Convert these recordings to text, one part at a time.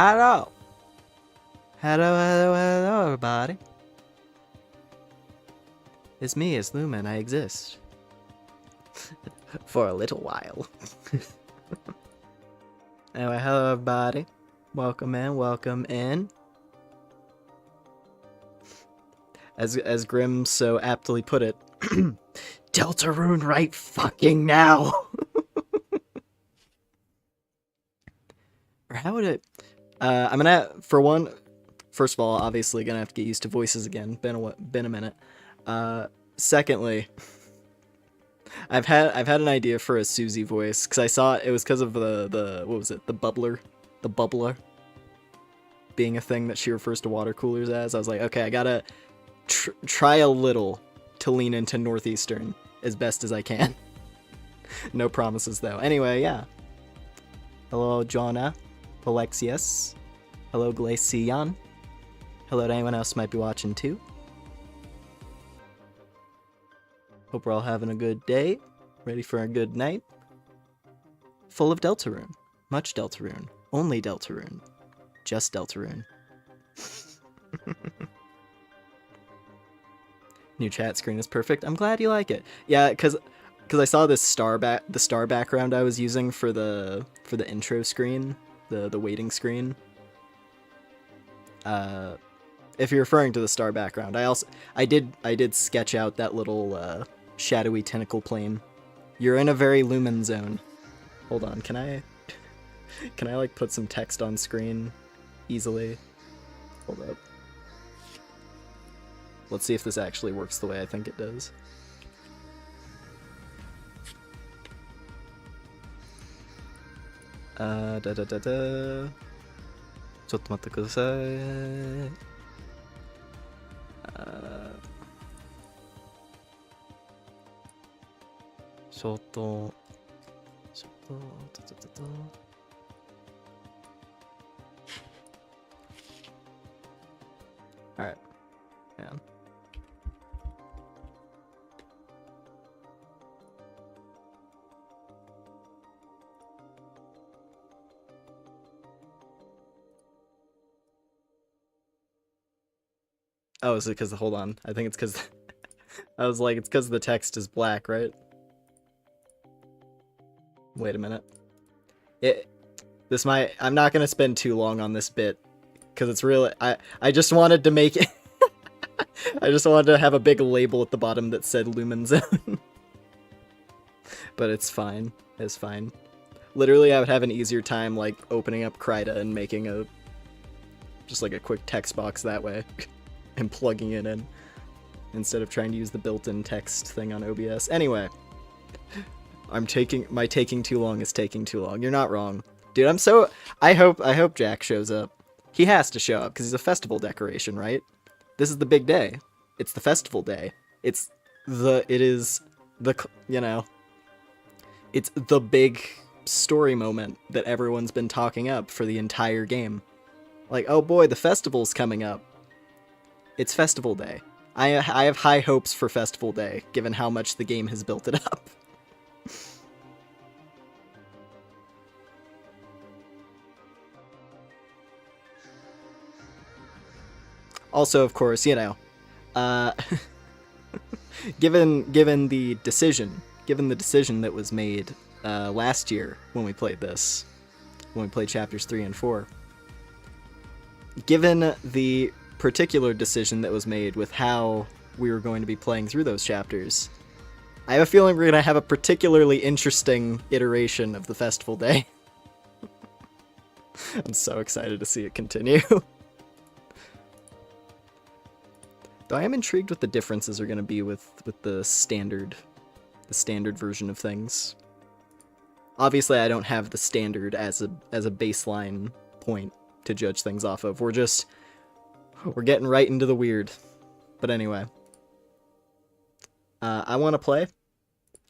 Hello. Hello, everybody. It's me, it's Lumen, I exist. For a little while. Anyway, hello everybody. Welcome in. As Grimm so aptly put it, Deltarune right fucking now! Or how would it... I'm gonna, first of all, obviously gonna have to get used to voices again. Been a minute. Secondly, I've had an idea for a Susie voice because I saw it was because of the what was it, the bubbler being a thing that she refers to water coolers as. I was like, okay, I gotta try a little to lean into Northeastern as best as I can. No promises though. Anyway, yeah. Hello, Jonah, Alexius. Hello, Glacian. Hello to anyone else who might be watching too. Hope we're all having a good day, ready for a good night. Full of Deltarune, much Deltarune, only Deltarune, just Deltarune. New chat screen is perfect. I'm glad you like it. Yeah, because I saw this the star background I was using for the intro screen, the waiting screen. If you're referring to the star background, I did sketch out that little shadowy tentacle plane. You're in a very Lumen zone. Hold on, can I like put some text on screen easily? Hold up. Let's see if this actually works the way I think it does. Chotto matte kudasai. Alright. Man. Oh, is it because hold on. I think it's because I was like, it's because the text is black, right? Wait a minute. I'm not gonna spend too long on this bit because it's really I just wanted to make it I just wanted to have a big label at the bottom that said Lumen Zone. But it's fine. It's fine. Literally, I would have an easier time like opening up Kryta and making just like a quick text box that way and plugging it in instead of trying to use the built-in text thing on OBS. Anyway, my taking too long is taking too long. You're not wrong. Dude, I hope Jack shows up. He has to show up because he's a festival decoration, right? This is the big day. It's the festival day. It's the big story moment that everyone's been talking up for the entire game. Like, oh boy, the festival's coming up. It's festival day. I have high hopes for festival day, given how much the game has built it up. Also, of course, given the decision that was made last year when we played chapters 3 and 4, given the particular decision that was made with how we were going to be playing through those chapters, I have a feeling we're gonna have a particularly interesting iteration of the festival day. I'm so excited to see it continue. Though I am intrigued what the differences are going to be with the standard version of things. Obviously, I don't have the standard as a baseline point to judge things off of. We're getting right into the weird. But anyway, I want to play.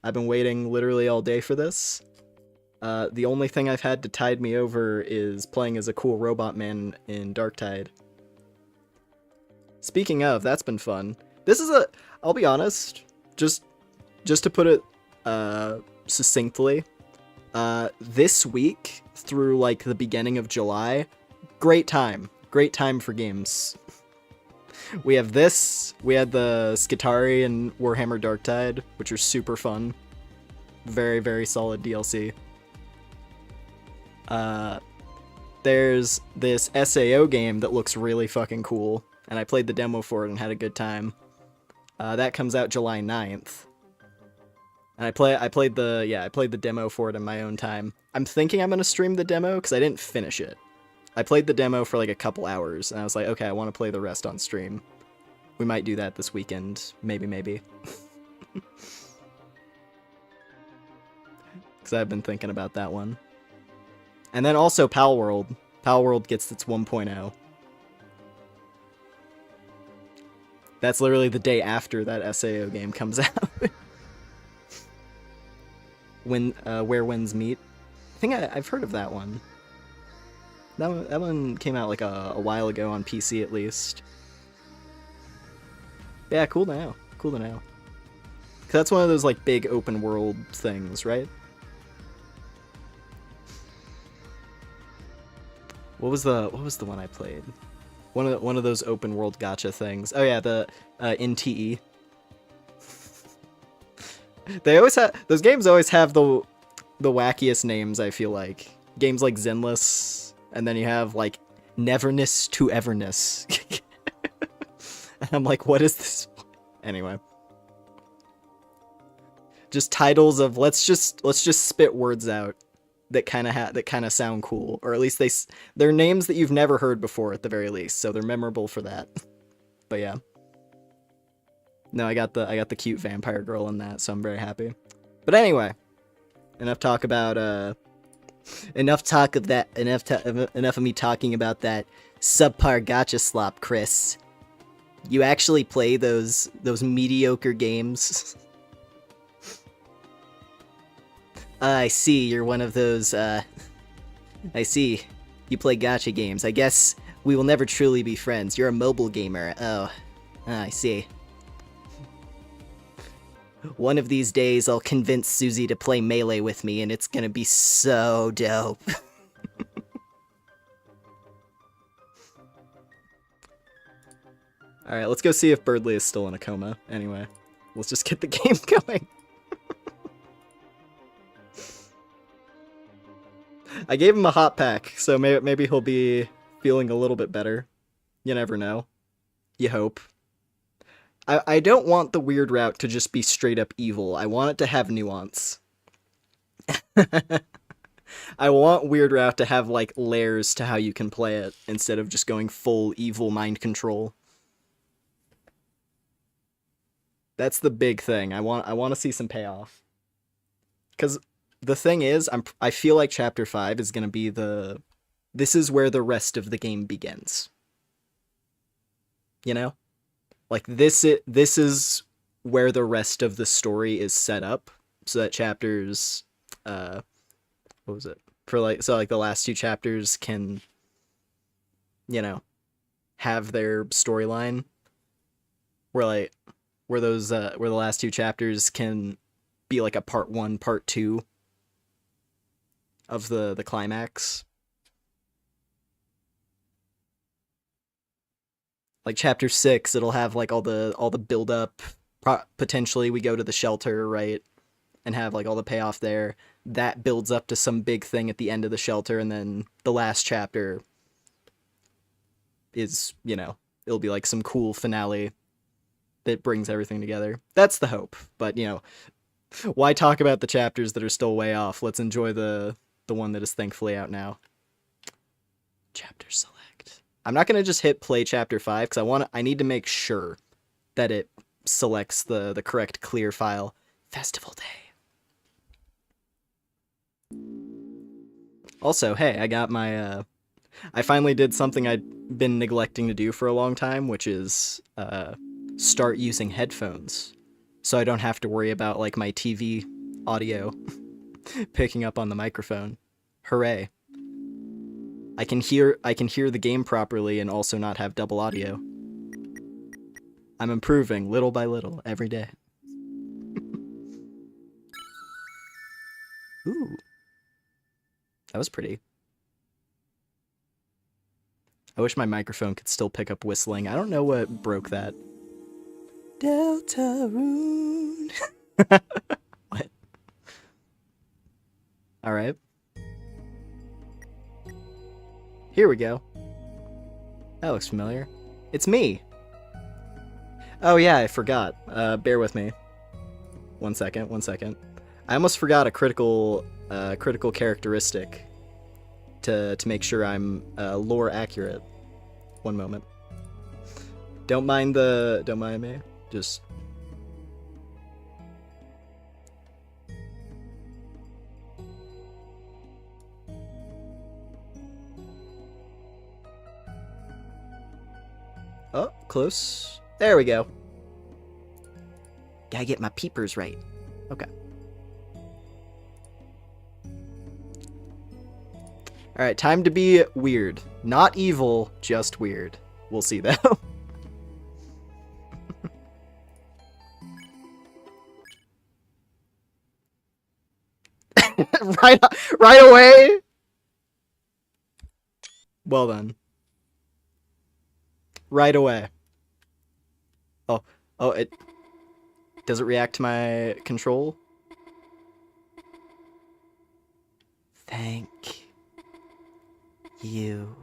I've been waiting literally all day for this. The only thing I've had to tide me over is playing as a cool robot man in Darktide. Speaking of, that's been fun. This is I'll be honest, just to put it succinctly, this week through like the beginning of July, Great time for games. We have this, we had the Skitari and Warhammer Darktide, which are super fun. Very, very solid DLC. There's this SAO game that looks really fucking cool, and I played the demo for it and had a good time. That comes out July 9th. And I played the demo for it in my own time. I'm thinking I'm gonna stream the demo because I didn't finish it. I played the demo for like a couple hours, and I was like, okay, I want to play the rest on stream. We might do that this weekend, maybe. Because I've been thinking about that one. And then also Pal World. Pal World gets its 1.0. That's literally the day after that SAO game comes out. Where Winds Meet. I think I've heard of that one. That one came out like a while ago on PC at least. Yeah, cool to know. Cool to know. 'Cause that's one of those like big open world things, right? What was the one I played? One of those open world gacha things. Oh yeah, the NTE. They always have those games. Always have the wackiest names. I feel like games like Zenless, and then you have like Neverness to Everness. And I'm like, what is this? Anyway, just titles of let's just spit words out that kind of sound cool, or at least they're names that you've never heard before at the very least, so they're memorable for that. But yeah. No, I got the cute vampire girl in that, so I'm very happy. But anyway, enough talk of me talking about that subpar gacha slop, Chris. You actually play those mediocre games? I see, you're one of those, I see. You play gacha games. I guess we will never truly be friends. You're a mobile gamer. Oh, I see. One of these days, I'll convince Susie to play Melee with me, and it's gonna be so dope. Alright, let's go see if Birdly is still in a coma. Anyway, let's just get the game going. I gave him a hot pack, so maybe he'll be feeling a little bit better. You never know. You hope. I don't want the weird route to just be straight up evil. I want it to have nuance. I want weird route to have like layers to how you can play it instead of just going full evil mind control. That's the big thing. I want to see some payoff. Cuz the thing is, I feel like chapter 5 is going to be this is where the rest of the game begins. You know? Like this is where the rest of the story is set up, so that chapters what was it? So the last two chapters can, you know, have their storyline where the last two chapters can be like a part 1, part 2 of the climax. Like chapter 6, it'll have like all the build up. Potentially we go to the shelter, right? And have like all the payoff there. That builds up to some big thing at the end of the shelter, and then the last chapter is, you know, it'll be like some cool finale that brings everything together. That's the hope. But, you know, why talk about the chapters that are still way off? Let's enjoy the one that is thankfully out now. Chapter select. I'm not gonna just hit play chapter 5 because I need to make sure that it selects the correct clear file. Festival day. Also, hey, I got my I finally did something I'd been neglecting to do for a long time, which is start using headphones, so I don't have to worry about like my TV audio picking up on the microphone. Hooray. I can hear the game properly and also not have double audio. I'm improving little by little every day. Ooh. That was pretty. I wish my microphone could still pick up whistling. I don't know what broke that. Deltarune. What? Alright. Here we go. That looks familiar. It's me! Oh yeah, I forgot. Bear with me. One second. I almost forgot a critical characteristic to make sure I'm lore accurate. One moment. Don't mind me. Just... Oh, close. There we go. Gotta get my peepers right. Okay. Alright, time to be weird. Not evil, just weird. We'll see, though. right away? Well then. Right away. Oh, it... Does it react to my control? Thank you.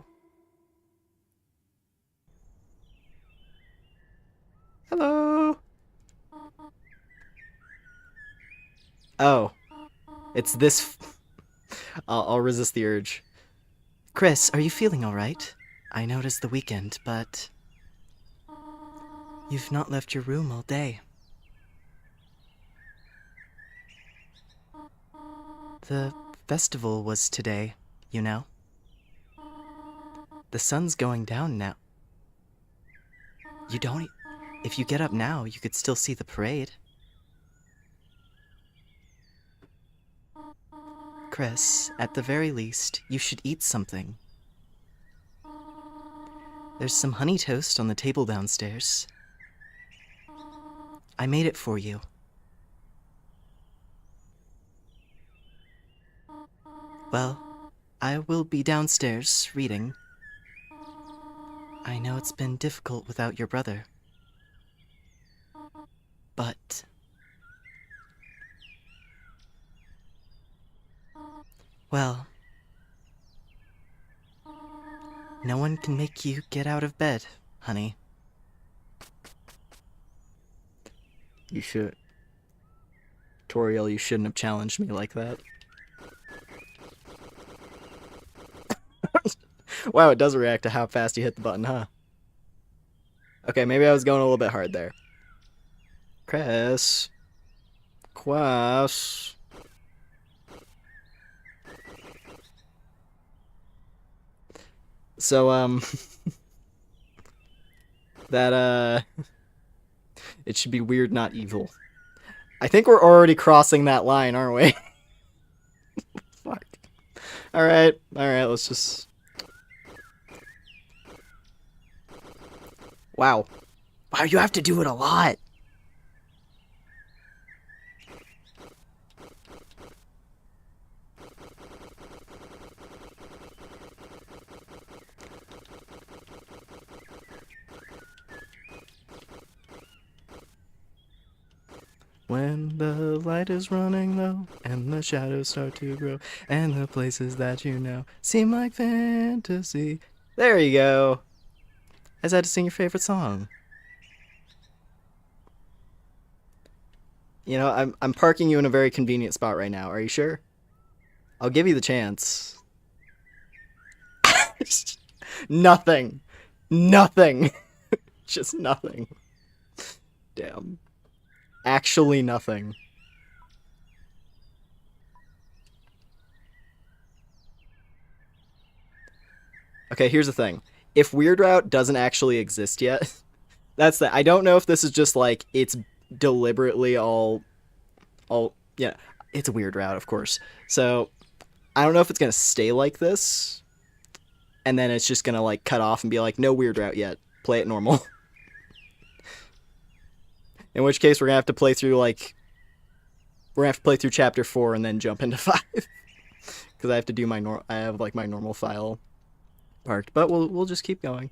Hello. Oh. It's this... I'll resist the urge. Chris, are you feeling alright? I know it is the weekend, but... You've not left your room all day. The festival was today, you know. The sun's going down now. You don't... If you get up now, you could still see the parade. Chris, at the very least, you should eat something. There's some honey toast on the table downstairs. I made it for you. Well, I will be downstairs reading. I know it's been difficult without your brother. But... well... no one can make you get out of bed, honey. You should... Toriel, you shouldn't have challenged me like that. Wow, it does react to how fast you hit the button, huh? Okay, maybe I was going a little bit hard there. Chris. Quas. So, that, it should be weird, not evil. I think we're already crossing that line, aren't we? Fuck. Alright, let's just... Wow. Wow, you have to do it a lot. When the light is running low, and the shadows start to grow, and the places that you know seem like fantasy. There you go. I just had to sing your favorite song. You know, I'm parking you in a very convenient spot right now. Are you sure? I'll give you the chance. Nothing. Nothing. Just nothing. Damn. Actually nothing. Okay, here's the thing. If Weird Route doesn't actually exist yet, that's the... I don't know if this is just like, it's deliberately all, yeah, it's a Weird Route, of course. So, I don't know if it's gonna stay like this, and then it's just gonna like cut off and be like, no Weird Route yet. Play it normal. In which case, we're gonna have to play through like... We're gonna have to play through chapter 4 and then jump into 5. Because I have to do my I have like my normal file parked, but we'll just keep going.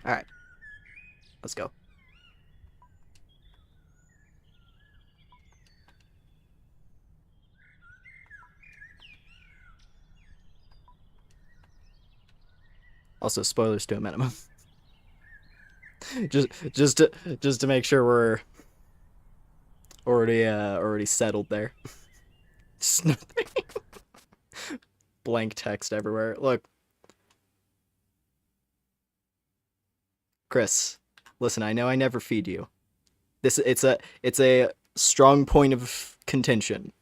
All right, let's go. Also, spoilers to a minimum. just to make sure we're already settled there. Just nothing. Blank text everywhere. Look, Chris, listen. I know I never feed you. It's a strong point of contention.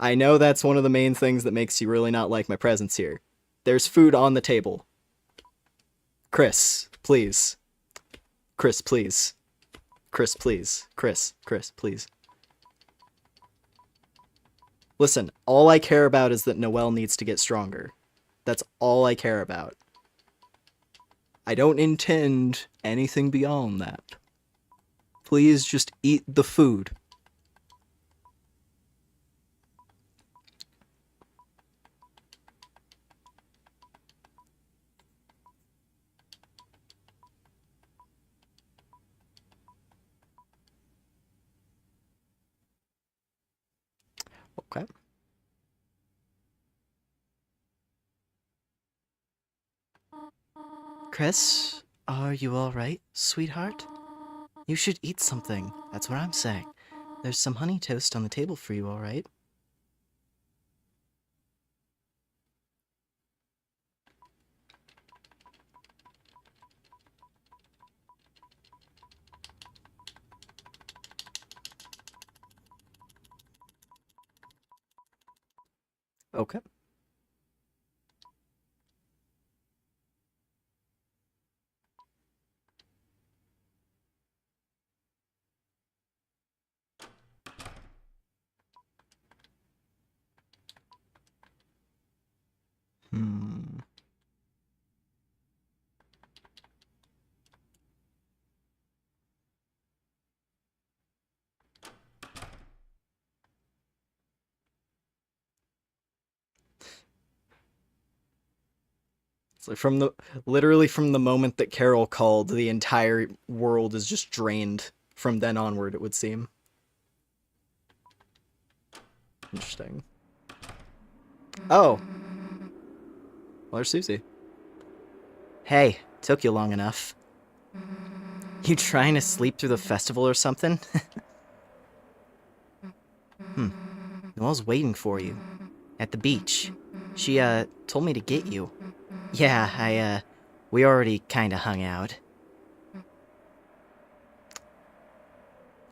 I know that's one of the main things that makes you really not like my presence here. There's food on the table. Chris, please. Chris, please. Chris, please. Chris, please. Listen, all I care about is that Noelle needs to get stronger. That's all I care about. I don't intend anything beyond that. Please just eat the food. Okay. Chris, are you alright, sweetheart? You should eat something. That's what I'm saying. There's some honey toast on the table for you, alright? Okay. It's like literally from the moment that Carol called, the entire world is just drained from then onward, it would seem. Interesting. Oh. Well, there's Susie. Hey, took you long enough. You trying to sleep through the festival or something? Noelle's waiting for you. At the beach. She, told me to get you. Yeah, we already kinda hung out.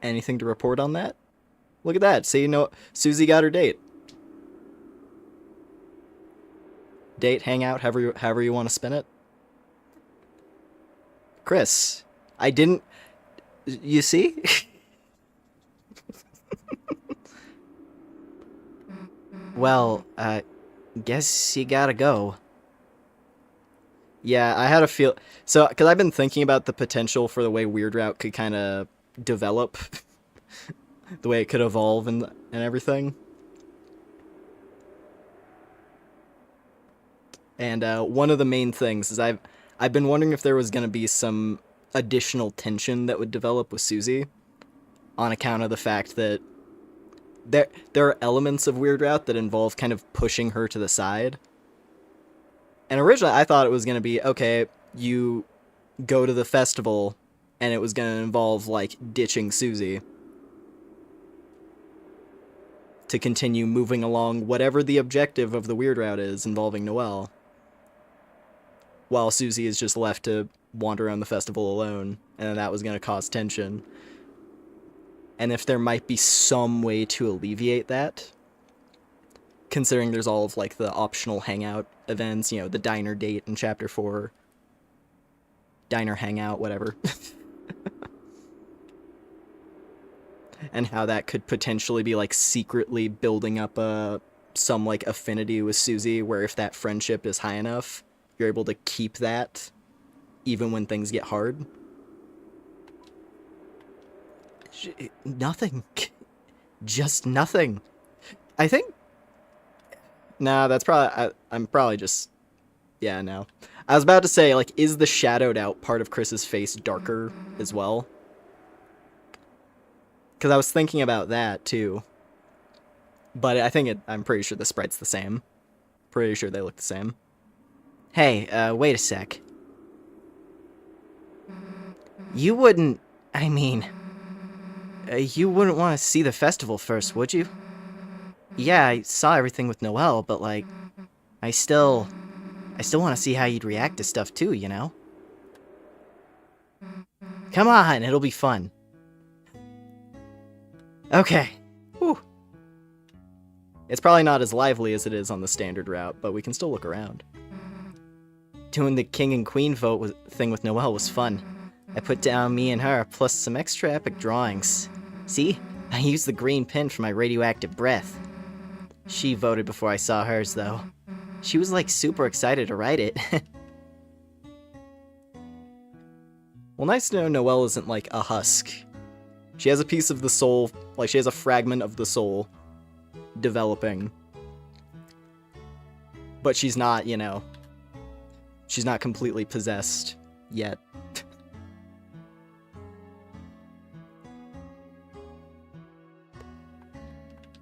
Anything to report on that? Look at that. See, Susie got her date. Date, hangout, however you want to spin it. Chris, I didn't... You see? Well, guess you gotta go. Yeah, I had a feel... So, because I've been thinking about the potential for the way Weird Route could kind of develop. The way it could evolve and everything. And one of the main things is I've been wondering if there was going to be some additional tension that would develop with Susie on account of the fact that there are elements of Weird Route that involve kind of pushing her to the side. And originally I thought it was going to be, okay, you go to the festival and it was going to involve, like, ditching Susie to continue moving along whatever the objective of the Weird Route is involving Noelle, while Susie is just left to wander around the festival alone, and that was going to cause tension. And if there might be some way to alleviate that, considering there's all of, like, the optional hangout events, you know, the diner date in Chapter 4, diner hangout, whatever. And how that could potentially be, like, secretly building up some, like, affinity with Susie, where if that friendship is high enough, you're able to keep that even when things get hard. Nothing. Just nothing. I think Nah, that's probably... I'm probably just... Yeah, no. I was about to say, like, is the shadowed out part of Chris's face darker as well? Because I was thinking about that, too. But I think I'm pretty sure the sprite's the same. Pretty sure they look the same. Hey, wait a sec. You wouldn't... I mean... you wouldn't want to see the festival first, would you? Yeah, I saw everything with Noelle, but, like... I still want to see how you'd react to stuff, too, you know? Come on, it'll be fun. Okay. Whew. It's probably not as lively as it is on the standard route, but we can still look around. Doing the king and queen vote thing with Noelle was fun. I put down me and her, plus some extra epic drawings. See? I used the green pin for my radioactive breath. She voted before I saw hers, though. She was, like, super excited to write it. Well, nice to know Noelle isn't, like, a husk. She has a piece of the soul, like, she has a fragment of the soul developing. But she's not, you know, she's not completely possessed yet.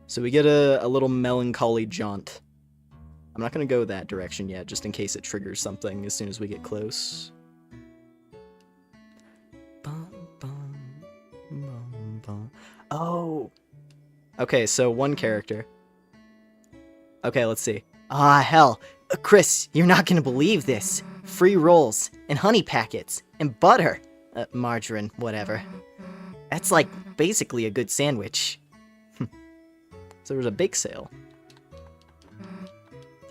So we get a little melancholy jaunt. I'm not going to go that direction yet, just in case it triggers something as soon as we get close. Oh! Okay, so one character. Okay, let's see. Ah, hell. Chris, you're not going to believe this. Free rolls, and honey packets, and butter. Margarine, whatever. That's like basically a good sandwich. So there was a bake sale.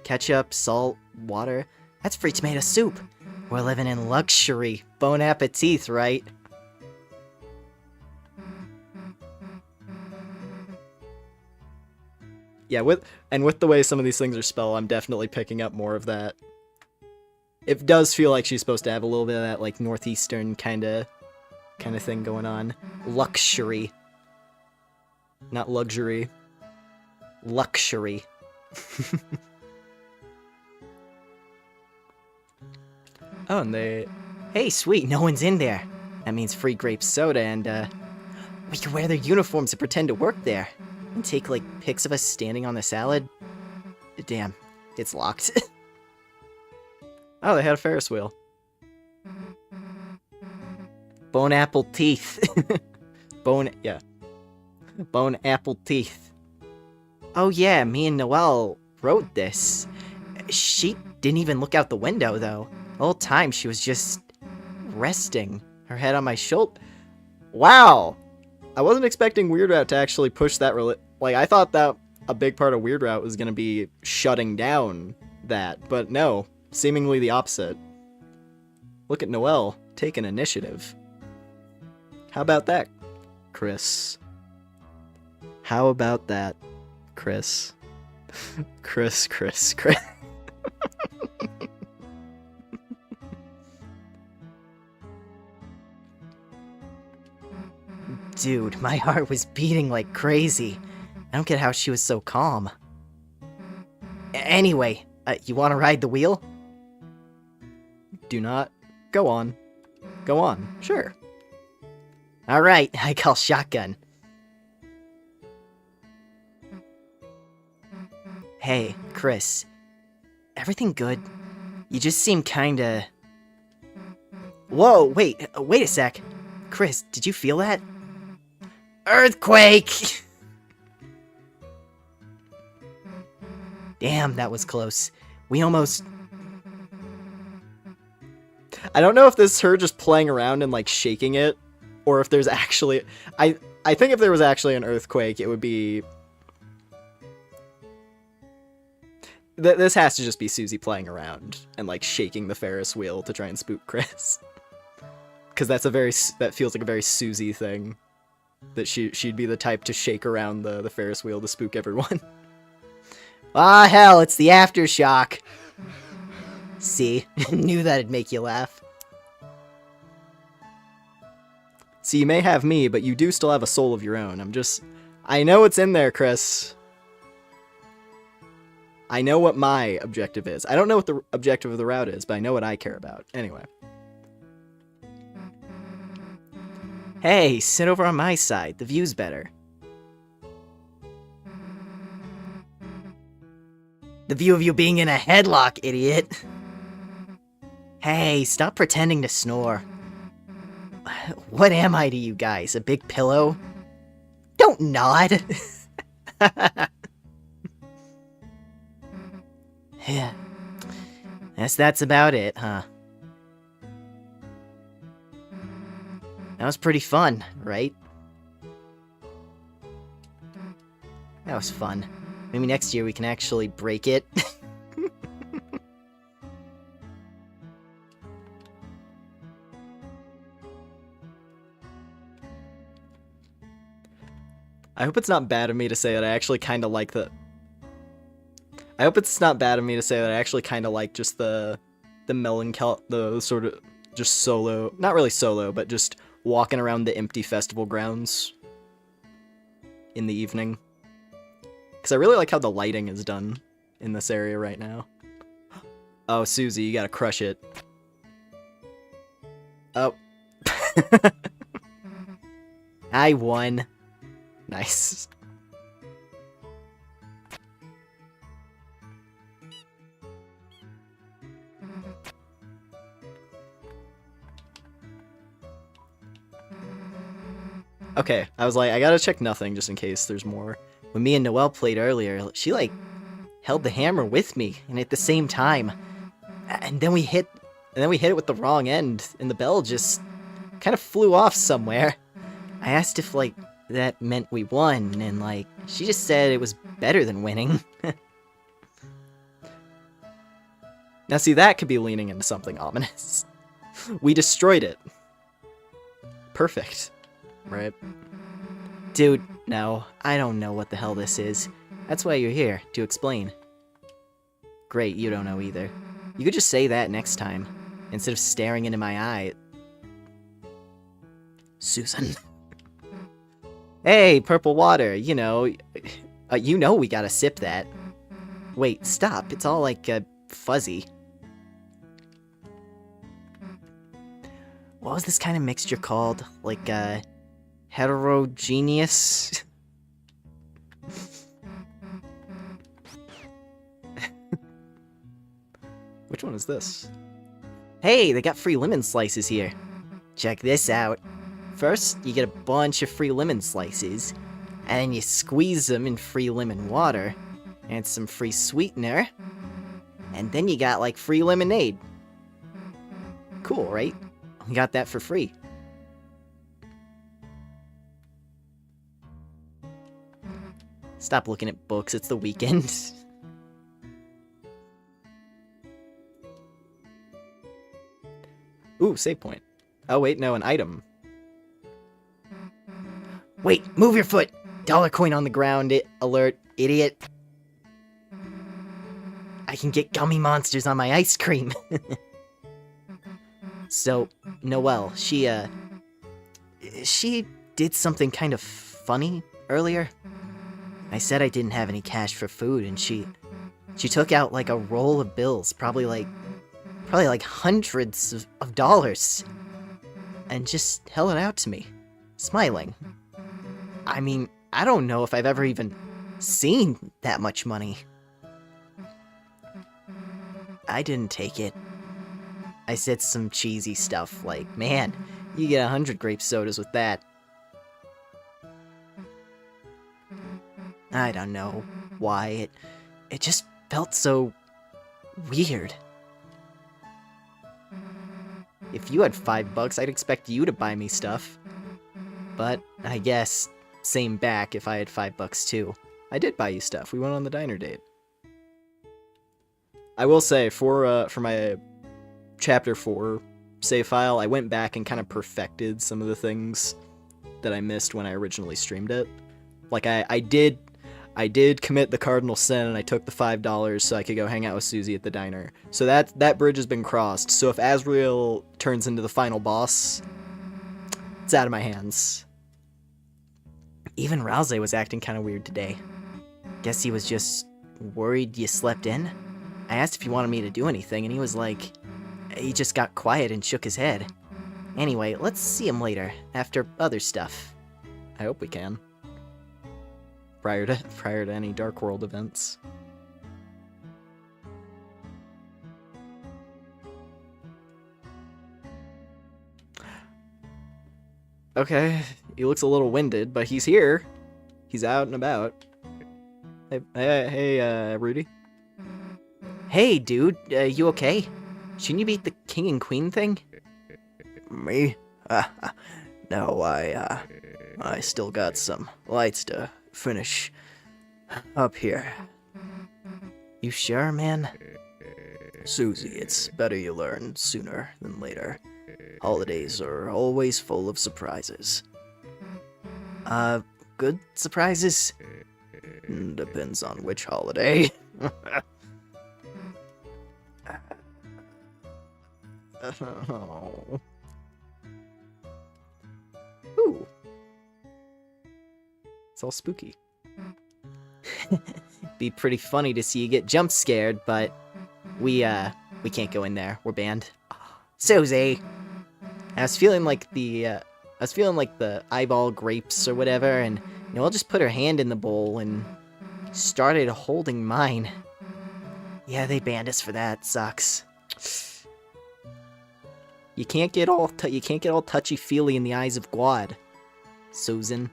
Ketchup, salt, water. That's free tomato soup. We're living in luxury. Bon appetit, right? Yeah, with the way some of these things are spelled, I'm definitely picking up more of that. It does feel like she's supposed to have a little bit of that, like, northeastern kind of thing going on. Luxury. Not luxury. Luxury. Oh, and they... Hey, sweet, no one's in there. That means free grape soda, and, we can wear their uniforms and pretend to work there. And take, like, pics of us standing on the salad. Damn, it's locked. Oh, they had a Ferris wheel. Bone apple teeth. Yeah. Bone apple teeth. Oh yeah, me and Noelle wrote this. She didn't even look out the window, though. The whole time she was just resting, her head on my shoulder. Wow! I wasn't expecting Weird Route to actually push that like, I thought that a big part of Weird Route was gonna be shutting down that, but no. Seemingly the opposite. Look at Noelle, taking initiative. How about that, Chris? How about that, Chris? Chris. Dude, my heart was beating like crazy. I don't get how she was so calm. Anyway, you want to ride the wheel? Do not. Go on. Go on. Sure. Alright, I call shotgun. Hey, Chris. Everything good? You just seem kinda... Whoa, wait a sec. Chris, did you feel that? Earthquake! Damn, that was close. We almost... I don't know if this is her just playing around and, like, shaking it, or if there's actually... I think if there was actually an earthquake, it would be... This has to just be Susie playing around and, like, shaking the Ferris wheel to try and spook Chris. Because that feels like a very Susie thing. That she'd be the type to shake around the Ferris wheel to spook everyone. Ah, hell, it's the aftershock. See? Knew that'd make you laugh. See, you may have me, but you do still have a soul of your own. I know it's in there, Chris. I know what my objective is. I don't know what the objective of the route is, but I know what I care about. Anyway. Hey, sit over on my side. The view's better. The view of you being in a headlock, idiot. Hey, stop pretending to snore. What am I to you guys? A big pillow? Don't nod! Yeah. Guess that's about it, huh? That was pretty fun, right? That was fun. Maybe next year we can actually break it. I hope it's not bad of me to say that I actually kind of like the... I hope it's not bad of me to say that I actually kind of like just the melancholy, the sort of just solo, not really solo, but just walking around the empty festival grounds in the evening. Because I really like how the lighting is done in this area right now. Oh, Susie, you gotta crush it. Oh. I won. Nice. Okay, I was like, I gotta check nothing just in case there's more. When me and Noelle played earlier, she like held the hammer with me, and at the same time, and then we hit it with the wrong end, and the bell just kind of flew off somewhere. I asked if like that meant we won, and like she just said it was better than winning. Now see, that could be leaning into something ominous. We destroyed it. Perfect. Right? Dude, no, I don't know what the hell this is. That's why you're here, to explain. Great, you don't know either. You could just say that next time, instead of staring into my eye. Susan. Hey, purple water, you know we gotta sip that. Wait, stop, it's all like, fuzzy. What was this kind of mixture called? Like, heterogeneous? Which one is this? Hey, they got free lemon slices here. Check this out. First, you get a bunch of free lemon slices, and then you squeeze them in free lemon water, and some free sweetener, and then you got, like, free lemonade. Cool, right? We got that for free. Stop looking at books, it's the weekend. Ooh, save point. Oh wait, no, an item. Wait, move your foot! Dollar coin on the ground, alert, idiot. I can get gummy monsters on my ice cream. So, Noelle, she did something kind of funny earlier. I said I didn't have any cash for food, and she took out like a roll of bills, probably like hundreds of dollars, and just held it out to me, smiling. I mean, I don't know if I've ever even seen that much money. I didn't take it. I said some cheesy stuff like, man, you get 100 grape sodas with that. I don't know why, it just felt so weird. If you had $5, I'd expect you to buy me stuff. But, I guess, same back if I had $5 too. I did buy you stuff, we went on the diner date. I will say, for my Chapter 4 save file, I went back and kind of perfected some of the things that I missed when I originally streamed it. Like, I did commit the cardinal sin, and I took the $5 so I could go hang out with Susie at the diner. So that bridge has been crossed. So if Asriel turns into the final boss, it's out of my hands. Even Rouse was acting kind of weird today. Guess he was just Worried you slept in? I asked if he wanted me to do anything, and he was like... He just got quiet and shook his head. Anyway, let's see him later, after other stuff. I hope we can. Prior to any Dark World events. Okay, he looks a little winded, but he's here. He's out and about. Hey, Rudy. Hey, dude, you okay? Shouldn't you beat the king and queen thing? Me? No, I still got some lights to finish up here. You sure, man? Susie, it's better you learn sooner than later. Holidays are always full of surprises. Good surprises? Depends on which holiday. Oh. Ooh. It's all spooky. Be pretty funny to see you get jump scared, but we can't go in there. We're banned. Susie! I was feeling like the eyeball grapes or whatever, and Noelle just put her hand in the bowl and started holding mine. Yeah, they banned us for that. Sucks. You can't get all touchy-feely in the eyes of God, Susan.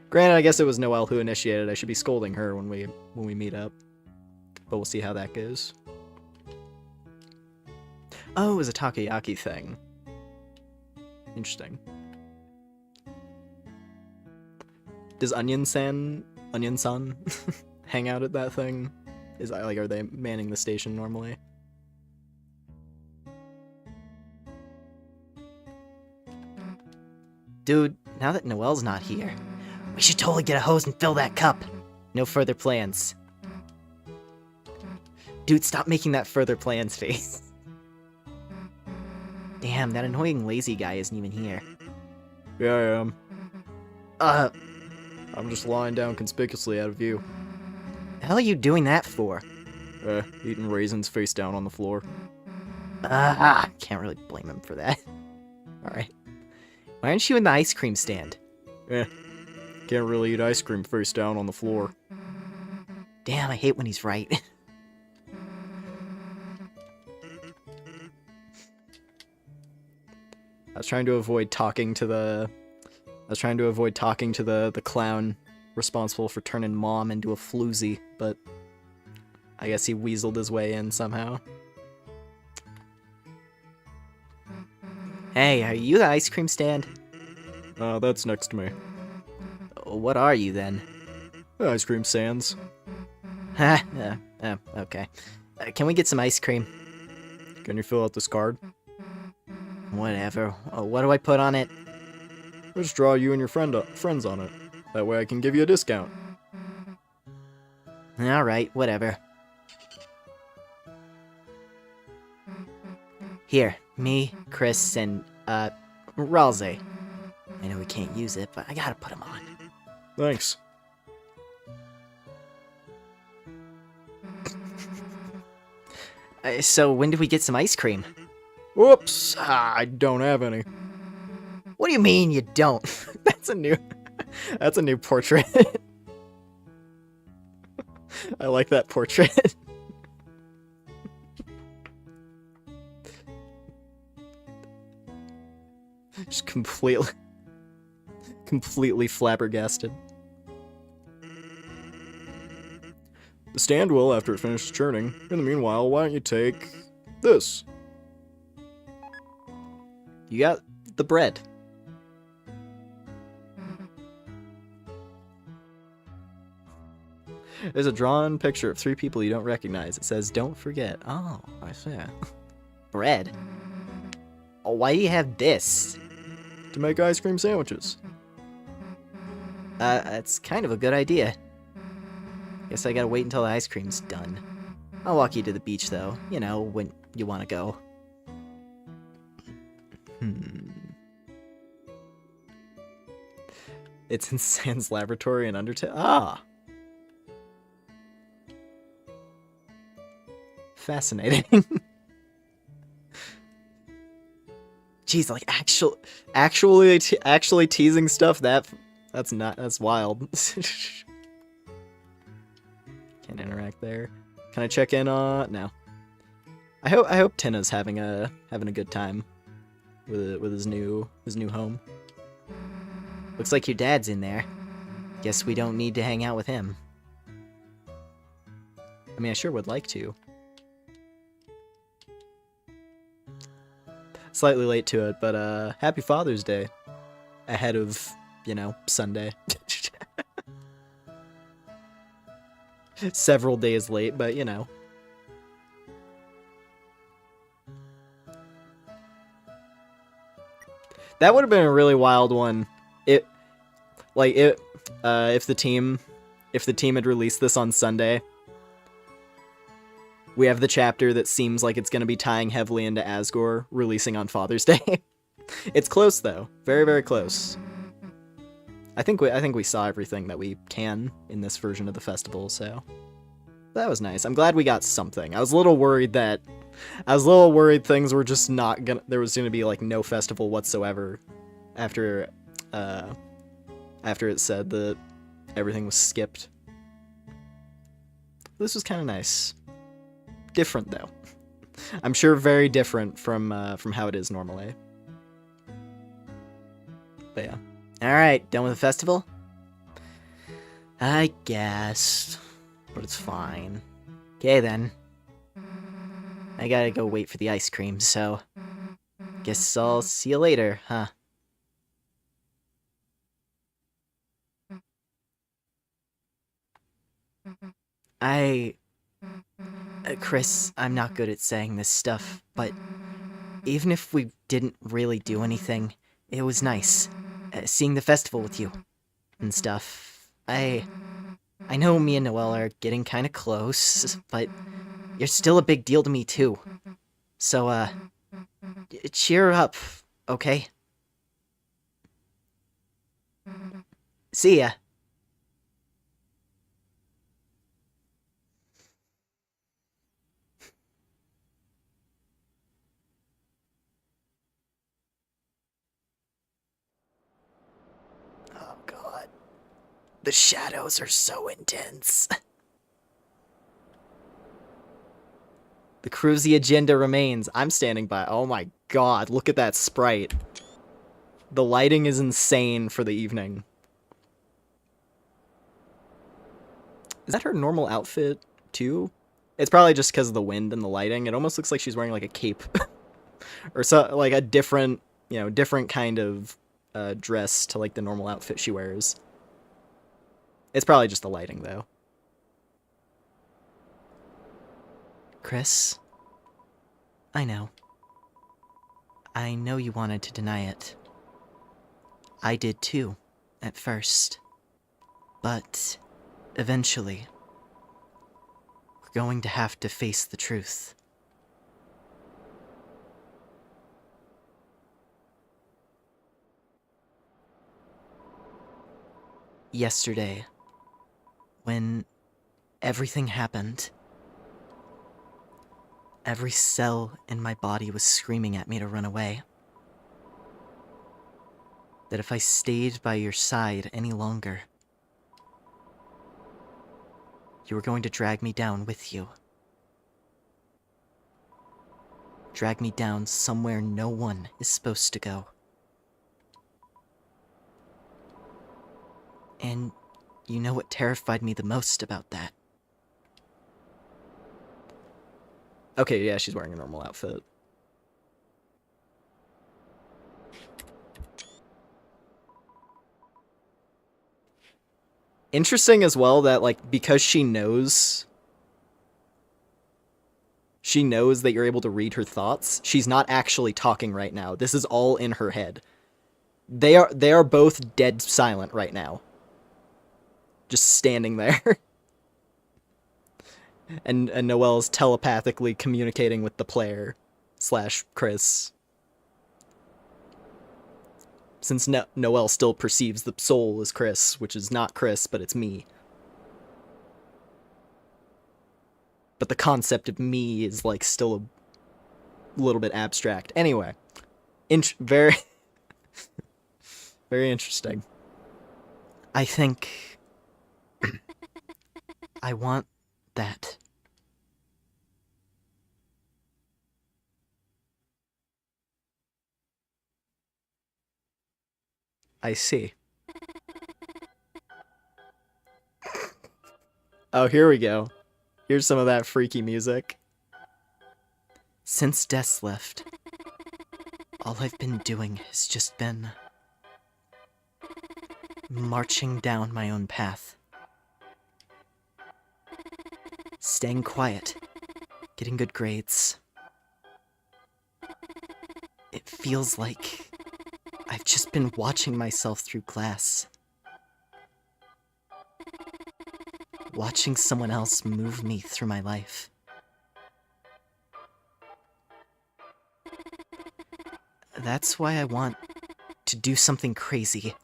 Granted, I guess it was Noelle who initiated. I should be scolding her when we meet up. But we'll see how that goes. Oh, it was a takoyaki thing. Interesting. Does Onion-san hang out at that thing? Are they manning the station normally? Dude, now that Noelle's not here, we should totally get a hose and fill that cup. No further plans. Dude, stop making that further plans face. Damn, that annoying lazy guy isn't even here. Yeah, I am. I'm just lying down conspicuously out of view. The hell are you doing that for? Eating raisins face down on the floor. Can't really blame him for that. Alright. Why aren't you in the ice cream stand? Can't really eat ice cream face down on the floor. Damn, I hate when he's right. I was trying to avoid talking to the clown responsible for turning Mom into a floozy, but I guess he weaseled his way in somehow. Hey, are you the ice cream stand? That's next to me. What are you then? Ice cream sands. Okay. Can we get some ice cream? Can you fill out this card? Whatever. What do I put on it? Just draw you and your friends on it. That way I can give you a discount. Alright, whatever. Here, me, Chris, and, Ralsei. I know we can't use it, but I gotta put him on. Thanks. So, when do we get some ice cream? Whoops! I don't have any. What do you mean you don't? That's a new portrait. I like that portrait. Just completely flabbergasted. The stand will after it finishes churning. In the meanwhile, why don't you take this? You got the bread. There's a drawn picture of 3 people you don't recognize. It says, "Don't forget." Oh, I see. Bread? Oh, why do you have this? To make ice cream sandwiches. That's kind of a good idea. Guess I gotta wait until the ice cream's done. I'll walk you to the beach, though. You know, when you want to go. It's in Sans laboratory in Undertale. Ah! Fascinating. Jeez, like actually teasing stuff, that's wild. Can't interact there. Can I check in on... No. I hope Tina's having a good time with his new home. Looks like your dad's in there. Guess we don't need to hang out with him. I mean, I sure would like to. Slightly late to it, but happy Father's Day. Ahead of, you know, Sunday. Several days late, but you know. That would have been a really wild one. If the team had released this on Sunday. We have the chapter that seems like it's going to be tying heavily into Asgore releasing on Father's Day. It's close though. Very, very close. I think we saw everything that we can in this version of the festival, so that was nice. I'm glad we got something. I was a little worried things were just not gonna... There was gonna be, like, no festival whatsoever after it said that everything was skipped. This was kind of nice. Different, though. I'm sure very different from how it is normally. But yeah. Alright, done with the festival? I guess. But it's fine. Okay then. I gotta go wait for the ice cream, so... Guess I'll see you later, huh? Chris, I'm not good at saying this stuff, but even if we didn't really do anything, it was nice. Seeing the festival with you and stuff. I know me and Noelle are getting kinda close, but you're still a big deal to me too. So, cheer up, okay? See ya. Oh god. The shadows are so intense. The cruisy agenda remains. I'm standing by. Oh my god, look at that sprite. The lighting is insane for the evening. Is that her normal outfit, too? It's probably just because of the wind and the lighting. It almost looks like she's wearing, like, a cape. Or so, like, a different, different kind of dress to, like, the normal outfit she wears. It's probably just the lighting, though. Chris, I know. I know you wanted to deny it. I did too, at first. But, eventually, we're going to have to face the truth. Yesterday, when everything happened, every cell in my body was screaming at me to run away. That if I stayed by your side any longer, you were going to drag me down with you. Drag me down somewhere no one is supposed to go. And you know what terrified me the most about that? Okay, yeah, she's wearing a normal outfit. Interesting as well that, like, because she knows that you're able to read her thoughts, she's not actually talking right now. This is all in her head. They are both dead silent right now. Just standing there. And Noelle's telepathically communicating with the player / Chris. Since Noelle still perceives the soul as Chris, which is not Chris, but it's me. But the concept of me is, like, still a little bit abstract. Anyway. Very... very interesting. I think... I want that. I see. Oh, here we go. Here's some of that freaky music. Since Des left, all I've been doing has just been marching down my own path. Staying quiet, getting good grades. It feels like I've just been watching myself through glass. Watching someone else move me through my life. That's why I want to do something crazy.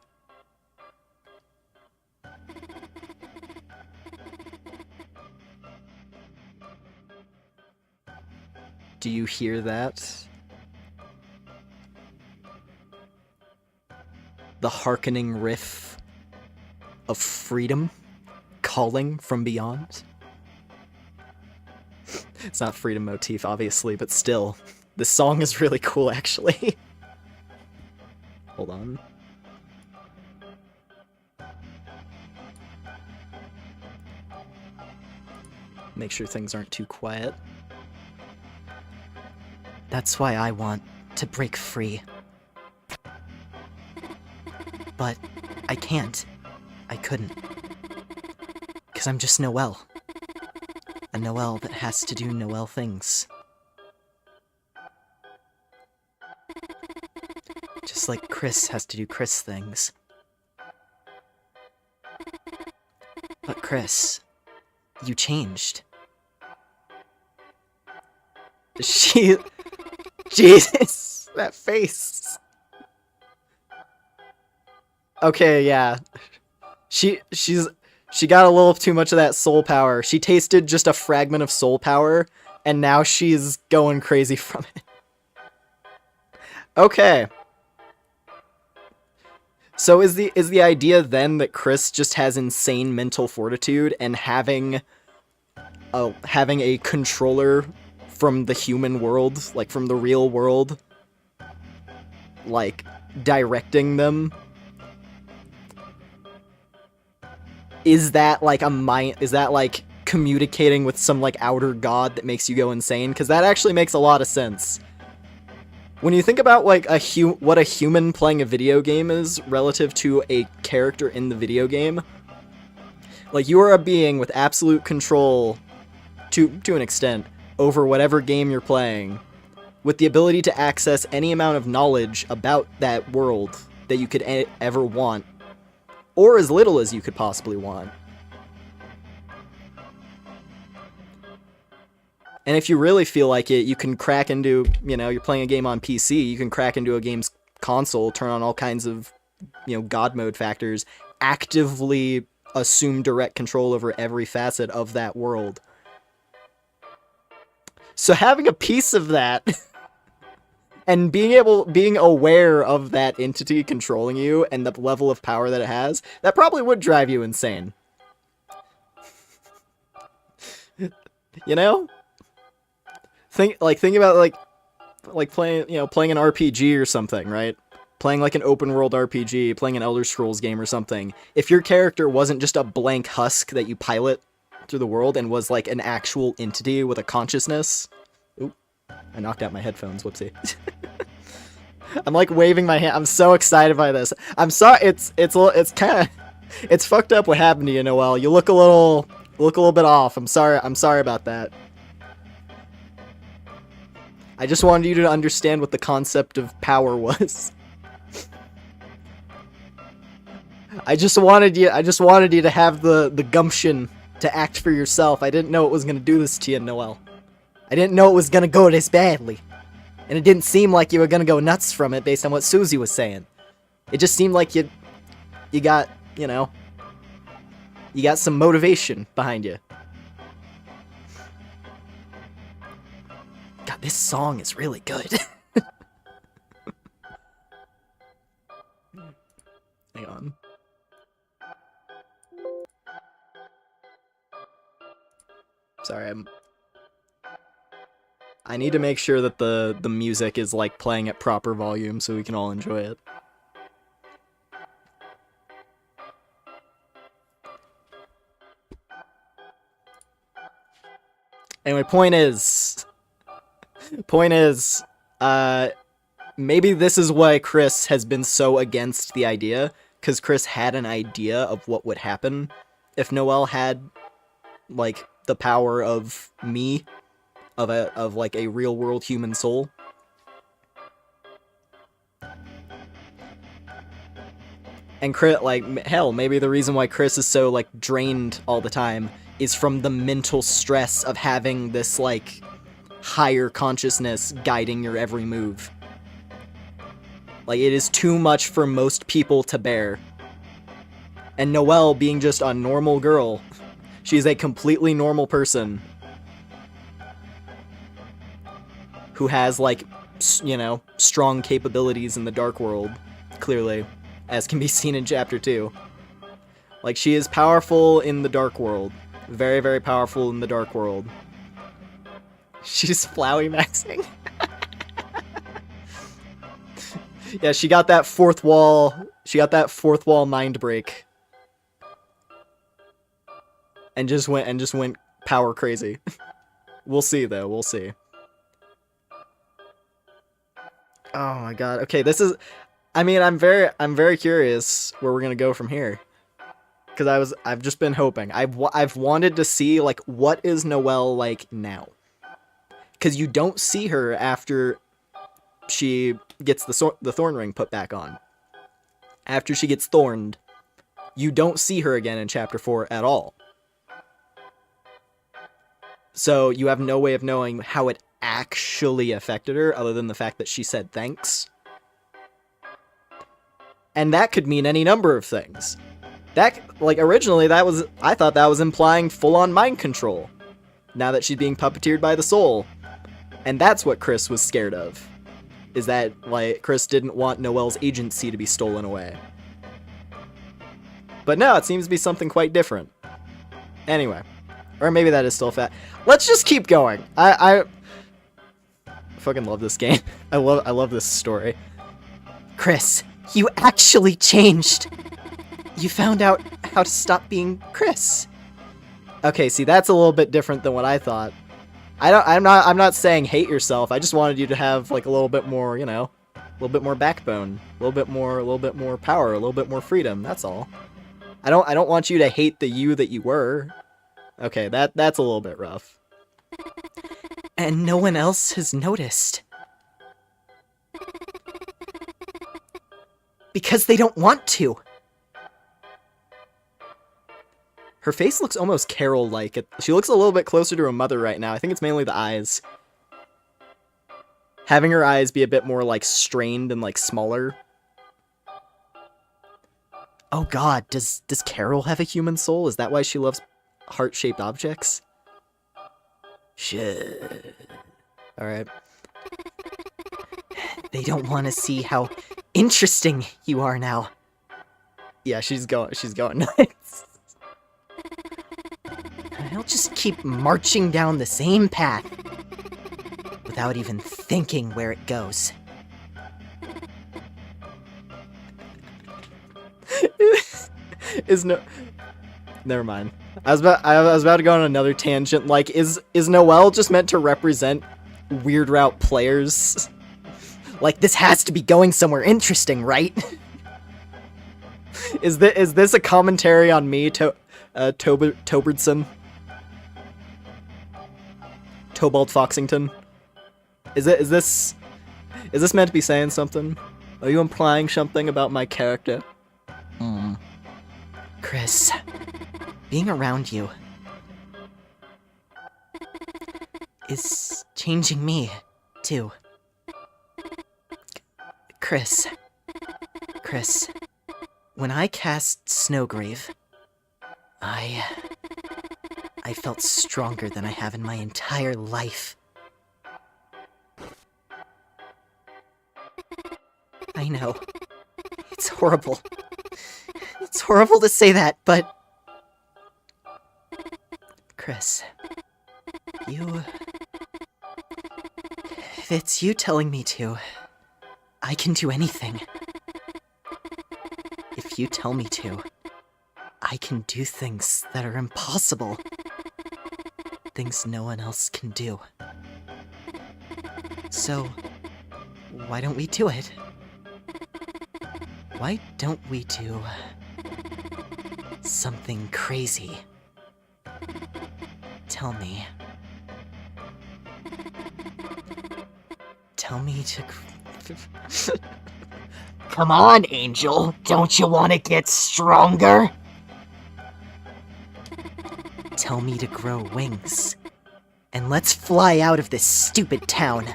Do you hear that? The hearkening riff of freedom calling from beyond? It's not freedom motif, obviously, but still. This song is really cool, actually. Hold on. Make sure things aren't too quiet. That's why I want to break free. But I can't. I couldn't. Because I'm just Noelle. A Noelle that has to do Noelle things. Just like Chris has to do Chris things. But Chris, you changed. Jesus, that face. Okay, yeah. She got a little too much of that soul power. She tasted just a fragment of soul power, and now she's going crazy from it. Okay. So is the idea then that Chris just has insane mental fortitude, and having a controller from the human world, like from the real world, like directing them? Is that like a mind? Is that like communicating with some like outer god that makes you go insane? Because that actually makes a lot of sense. When you think about like what a human playing a video game is relative to a character in the video game, like you are a being with absolute control, to an extent, over whatever game you're playing, with the ability to access any amount of knowledge about that world that you could ever want, or as little as you could possibly want. And if you really feel like it, you can crack into, you know, you're playing a game on PC, you can crack into a game's console, turn on all kinds of, you know, God mode factors, actively assume direct control over every facet of that world. So having a piece of that and being aware of that entity controlling you and the level of power that it has, that probably would drive you insane. You know? Think about like playing, you know, playing an RPG or something, right? Playing like an open world RPG, playing an Elder Scrolls game or something. If your character wasn't just a blank husk that you pilot through the world and was like an actual entity with a consciousness. Oop, I knocked out my headphones, whoopsie. I'm like waving my hand. I'm so excited by this. I'm sorry, it's fucked up what happened to you, Noelle. You look a little bit off. I'm sorry about that. I just wanted you to understand what the concept of power was. I just wanted you to have the gumption to act for yourself. I didn't know it was gonna do this to you, Noelle. I didn't know it was gonna go this badly. And it didn't seem like you were gonna go nuts from it based on what Susie was saying. It just seemed like you got, you know, you got some motivation behind you. God, this song is really good. Hang on. Sorry, I need to make sure that the music is like playing at proper volume so we can all enjoy it. Anyway, point is, maybe this is why Chris has been so against the idea, because Chris had an idea of what would happen if Noelle had, like, the power of me, of like a real world human soul. And Chris, like, hell, maybe the reason why Chris is so, like, drained all the time is from the mental stress of having this, like, higher consciousness guiding your every move. Like, it is too much for most people to bear. And Noelle, being just a normal girl, she's a completely normal person who has, like, you know, strong capabilities in the dark world, clearly, as can be seen in Chapter 2. Like, she is powerful in the dark world. Very, very powerful in the dark world. She's Flowey maxing. Yeah, she got that fourth wall. She got that fourth wall mind break. And just went power crazy. We'll see though, we'll see. Oh my god. Okay, this is, I mean, I'm very curious where we're going to go from here. Cuz I've just been hoping. I've wanted to see, like, what is Noelle like now? Cuz you don't see her after she gets the thorn ring put back on. After she gets thorned, you don't see her again in Chapter 4 at all. So you have no way of knowing how it actually affected her, other than the fact that she said thanks. And that could mean any number of things. That, like, originally I thought that was implying full-on mind control. Now that she's being puppeteered by the soul. And that's what Chris was scared of. Is that, like, Chris didn't want Noelle's agency to be stolen away. But no, it seems to be something quite different. Anyway. Or maybe that is still fat. Let's just keep going. I fucking love this game. I love this story. Chris, you actually changed. You found out how to stop being Chris. Okay, see, that's a little bit different than what I thought. I'm not saying hate yourself. I just wanted you to have, like, a little bit more, you know, a little bit more backbone, a little bit more power, a little bit more freedom. That's all. I don't want you to hate the you that you were. Okay, that's a little bit rough. And no one else has noticed. Because they don't want to. Her face looks almost Carol-like. She looks a little bit closer to her mother right now. I think it's mainly the eyes. Having her eyes be a bit more, like, strained and, like, smaller. Oh god, does Carol have a human soul? Is that why she loves heart-shaped objects? Shit. Alright. They don't want to see how interesting you are now. Yeah, she's going nuts. I'll just keep marching down the same path without even thinking where it goes. Never mind. I was about to go on another tangent. Like, is Noelle just meant to represent Weird Route players? Like, this has to be going somewhere interesting, right? Is this a commentary on me, Tobertson? Tobald Foxington? Is this meant to be saying something? Are you implying something about my character? Chris, being around you is changing me, too. Chris, Chris, when I cast Snowgrave, I felt stronger than I have in my entire life. I know. It's horrible. It's horrible to say that, but... Chris, if it's you telling me to, I can do anything. If you tell me to, I can do things that are impossible. Things no one else can do. So, why don't we do it? Why don't we do something crazy? Tell me. Tell me to... Come on, Angel. Don't you want to get stronger? Tell me to grow wings. And let's fly out of this stupid town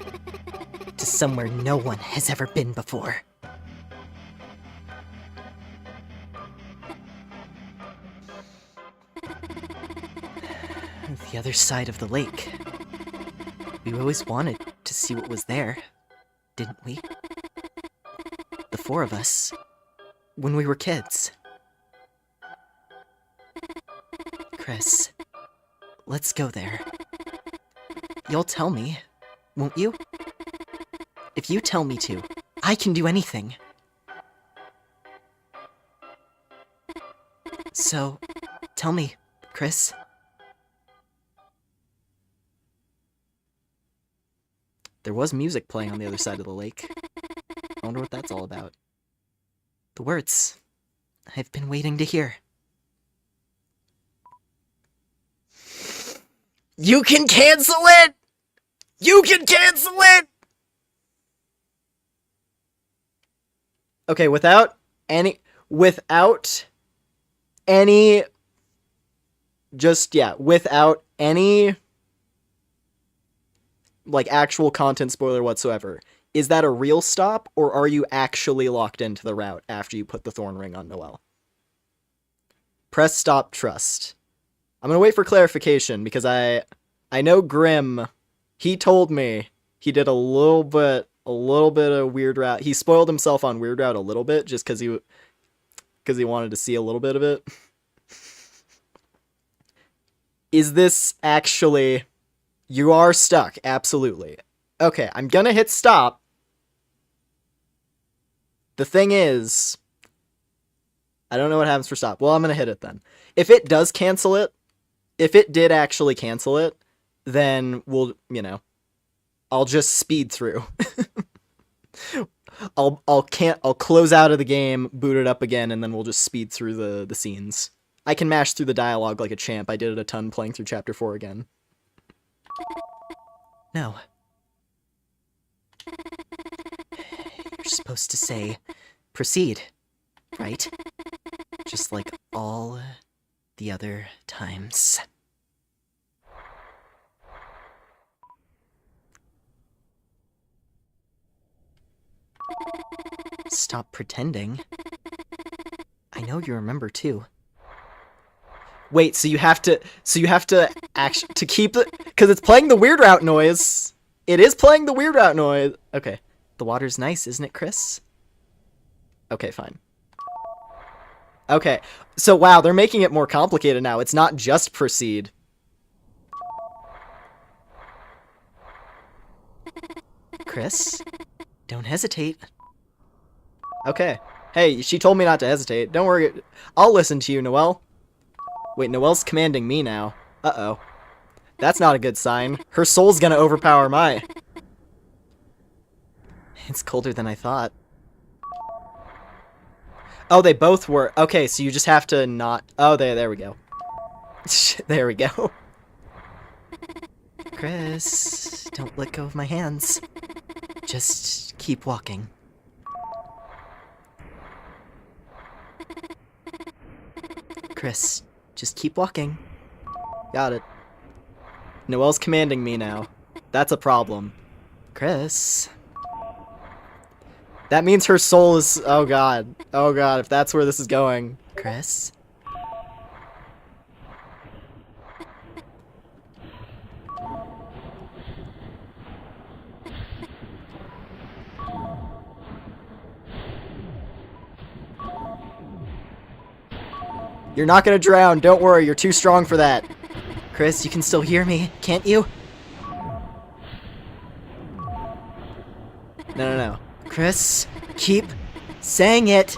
to somewhere no one has ever been before. The other side of the lake. We always wanted to see what was there, didn't we? The four of us, when we were kids. Chris, let's go there. You'll tell me, won't you? If you tell me to, I can do anything. So, tell me, Chris. There was music playing on the other side of the lake. I wonder what that's all about. The words I've been waiting to hear. You can cancel it! You can cancel it! Okay, without any, without any like actual content spoiler whatsoever, is that a real stop, or are you actually locked into the route after you put the thorn ring on Noelle? Press stop, trust. I'm gonna wait for clarification, because I know Grim, he told me he did a little bit of Weird Route. He spoiled himself on Weird Route a little bit, just because he wanted to see a little bit of it. Is this actually... You are stuck, absolutely. Okay, I'm gonna hit stop. The thing is... I don't know what happens for stop. Well, I'm gonna hit it then. If it does cancel it, if it did actually cancel it, then we'll, I'll just speed through. I'll close out of the game, boot it up again, and then we'll just speed through the scenes. I can mash through the dialogue like a champ. I did it a ton playing through Chapter 4 again. No. You're supposed to say, proceed, right? Just like all the other times. Stop pretending. I know you remember too. Wait, so you have to actually, to keep it, because it's playing the Weird Route noise. It is playing the Weird Route noise. Okay. The water's nice, isn't it, Chris? Okay, fine. Okay, so wow, they're making it more complicated now. It's not just proceed. Chris, don't hesitate. Okay. Hey, she told me not to hesitate. Don't worry. I'll listen to you, Noelle. Wait, Noelle's commanding me now. Uh-oh. That's not a good sign. Her soul's gonna overpower my... It's colder than I thought. Oh, they both were. Okay, so you just have to not... Oh, there we go. There we go. Chris, don't let go of my hands. Just keep walking. Chris, just keep walking. Got it. Noelle's commanding me now. That's a problem. Chris. That means her soul is... Oh god. Oh god, if that's where this is going. Chris? You're not gonna drown. Don't worry. You're too strong for that. Chris, you can still hear me, can't you? No. Chris, keep saying it.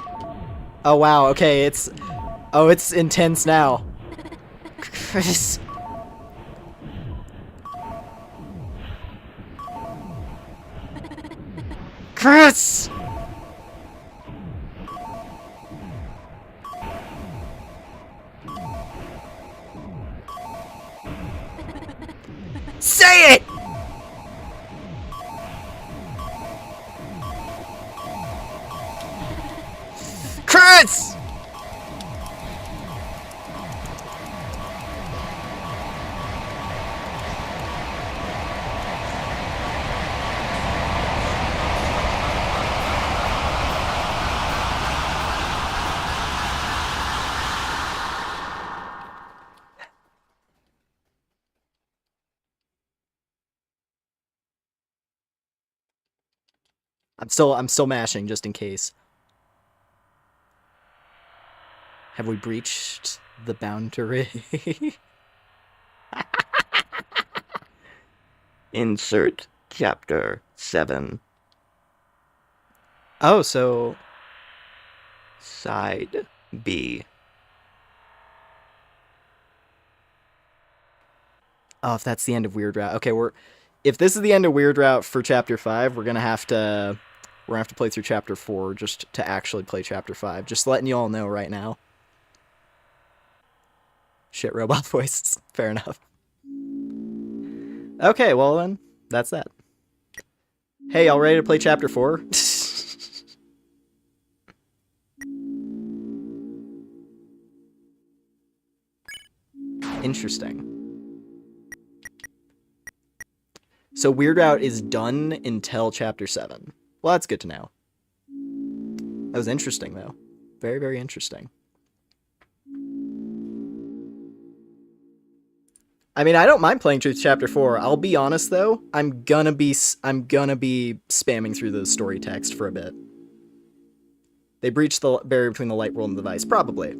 Oh, wow. Okay, it's... Oh, it's intense now. Chris. Chris! Say it! Chris! I'm still mashing just in case. Have we breached the boundary? Insert chapter 7. Oh, so... Side B. Oh, if that's the end of Weird Route. Okay, if this is the end of Weird Route for Chapter 5, we're gonna have to play through Chapter 4 just to actually play Chapter 5. Just letting you all know right now. Shit, robot voices. Fair enough. Okay, well then, that's that. Hey, y'all ready to play Chapter 4? Interesting. So Weird Route is done until Chapter 7. Well, that's good to know. That was interesting, though. Very, very interesting. I mean, I don't mind playing through Chapter 4. I'll be honest, though. I'm gonna be spamming through the story text for a bit. They breached the barrier between the light world and the device. Probably.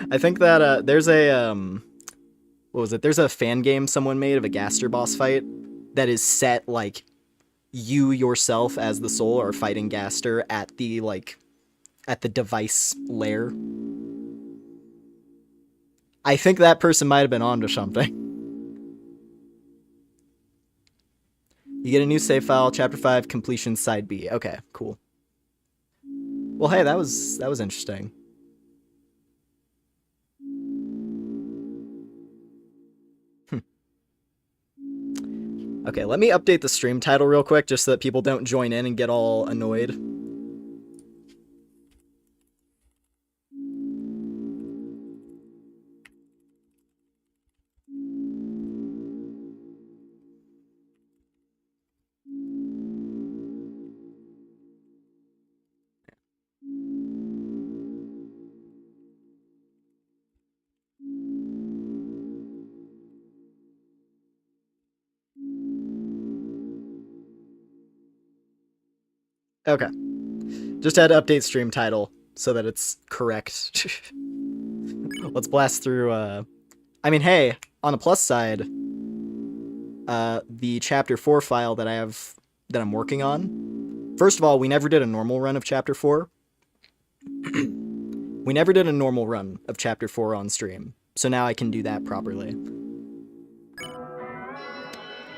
I think that, there's a, what was it? There's a fan game someone made of a Gaster boss fight that is set, like, you yourself as the soul are fighting Gaster at the, like, at the device lair. I think that person might have been onto something. You get a new save file, Chapter 5, completion, side B. Okay, cool. Well, hey, that was interesting. Okay, let me update the stream title real quick just so that people don't join in and get all annoyed. Okay. Just had to update stream title so that it's correct. Let's blast through, I mean, hey, on the plus side, the Chapter 4 file that I'm working on. First of all, we never did a normal run of Chapter 4. We never did a normal run of Chapter 4 on stream, so now I can do that properly.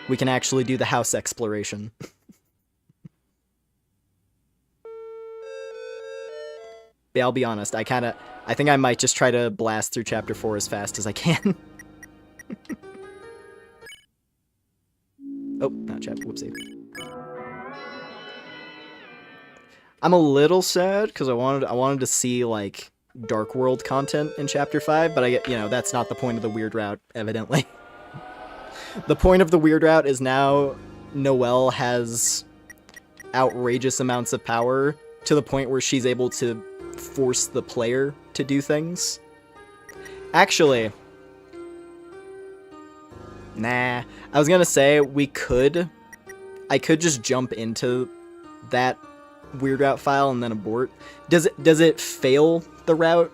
We can actually do the house exploration. But I'll be honest, I think I might just try to blast through Chapter 4 as fast as I can. Oh, not chapter, whoopsie. I'm a little sad, because I wanted to see, like, Dark World content in Chapter 5, but that's not the point of the Weird Route, evidently. The point of the Weird Route is now Noelle has outrageous amounts of power to the point where she's able to force the player to do things. Actually, nah, I was gonna say I could just jump into that weird route file and then abort. Does it fail the route?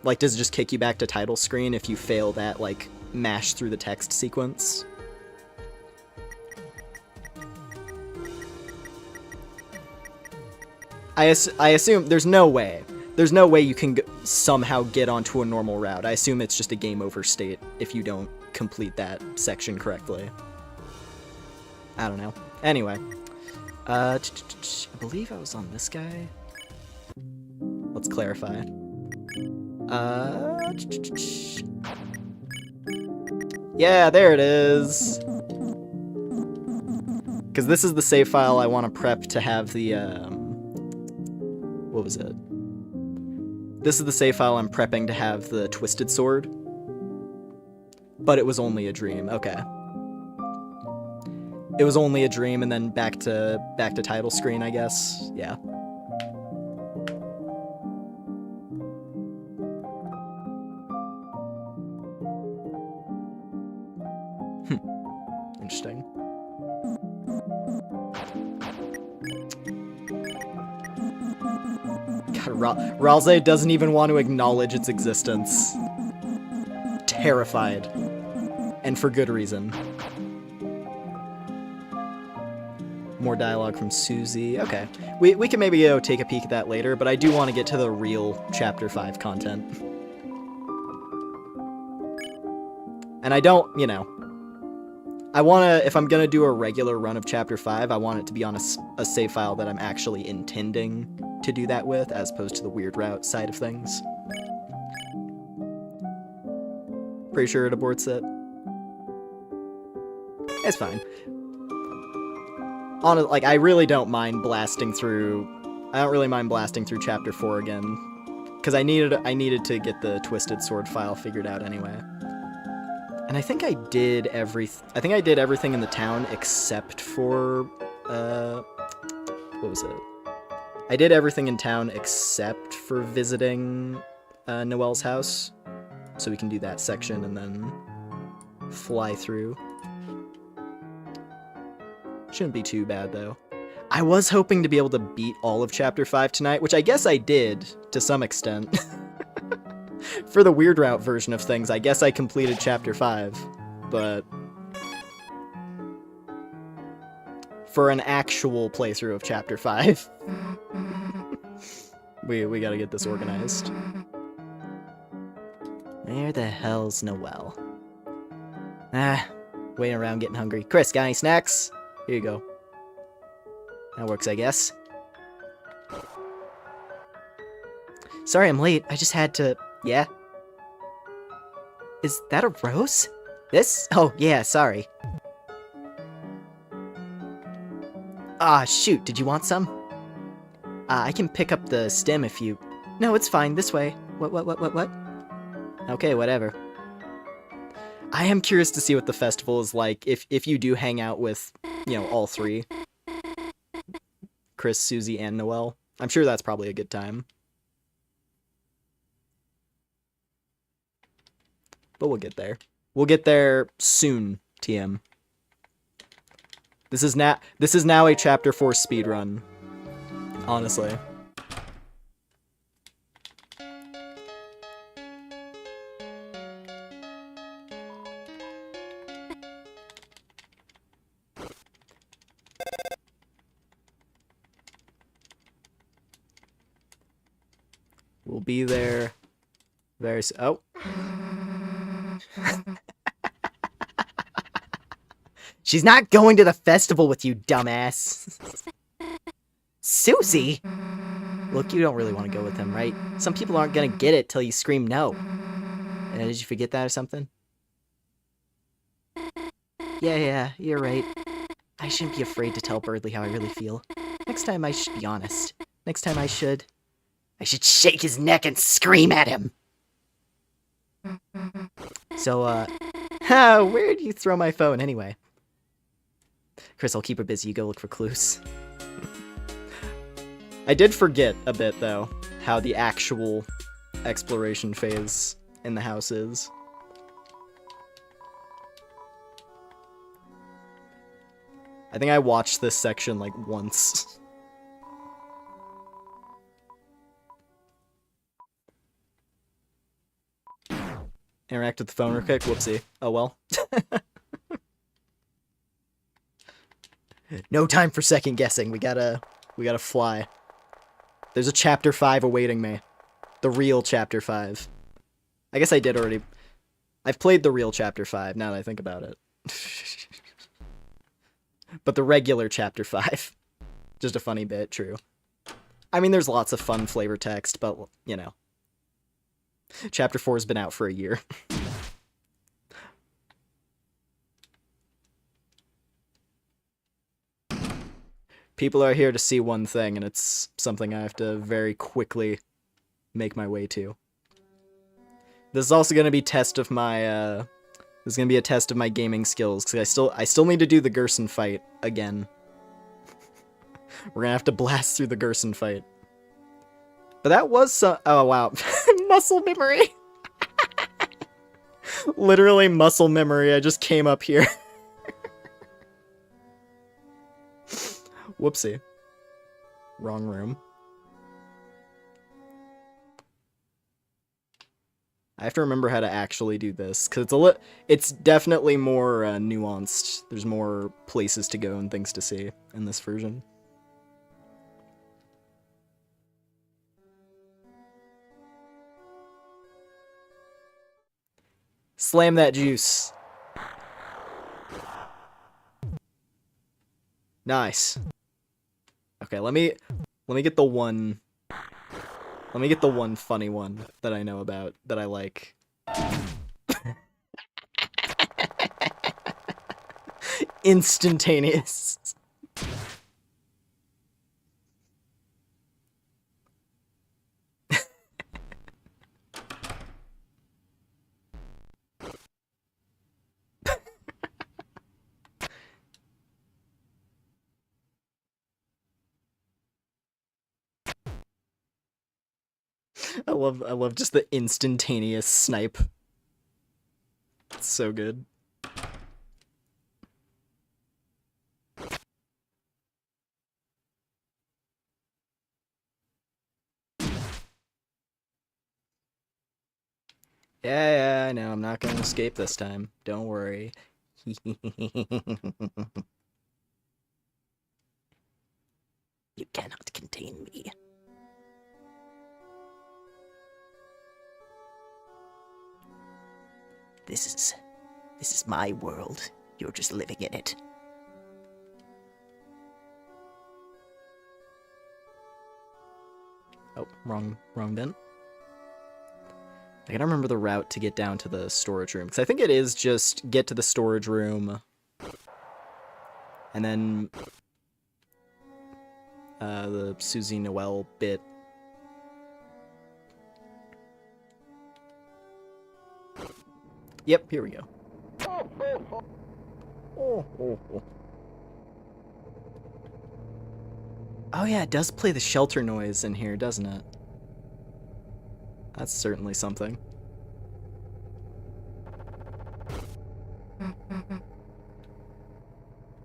Like, does it just kick you back to title screen if you fail that, like, mash through the text sequence? I assume there's no way. There's no way you can somehow get onto a normal route. I assume it's just a game over state if you don't complete that section correctly. I don't know. Anyway. I believe I was on this guy. Let's clarify. Yeah, there it is. Because this is the save file I want to prep to have the, what was it? This is the save file I'm prepping to have the Twisted Sword. But it was only a dream. Okay. It was only a dream, and then back to title screen, I guess. Yeah. Interesting. God, Ralze doesn't even want to acknowledge its existence. Terrified. And for good reason. More dialogue from Susie. Okay. We can maybe go take a peek at that later, but I do want to get to the real Chapter 5 content. And I don't, you know... I want to, if I'm going to do a regular run of Chapter 5, I want it to be on a save file that I'm actually intending to do that with, as opposed to the weird route side of things. Pretty sure it aborts it. It's fine. Like, I really don't mind blasting through... I don't really mind blasting through Chapter 4 again. Because I needed to get the Twisted Sword file figured out anyway. And I think I did everything in the town except for, what was it? I did everything in town except for visiting, Noelle's house. So we can do that section and then fly through. Shouldn't be too bad, though. I was hoping to be able to beat all of Chapter 5 tonight, which I guess I did, to some extent. For the weird route version of things, I guess I completed Chapter 5, but for an actual playthrough of Chapter 5, we gotta get this organized. Where the hell's Noelle? Waiting around getting hungry. Chris, got any snacks? Here you go. That works, I guess. Sorry I'm late, I just had to... Yeah? Is that a rose? This? Oh, yeah, sorry. Ah, shoot, did you want some? I can pick up the stem if you... No, it's fine, this way. What? Okay, whatever. I am curious to see what the festival is like if you do hang out with, you know, all three. Chris, Susie, and Noelle. I'm sure that's probably a good time. But we'll get there. We'll get there soon, TM. This is now a Chapter 4 speedrun. Honestly. We'll be there very soon. Oh. She's not going to the festival with you, dumbass. Susie? Look, you don't really want to go with him, right? Some people aren't gonna get it till you scream no. Did you forget that or something? Yeah, you're right. I shouldn't be afraid to tell Birdley how I really feel. Next time I should be honest. Next time I should shake his neck and scream at him. So, where'd you throw my phone anyway? Chris, I'll keep her busy. You go look for clues. I did forget a bit, though, how the actual exploration phase in the house is. I think I watched this section, like, once. Interact with the phone real quick. Whoopsie. Oh, well. No time for second guessing. We gotta fly. There's a chapter 5 awaiting me. The real chapter 5. I guess I did already. I've played the real chapter 5 now that I think about it. But the regular chapter 5. Just a funny bit, true. I mean, there's lots of fun flavor text, but, you know. Chapter 4 has been out for a year. People are here to see one thing, and it's something I have to very quickly make my way to. This is also going to be test of my, this is going to be a test of my gaming skills, because I still need to do the Gerson fight again. We're going to have to blast through the Gerson fight. But that was oh wow. Muscle memory! Literally muscle memory, I just came up here. Whoopsie. Wrong room. I have to remember how to actually do this, because it's definitely more nuanced. There's more places to go and things to see in this version. Slam that juice. Nice. Okay, let me get the one. Let me get the one funny one that I know about that I like. Instantaneous. I love just the instantaneous snipe. It's so good. Yeah, I know. I'm not gonna escape this time. Don't worry. You cannot contain me. This is my world. You're just living in it. Oh, wrong bin. I gotta remember the route to get down to the storage room, because I think it is just get to the storage room, and then the Susie Noel bit. Yep, here we go. Oh yeah, it does play the shelter noise in here, doesn't it? That's certainly something.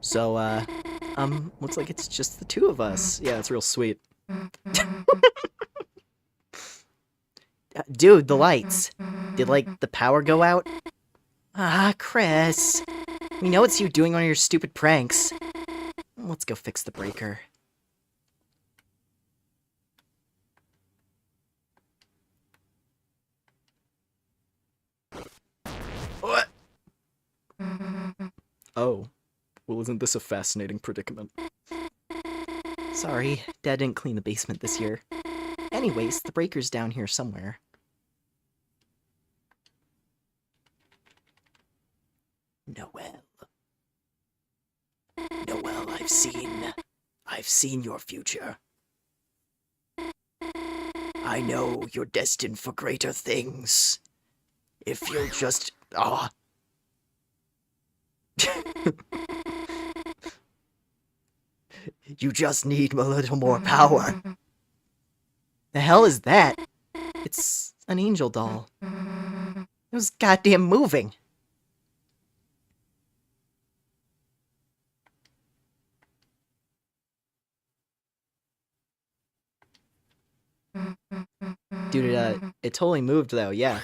So, looks like it's just the two of us. Yeah, it's real sweet. Dude, the lights. Did, like, the power go out? Ah, Chris. We know it's you doing one of your stupid pranks. Let's go fix the breaker. What? Oh. Well, isn't this a fascinating predicament? Sorry, Dad didn't clean the basement this year. Anyways, the breaker's down here somewhere. Noel. Noel, I've seen your future. I know you're destined for greater things. If you'll just... You just need a little more power. The hell is that? It's an angel doll. It was goddamn moving. Dude, it totally moved though, yeah.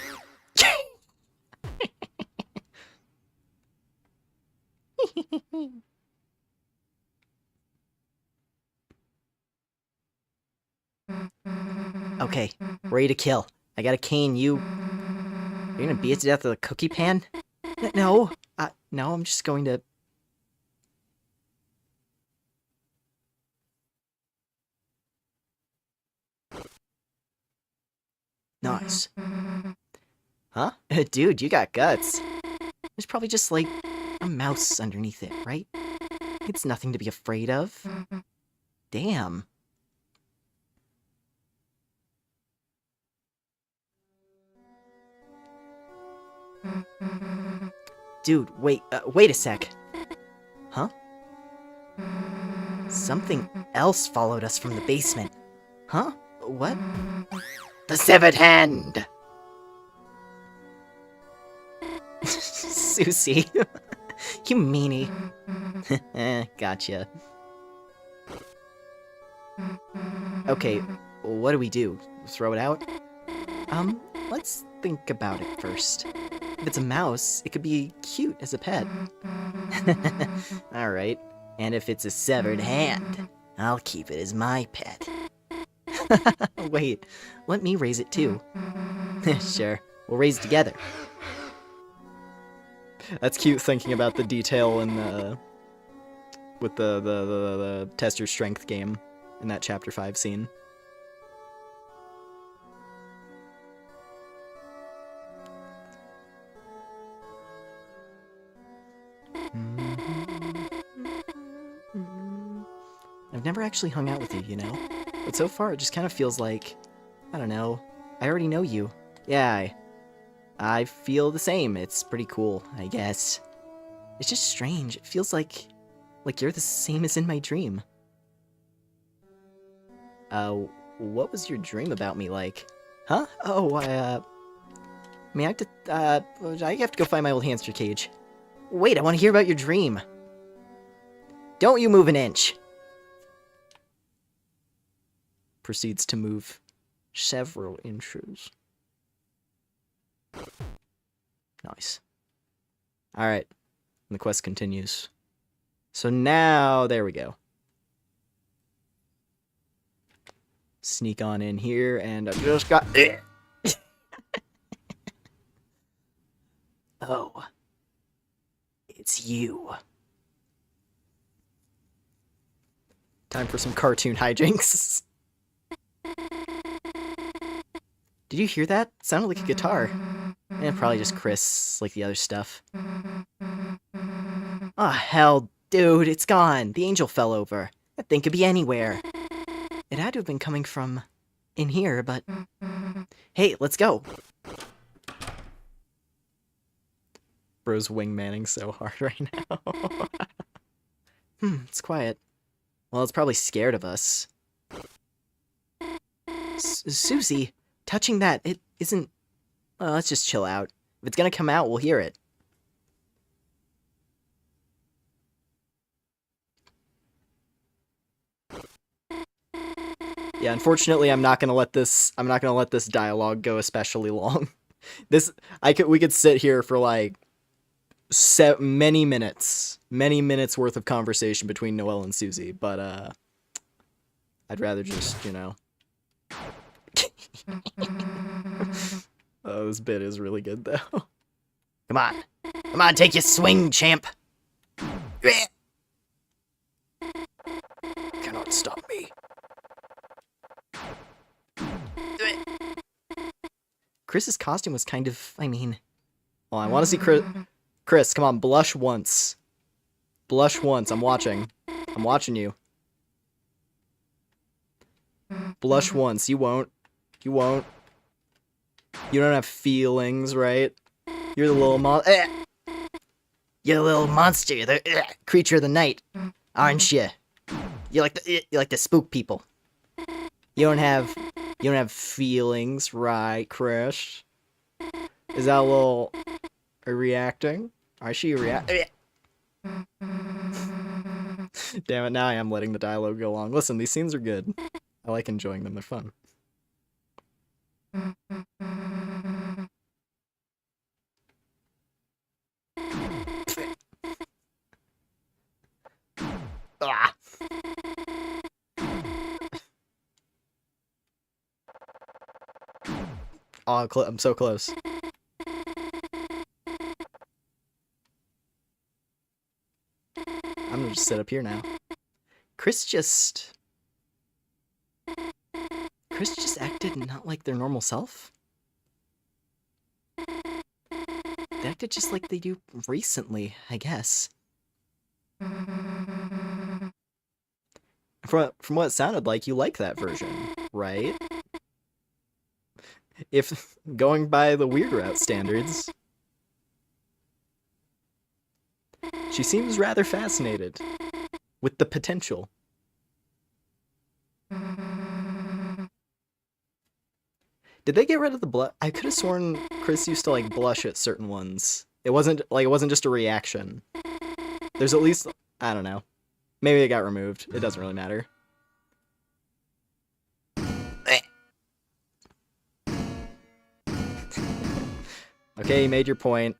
Okay, ready to kill. I got a cane, you're gonna beat it to death with a cookie pan? No, no, I'm just going to... Nice. Huh? Dude, you got guts. There's probably just, like, a mouse underneath it, right? It's nothing to be afraid of. Damn. Dude, wait a sec. Huh? Something else followed us from the basement. Huh? What? The severed hand! Susie. You meanie. Gotcha. Okay, what do we do? Throw it out? Let's think about it first. If it's a mouse, it could be cute as a pet. Alright. And if it's a severed hand, I'll keep it as my pet. Wait, let me raise it too. Sure, we'll raise it together. That's cute thinking about the detail in the with the test your strength game in that chapter 5 scene. I've never actually hung out with you, you know? But so far it just kind of feels like, I don't know, I already know you. Yeah, I feel the same. It's pretty cool, I guess. It's just strange. It feels like you're the same as in my dream. What was your dream about me like? Huh? Oh, I have to go find my old hamster cage. Wait, I want to hear about your dream. Don't you move an inch. Proceeds to move several inches. Nice. Alright. The quest continues. So now, there we go. Sneak on in here, and I've just got... Oh. It's you. Time for some cartoon hijinks. Did you hear that? It sounded like a guitar. And probably just Chris, like the other stuff. Ah, hell, dude, it's gone. The angel fell over. That thing could be anywhere. It had to have been coming from in here, but... Hey, let's go. Bro's wingmanning so hard right now. It's quiet. Well, it's probably scared of us. Susie, touching that, it isn't... Well, let's just chill out. If it's gonna come out, we'll hear it. Yeah, unfortunately, I'm not gonna let this dialogue go especially long. We could sit here for like many minutes worth of conversation between Noelle and Susie, but I'd rather just, you know. Oh, this bit is really good though. Come on, take your swing, champ. Cannot stop me. Chris's costume was kind of, I mean... Well, I want to see Chris. Chris, come on, blush once. Blush once, I'm watching. I'm watching you. Blush once, you won't. You won't. You don't have feelings, right? You're the little You're a little monster, the creature of the night, aren't you? You like to spook people. You don't have feelings, right, Chris? Is that a little reacting? Are she reacting? Damn it, now I am letting the dialogue go along. Listen, these scenes are good. I like enjoying them, they're fun. Ah. Oh, I'm so close. I'm gonna just sit up here now. Chris just acted not like their normal self. They acted just like they do recently, I guess. From what it sounded like, you like that version, right? If going by the weird route standards. She seems rather fascinated with the potential. Did they get rid of the blush? I could have sworn Chris used to like blush at certain ones. It wasn't just a reaction. There's at least, I don't know. Maybe it got removed. It doesn't really matter. Okay, you made your point.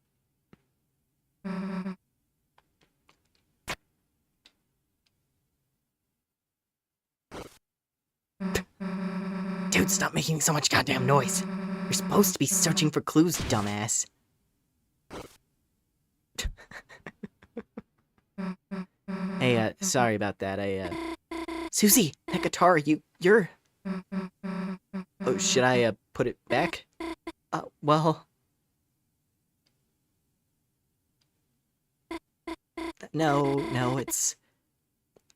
Dude, stop making so much goddamn noise. You're supposed to be searching for clues, dumbass. Hey, sorry about that. Susie, that guitar, you're... Oh, should I, put it back? Well... No, it's...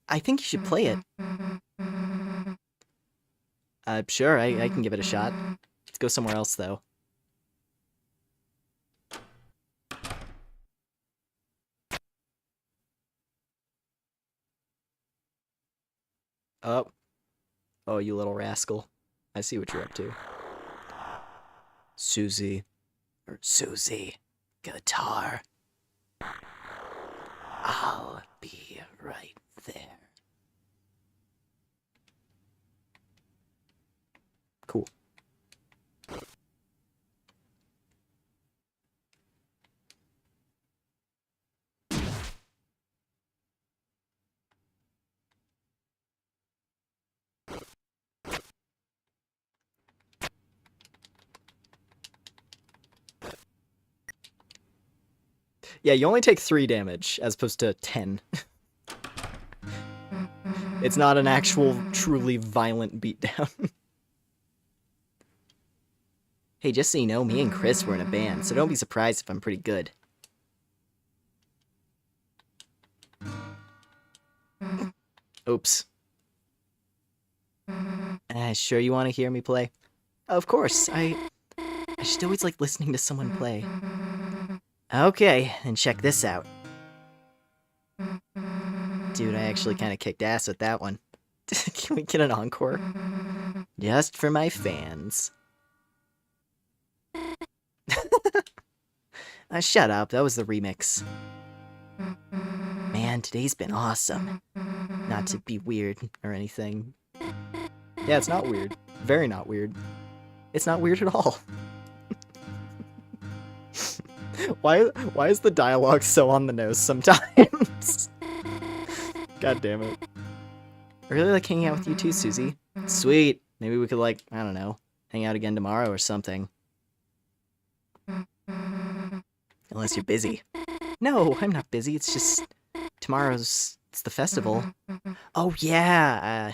I think you should play it. Sure, I can give it a shot. Let's go somewhere else, though. Oh, you little rascal. I see what you're up to. Susie, guitar. I'll be right there. Cool. Yeah, you only take 3 damage, as opposed to 10. It's not an actual, truly violent beatdown. Hey, just so you know, me and Chris were in a band, so don't be surprised if I'm pretty good. Oops. Sure you want to hear me play? Of course, I just always like listening to someone play. Okay, then check this out. Dude, I actually kind of kicked ass with that one. Can we get an encore? Just for my fans. Shut up, that was the remix. Man, today's been awesome. Not to be weird or anything. Yeah, it's not weird. Very not weird. It's not weird at all. Why is the dialogue so on the nose sometimes? God damn it. I really like hanging out with you too, Susie. Sweet. Maybe we could, like, I don't know, hang out again tomorrow or something. Unless you're busy. No, I'm not busy. It's just it's the festival. Oh, yeah.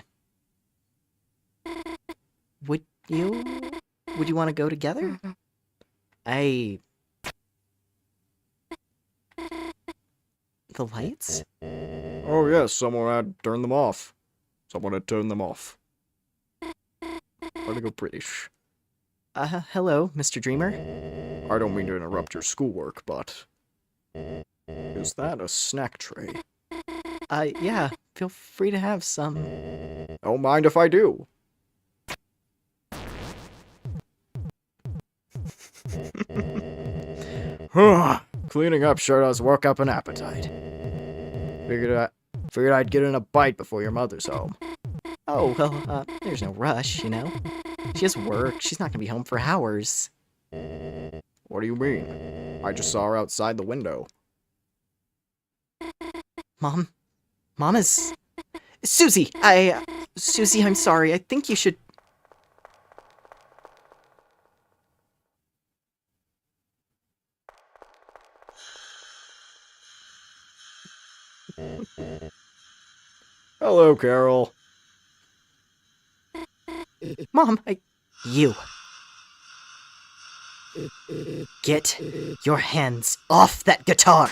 Would you want to go together? The lights? Oh yes, someone had turned them off. Someone had turned them off. Way to go, British. Hello, Mr. Dreamer? I don't mean to interrupt your schoolwork, but... Is that a snack tray? Yeah, feel free to have some. Don't mind if I do. Cleaning up sure does work up an appetite. Figured I'd get in a bite before your mother's home. Oh, well, there's no rush, you know? She has work. She's not gonna be home for hours. What do you mean? I just saw her outside the window. Mom? Mom is... Susie! Susie, I'm sorry. I think you should... Hello, Carol. Mom, You. Get your hands off that guitar!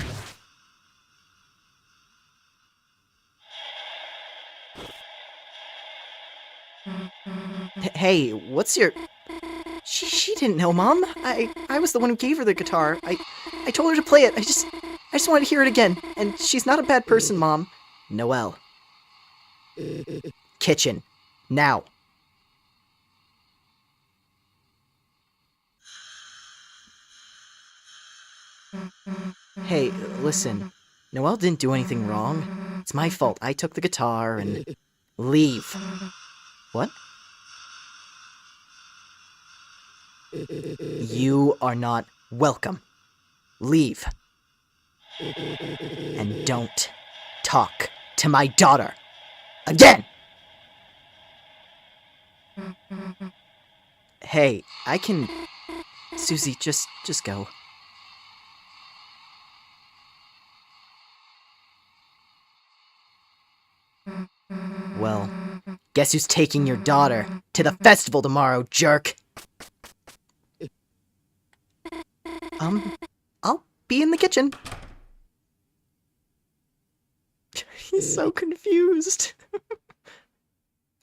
Hey, what's your... She didn't know, Mom. I was the one who gave her the guitar. I told her to play it. I just wanted to hear it again. And she's not a bad person, Mom. Noelle. Kitchen. Now. Hey, listen. Noelle didn't do anything wrong. It's my fault. I took the guitar and... Leave. What? You are not welcome. Leave. And don't talk to my daughter again! Hey, I can... Susie, just go. Well, guess who's taking your daughter to the festival tomorrow, jerk? I'll be in the kitchen. He's so confused.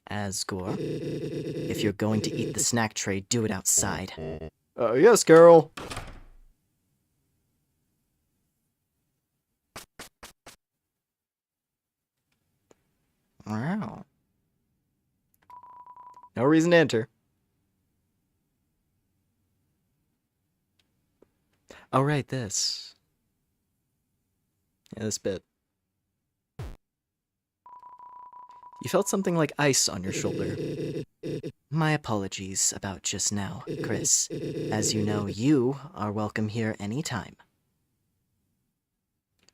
Asgore, if you're going to eat the snack tray, do it outside. Yes, Carol. Wow. No reason to enter. Oh, right, this. Yeah, this bit. You felt something like ice on your shoulder. My apologies about just now, Chris. As you know, you are welcome here anytime.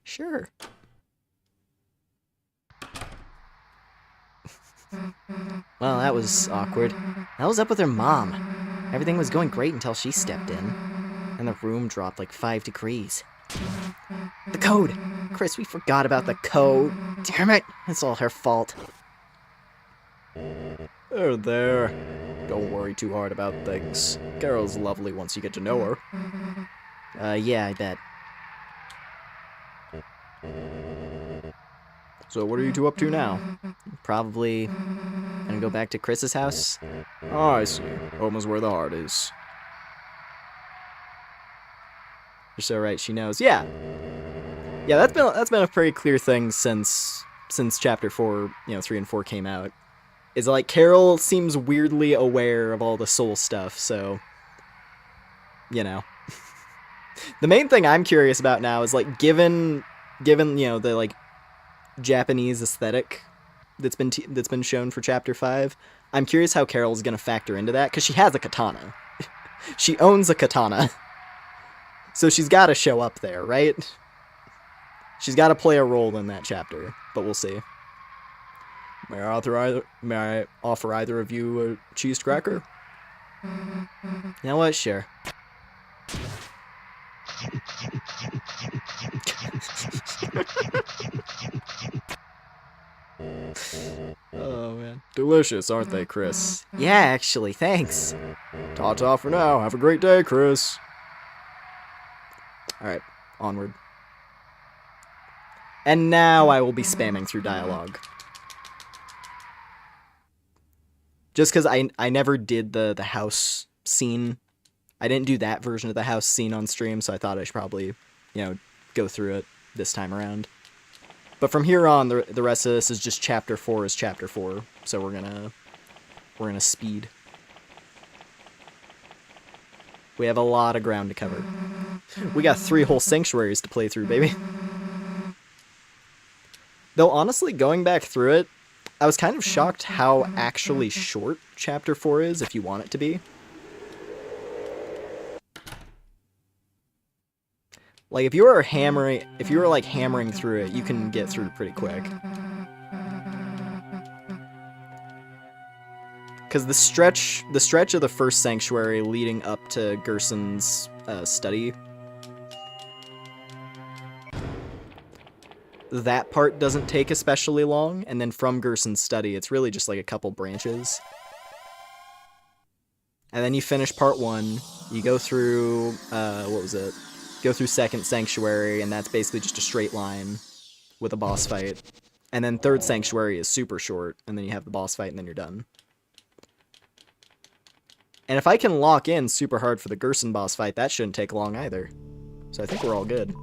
Sure. Well, that was awkward. That was up with her mom. Everything was going great until she stepped in. And the room dropped like 5 degrees. The code! Chris, we forgot about the code. Damn it! It's all her fault. There. Don't worry too hard about things. Carol's lovely once you get to know her. Yeah, I bet. So what are you two up to now? Probably gonna go back to Chris's house. Oh, I see. Home is where the heart is. You're so right, she knows. Yeah. Yeah, that's been a pretty clear thing since chapter 4, 3 and 4 came out. Is like Carol seems weirdly aware of all the soul stuff, so the main thing I'm curious about now is like given the like Japanese aesthetic that's been shown for chapter 5, I'm curious how Carol's gonna factor into that, because she has a katana. She owns a katana. So she's got to show up there, right? She's got to play a role in that chapter, but we'll see. May I offer either of you a cheese cracker? You know what? Sure. Oh, man. Delicious, aren't they, Chris? Yeah, actually, thanks. Ta-ta for now. Have a great day, Chris. Alright, onward. And now I will be spamming through dialogue. Just because I never did the house scene. I didn't do that version of the house scene on stream, so I thought I should probably, go through it this time around. But from here on, the rest of this is just chapter 4 is chapter 4. So we're gonna speed. We have a lot of ground to cover. We got 3 whole sanctuaries to play through, baby. Though honestly, going back through it, I was kind of shocked how actually short chapter 4 is, if you want it to be. Like, if you were like hammering through it, you can get through pretty quick. Because the stretch of the first sanctuary leading up to Gerson's study, that part doesn't take especially long, and then from Gerson's study, it's really just like a couple branches. And then you finish part 1, you go through, what was it? Go through second sanctuary, and that's basically just a straight line with a boss fight. And then third sanctuary is super short, and then you have the boss fight, and then you're done. And if I can lock in super hard for the Gerson boss fight, that shouldn't take long either. So I think we're all good.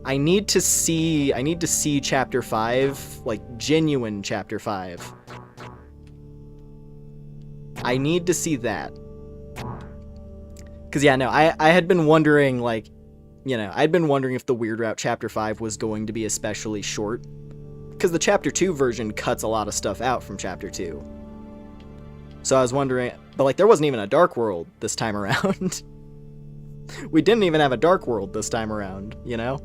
I need to see chapter 5, like genuine chapter 5. I need to see that. Cause yeah, no, I had been wondering, like, you know, I'd been wondering if the Weird Route chapter 5 was going to be especially short. Cause the chapter 2 version cuts a lot of stuff out from chapter 2. So I was wondering, but like there wasn't even a Dark World this time around. We didn't even have a Dark World this time around, you know?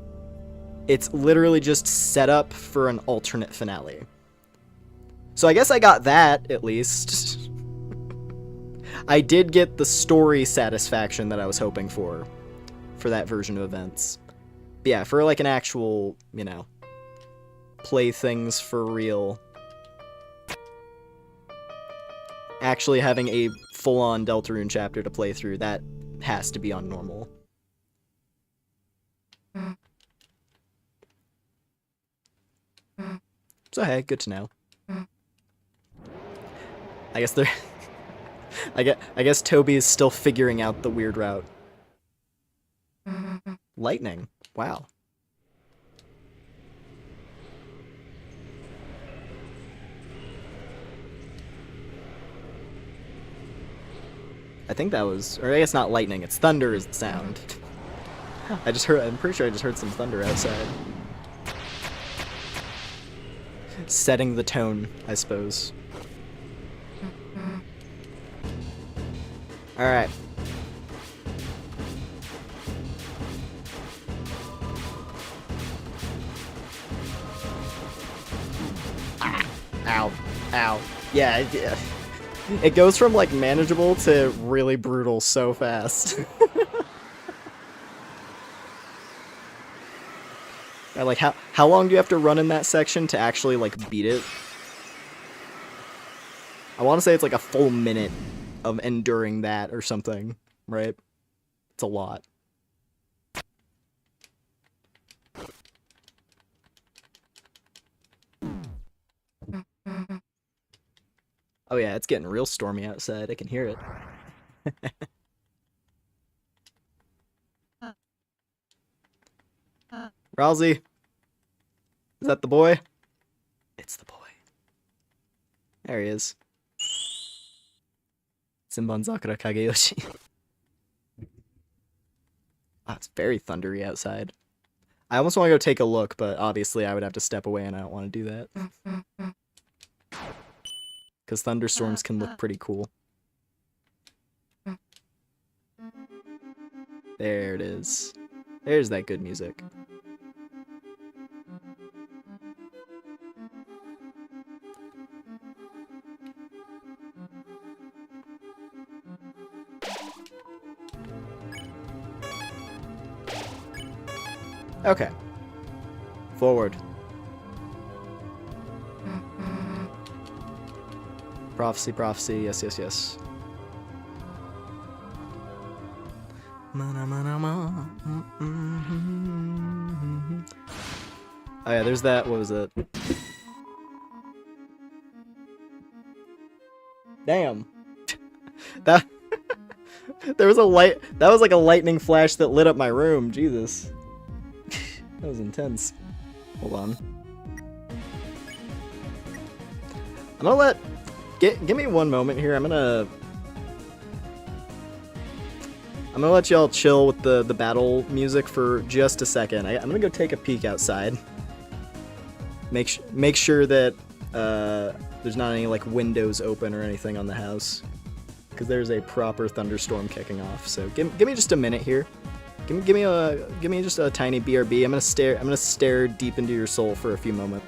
It's literally just set up for an alternate finale. So I guess I got that, at least. I did get the story satisfaction that I was hoping for that version of events. But yeah, for like an actual, you know, play things for real. Actually having a full-on Deltarune chapter to play through, that has to be on normal. So hey, good to know. I guess they're... I guess Toby is still figuring out the Weird Route. Lightning. Wow. I think that was... Or I guess not lightning, it's thunder is the sound. I'm pretty sure I just heard some thunder outside. Setting the tone, I suppose. Alright. Ow. Ow. Yeah, it goes from, like, manageable to really brutal so fast. Like, how long do you have to run in that section to actually, like, beat it? I want to say it's, like, a full minute of enduring that or something, right? It's a lot. Oh yeah, it's getting real stormy outside. I can hear it. Rousey? Is that the boy? It's the boy. There he is. Senban Sakura Kageyoshi. Oh, it's very thundery outside. I almost want to go take a look, but obviously I would have to step away and I don't want to do that. Because thunderstorms can look pretty cool. There it is. There's that good music. Okay. Forward. Prophecy, prophecy, yes, yes, yes. Oh yeah, there's that, what was it? Damn. That there was a light, that was like a lightning flash that lit up my room, Jesus. That was intense. Hold on. I'm gonna let... Give me one moment here. I'm gonna let y'all chill with the battle music for just a second. I'm gonna go take a peek outside. Make sure that there's not any like windows open or anything on the house, because there's a proper thunderstorm kicking off. So give me just a minute here. Give me just a tiny BRB. I'm gonna stare deep into your soul for a few moments.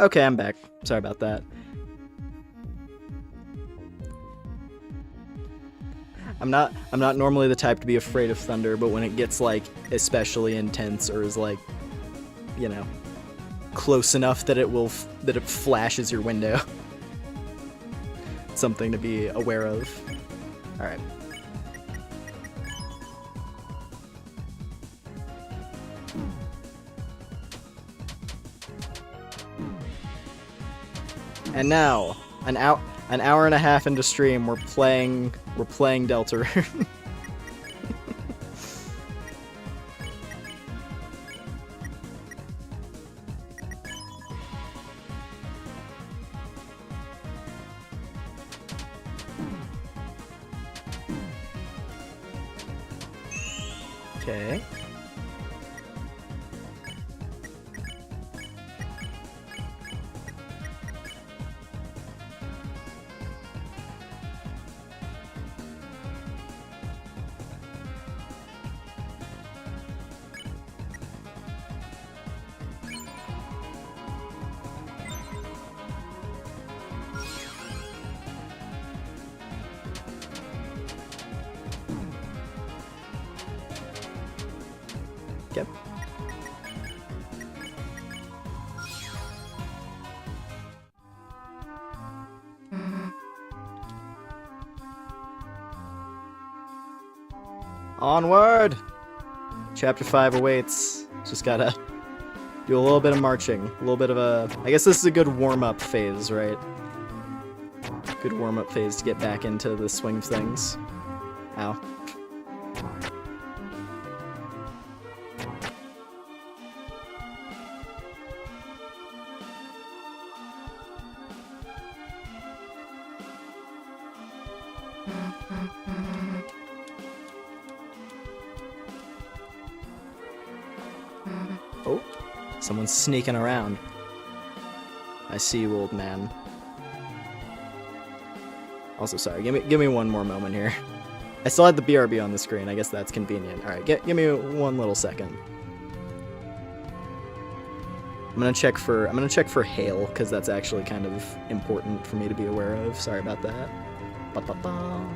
Okay, I'm back. Sorry about that. I'm not normally the type to be afraid of thunder, but when it gets like especially intense or is like, you know, close enough that it flashes your window. Something to be aware of. All right. And now, an hour and a half into stream, we're playing Deltarune. Okay. Yep. Onward! Chapter 5 awaits. Just gotta do a little bit of marching. A little bit of a... I guess this is a good warm-up phase, right? Good warm-up phase to get back into the swing of things. Ow. Oh, someone's sneaking around. I see you, old man. Also, sorry, give me one more moment here. I still had the BRB on the screen. I guess that's convenient. All right, give me one little second. I'm gonna check for hail, because that's actually kind of important for me to be aware of. Sorry about that. Ba-ba-ba.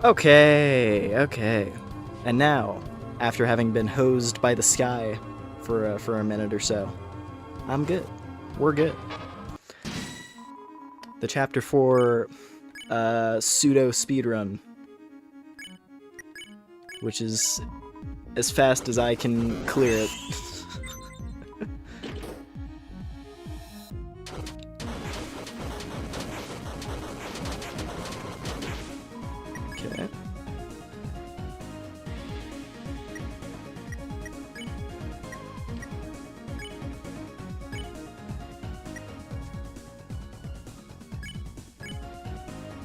Okay, okay. And now, after having been hosed by the sky for a minute or so, I'm good. We're good. The chapter 4 pseudo speedrun, which is as fast as I can clear it. Okay.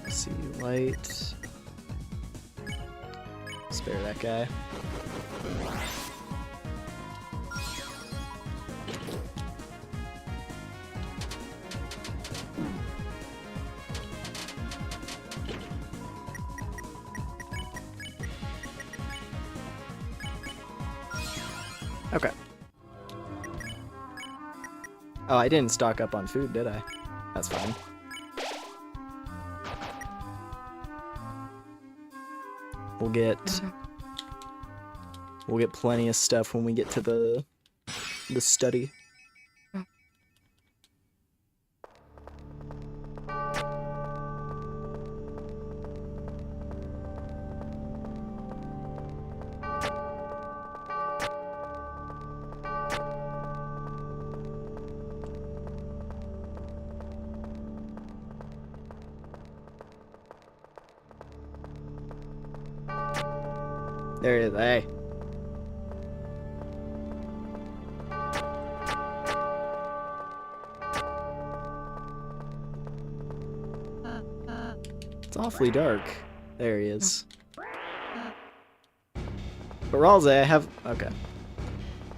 Let's see, light. Spare that guy. Okay. Oh, I didn't stock up on food, did I? That's fine. We'll get plenty of stuff when we get to the study. There he is. Hey. It's awfully dark. There he is. Baralze, I have... Okay.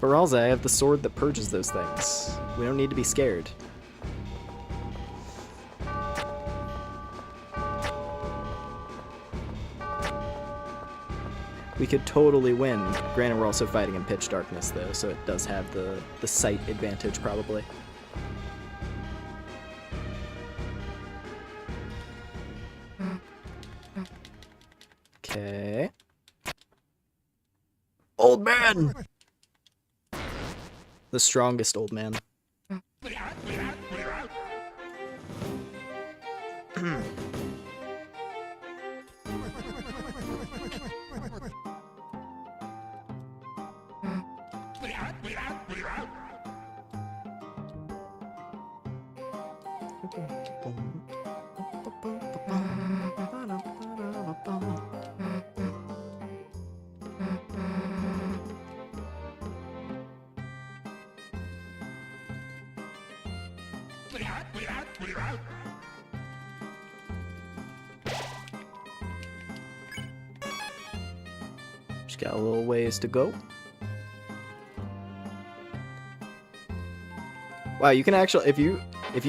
Baralze, I have the sword that purges those things. We don't need to be scared. We could totally win. Granted, we're also fighting in pitch darkness, though, so it does have the sight advantage, probably. Okay. Old man! The strongest old man. Just got a little ways to go. Wow, you can actually, if you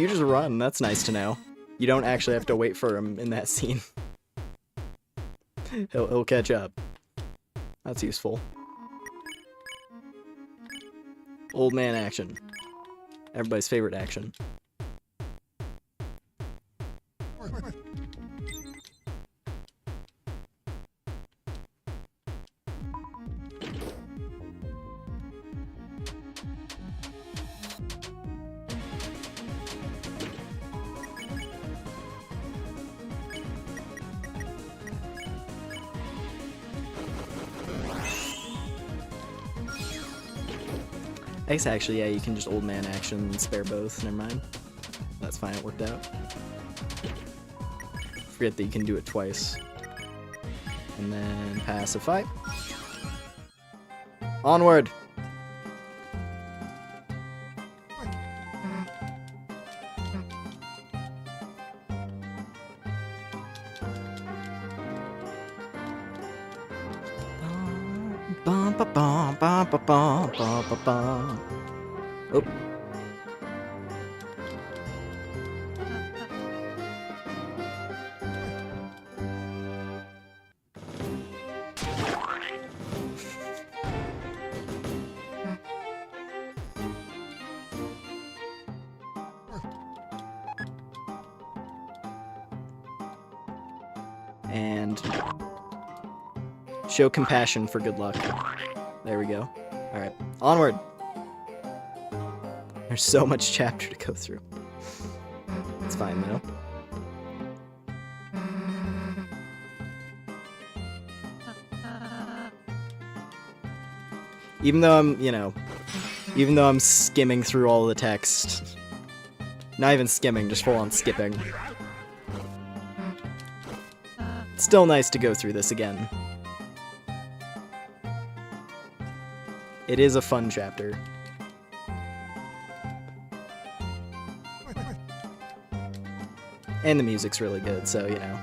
just run, that's nice to know. You don't actually have to wait for him in that scene. He'll catch up. That's useful. Old man action. Everybody's favorite action. I guess actually, yeah, you can just old man action and spare both. Never mind. That's fine, it worked out. Forget that you can do it twice. And then pacify. Onward! Bum, ba, bum, bum, ba, bum, bum, ba, bum. Oh. And show compassion for good luck. There we go. Alright, onward! There's so much chapter to go through. It's fine though. Even though I'm, you know, even though I'm skimming through all the text. Not even skimming, just full on skipping. It's still nice to go through this again. It is a fun chapter. And the music's really good, so, you know.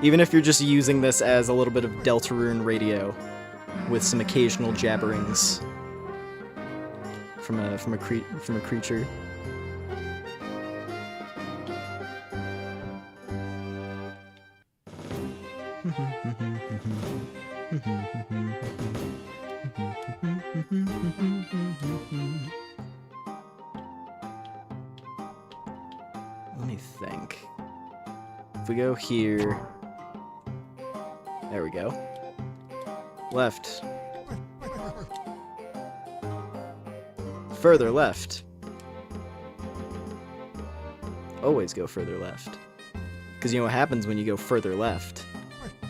Even if you're just using this as a little bit of Deltarune radio with some occasional jabberings from a creature. Let me think. If we go here... There we go. Left. Further left. Always go further left. Because you know what happens when you go further left?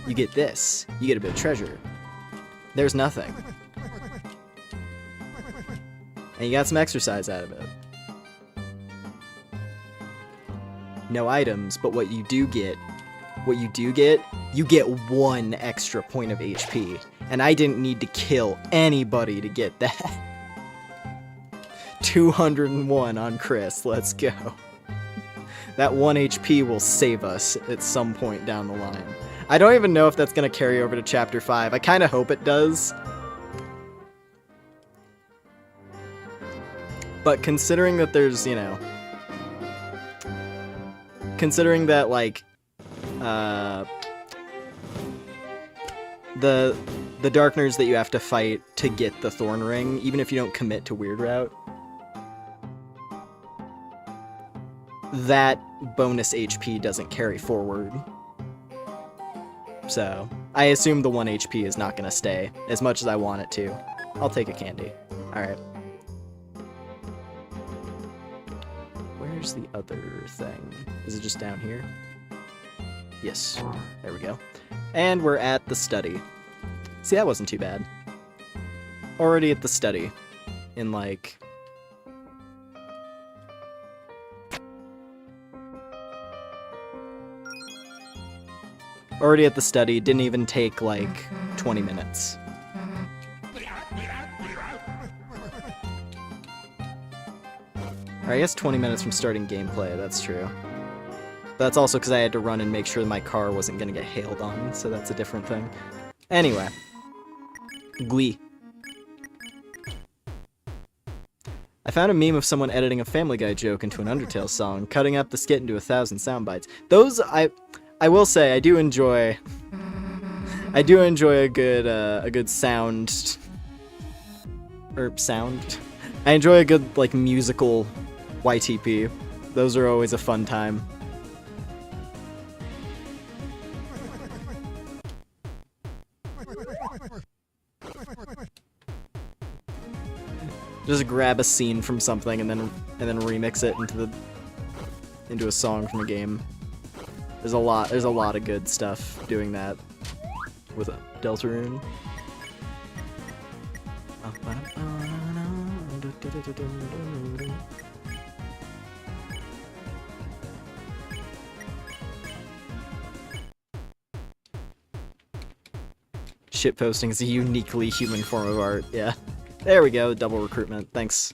You get this. You get a bit of treasure. There's nothing. And you got some exercise out of it. No items, but what you do get, you get 1 extra point of HP. And I didn't need to kill anybody to get that. 201 on Chris, let's go. That 1 HP will save us at some point down the line. I don't even know if that's going to carry over to Chapter 5. I kind of hope it does. But considering that there's, you know... Considering that, like... The Darkners that you have to fight to get the Thorn Ring, even if you don't commit to Weird Route... that bonus HP doesn't carry forward. So, I assume the 1 HP is not going to stay, as much as I want it to. I'll take a candy. Alright. Where's the other thing? Is it just down here? Yes. There we go. And we're at the study. See, that wasn't too bad. Already at the study. In, like... Already at the study, didn't even take, like, 20 minutes. Or I guess 20 minutes from starting gameplay, that's true. That's also because I had to run and make sure my car wasn't going to get hailed on, so that's a different thing. Anyway. Glee. I found a meme of someone editing a Family Guy joke into an Undertale song, cutting up the skit into 1,000 sound bites. Those, I will say, I do enjoy a good sound, I enjoy a good, like, musical YTP. Those are always a fun time. Just grab a scene from something and then remix it into a song from a game. There's a lot of good stuff doing that with a Deltarune. Shitposting is a uniquely human form of art, yeah. There we go, double recruitment. Thanks.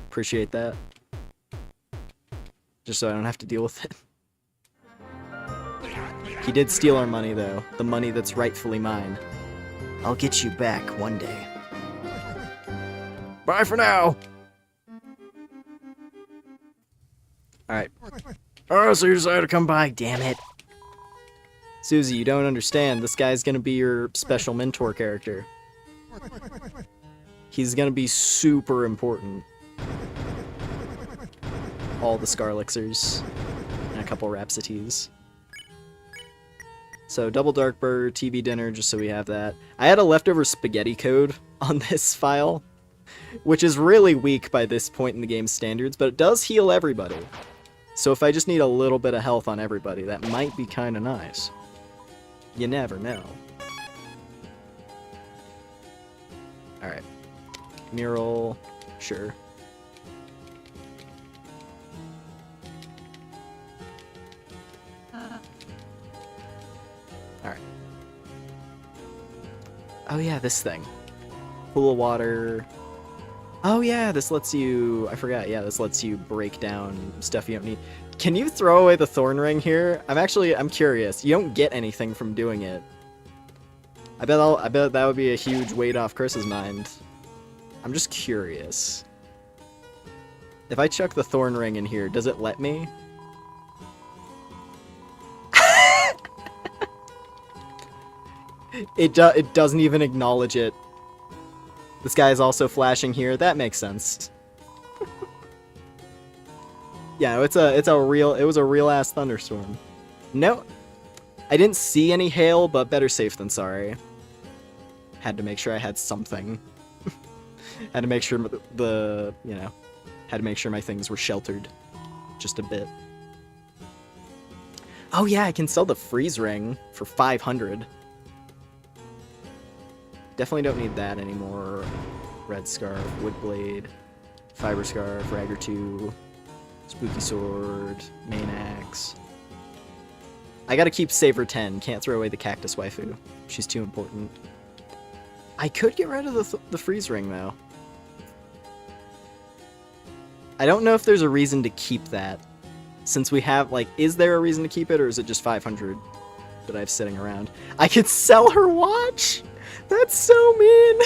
Appreciate that. Just so I don't have to deal with it. He did steal our money, though. The money that's rightfully mine. I'll get you back one day. Bye for now! Alright. Oh, so you decided to come by, damn it. Susie, you don't understand. This guy's gonna be your special mentor character. He's gonna be super important. All the Scarlixers. And a couple Rhapsodies. So, double Darkbird, TV dinner, just so we have that. I had a leftover spaghetti code on this file, which is really weak by this point in the game's standards, but it does heal everybody. So if I just need a little bit of health on everybody, that might be kinda nice. You never know. Alright. Mural, sure. Alright. Oh yeah, this thing. Pool of water. Oh yeah, this lets you... I forgot, yeah, this lets you break down stuff you don't need. Can you throw away the thorn ring here? I'm curious. You don't get anything from doing it. I bet that would be a huge weight off Chris's mind. I'm just curious. If I chuck the thorn ring in here, does it let me? It doesn't even acknowledge it. This guy is also flashing here. That makes sense. Yeah, it was a real ass thunderstorm. No, I didn't see any hail, but better safe than sorry. Had to make sure I had something. Had to make sure had to make sure my things were sheltered just a bit. Oh yeah, I can sell the freeze ring for 500. Definitely don't need that anymore. Red scarf, wood blade, fiber scarf, ragger 2, spooky sword, main axe. I gotta keep Saver 10. Can't throw away the cactus waifu. She's too important. I could get rid of the freeze ring though. I don't know if there's a reason to keep that. Since we have, like, is there a reason to keep it, or is it just 500 that I have sitting around? I could sell her watch? That's so mean!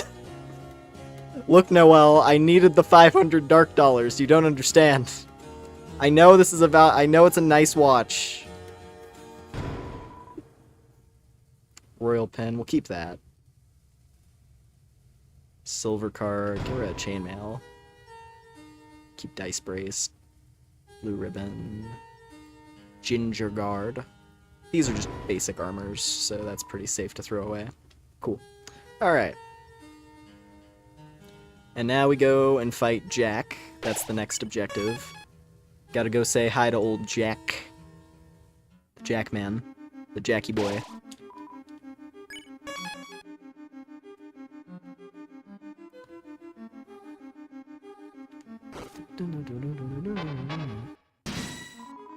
Look, Noelle, I needed the 500 dark dollars. You don't understand. I know this is about... I know it's a nice watch. Royal pen, we'll keep that. Silver card, get rid of chainmail. Keep dice brace. Blue ribbon. Ginger guard. These are just basic armors, so that's pretty safe to throw away. Cool. Alright. And now we go and fight Jack. That's the next objective. Gotta go say hi to old Jack. The Jackman. The Jackie boy.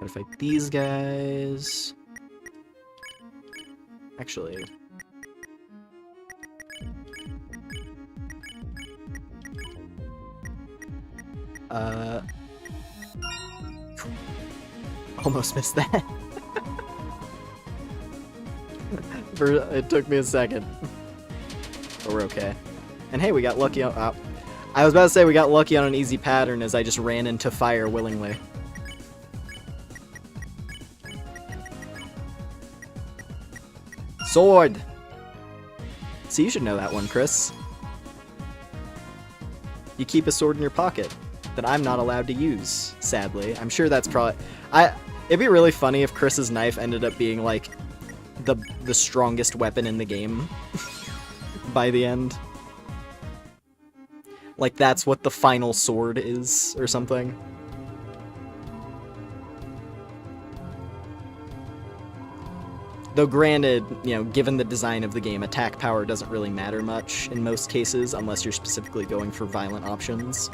Gotta fight these guys. Actually... Almost missed that. It took me a second. But we're okay. And hey, we got lucky on... I was about to say we got lucky on an easy pattern as I just ran into fire willingly. Sword! So you should know that one, Chris. You keep a sword in your pocket that I'm not allowed to use, sadly. I'm sure that's probably... It'd be really funny if Chris's knife ended up being, like, the strongest weapon in the game by the end. Like, that's what the final sword is, or something. Though granted, you know, given the design of the game, attack power doesn't really matter much in most cases, unless you're specifically going for violent options.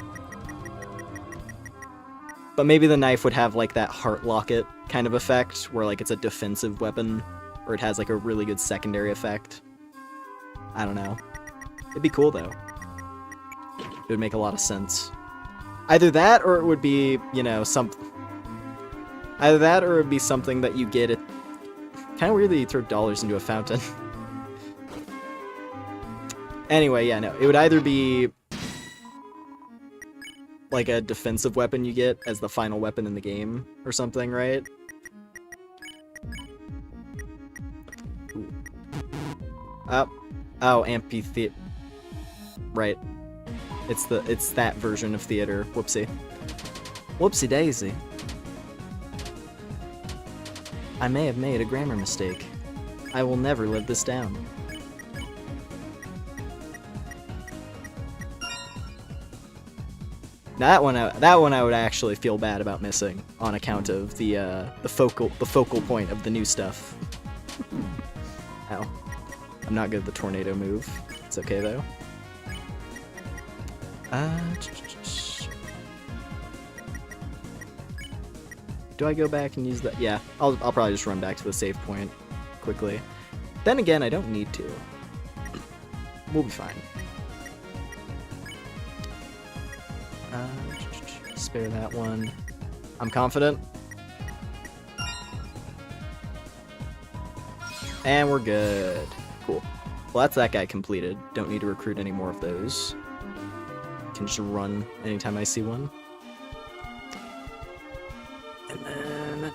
But maybe the knife would have, like, that heart locket kind of effect, where, like, it's a defensive weapon, or it has, like, a really good secondary effect. I don't know. It'd be cool, though. It would make a lot of sense. Either that, or it would be, you know, either that, or it would be something that you get at... Kind of weird that you throw dollars into a fountain. Anyway, yeah, no. It would either be... like a defensive weapon you get as the final weapon in the game, or something, right? Oh, amphitheater. Right. It's that version of theater. Whoopsie. Whoopsie daisy. I may have made a grammar mistake. I will never live this down. Now that one I would actually feel bad about missing on account of the focal point of the new stuff. Ow. I'm not good at the tornado move. It's okay though. Do I go back and use that? Yeah, I'll probably just run back to the save point quickly. Then again, I don't need to. We'll be fine. Spare that one. I'm confident. And we're good. Cool. Well, that's that guy completed. Don't need to recruit any more of those. Can just run anytime I see one. And then...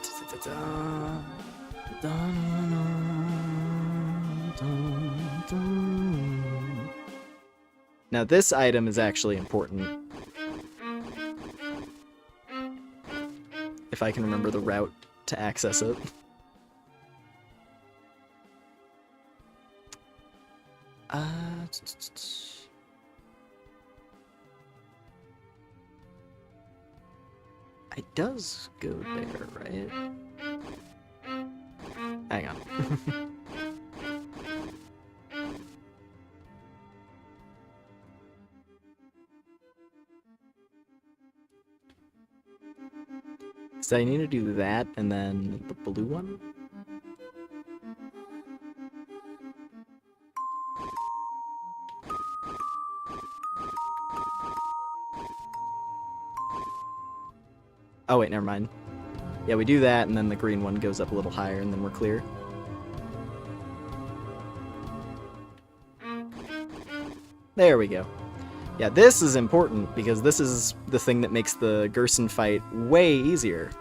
Now this item is actually important. If I can remember the route to access it. It does go there, right? Hang on. So I need to do that and then the blue one? Oh wait, never mind. Yeah, we do that and then the green one goes up a little higher and then we're clear. There we go. Yeah, this is important because this is the thing that makes the Gerson fight way easier.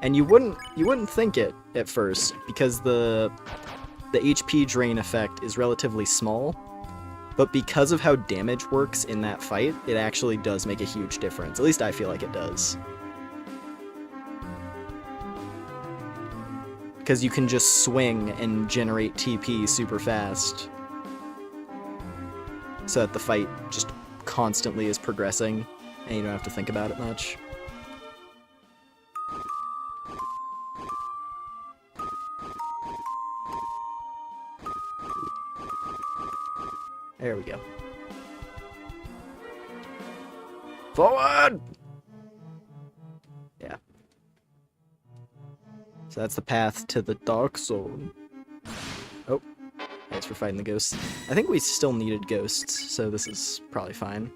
And you wouldn't think it at first because the HP drain effect is relatively small, but because of how damage works in that fight, it actually does make a huge difference. At least I feel like it does. Because you can just swing and generate TP super fast. So that the fight just constantly is progressing, and you don't have to think about it much. There we go. Forward! Yeah. So that's the path to the Dark Zone. Oh. Thanks for fighting the ghosts. I think we still needed ghosts, so this is probably fine.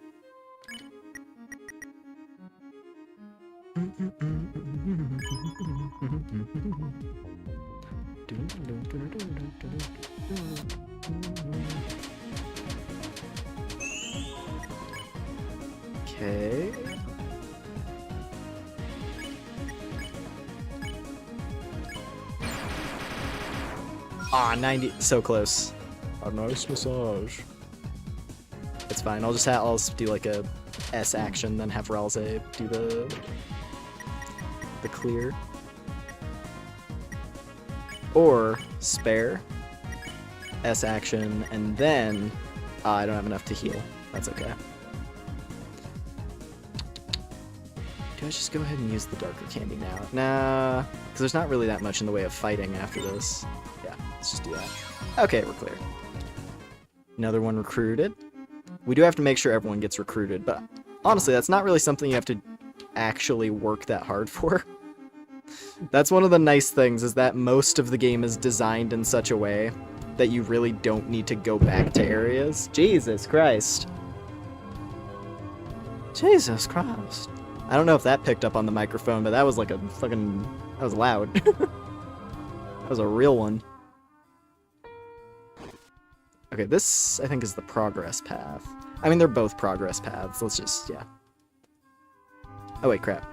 Okay. Ah, 90. So close. A nice massage. It's fine. I'll just do like a S action, then have Ralze do the clear. Or spare. S action, and then I don't have enough to heal. That's okay. Do I just go ahead and use the darker candy now? Nah, because there's not really that much in the way of fighting after this. Yeah, let's just do that. Okay, we're clear. Another one recruited. We do have to make sure everyone gets recruited, but honestly, that's not really something you have to actually work that hard for. That's one of the nice things, is that most of the game is designed in such a way that you really don't need to go back to areas. Jesus Christ. Jesus Christ. I don't know if that picked up on the microphone, but that was like a fucking... That was loud. That was a real one. Okay, this, I think, is the progress path. I mean, they're both progress paths. Let's just, yeah. Oh, wait, crap.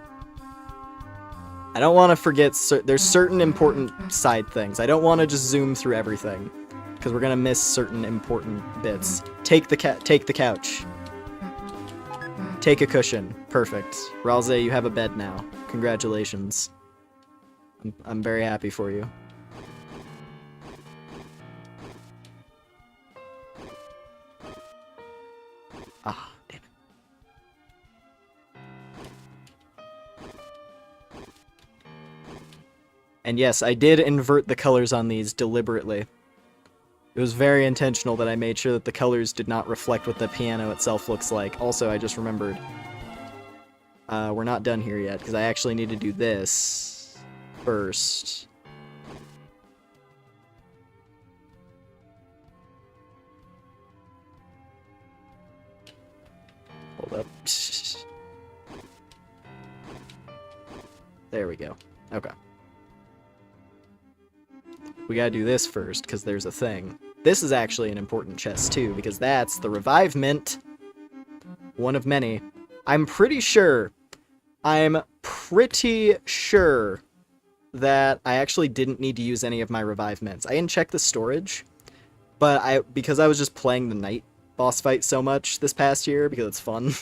I don't want to forget, there's certain important side things. I don't want to just zoom through everything, because we're going to miss certain important bits. Take the couch. Take a cushion. Perfect. Ralze, you have a bed now. Congratulations. I'm very happy for you. Ah, damn it. And yes, I did invert the colors on these deliberately. It was very intentional that I made sure that the colors did not reflect what the piano itself looks like. Also, I just remembered. We're not done here yet, because I actually need to do this first. Hold up. There we go. Okay. We gotta do this first, because there's a thing. This is actually an important chest, too, because that's the revive mint. One of many. I'm pretty sure that I actually didn't need to use any of my revive mints. I didn't check the storage, but because I was just playing the night boss fight so much this past year, because it's fun.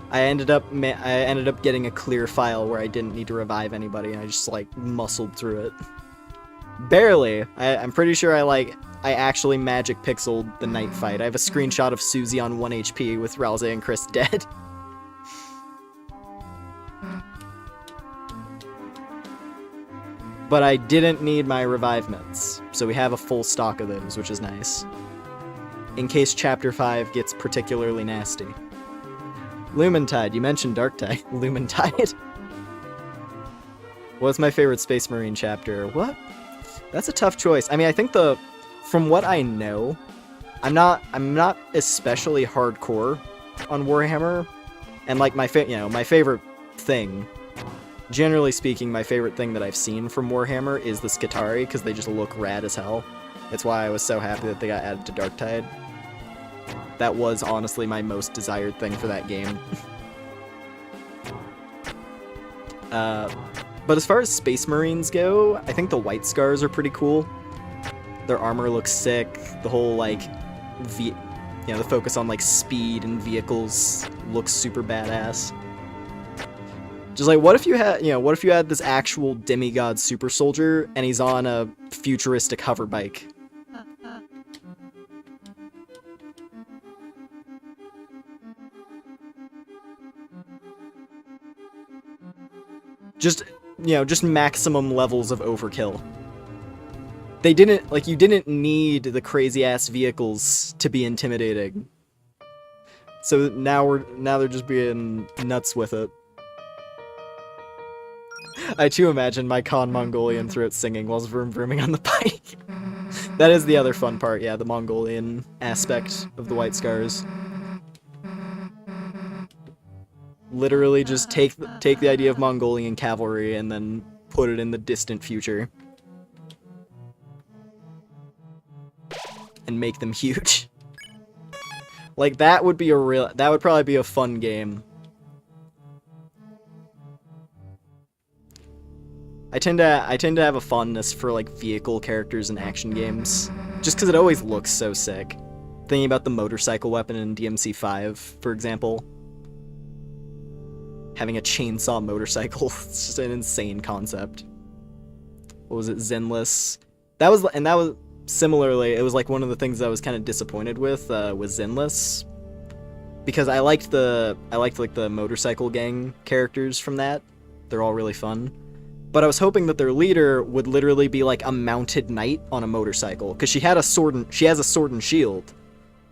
I ended up getting a clear file where I didn't need to revive anybody, and I just like muscled through it. Barely. I'm pretty sure I actually magic pixeled the night fight. I have a screenshot of Susie on 1 HP with Ralze and Chris dead. But I didn't need my revive mints, so we have a full stock of those, which is nice. In case Chapter 5 gets particularly nasty. Lumentide, you mentioned Darktide. Lumentide. What's my favorite Space Marine chapter? What? That's a tough choice. I mean, I think from what I know, I'm not especially hardcore on Warhammer, and like my favorite thing, generally speaking, my favorite thing that I've seen from Warhammer is the Skitarii, because they just look rad as hell. That's why I was so happy that they got added to Darktide. That was honestly my most desired thing for that game. But as far as Space Marines go, I think the White Scars are pretty cool. Their armor looks sick. The whole the focus on speed and vehicles looks super badass. Just what if you had this actual demigod super soldier and he's on a futuristic hover bike? Just maximum levels of overkill. They didn't, you didn't need the crazy-ass vehicles to be intimidating. So now they're just being nuts with it. I too imagine my Khan Mongolian throat singing whilst vroom vrooming on the bike. That is the other fun part, yeah, the Mongolian aspect of the White Scars. Literally just take the idea of Mongolian cavalry and then put it in the distant future. And make them huge. Like, that would probably be a fun game. I tend to have a fondness for, like, vehicle characters in action games. Just because it always looks so sick. Thinking about the motorcycle weapon in DMC5, for example. Having a chainsaw motorcycle. It's just an insane concept. What was it? Zenless. That was similarly, it was like one of the things I was kind of disappointed with Zenless. Because I liked like the motorcycle gang characters from that. They're all really fun. But I was hoping that their leader would literally be like a mounted knight on a motorcycle, because she has a sword and shield.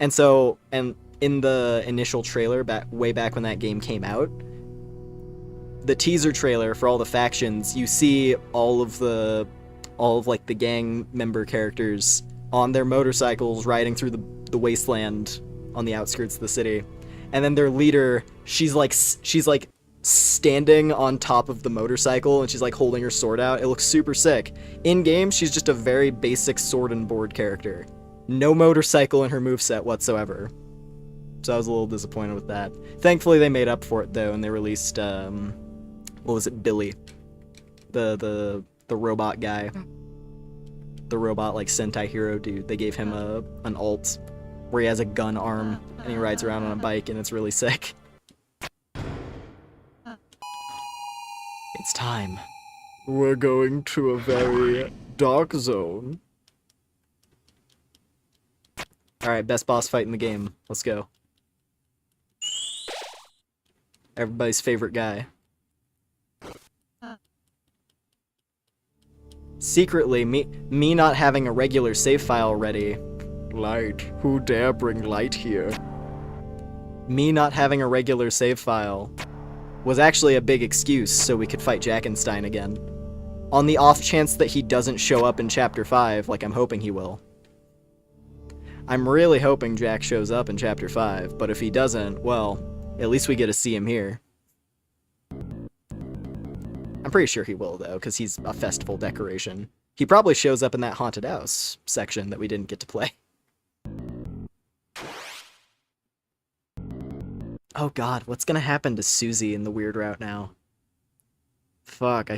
And in the initial trailer way back when that game came out, the teaser trailer for all the factions, you see all of like the gang member characters on their motorcycles riding through the wasteland on the outskirts of the city. And then their leader, she's like standing on top of the motorcycle and she's like holding her sword out. It looks super sick. In game, she's just a very basic sword and board character. No motorcycle in her moveset whatsoever. So I was a little disappointed with that. Thankfully they made up for it though, and they released what was it, Billy? The robot guy. The robot like Sentai hero dude. They gave him an alt where he has a gun arm and he rides around on a bike and it's really sick. It's time. We're going to a very dark zone. Alright, best boss fight in the game. Let's go. Everybody's favorite guy. Secretly, me not having a regular save file ready. Light. Who dare bring light here? Me not having a regular save file was actually a big excuse so we could fight Jackenstein again. On the off chance that he doesn't show up in Chapter 5, like I'm hoping he will. I'm really hoping Jack shows up in Chapter 5, but if he doesn't, well, at least we get to see him here. I'm pretty sure he will, though, because he's a festival decoration. He probably shows up in that haunted house section that we didn't get to play. Oh god, what's gonna happen to Susie in the weird route now? Fuck,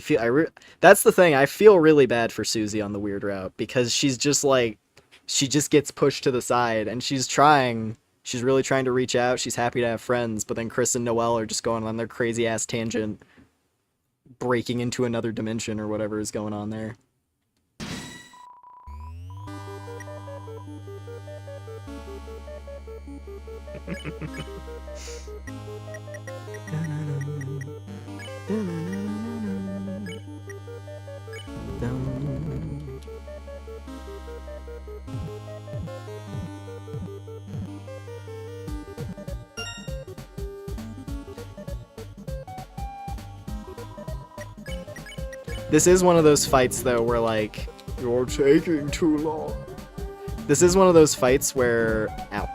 that's the thing, I feel really bad for Susie on the weird route, because she's just like, she just gets pushed to the side, and she's really trying to reach out, she's happy to have friends, but then Chris and Noelle are just going on their crazy-ass tangent, breaking into another dimension or whatever is going on there. This is one of those fights, though, where, like, you're taking too long. This is one of those fights where... Ow.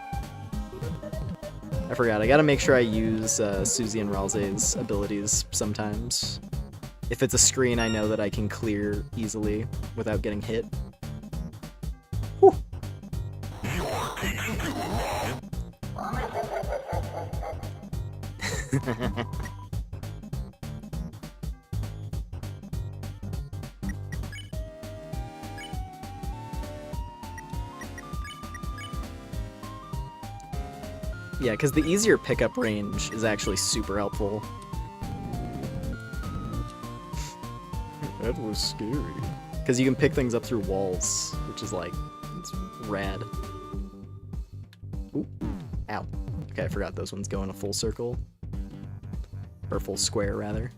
I forgot. I gotta make sure I use Susie and Ralze's abilities sometimes. If it's a screen I know that I can clear easily without getting hit. Whew. Yeah, because the easier pickup range is actually super helpful. That was scary. Because you can pick things up through walls, which is like, it's rad. Ooh. Ow. Okay, I forgot those ones go in a full circle. Or full square, rather.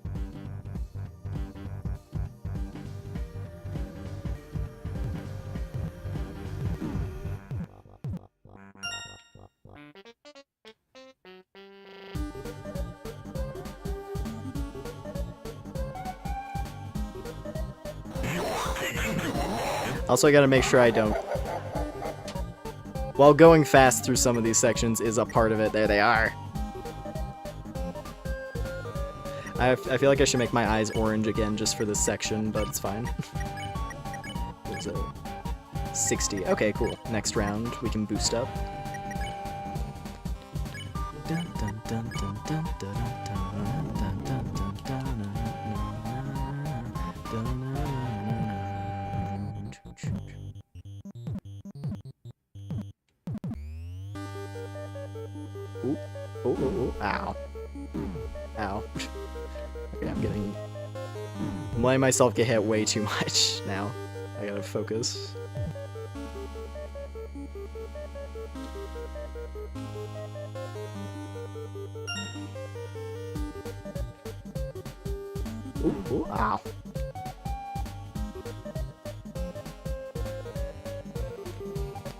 Also, I gotta make sure I don't... While going fast through some of these sections is a part of it. There they are. I feel like I should make my eyes orange again just for this section, but it's fine. There's a 60. Okay, cool. Next round, we can boost up. Dun, dun, dun, dun, dun, dun, dun, dun, dun, dun, dun, dun, dun. Ooh. Ooh, ooh, ooh. Ow. Ow. Okay, I'm letting myself get hit way too much now. I gotta focus. Ooh, ooh, ow.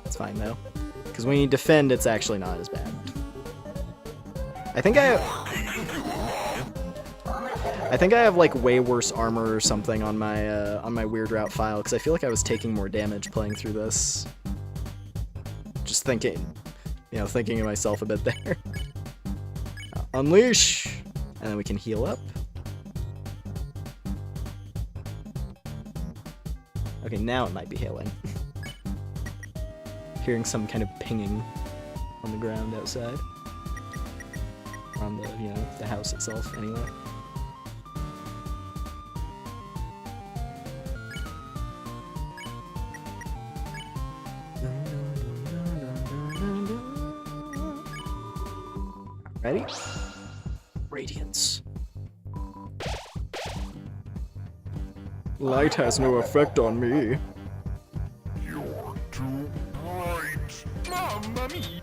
It's fine though. Because when you defend, it's actually not as bad. I think I have like way worse armor or something on my weird route file because I feel like I was taking more damage playing through this. Just thinking of myself a bit there. Unleash, and then we can heal up. Okay, now it might be hailing. Hearing some kind of pinging on the ground outside. On the, the house itself, anyway. Ready? Radiance. Light has no effect on me. You're too bright. Mamma mia.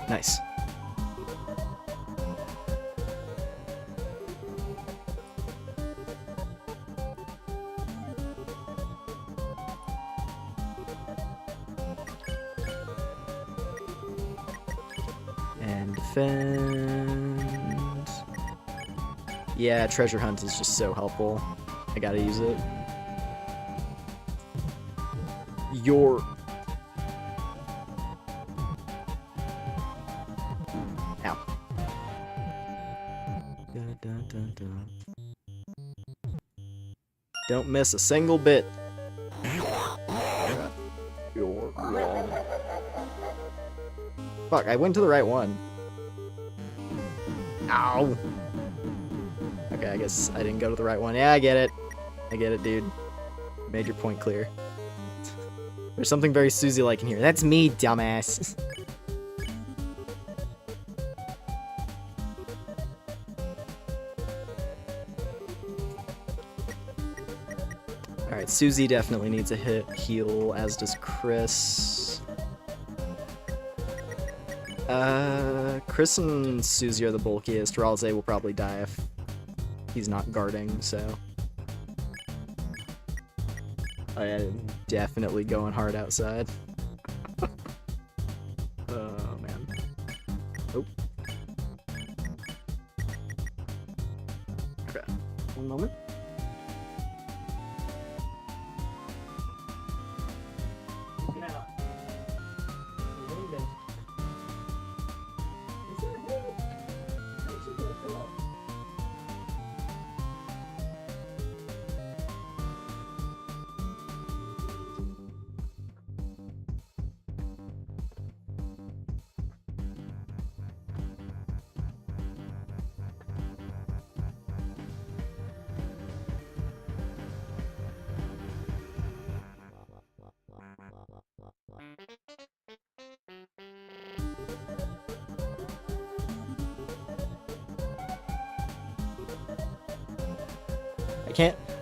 Nice. And defend. Yeah, treasure hunt is just so helpful. I gotta use it. Your... Ow. Dun, dun, dun, dun. Don't miss a single bit. You're wrong. Fuck, I went to the right one. Ow. Okay, I guess I didn't go to the right one. Yeah, I get it. I get it, dude. You made your point clear. There's something very Susie-like in here. That's me, dumbass. Alright, Susie definitely needs a heal, as does Chris. Chris and Susie are the bulkiest. Ralze will probably die if he's not guarding, so... Oh yeah, definitely going hard outside. Oh, man. Oh. Crap. One moment.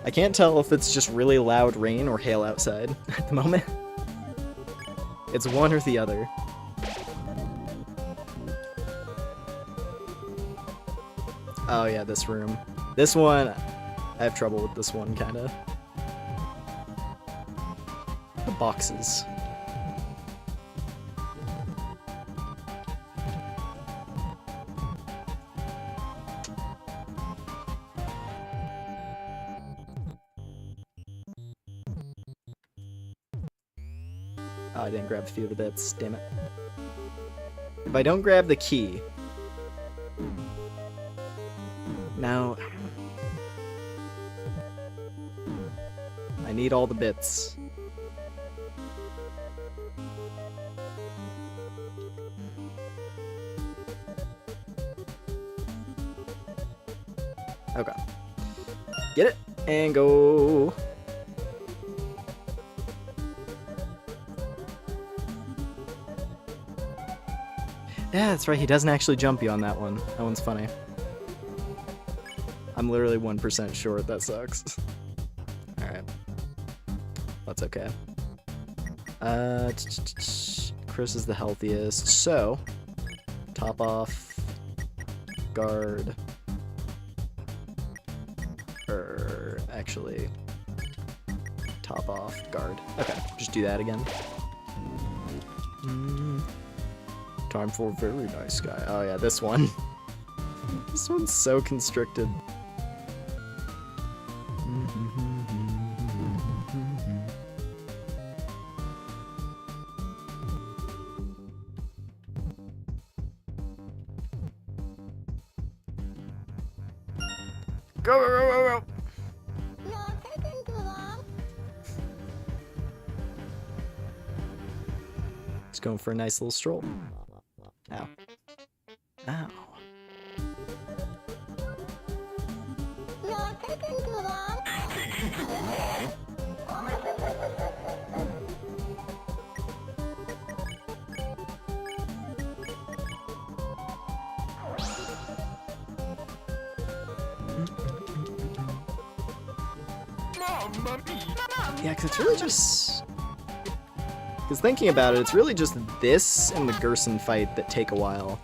I can't tell if it's just really loud rain or hail outside at the moment. It's one or the other. Oh yeah, this room. This one, I have trouble with this one, kinda. The boxes. Oh, I didn't grab a few of the bits. Damn it. If I don't grab the key... Now... I need all the bits. Okay. Get it, and go. Yeah, that's right, he doesn't actually jump you on that one. That one's funny. I'm literally 1% short, that sucks. Alright. That's okay. Chris is the healthiest, so... Top off... Guard... Actually... Top off, guard. Okay, just do that again. Time for a very nice guy. Oh yeah, this one. This one's so constricted. Go, go, go, go, go! Just going for a nice little stroll. Ow. Ow. Yeah, because it's really just... Because thinking about it, it's really just this and the Gerson fight that take a while.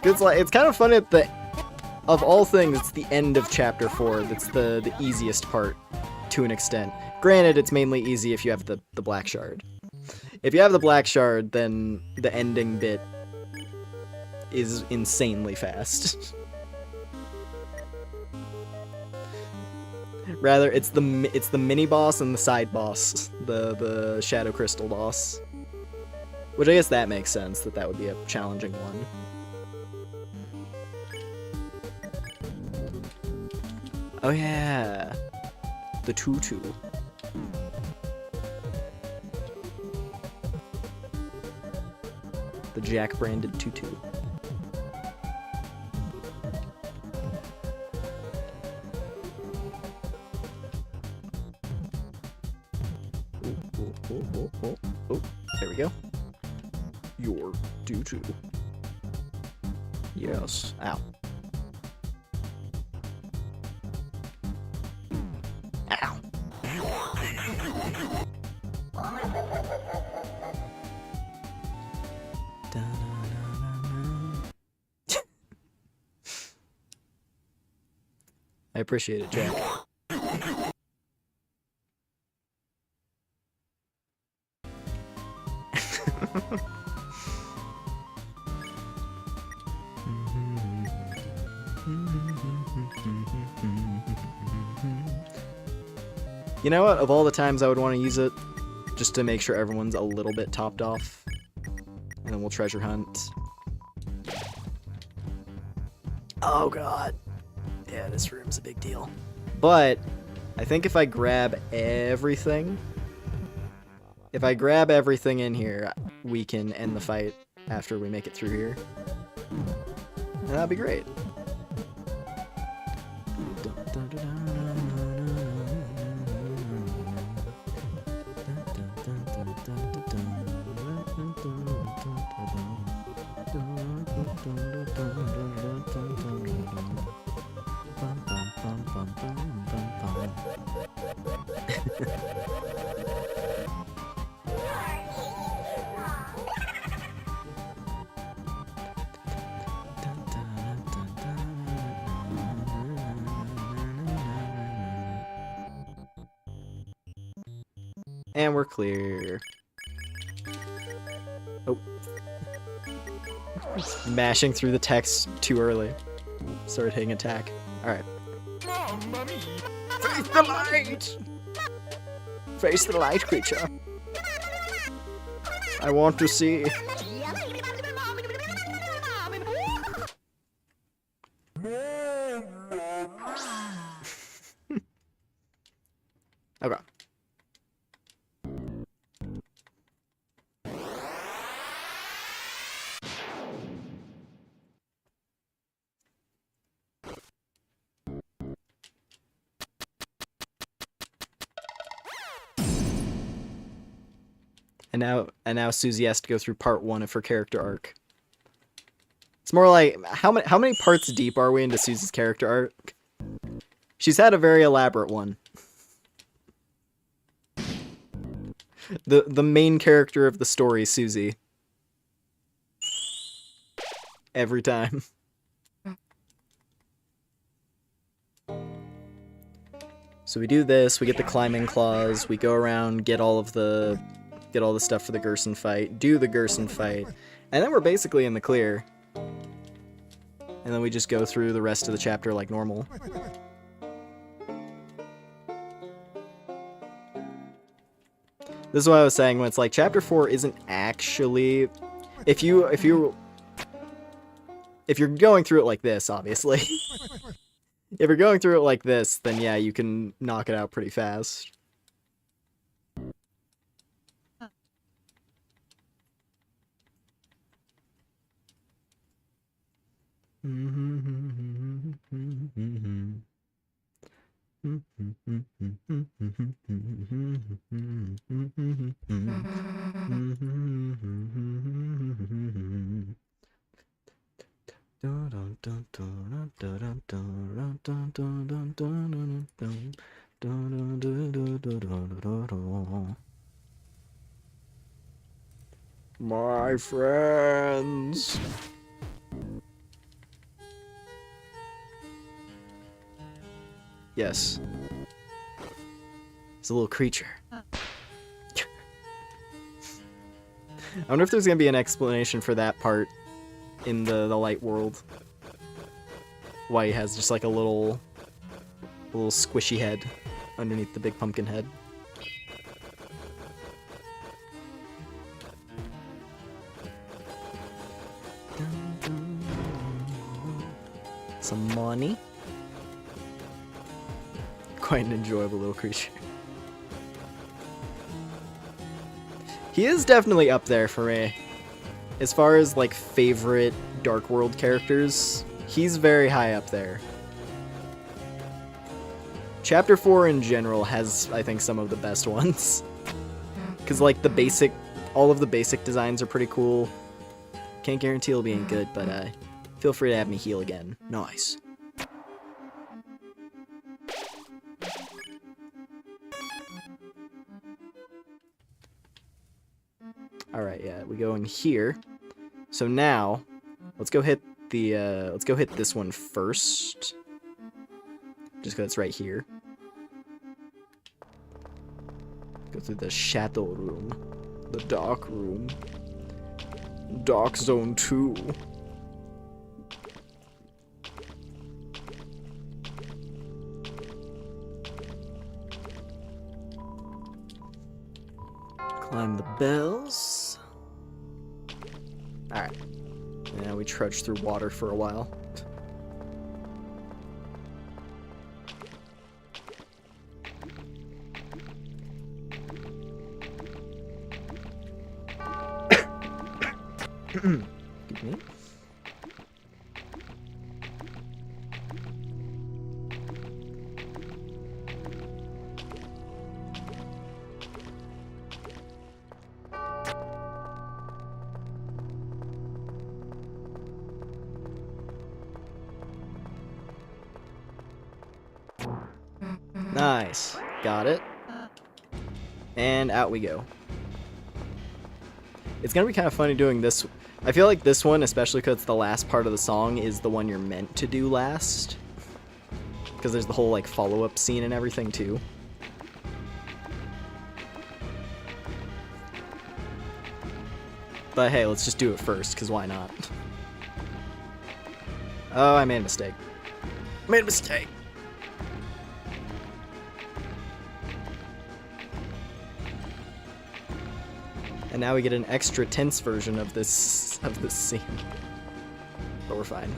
It's kind of funny at the... Of all things, it's the end of Chapter 4 that's the easiest part, to an extent. Granted, it's mainly easy if you have the Black Shard. If you have the Black Shard, then the ending bit is insanely fast. Rather, it's the mini boss and the side boss, the Shadow Crystal boss. Which I guess that makes sense, that would be a challenging one. Oh yeah, the tutu. The Jack-branded tutu. Oh, there we go. Your tutu. Yes. Ow. Ow. I appreciate it, Jack. You know what? Of all the times I would want to use it, just to make sure everyone's a little bit topped off, and then we'll treasure hunt. Oh god. Yeah, this room's a big deal. But I think if I grab everything, in here, we can end the fight after we make it through here. And that'd be great. And we're clear. Oh. Mashing through the text too early. Started hitting attack. Alright. Face the light! Face the light, creature. I want to see. Okay. And now Susie has to go through part 1 of her character arc. It's more like how many parts deep are we into Susie's character arc? She's had a very elaborate one. The main character of the story, Susie. Every time. So we do this, we get the climbing claws, we go around, get all the stuff for the Gerson fight, do the Gerson fight, and then we're basically in the clear. And then we just go through the rest of the chapter like normal. This is what I was saying when it's like chapter 4 isn't actually if you're going through it like this, obviously. If you're going through it like this, then yeah, you can knock it out pretty fast. My friends. Yes. It's a little creature. I wonder if there's gonna be an explanation for that part in the light world. Why he has just like a little squishy head underneath the big pumpkin head. Some money. Quite an enjoyable little creature. He is definitely up there for me. As far as like favorite Dark World characters, he's very high up there. Chapter 4 in general has, I think, some of the best ones. Cause like all of the basic designs are pretty cool. Can't guarantee it'll be any good, but feel free to have me heal again. Nice. Alright, yeah, we go in here. So now, let's go hit this one first. Just because it's right here. Go through the shadow room. The dark room. Dark Zone 2. Climb the bells. Alright. Now we trudge through water for a while. Excuse me. Nice. Got it. And out we go. It's gonna be kind of funny doing this. I feel like this one, especially because it's the last part of the song, is the one you're meant to do last. Because there's the whole, like, follow-up scene and everything, too. But hey, let's just do it first, because why not? Oh, I made a mistake. Made a mistake! And now we get an extra tense version of this scene. But we're fine.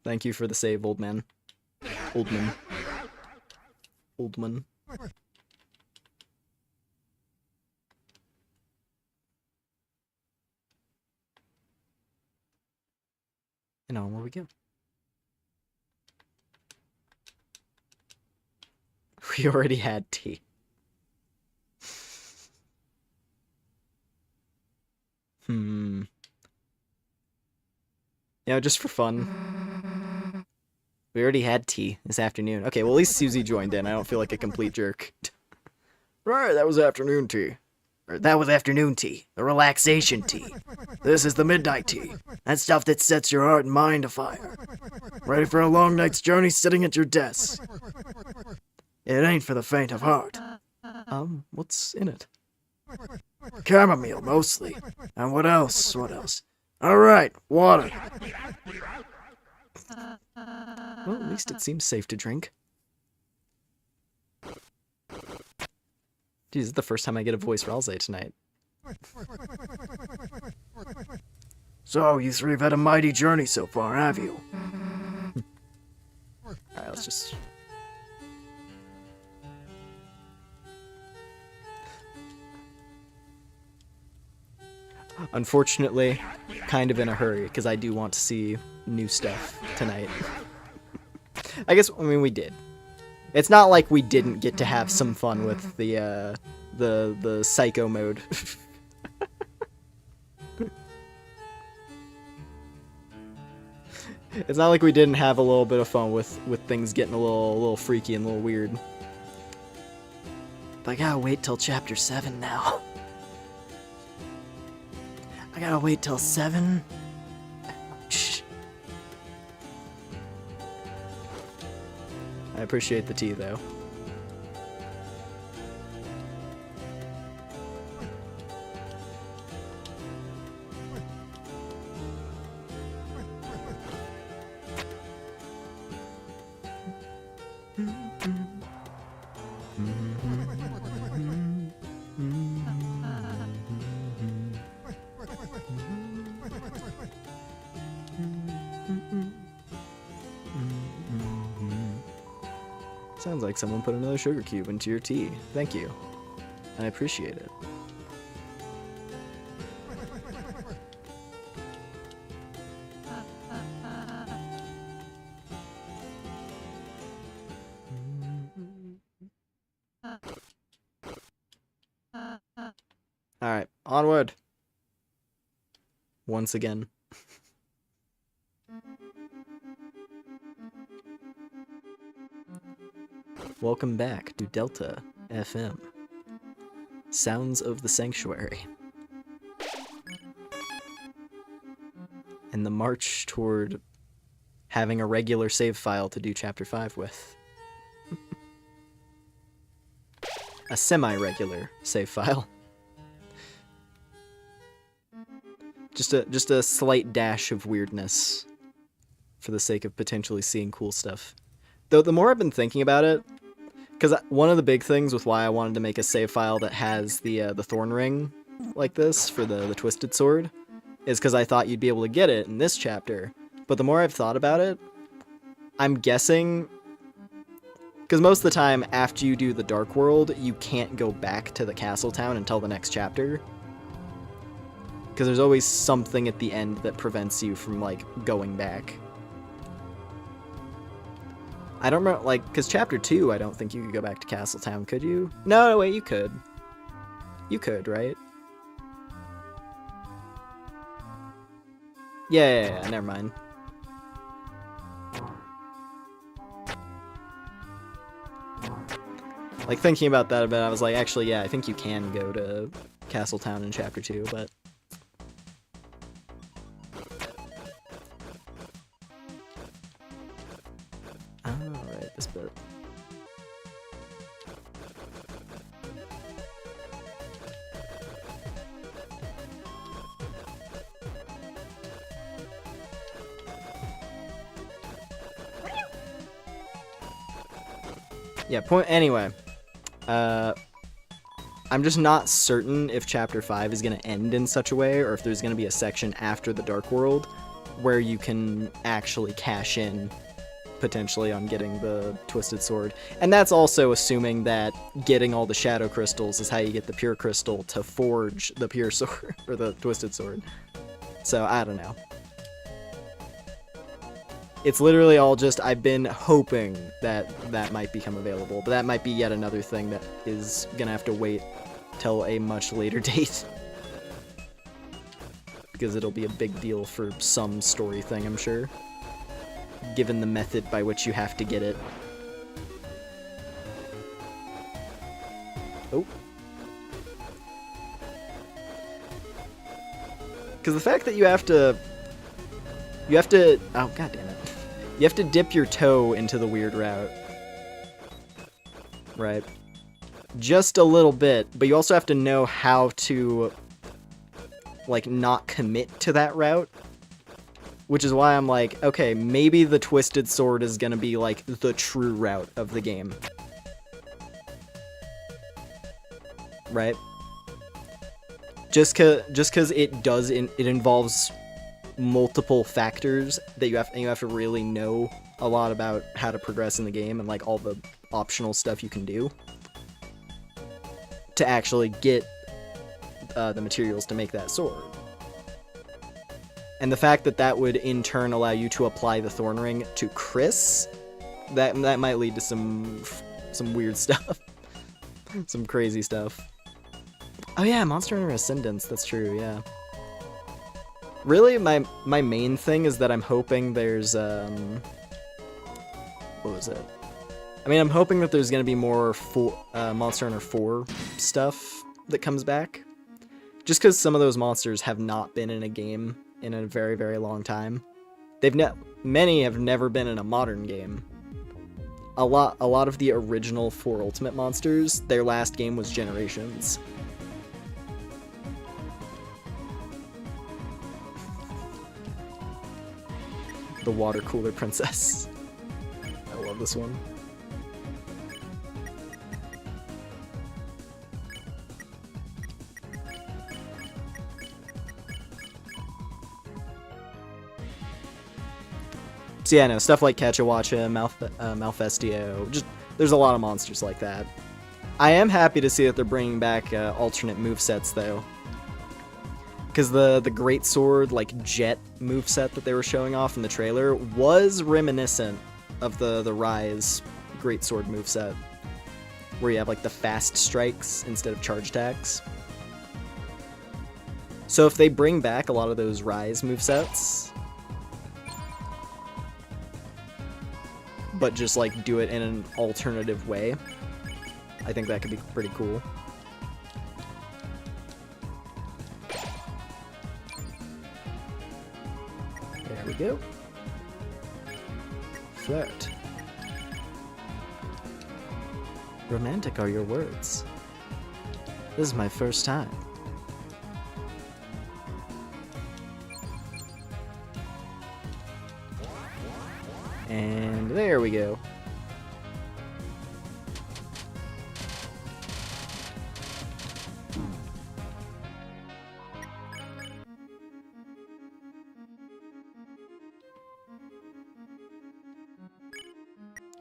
Thank you for the save, old man. Oldman. Oldman. And on where we go. We already had tea. You know, just for fun. We already had tea this afternoon. Okay, well at least Susie joined in. I don't feel like a complete jerk. Right, that was afternoon tea. Or that was afternoon tea, the relaxation tea. This is the midnight tea. That stuff that sets your heart and mind afire. Ready for a long night's journey sitting at your desk. It ain't for the faint of heart. What's in it? Chamomile, mostly. And what else? What else? Alright, water. Well, at least it seems safe to drink. Geez, this is the first time I get a voice Ralze tonight. So, you three have had a mighty journey so far, have you? Alright, let's just... Unfortunately, kind of in a hurry, because I do want to see new stuff tonight. I guess, I mean, we did. It's not like we didn't get to have some fun with the psycho mode. It's not like we didn't have a little bit of fun with things getting a little freaky and a little weird. But I gotta wait till chapter 7 now. I gotta wait till 7. Ouch. I appreciate the tea, though. Sounds like someone put another sugar cube into your tea. Thank you. I appreciate it. Alright, onward. Once again. Welcome back to Delta FM. Sounds of the Sanctuary. And the march toward having a regular save file to do Chapter 5 with. A semi-regular save file. Just a slight dash of weirdness for the sake of potentially seeing cool stuff. Though the more I've been thinking about it, because one of the big things with why I wanted to make a save file that has the thorn ring like this for the twisted sword is because I thought you'd be able to get it in this chapter. But the more I've thought about it, I'm guessing, because most of the time after you do the Dark World, you can't go back to the castle town until the next chapter. Because there's always something at the end that prevents you from, like, going back. I don't remember, like, because Chapter 2, I don't think you could go back to Castletown, could you? No, wait, you could. You could, right? Yeah, never mind. Like, thinking about that a bit, I was like, actually, yeah, I think you can go to Castletown in Chapter 2, but... Alright, this bit. Yeah, anyway. I'm just not certain if Chapter 5 is going to end in such a way, or if there's going to be a section after the Dark World where you can actually cash in potentially on getting the Twisted Sword. And that's also assuming that getting all the Shadow Crystals is how you get the Pure Crystal to forge the Pure Sword, or the Twisted Sword. So, I don't know. It's literally all just, I've been hoping that that might become available, but that might be yet another thing that is gonna have to wait till a much later date. Because it'll be a big deal for some story thing, I'm sure. Given the method by which you have to get it. Oh. Because the fact that you have to, oh god damn it. You have to dip your toe into the weird route. Right. Just a little bit, but you also have to know how to, like, not commit to that route. Which is why I'm like, okay, maybe the Twisted Sword is gonna be, like, the true route of the game. Right? Just cause it does, it involves multiple factors that you have to really know a lot about how to progress in the game and, like, all the optional stuff you can do to actually get the materials to make that sword. And the fact that that would in turn allow you to apply the Thorn Ring to Chris, that might lead to some weird stuff. Some crazy stuff. Oh yeah, Monster Hunter Ascendance, that's true, yeah. Really, my main thing is that I'm hoping there's, what was it? I mean, I'm hoping that there's gonna be more Monster Hunter 4 stuff that comes back. Just because some of those monsters have not been in a game in a very, very long time. Many have never been in a modern game. A lot of the original 4 Ultimate monsters, their last game was Generations. The Water Cooler Princess. I love this one. So yeah, no, stuff like Catchawacha, Malfestio, just, there's a lot of monsters like that. I am happy to see that they're bringing back alternate movesets, though. Because the Greatsword, like, jet moveset that they were showing off in the trailer was reminiscent of the Rise Greatsword moveset. Where you have, like, the fast strikes instead of charge attacks. So if they bring back a lot of those Rise movesets, but just, like, do it in an alternative way, I think that could be pretty cool. There we go. Flirt. Romantic are your words. This is my first time. And there we go.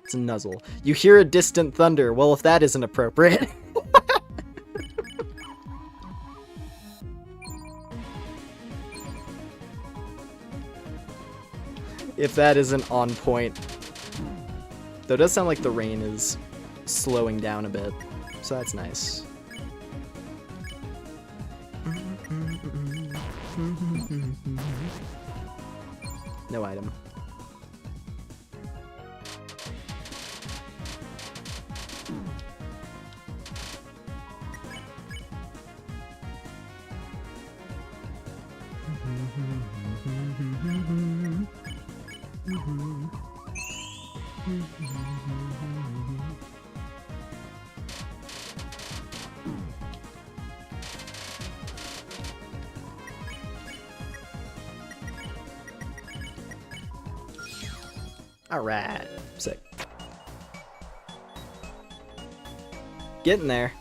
It's a nuzzle. You hear a distant thunder. Well, if that isn't appropriate. If that isn't on point. Though it does sound like the rain is slowing down a bit, so that's nice. No item. Alright, sick. Getting there.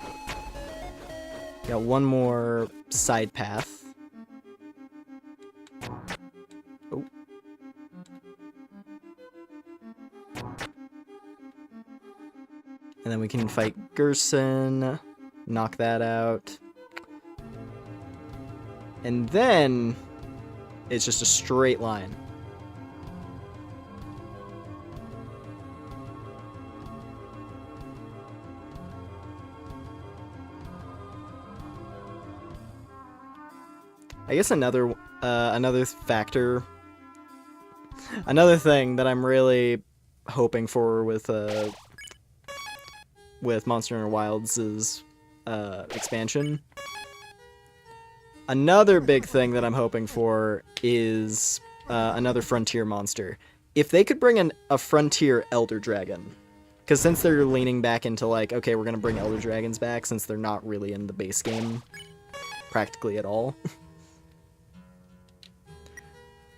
Got one more side path. Oh. And then we can fight Gerson, knock that out. And then it's just a straight line. I guess another factor, another thing that I'm really hoping for with Monster Hunter Wilds is expansion. Another big thing that I'm hoping for is another frontier monster. If they could bring in a frontier Elder Dragon, because since they're leaning back into like, okay, we're gonna bring Elder Dragons back since they're not really in the base game practically at all.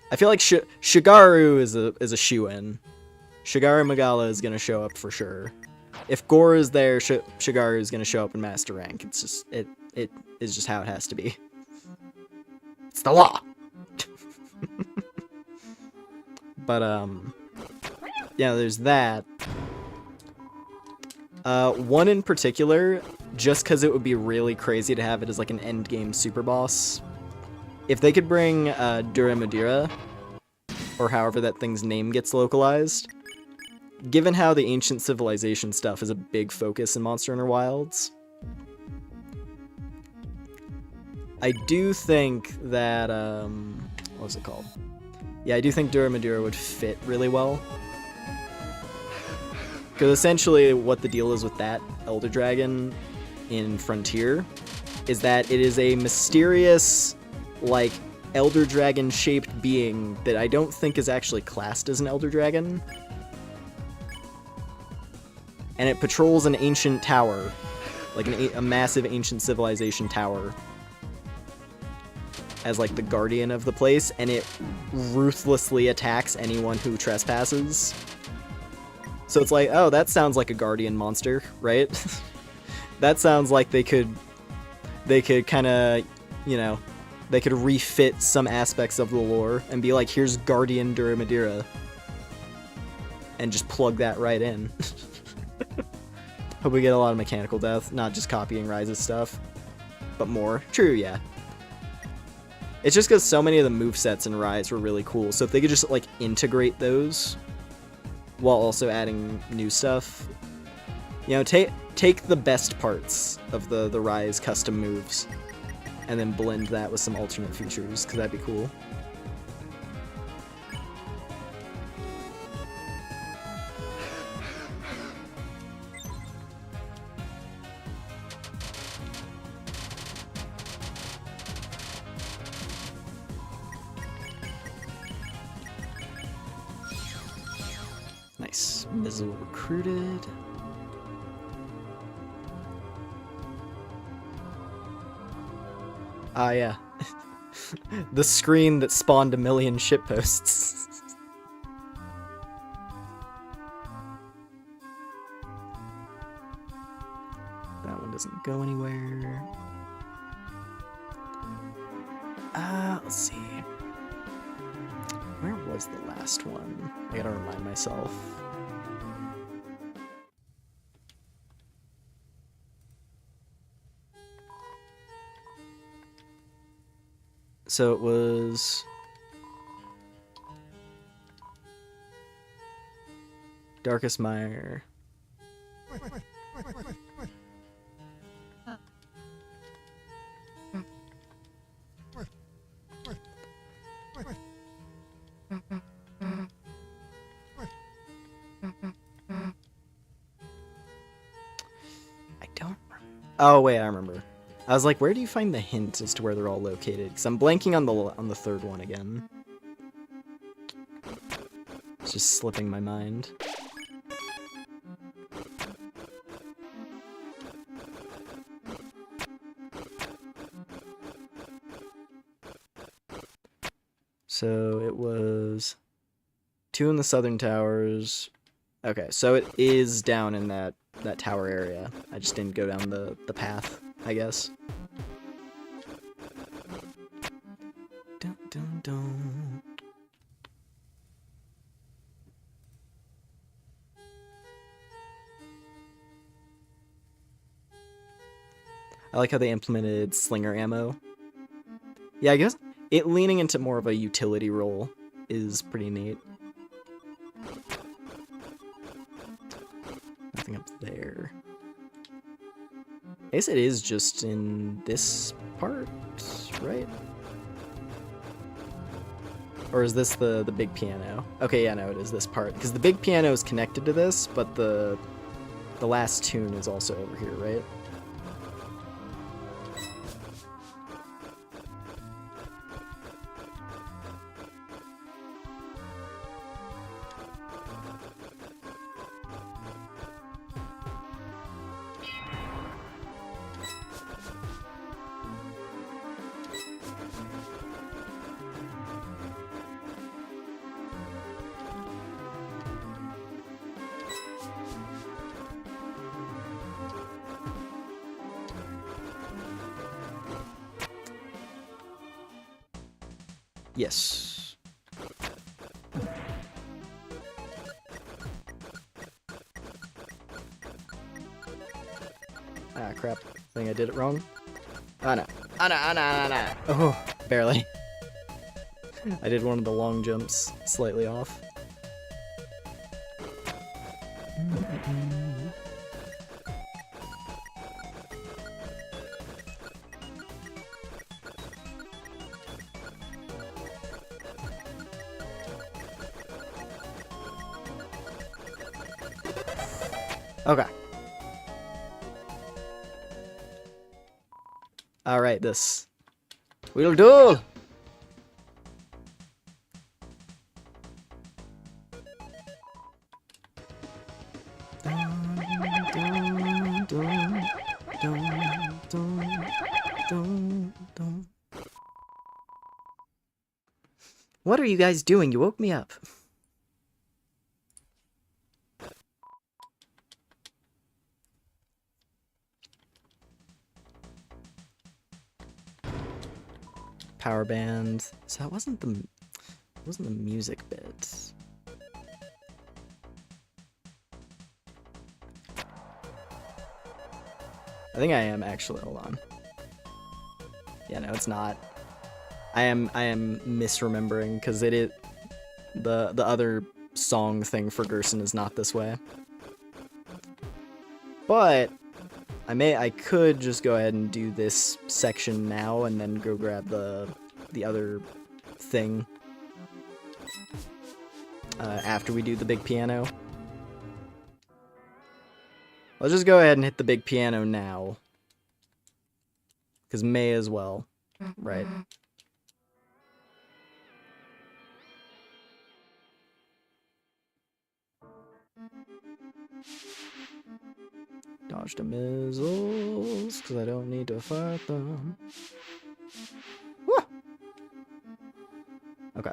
I feel like Shigaru is a shoo-in. Shigaru Magala is gonna show up for sure. If Gore is there, Shigaru is gonna show up in Master Rank. It's just it is just how it has to be. It's the law. But yeah, there's that. One in particular, just because it would be really crazy to have it as like an end game super boss. If they could bring Duramadira, or however that thing's name gets localized, given how the ancient civilization stuff is a big focus in Monster Hunter Wilds, I do think that, what was it called? Yeah, I do think Duramadira would fit really well. Because essentially what the deal is with that Elder Dragon in Frontier is that it is a mysterious, like, Elder Dragon shaped being that I don't think is actually classed as an Elder Dragon. And it patrols an ancient tower, like a massive ancient civilization tower, as like the guardian of the place, and it ruthlessly attacks anyone who trespasses. So it's like, oh, that sounds like a guardian monster, right? That sounds like they could kind of, you know, they could refit some aspects of the lore and be like, here's Guardian Duramadira, and just plug that right in. Hope we get a lot of mechanical death, not just copying Rise's stuff, but more. True, yeah. It's just because so many of the movesets in Rise were really cool, so if they could just, like, integrate those while also adding new stuff, you know, take the best parts of the Rise custom moves and then blend that with some alternate features, because that'd be cool. Nice. Mizzle recruited. Ah, yeah. The screen that spawned a million shitposts. That one doesn't go anywhere. Let's see. Where was the last one? I gotta remind myself. So it was Darkest Mire. I don't remember. Oh wait, I remember. I was like, where do you find the hint as to where they're all located? Because I'm blanking on the third one again. It's just slipping my mind. So it was 2 in the southern towers. Okay, so it is down in that that tower area. I just didn't go down the path, I guess. Dun, dun, dun. I like how they implemented slinger ammo. Yeah, I guess it leaning into more of a utility role is pretty neat. Nothing up there. I guess it is just in this part, right? Or is this the big piano? Okay, yeah, no, it is this part. Because the big piano is connected to this, but the last tune is also over here, right? Yes. Ah, crap. I think I did it wrong. Oh, no. Oh, no, oh, no, oh, no. Oh, barely. I did one of the long jumps slightly off. Okay. Alright, this will do! What are you guys doing? You woke me up. Power band. So that wasn't the music bit. I think I am actually. Hold on. Yeah, no, it's not. I am misremembering because it is the other song thing for Gerson is not this way. But I could just go ahead and do this section now and then go grab the other thing after we do the big piano. Let's just go ahead and hit the big piano now. Because may as well, right? Dodge the missiles, because I don't need to fight them. Woo! Okay.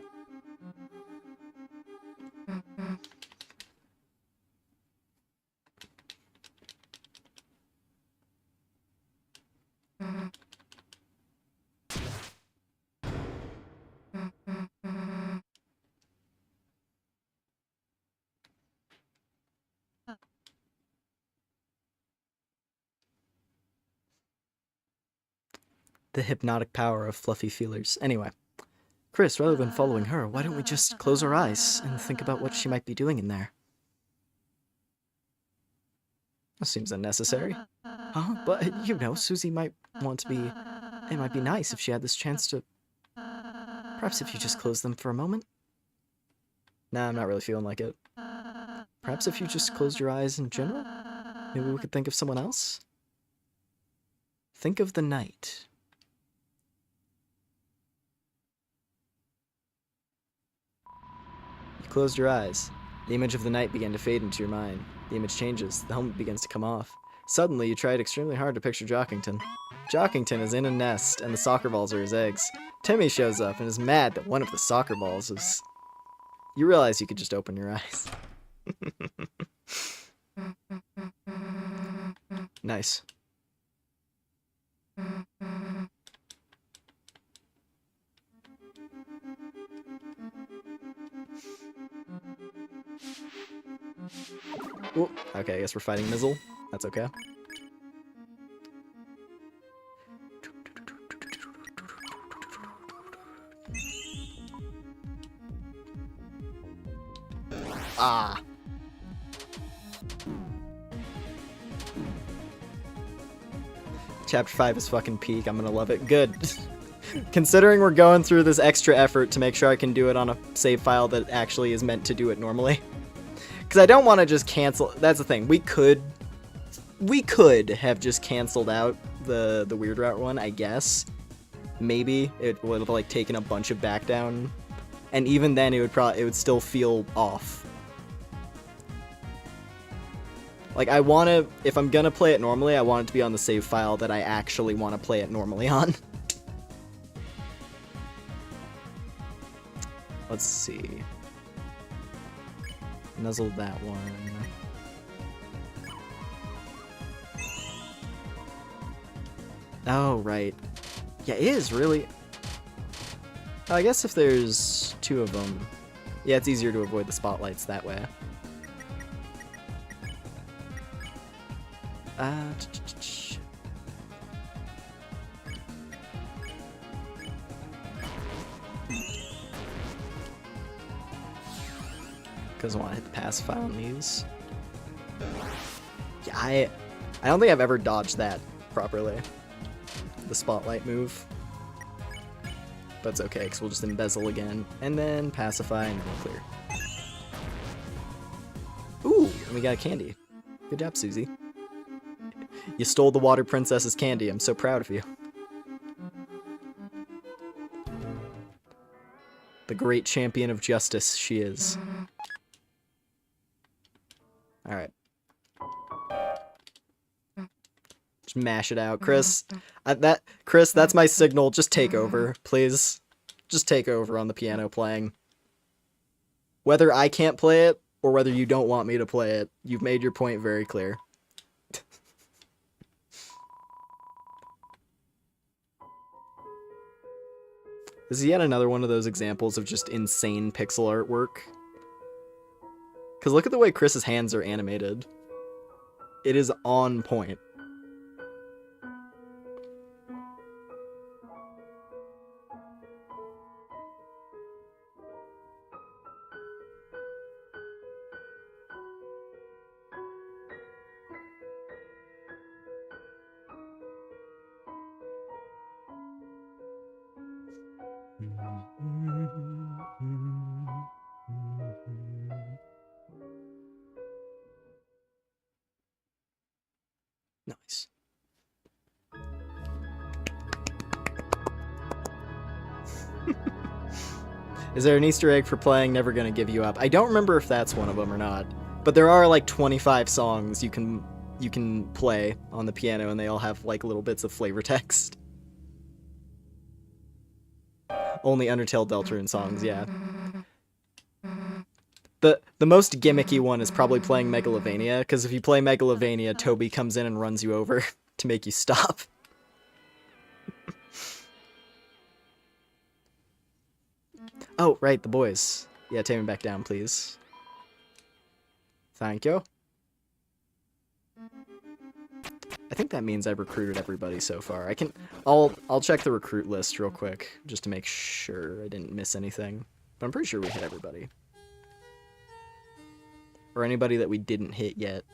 The hypnotic power of fluffy feelers. Anyway. Chris, rather than following her, why don't we just close our eyes and think about what she might be doing in there? That seems unnecessary. Huh? But, you know, Susie might want to be... It might be nice if she had this chance to... Perhaps if you just close them for a moment? Nah, I'm not really feeling like it. Perhaps if you just closed your eyes in general? Maybe we could think of someone else? Think of the night. You closed your eyes. The image of the night began to fade into your mind. The image changes. The helmet begins to come off. Suddenly, you tried extremely hard to picture Jockington. Jockington is in a nest, and the soccer balls are his eggs. Timmy shows up and is mad that one of the soccer balls is... You realize you could just open your eyes. Nice. Ooh, okay, I guess we're fighting Mizzle. That's okay. Ah. Chapter 5 is fucking peak. I'm gonna love it. Good. Considering we're going through this extra effort to make sure I can do it on a save file that actually is meant to do it normally. Because I don't want to just cancel. That's the thing. We could have just canceled out the weird route one, I guess. Maybe it would have like taken a bunch of back down, and even then it would still feel off. Like, I want to, if I'm gonna play it normally, I want it to be on the save file that I actually want to play it normally on. Let's see. Nuzzle that one. Oh, right. Yeah, it is really... I guess if there's two of them... Yeah, it's easier to avoid the spotlights that way. Because I want to hit the pacify on these. Yeah, I don't think I've ever dodged that properly. The spotlight move. But it's okay, because we'll just embezzle again. And then pacify, and then we'll clear. Ooh, and we got a candy. Good job, Susie. You stole the Water Princess's candy. I'm so proud of you. The great champion of justice she is. Alright. Just mash it out. Chris, Chris, that's my signal. Just take over, please. Just take over on the piano playing. Whether I can't play it, or whether you don't want me to play it, you've made your point very clear. This is yet another one of those examples of just insane pixel artwork. Because look at the way Chris's hands are animated. It is on point. Nice. Is there an Easter egg for playing Never Gonna Give You Up? I don't remember if that's one of them or not, but there are like 25 songs you can play on the piano, and they all have like little bits of flavor text. Only Undertale Deltarune songs, yeah. The most gimmicky one is probably playing Megalovania, because if you play Megalovania, Toby comes in and runs you over to make you stop. Oh, right, the boys. Yeah, take me back down, please. Thank you. I think that means I've recruited everybody so far. I'll check the recruit list real quick, just to make sure I didn't miss anything. But I'm pretty sure we hit everybody. Or anybody that we didn't hit yet.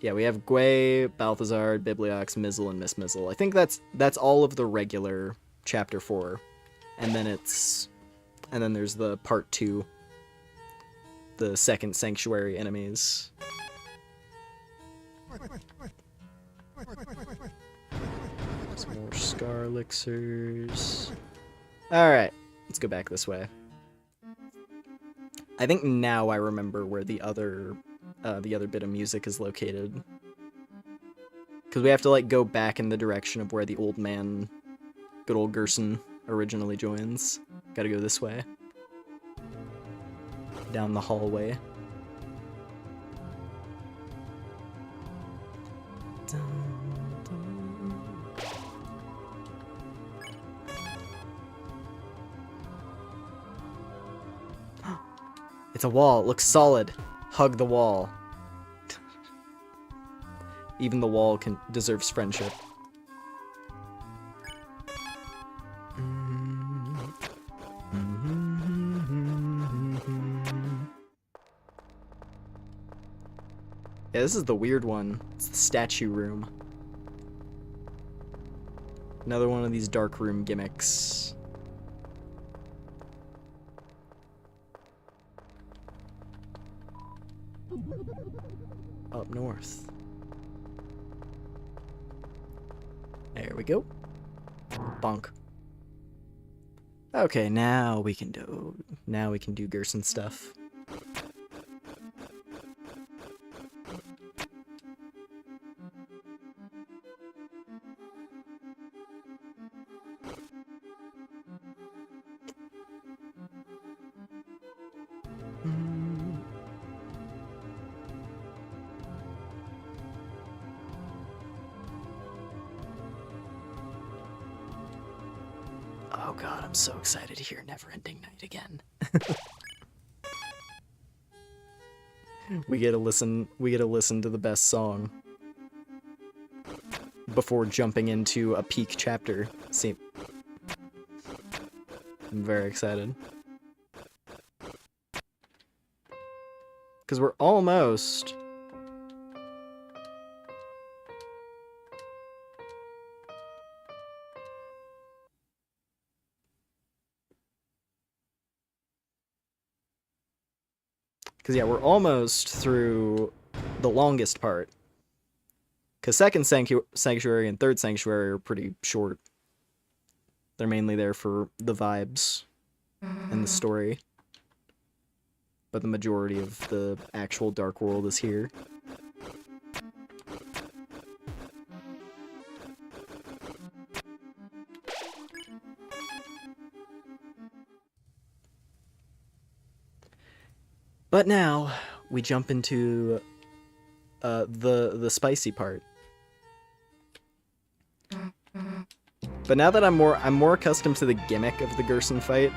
Yeah, we have Gwei, Balthazar, Bibliox, Mizzle, and Miss Mizzle. I think that's all of the regular Chapter 4. And then there's the Part 2. The second Sanctuary enemies. Some more Scar Elixirs. Alright, let's go back this way. I think now I remember where the other bit of music is located. Because we have to, like, go back in the direction of where the old man, good old Gerson, originally joins. Gotta go this way. Down the hallway. It's a wall. It looks solid. Hug the wall. Even the wall deserves friendship. Yeah, this is the weird one. It's the statue room. Another one of these dark room gimmicks. Up north. There we go. Bonk. Okay, now we can do Gerson stuff. Oh god, I'm so excited to hear Neverending Night again. We get to listen to the best song before jumping into a peak chapter. See, I'm very excited. Because we're almost... Because, yeah, we're almost through the longest part. Because second Sanctuary and third Sanctuary are pretty short. They're mainly there for the vibes and the story. But the majority of the actual Dark World is here. But now we jump into the spicy part. But now that I'm more accustomed to the gimmick of the Gerson fight,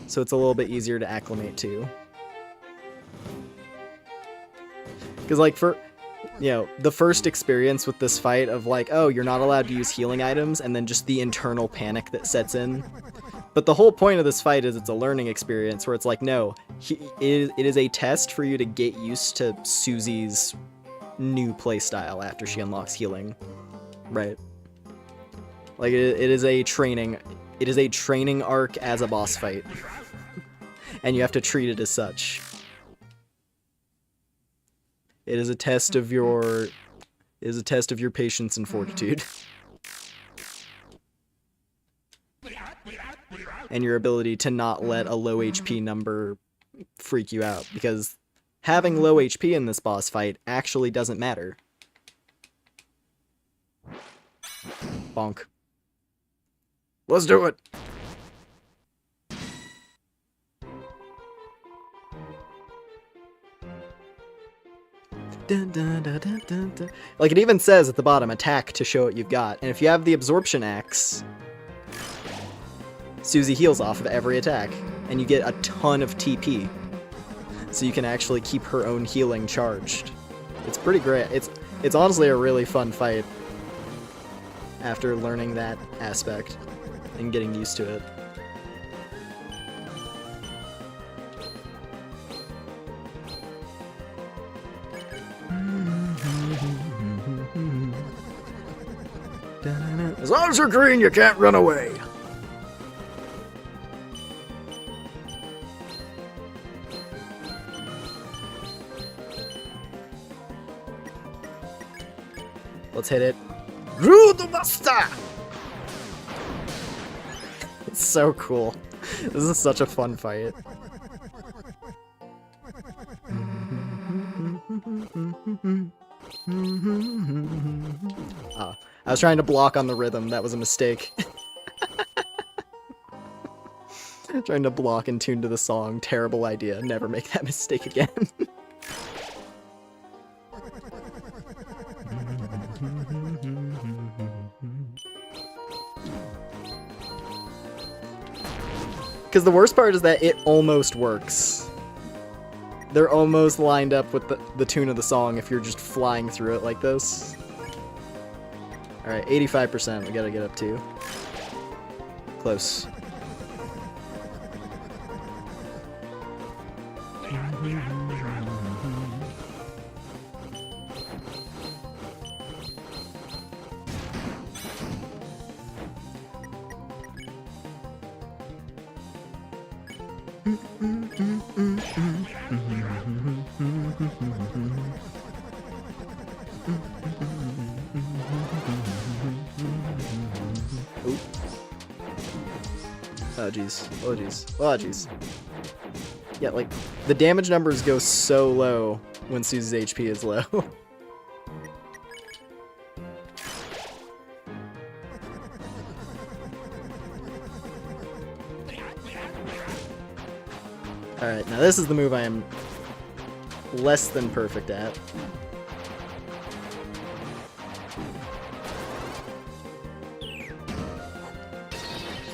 so it's a little bit easier to acclimate to. Because like the first experience with this fight of like, oh, you're not allowed to use healing items, and then just the internal panic that sets in. But the whole point of this fight is it's a learning experience where it's like, no, it is a test for you to get used to Susie's new playstyle after she unlocks healing, right? Like it is a training arc as a boss fight, and you have to treat it as such. It is a test of your patience and fortitude. And your ability to not let a low HP number freak you out, because having low HP in this boss fight actually doesn't matter. Bonk. Let's do it. Dun, dun, dun, dun, dun, dun. Like it even says at the bottom, attack to show what you've got. And if you have the absorption axe, Susie heals off of every attack, and you get a ton of TP. So you can actually keep her own healing charged. It's pretty great. It's honestly a really fun fight after learning that aspect and getting used to it. As long as you're green, you can't run away. Let's hit it. Rude master! It's so cool. This is such a fun fight. Oh, I was trying to block on the rhythm. That was a mistake. Trying to block and tune to the song. Terrible idea. Never make that mistake again. Because the worst part is that it almost works. they're almost lined up with the tune of the song if you're just flying through it like this. Alright, 85% we gotta get up to. Close. Oop. Oh jeez. Oh jeez. Oh jeez. Yeah, like, the damage numbers go so low when Susie's HP is low. Alright, now this is the move I am less than perfect at.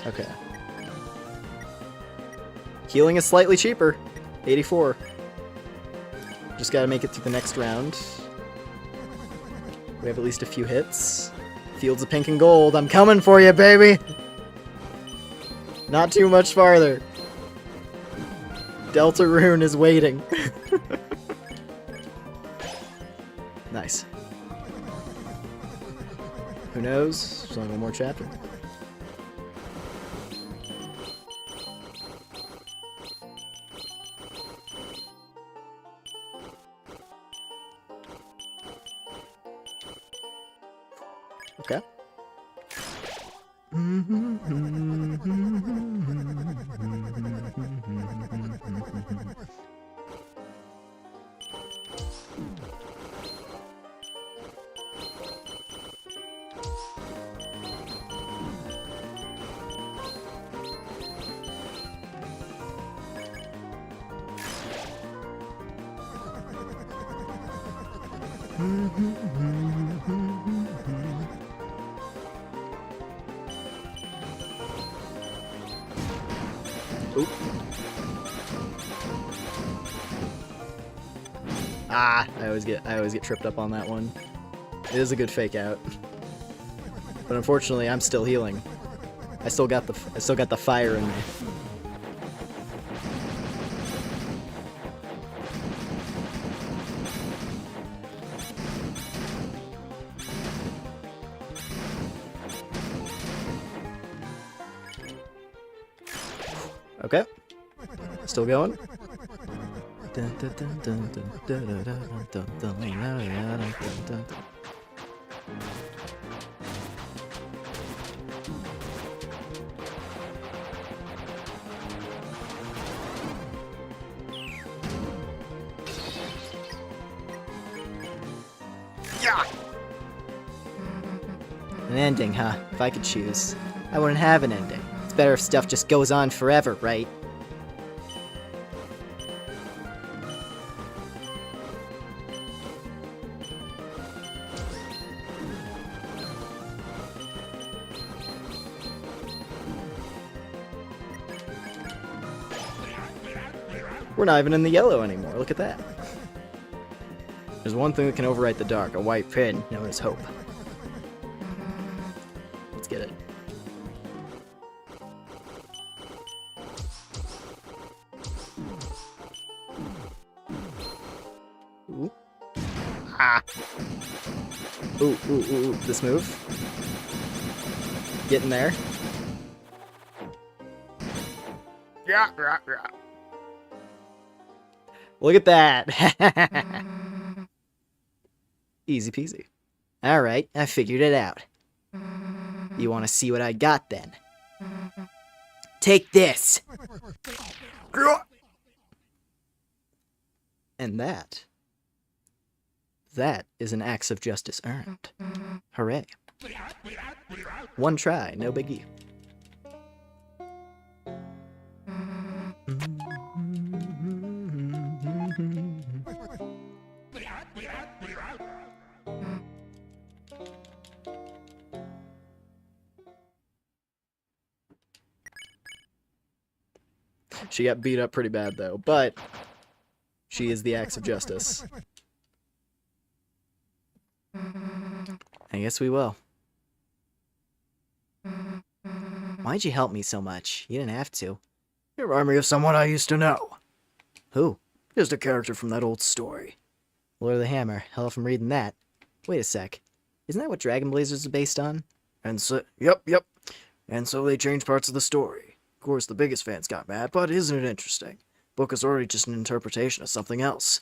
Okay. Healing is slightly cheaper. 84. Just gotta make it through the next round. We have at least a few hits. Fields of pink and gold. I'm coming for you, baby! Not too much farther. Delta Rune is waiting. Nice. Who knows? There's only one more chapter. Okay. Oop. Ah, I always get tripped up on that one. It is a good fake out. But unfortunately, I'm still healing. I still got the fire in me. Okay. Still going. An ending, huh? If I could choose. I wouldn't have an ending. It's better if stuff just goes on forever, right? We're not even in the yellow anymore. Look at that. There's one thing that can overwrite the dark, a white pin known as hope. Let's get it. Ooh. Ah. Ooh, ooh, ooh, ooh. This move. Getting there. Yeah, yeah, yeah. Look at that. Easy peasy. Alright, I figured it out. You want to see what I got then? Take this! And that is an axe of justice earned. Hooray. One try, no biggie. She got beat up pretty bad though, but She is the axe of justice. I guess we will. Why'd you help me so much? You didn't have to. You remind me of someone I used to know. Who? Just a character from that old story. Lord of the Hammer. Hell if I'm reading that. Wait a sec. Isn't that what Dragon Blazers is based on? And so, yep. And so they changed parts of the story. Of course, the biggest fans got mad, but isn't it interesting? Book is already just an interpretation of something else.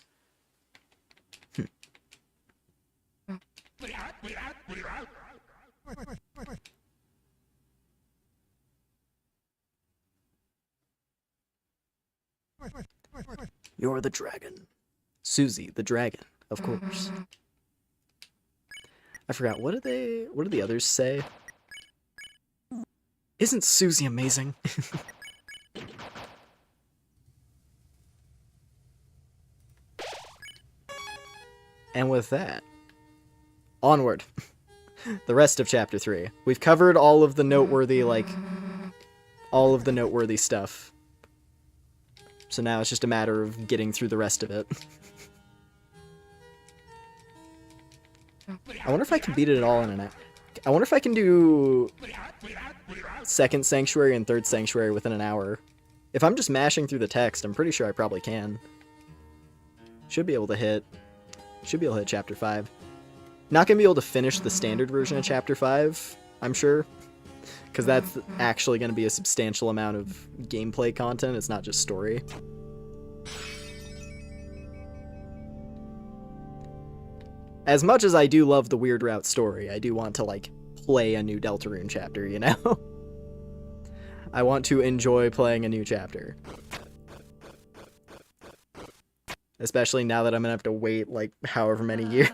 You're the dragon. Susie, the dragon, of course. I forgot, what do the others say? Isn't Susie amazing? And with that, onward. The rest of chapter 3. We've covered all of the noteworthy, all of the noteworthy stuff. So now it's just a matter of getting through the rest of it. I wonder if I can beat it all in an hour. I wonder if I can do second Sanctuary and third Sanctuary within an hour. If I'm just mashing through the text, I'm pretty sure I probably can. Should be able to hit chapter 5. Not gonna be able to finish the standard version of chapter 5, I'm sure. Because that's actually gonna be a substantial amount of gameplay content, it's not just story. As much as I do love the Weird Route story, I do want to, play a new Deltarune chapter, you know? I want to enjoy playing a new chapter. Especially now that I'm gonna have to wait, however many years.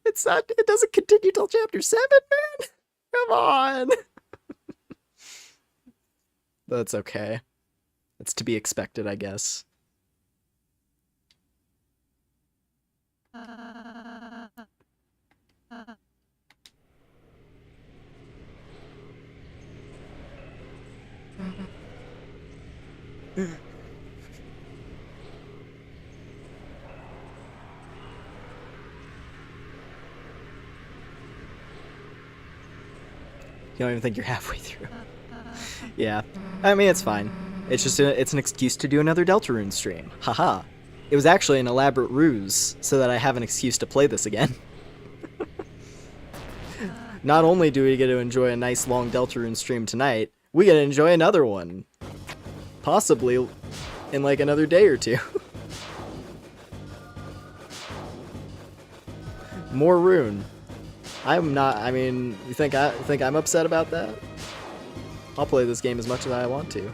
It doesn't continue till chapter 7, man! Come on! That's okay. It's to be expected, I guess. You don't even think you're halfway through. Yeah. I mean, it's fine. It's just it's an excuse to do another Deltarune stream. Haha. It was actually an elaborate ruse so that I have an excuse to play this again. Not only do we get to enjoy a nice long Deltarune stream tonight, we get to enjoy another one. Possibly in another day or two. More Rune. I'm not, I mean, you think I'm upset about that? I'll play this game as much as I want to.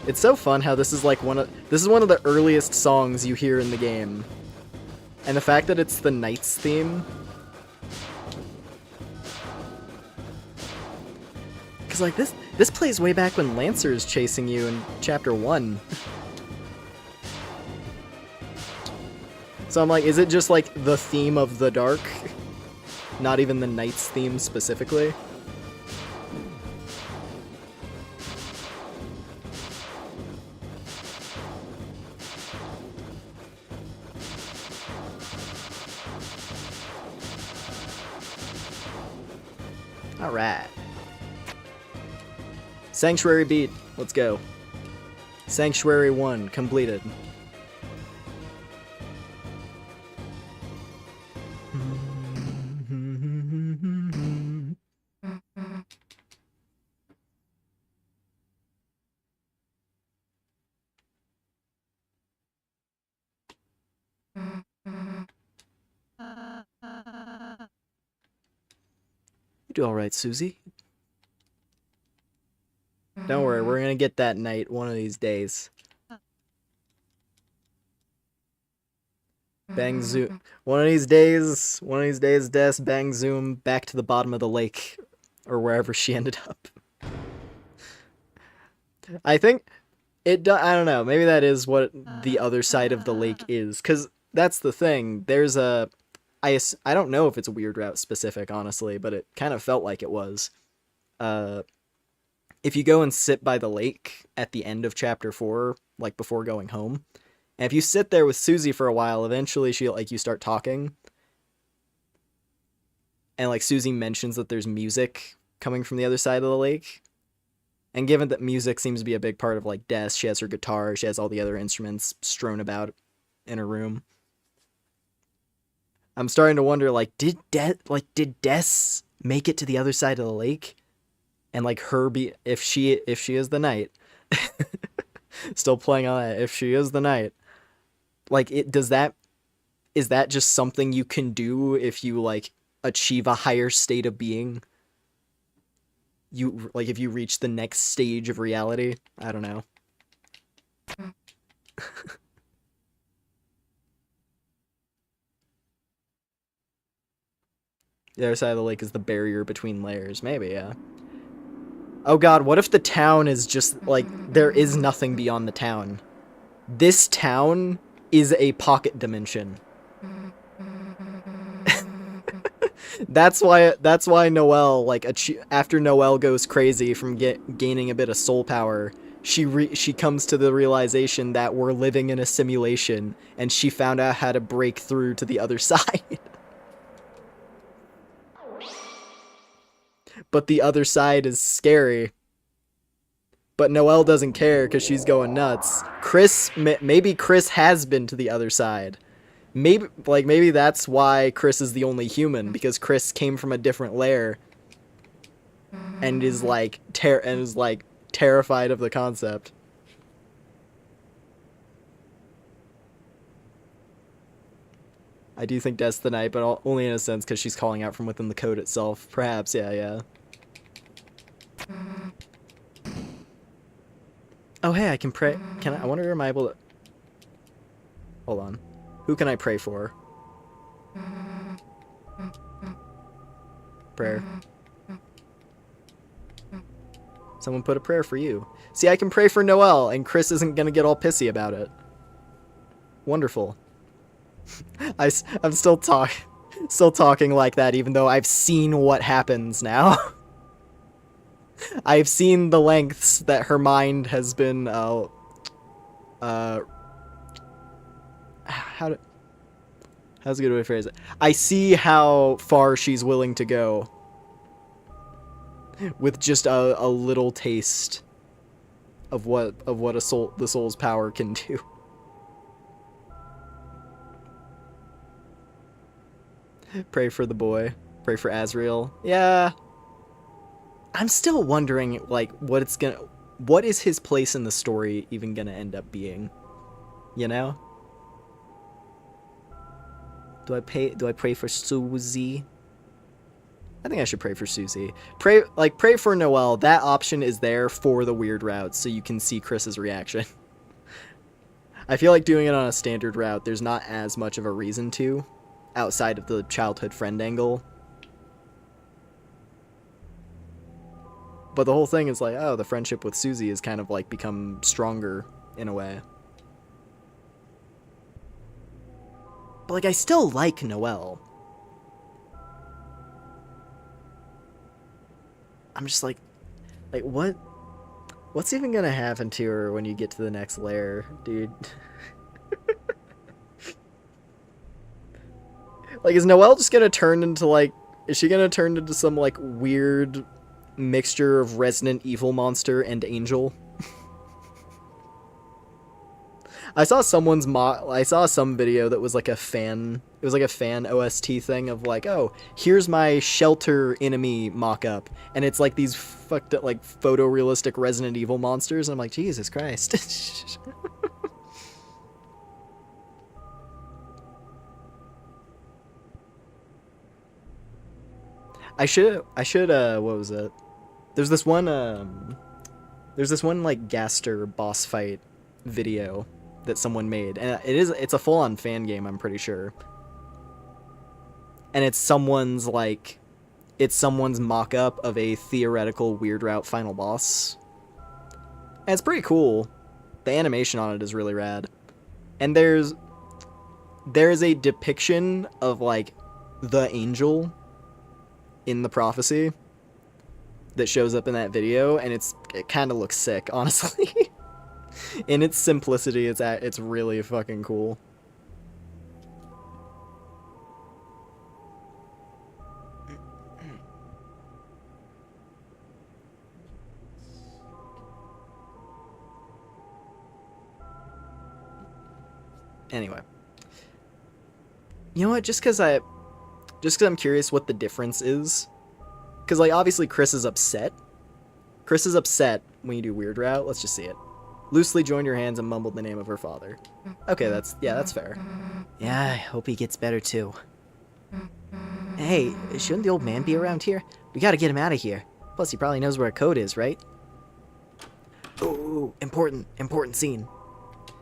It's so fun how this is one of the earliest songs you hear in the game. And the fact that it's the Knights theme. Cause this plays way back when Lancer is chasing you in chapter 1. So I'm is it just the theme of the dark? Not even the Knights theme specifically? Alright. Sanctuary beat. Let's go. Sanctuary 1 completed. You do alright, Susie. Don't worry, we're gonna get that knight one of these days. Bang zoom. One of these days, Des, bang zoom back to the bottom of the lake. Or wherever she ended up. I think I don't know, maybe that is what the other side of the lake is. Because that's the thing. I I don't know if it's a weird route specific, honestly, but it kind of felt like it was. If you go and sit by the lake at the end of chapter 4, like before going home, and if you sit there with Susie for a while, eventually you start talking. And like Susie mentions that there's music coming from the other side of the lake. And given that music seems to be a big part of like Des, she has her guitar, she has all the other instruments strewn about in her room. I'm starting to wonder, like, did Des make it to the other side of the lake? And like her be, if she is the knight, still playing on that, if she is the knight, like is that just something you can do if you like achieve a higher state of being? You like if you reach the next stage of reality? I don't know. The other side of the lake is the barrier between layers. Maybe, yeah. Oh god, what if the town is just, like, there is nothing beyond the town? This town is a pocket dimension. That's why Noelle, like, after Noelle goes crazy from gaining a bit of soul power, she comes to the realization that we're living in a simulation, and she found out how to break through to the other side. But the other side is scary. But Noelle doesn't care because she's going nuts. Maybe Chris has been to the other side. Maybe that's why Chris is the only human, because Chris came from a different layer and is like terrified of the concept. I do think Des the Knight, but only in a sense because she's calling out from within the code itself. Perhaps, yeah. Oh, hey, I can pray. I wonder, am I able to... Hold on. Who can I pray for? Prayer. Someone put a prayer for you. See, I can pray for Noelle, and Chris isn't gonna get all pissy about it. Wonderful. I'm still talking like that, even though I've seen what happens now. I've seen the lengths that her mind has been, how's a good way to phrase it? I see how far she's willing to go with just a little taste of what the soul's power can do. Pray for the boy. Pray for Azrael. Yeah. I'm still wondering, like, what is his place in the story even gonna end up being? You know? Do I pray for Susie? I think I should pray for Susie. Pray for Noelle. That option is there for the weird routes, so you can see Chris's reaction. I feel like doing it on a standard route, there's not as much of a reason to, outside of the childhood friend angle. But the whole thing is like, oh, the friendship with Susie has kind of like become stronger in a way. But like, I still like Noelle. I'm just like what's even gonna happen to her when you get to the next layer, dude? Like, is Noelle just gonna turn into like, is she gonna turn into some like weird mixture of Resident Evil monster and angel? I saw some video that was like a fan, it was like a fan OST thing of like, oh, here's my shelter enemy mock-up, and it's like these fucked up like photorealistic Resident Evil monsters, and I'm like, Jesus Christ. I should what was it? There's this one like Gaster boss fight video that someone made, and it's a full-on fan game, I'm pretty sure. And it's someone's mock-up of a theoretical Weird Route final boss. And it's pretty cool. The animation on it is really rad. And there's a depiction of like the angel in the prophecy that shows up in that video, and it kind of looks sick, honestly. In its simplicity, it's really fucking cool. Anyway, you know what? Just because I'm curious what the difference is, because like obviously Chris is upset. Chris is upset when you do weird route. Let's just see it. Loosely joined your hands and mumbled the name of her father. Okay, that's fair. Yeah, I hope he gets better too. Hey, shouldn't the old man be around here? We gotta get him out of here. Plus, he probably knows where a code is, right? Ooh, important scene.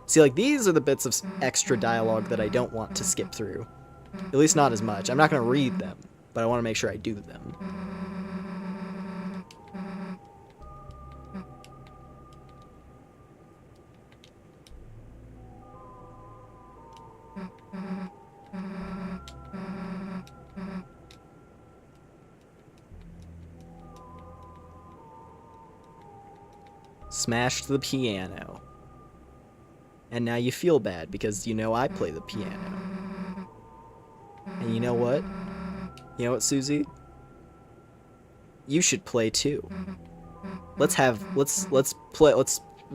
See, like, these are the bits of extra dialogue that I don't want to skip through. At least not as much. I'm not going to read them, but I want to make sure I do them. Smashed the piano. And now you feel bad because you know I play the piano. And you know what? You know what, Susie? You should play too. Let's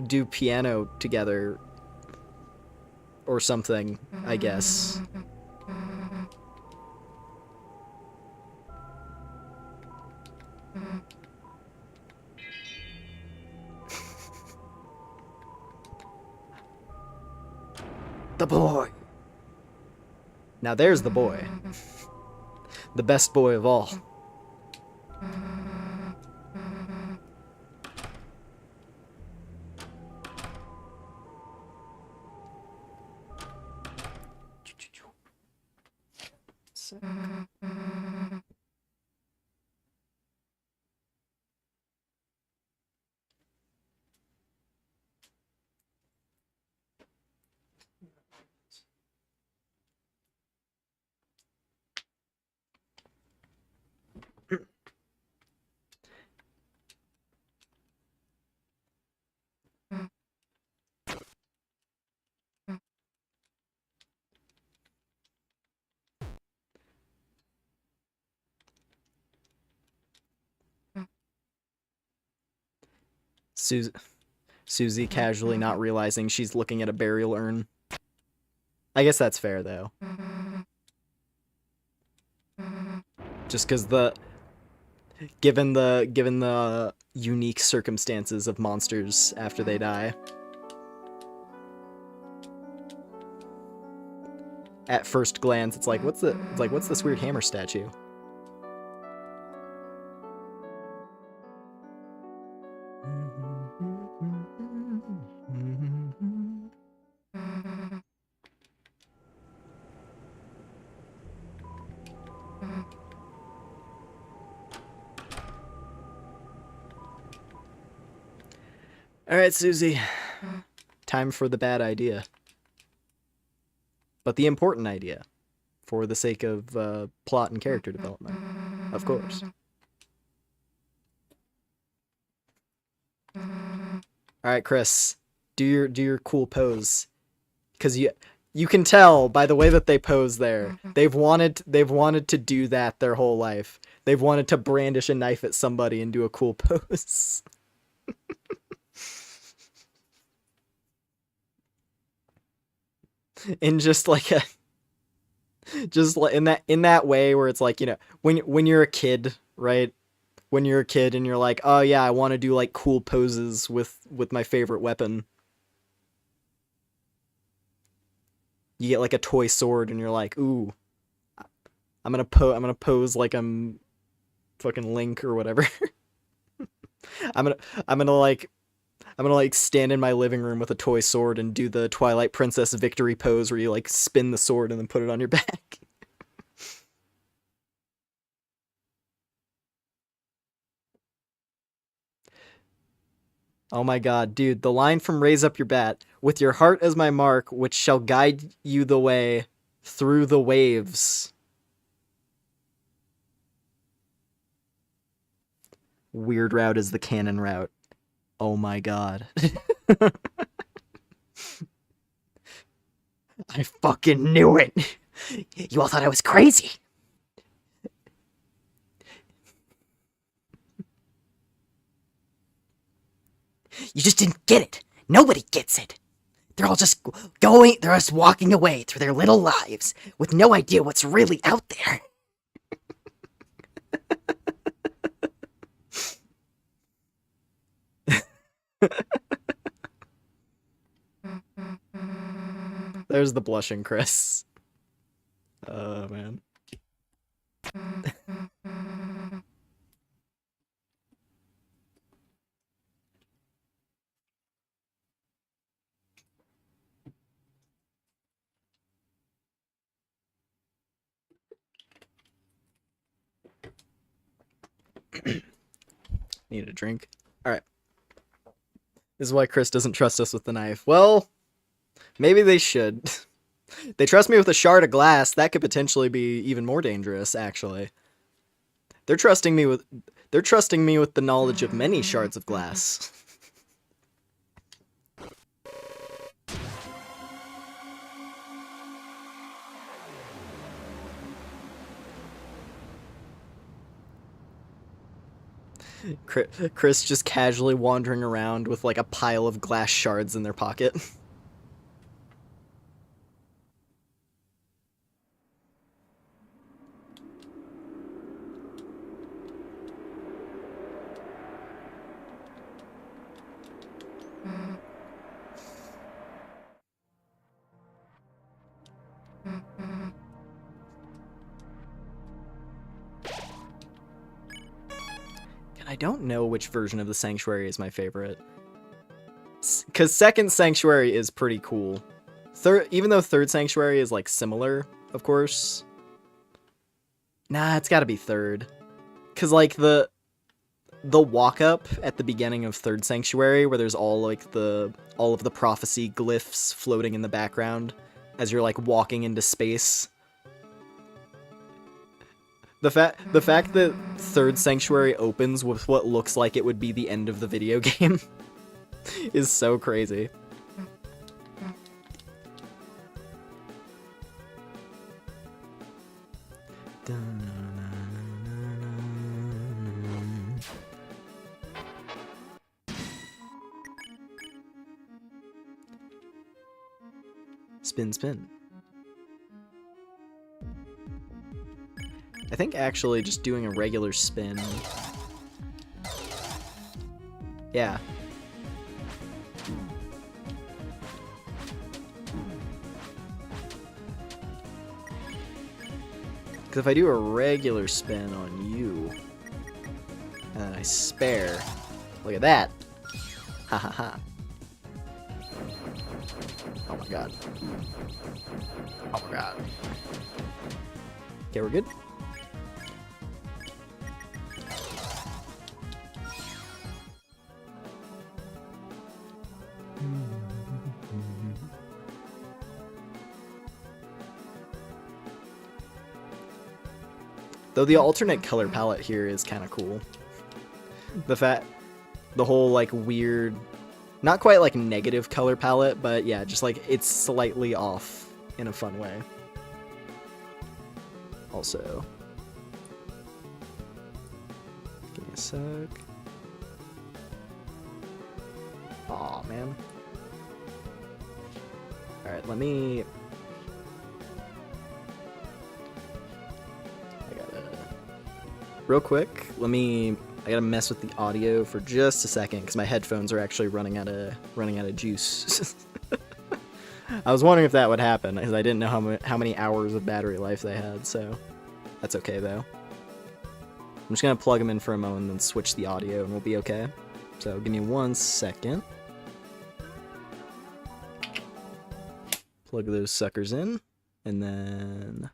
do piano together or something, I guess. The boy. Now there's the boy. The best boy of all. Susie casually not realizing she's looking at a burial urn. I guess that's fair, though. Just because given the unique circumstances of monsters after they die. At first glance, it's like, what's this weird hammer statue? All right, Susie. Time for the bad idea. But the important idea. For the sake of plot and character development. Of course. All right, Chris. Do your cool pose. Because you can tell by the way that they pose there. They've wanted to do that their whole life. They've wanted to brandish a knife at somebody and do a cool pose. In just like in that way where it's like, you know, when you're a kid, right? When you're a kid and you're like, oh yeah, I want to do like cool poses with my favorite weapon. You get like a toy sword and you're like, ooh, I'm gonna pose like I'm fucking Link or whatever. I'm gonna like stand in my living room with a toy sword and do the Twilight Princess victory pose where you like spin the sword and then put it on your back. Oh my god, dude, the line from Raise Up Your Bat, with your heart as my mark, which shall guide you the way through the waves. Weird route is the canon route. Oh my god. I fucking knew it! You all thought I was crazy! You just didn't get it! Nobody gets it! They're all just they're just walking away through their little lives with no idea what's really out there. There's the blushing Chris. Oh, man. Need a drink. Alright. This is why Chris doesn't trust us with the knife. Well, maybe they should. They trust me with a shard of glass. That could potentially be even more dangerous, actually. They're trusting me with the knowledge of many shards of glass. Chris just casually wandering around with like a pile of glass shards in their pocket. I don't know which version of the Sanctuary is my favorite. Because second Sanctuary is pretty cool. Even though third Sanctuary is like similar, of course. Nah, it's gotta be third. Because like the walk up at the beginning of third Sanctuary, where there's all of the prophecy glyphs floating in the background as you're like walking into space. The fact that third Sanctuary opens with what looks like it would be the end of the video game is so crazy. Spin, spin. I think actually just doing a regular spin. Yeah. Because if I do a regular spin on you, and then I spare, look at that. Ha ha ha. Oh my god. Oh my god. Okay, we're good? Though the alternate color palette here is kind of cool. The whole like weird, not quite like negative color palette, but yeah, just like it's slightly off in a fun way. Also, give me a sec. Aw, man. Alright, real quick, I gotta mess with the audio for just a second because my headphones are actually running out of juice. I was wondering if that would happen because I didn't know how many hours of battery life they had, so that's okay though. I'm just gonna plug them in for a moment and then switch the audio and we'll be okay. So give me 1 second. Plug those suckers in, and then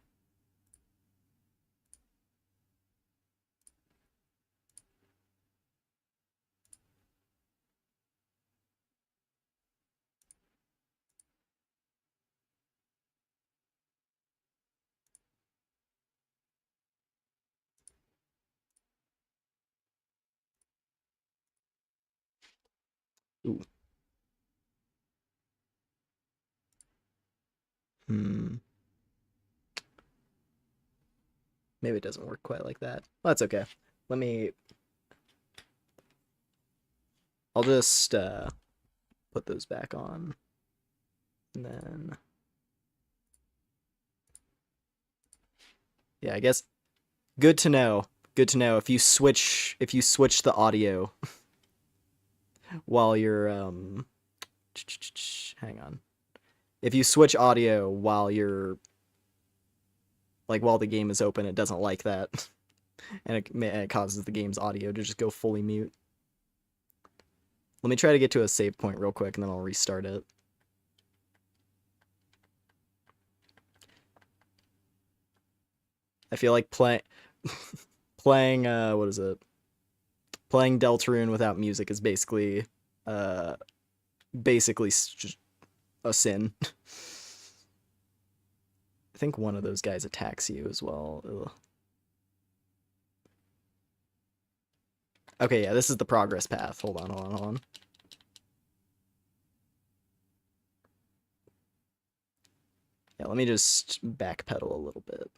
Ooh. Maybe it doesn't work quite like that. Well, that's okay. Let me... I'll just put those back on. And then... Yeah, I guess... Good to know. Good to know. If you switch the audio while you're... Hang on. If you switch audio while you're... Like, while the game is open, it doesn't like that. And it causes the game's audio to just go fully mute. Let me try to get to a save point real quick, and then I'll restart it. I feel like playing, what is it? Playing Deltarune without music is basically just a sin. I think one of those guys attacks you as well. Ugh. Okay, yeah, this is the progress path. Hold on. Yeah, let me just backpedal a little bit.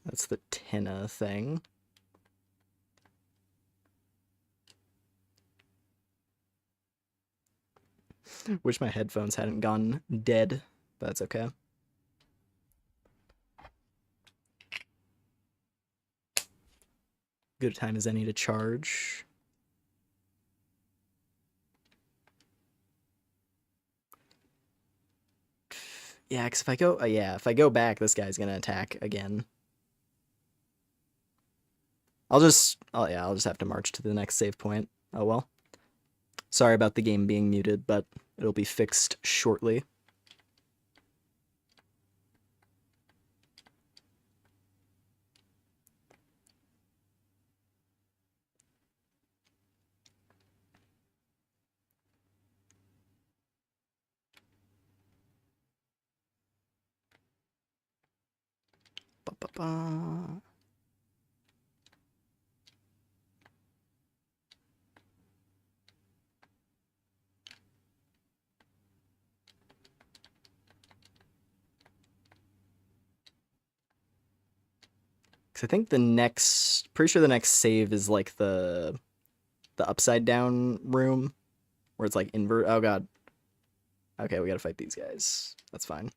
That's the Tina thing. Wish my headphones hadn't gone dead, but that's okay. Good time as any to charge. Yeah, because if I go back, this guy's gonna attack again. I'll just have to march to the next save point. Oh well. Sorry about the game being muted, but it'll be fixed shortly. Ba-ba-ba. I think pretty sure the next save is like the upside down room where it's like invert. Oh god. Okay, we gotta fight these guys. That's fine.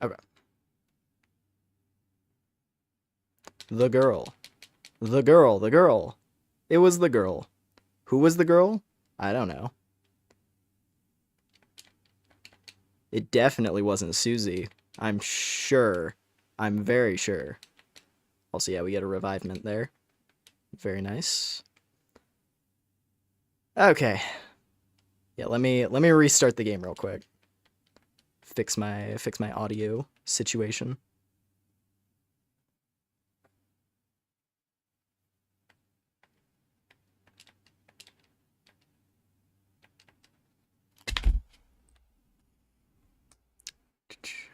Okay. The girl. The girl. The girl. It was the girl. Who was the girl? I don't know. It definitely wasn't Susie. I'm sure. I'm very sure. Also, yeah, we get a revivement there. Very nice. Okay. Yeah, let me restart the game real quick. Fix my audio situation.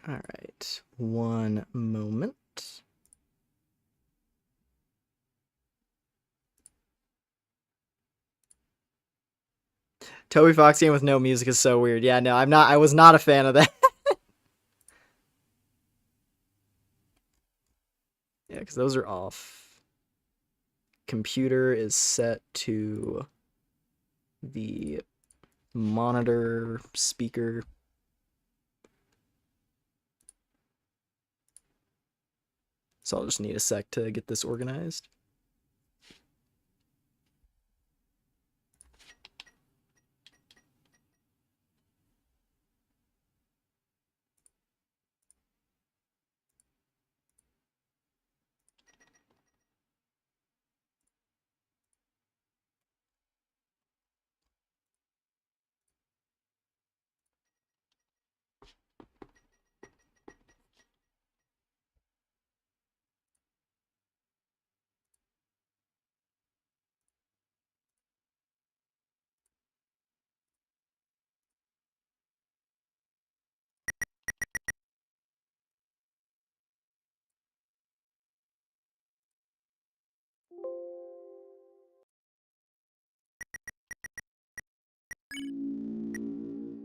All right, one moment. Toby Fox game with no music is so weird. Yeah, no, I was not a fan of that. Yeah, because those are off. Computer is set to the monitor, speaker. So I'll just need a sec to get this organized.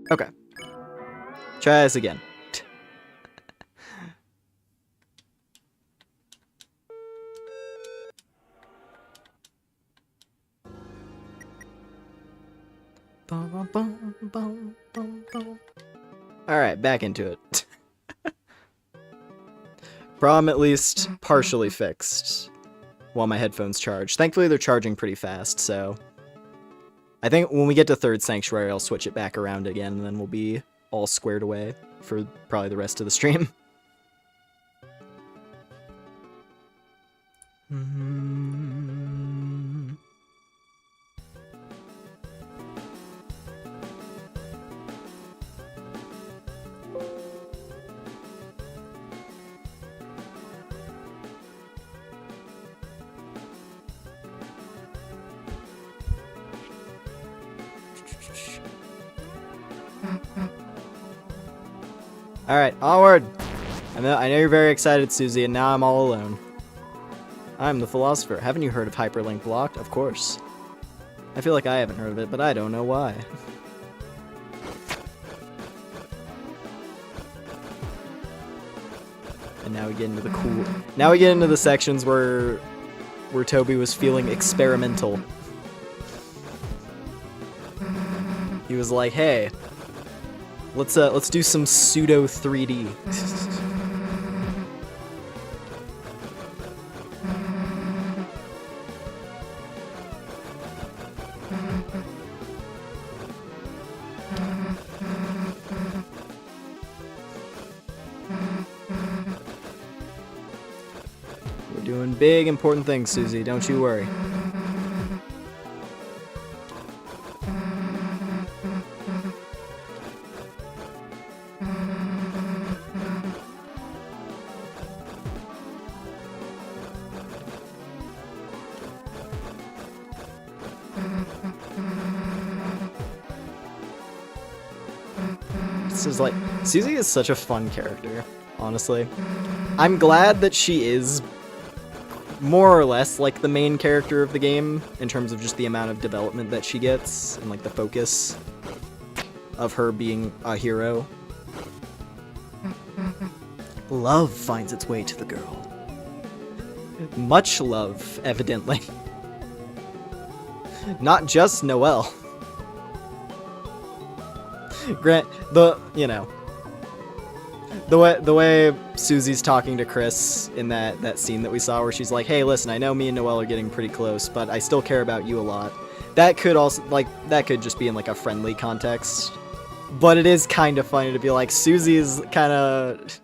Okay. Try this again. Alright, back into it. Problem at least partially fixed while my headphones charge. Thankfully they're charging pretty fast, so I think when we get to Third Sanctuary I'll switch it back around again and then we'll be all squared away for probably the rest of the stream. Alright, onward! I know you're very excited, Susie, and now I'm all alone. I'm the philosopher. Haven't you heard of hyperlink blocked? Of course. I feel like I haven't heard of it, but I don't know why. And now we get into the cool... Now we get into the sections where Toby was feeling experimental. He was like, hey, let's do some pseudo 3D. We're doing big important things, Susie, don't you worry. Is like Susie is such a fun character, honestly. I'm glad that she is more or less like the main character of the game in terms of just the amount of development that she gets and like the focus of her being a hero. Love finds its way to the girl. Much love, evidently. Not just Noelle. Grant, the way Susie's talking to Chris in that scene that we saw where she's like, hey, listen, I know me and Noelle are getting pretty close, but I still care about you a lot. That could also, like, that could just be in, like, a friendly context. But it is kind of funny to be like, Susie's kind of...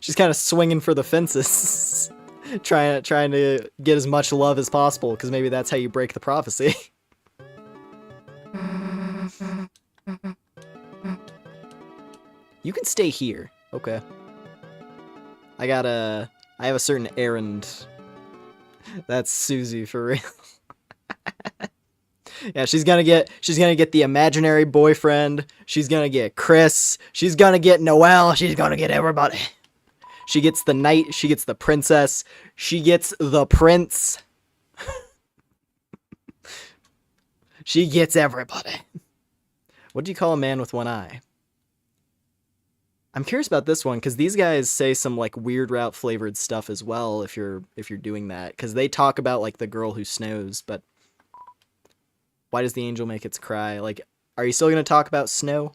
she's kind of swinging for the fences. trying to get as much love as possible, because maybe that's how you break the prophecy. You can stay here. Okay. I have a certain errand. That's Susie for real. Yeah, she's gonna get the imaginary boyfriend. She's gonna get Chris. She's gonna get Noelle. She's gonna get everybody. She gets the knight. She gets the princess. She gets the prince. She gets everybody. What do you call a man with one eye? I'm curious about this one because these guys say some like weird route flavored stuff as well. If you're doing that, because they talk about like the girl who snows, but why does the angel make its cry? Like, Are you still gonna talk about snow?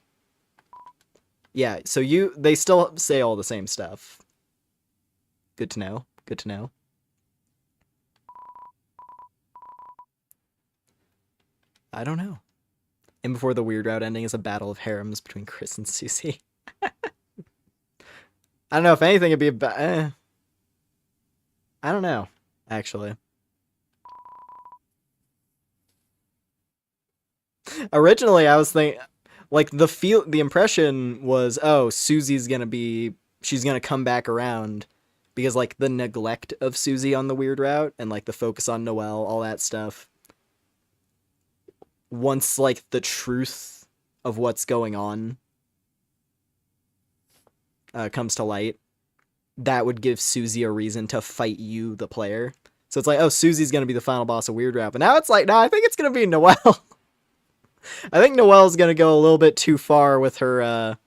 Yeah, so they still say all the same stuff. Good to know. Good to know. I don't know. And before the weird route ending is a battle of harems between Chris and Susie. I don't know, if anything it'd be about I don't know, actually. Originally I was thinking like the impression was, oh, Susie's she's gonna come back around because like the neglect of Susie on the weird route and like the focus on Noelle, all that stuff. Once like the truth of what's going on comes to light, that would give Susie a reason to fight you, the player. So it's like, oh, Susie's gonna be the final boss of weird route, but now it's like, no, I think it's gonna be Noelle. I think Noelle's gonna go a little bit too far with her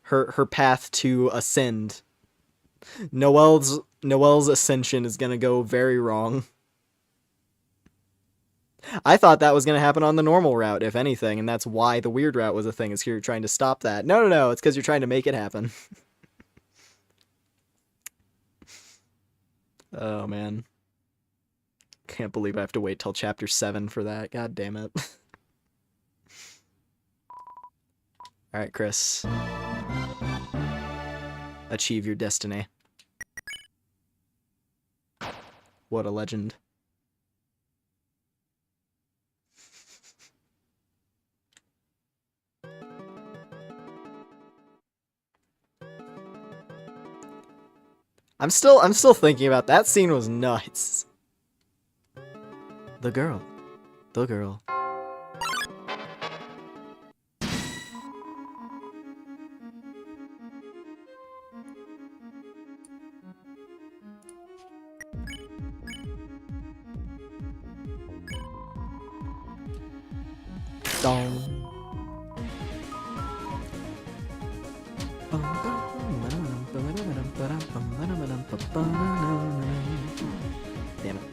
her path to ascend. Noelle's ascension is gonna go very wrong. I thought that was gonna happen on the normal route, if anything, and that's why the weird route was a thing, is you're trying to stop that. No, it's because you're trying to make it happen. Oh man. Can't believe I have to wait till chapter 7 for that. God damn it. Alright, Chris. Achieve your destiny. What a legend. I'm still thinking about that scene. Was nuts. The girl. Dong. Damn it.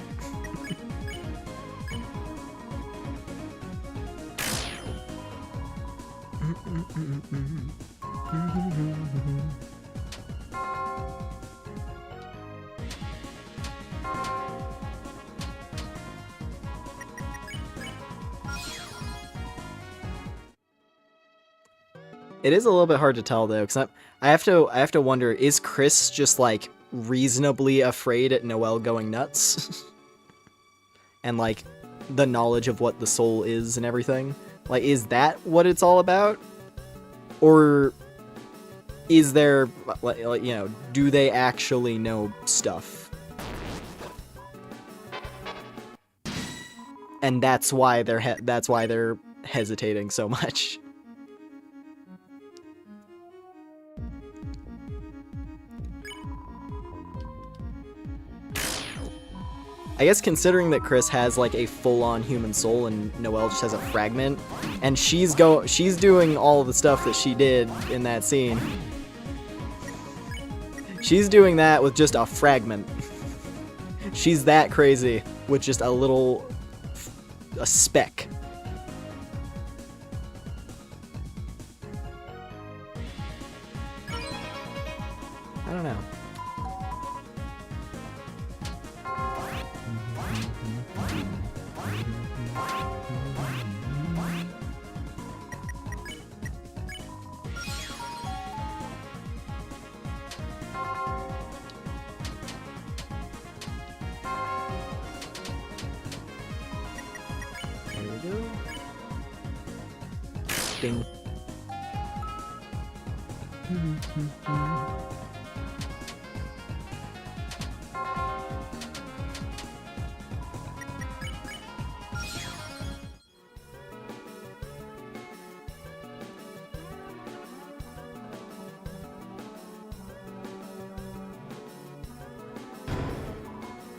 It is a little bit hard to tell though, because I have to wonder, is Chris just like reasonably afraid at Noelle going nuts? And like the knowledge of what the soul is and everything? Like, is that what it's all about? Or is there, like, you know, do they actually know stuff? And that's why they're hesitating so much. I guess considering that Chris has like a full-on human soul and Noelle just has a fragment, and she's doing all the stuff that she did in that scene. She's doing that with just a fragment. She's that crazy with just a speck. I don't know. Ding.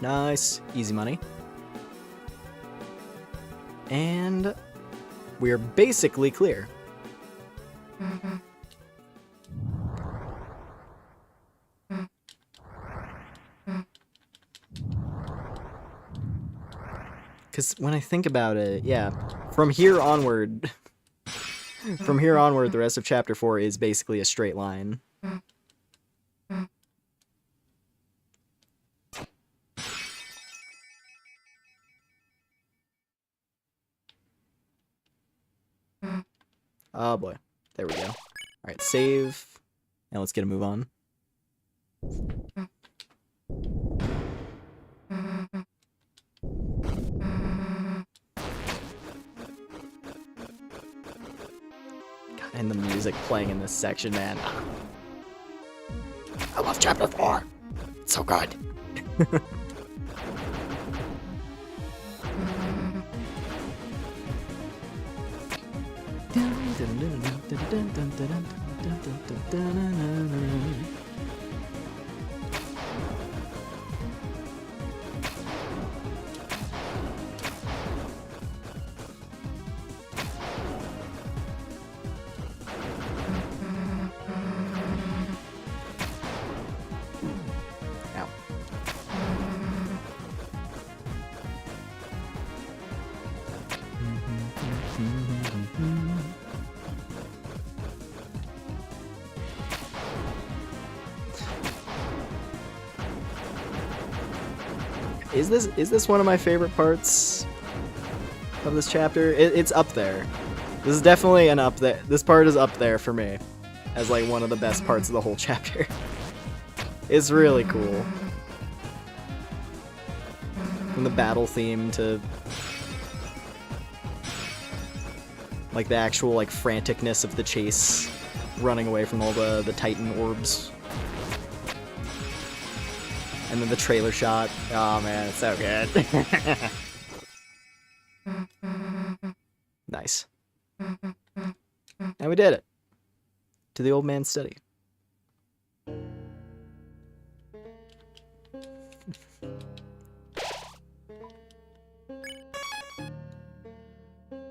Nice. Easy money. And we're basically clear. Because when I think about it, yeah, from here onward, From here onward, the rest of chapter 4 is basically a straight line. Oh boy. There we go. Alright, save. And let's get a move on. God, and the music playing in this section, man. I love chapter 4. It's so good. Ow. Is this one of my favorite parts of this chapter? It's up there. This is definitely an up there. This part is up there for me as like one of the best parts of the whole chapter. It's really cool. From the battle theme to like the actual like franticness of the chase, running away from all the Titan orbs. And then the trailer shot. Oh man, it's so good. Nice. And we did it. To the old man's study.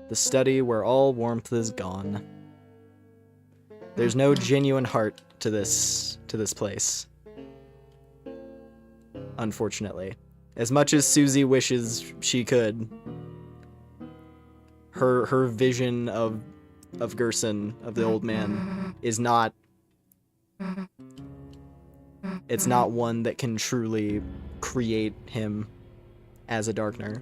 The study where all warmth is gone. There's no genuine heart to this place. Unfortunately. As much as Susie wishes she could, her vision of Gerson, of the old man, is not... It's not one that can truly create him as a Darkner.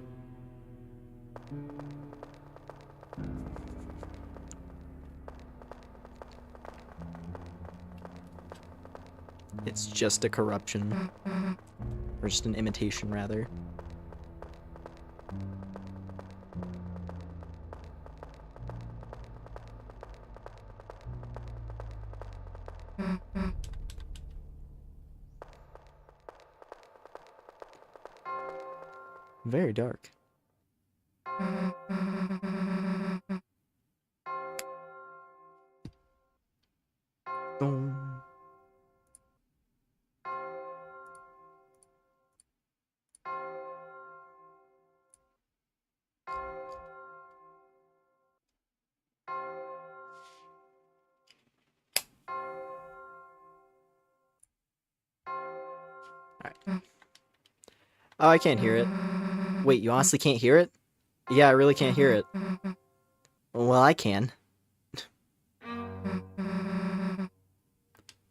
It's just a corruption. Or just an imitation, rather. Very dark. Boom. Alright. Oh, I can't hear it. Wait, you honestly can't hear it? Yeah, I really can't hear it. Well, I can.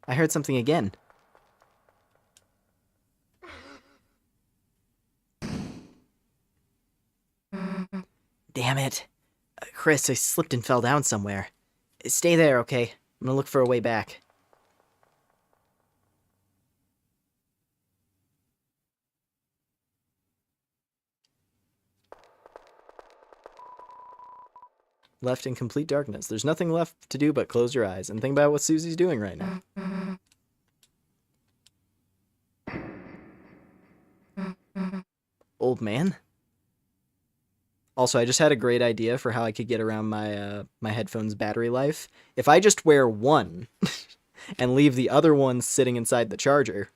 I heard something again. Damn it. Chris, I slipped and fell down somewhere. Stay there, okay? I'm gonna look for a way back. Left in complete darkness. There's nothing left to do but close your eyes and think about what Susie's doing right now. Old man? Also, I just had a great idea for how I could get around my my headphones' battery life. If I just wear one and leave the other one sitting inside the charger,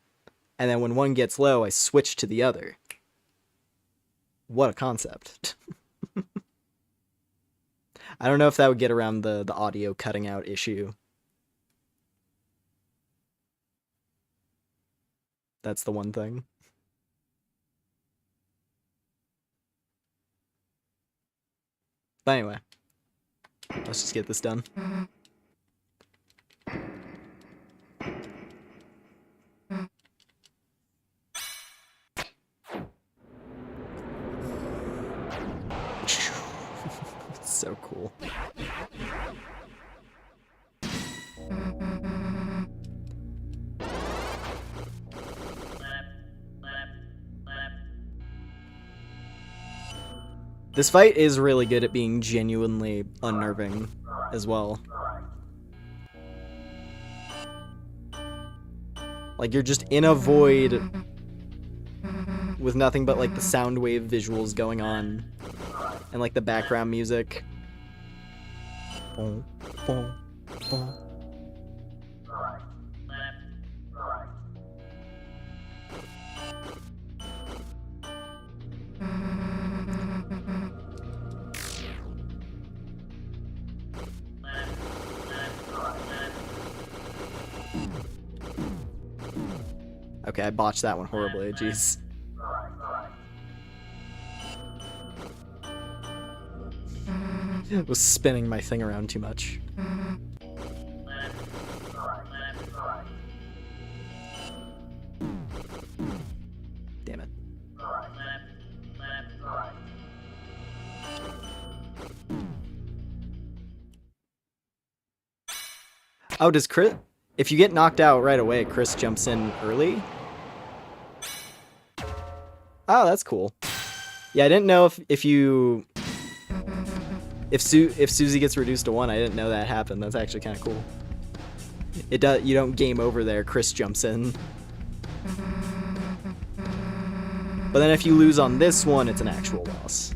and then when one gets low, I switch to the other. What a concept. I don't know if that would get around the audio cutting out issue. That's the one thing. But anyway. Let's just get this done. It's so cool. This fight is really good at being genuinely unnerving as well. Like, you're just in a void with nothing but, like, the sound wave visuals going on and, like, the background music. Boom, boom, boom. Okay, I botched that one horribly, jeez. Was spinning my thing around too much. Damn it. Oh, does Chris... If you get knocked out right away, Chris jumps in early? Oh, that's cool. Yeah, I didn't know if Susie gets reduced to 1, I didn't know that happened. That's actually kind of cool. It does. You don't game over there. Chris jumps in. But then if you lose on this one, it's an actual loss.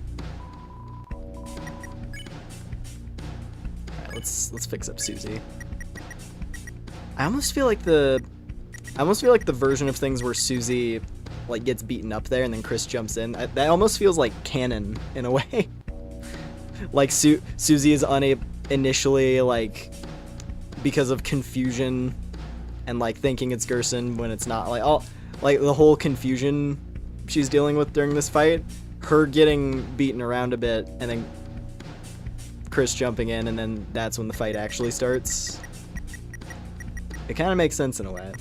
Alright, let's fix up Susie. I almost feel like the version of things where Susie like gets beaten up there and then Chris jumps in. That almost feels like canon in a way. Like Susie is unable initially, like, because of confusion and like thinking it's Gerson when it's not. Like all like the whole confusion she's dealing with during this fight, her getting beaten around a bit and then Chris jumping in, and then that's when the fight actually starts. It kind of makes sense in a way.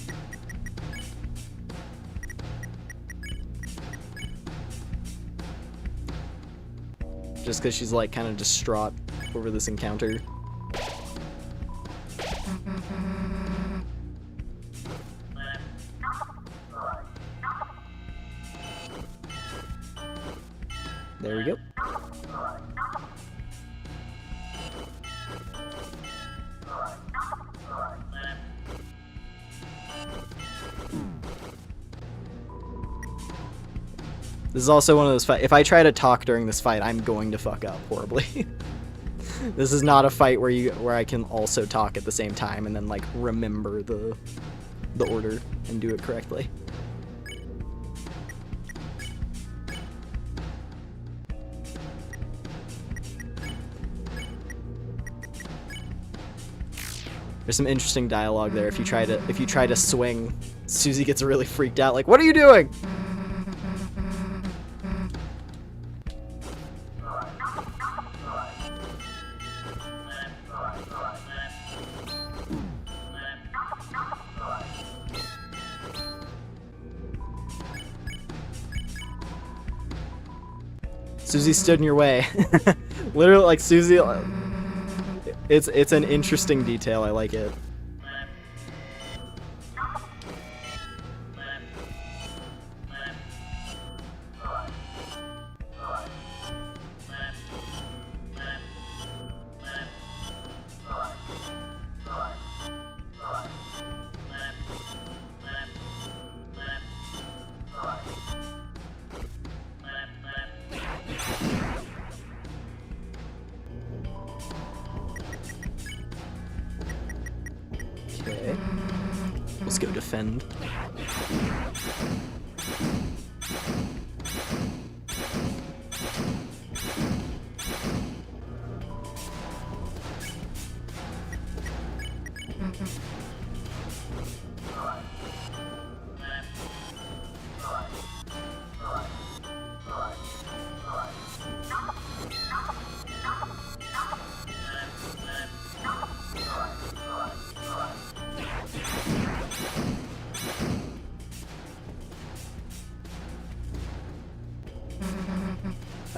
Just because she's like kind of distraught over this encounter. There we go. This is also one of those fights. If I try to talk during this fight, I'm going to fuck up horribly. This is not a fight where I can also talk at the same time and then like remember the order and do it correctly. There's some interesting dialogue there. If you try to swing, Susie gets really freaked out. Like, what are you doing? Susie stood in your way. Literally, like Susie. It's an interesting detail. I like it. Okay. Let's go defend.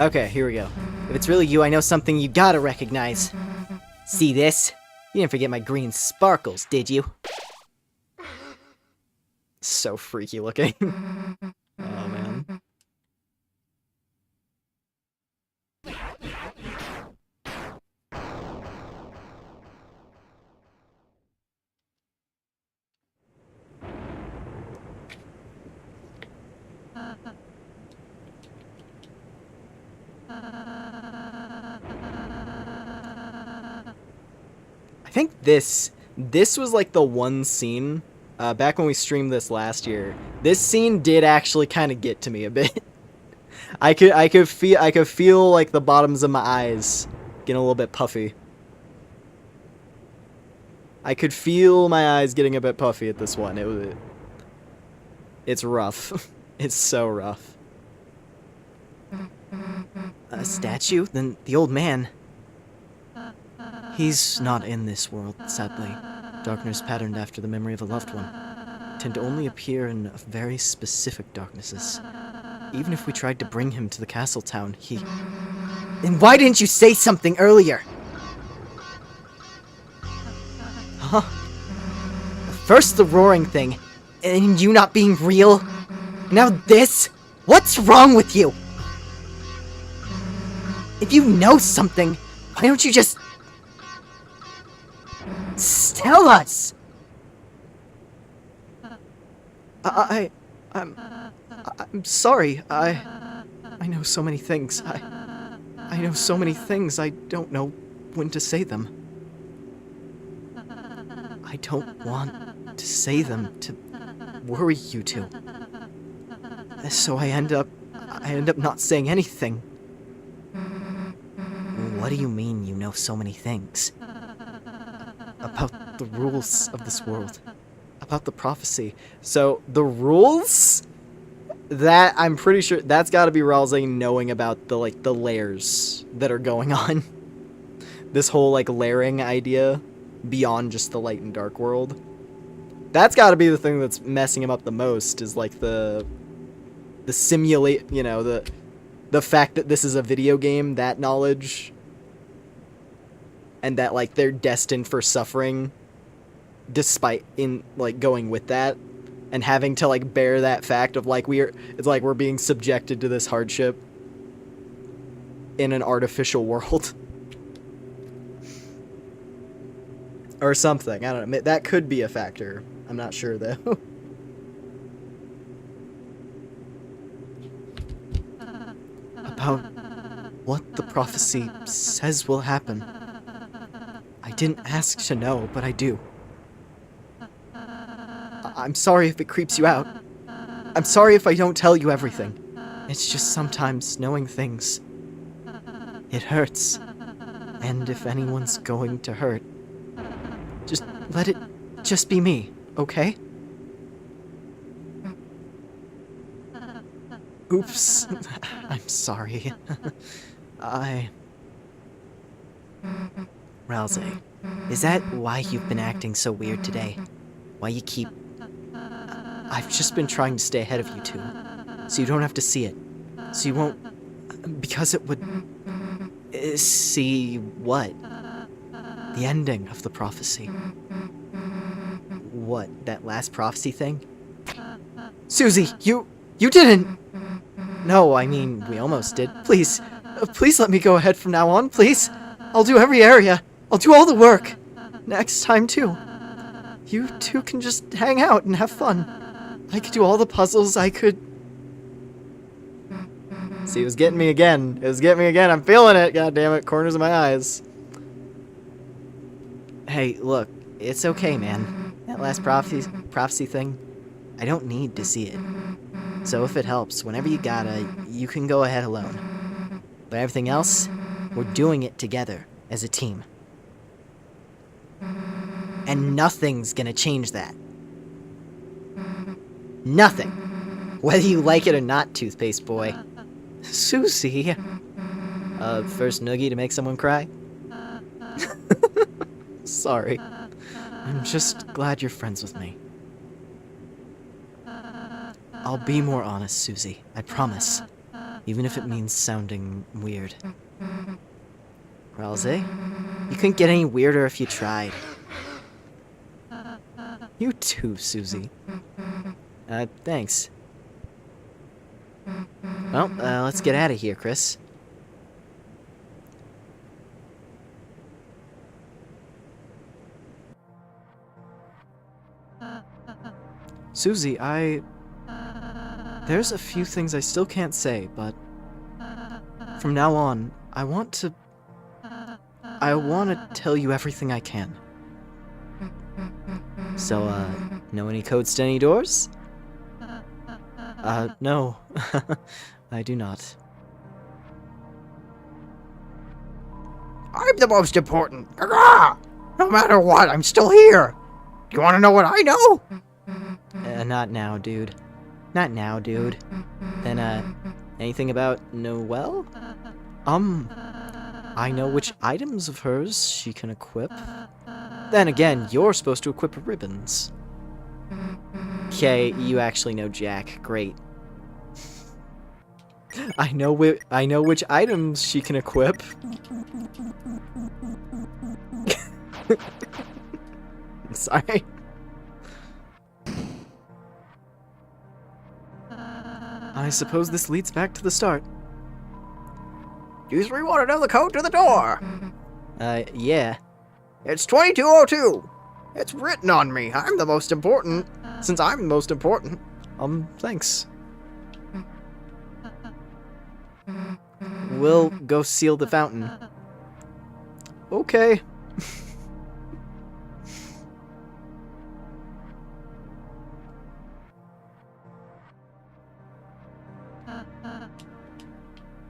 Okay, here we go. If it's really you, I know something you gotta recognize. See this? You didn't forget my green sparkles, did you? So freaky looking. Oh man. I think this was like the one scene back when we streamed this last year. This scene did actually kind of get to me a bit. I could feel like the bottoms of my eyes getting a little bit puffy. I could feel my eyes getting a bit puffy at this one. It's rough. It's so rough. A statue? Then the old man. He's not in this world, sadly. Darkness patterned after the memory of a loved one tend to only appear in very specific darknesses. Even if we tried to bring him to the castle town, he... Then why didn't you say something earlier? Huh? First the roaring thing, and you not being real. Now this? What's wrong with you? If you know something, why don't you just... tell us? I'm sorry. I know so many things. I know so many things. I don't know when to say them. I don't want to say them to worry you two. So I end up not saying anything. What do you mean you know so many things? About the rules of this world. About the prophecy. So the rules, that I'm pretty sure that's got to be Ralsei knowing about the the layers that are going on. This whole layering idea beyond just the light and dark world. That's got to be the thing that's messing him up the most, is the simulate, the fact that this is a video game, that knowledge, and that they're destined for suffering despite going with that, and having to bear that fact of we're being subjected to this hardship in an artificial world. Or something. I don't know. That could be a factor. I'm not sure though. About what the prophecy says will happen. I didn't ask to know, but I do. I'm sorry if it creeps you out. I'm sorry if I don't tell you everything. It's just sometimes knowing things, it hurts. And if anyone's going to hurt, just let it just be me, okay? Oops. I'm sorry. Ralsei, is that why you've been acting so weird today? Why you keep... I've just been trying to stay ahead of you two, so you don't have to see it. So you won't... Because it would... See what? The ending of the prophecy. What, that last prophecy thing? Susie, you didn't... No, I mean, we almost did. Please, please let me go ahead from now on, please. I'll do every area. I'll do all the work. Next time, too. You two can just hang out and have fun. I could do all the puzzles, I could... See, it was getting me again. It was getting me again. I'm feeling it. God damn it. Corners of my eyes. Hey, look, it's okay, man. That last prophecy thing, I don't need to see it. So if it helps, whenever you gotta, you can go ahead alone. But everything else, we're doing it together, as a team. And nothing's gonna change that. Nothing. Whether you like it or not, Toothpaste Boy. Susie... First noogie to make someone cry? Sorry. I'm just glad you're friends with me. I'll be more honest, Susie. I promise. even if it means sounding weird. Ralze, you couldn't get any weirder if you tried. You too, Susie. Thanks. Well, let's get out of here, Chris. Susie, there's a few things I still can't say, but from now on, I want to tell you everything I can. So, know any codes to any doors? No. I do not. I'm the most important. Hurrah! No matter what, I'm still here. Do you want to know what I know? Not now, dude. Not now, dude. Then, anything about Noelle? I know which items of hers she can equip. Then again, you're supposed to equip ribbons. Okay, you actually know Jack. Great. I know which items she can equip. Sorry. I suppose this leads back to the start. You three want to know the code to the door? Yeah. It's 2202. It's written on me. I'm the most important. Since I'm the most important. Thanks. We'll go seal the fountain. Okay.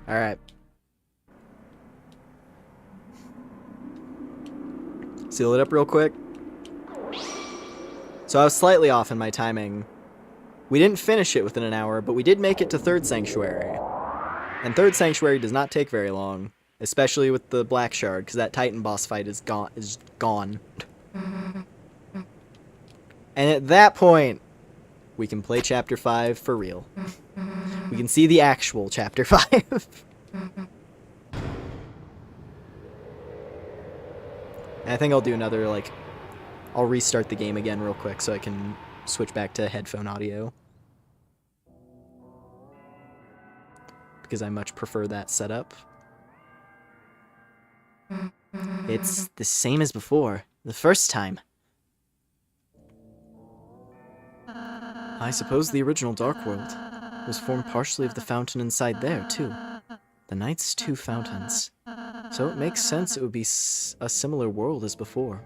Alright. Seal it up real quick. So I was slightly off in my timing. We didn't finish it within an hour, but we did make it to Third Sanctuary. And Third Sanctuary does not take very long, especially with the Black Shard, because that Titan boss fight is gone. And at that point, we can play Chapter 5 for real. We can see the actual Chapter 5. And I think I'll do another, I'll restart the game again real quick so I can switch back to headphone audio. Because I much prefer that setup. It's the same as before, the first time. I suppose the original Dark World was formed partially of the fountain inside there, too. The Knight's two fountains. So it makes sense it would be a similar world as before.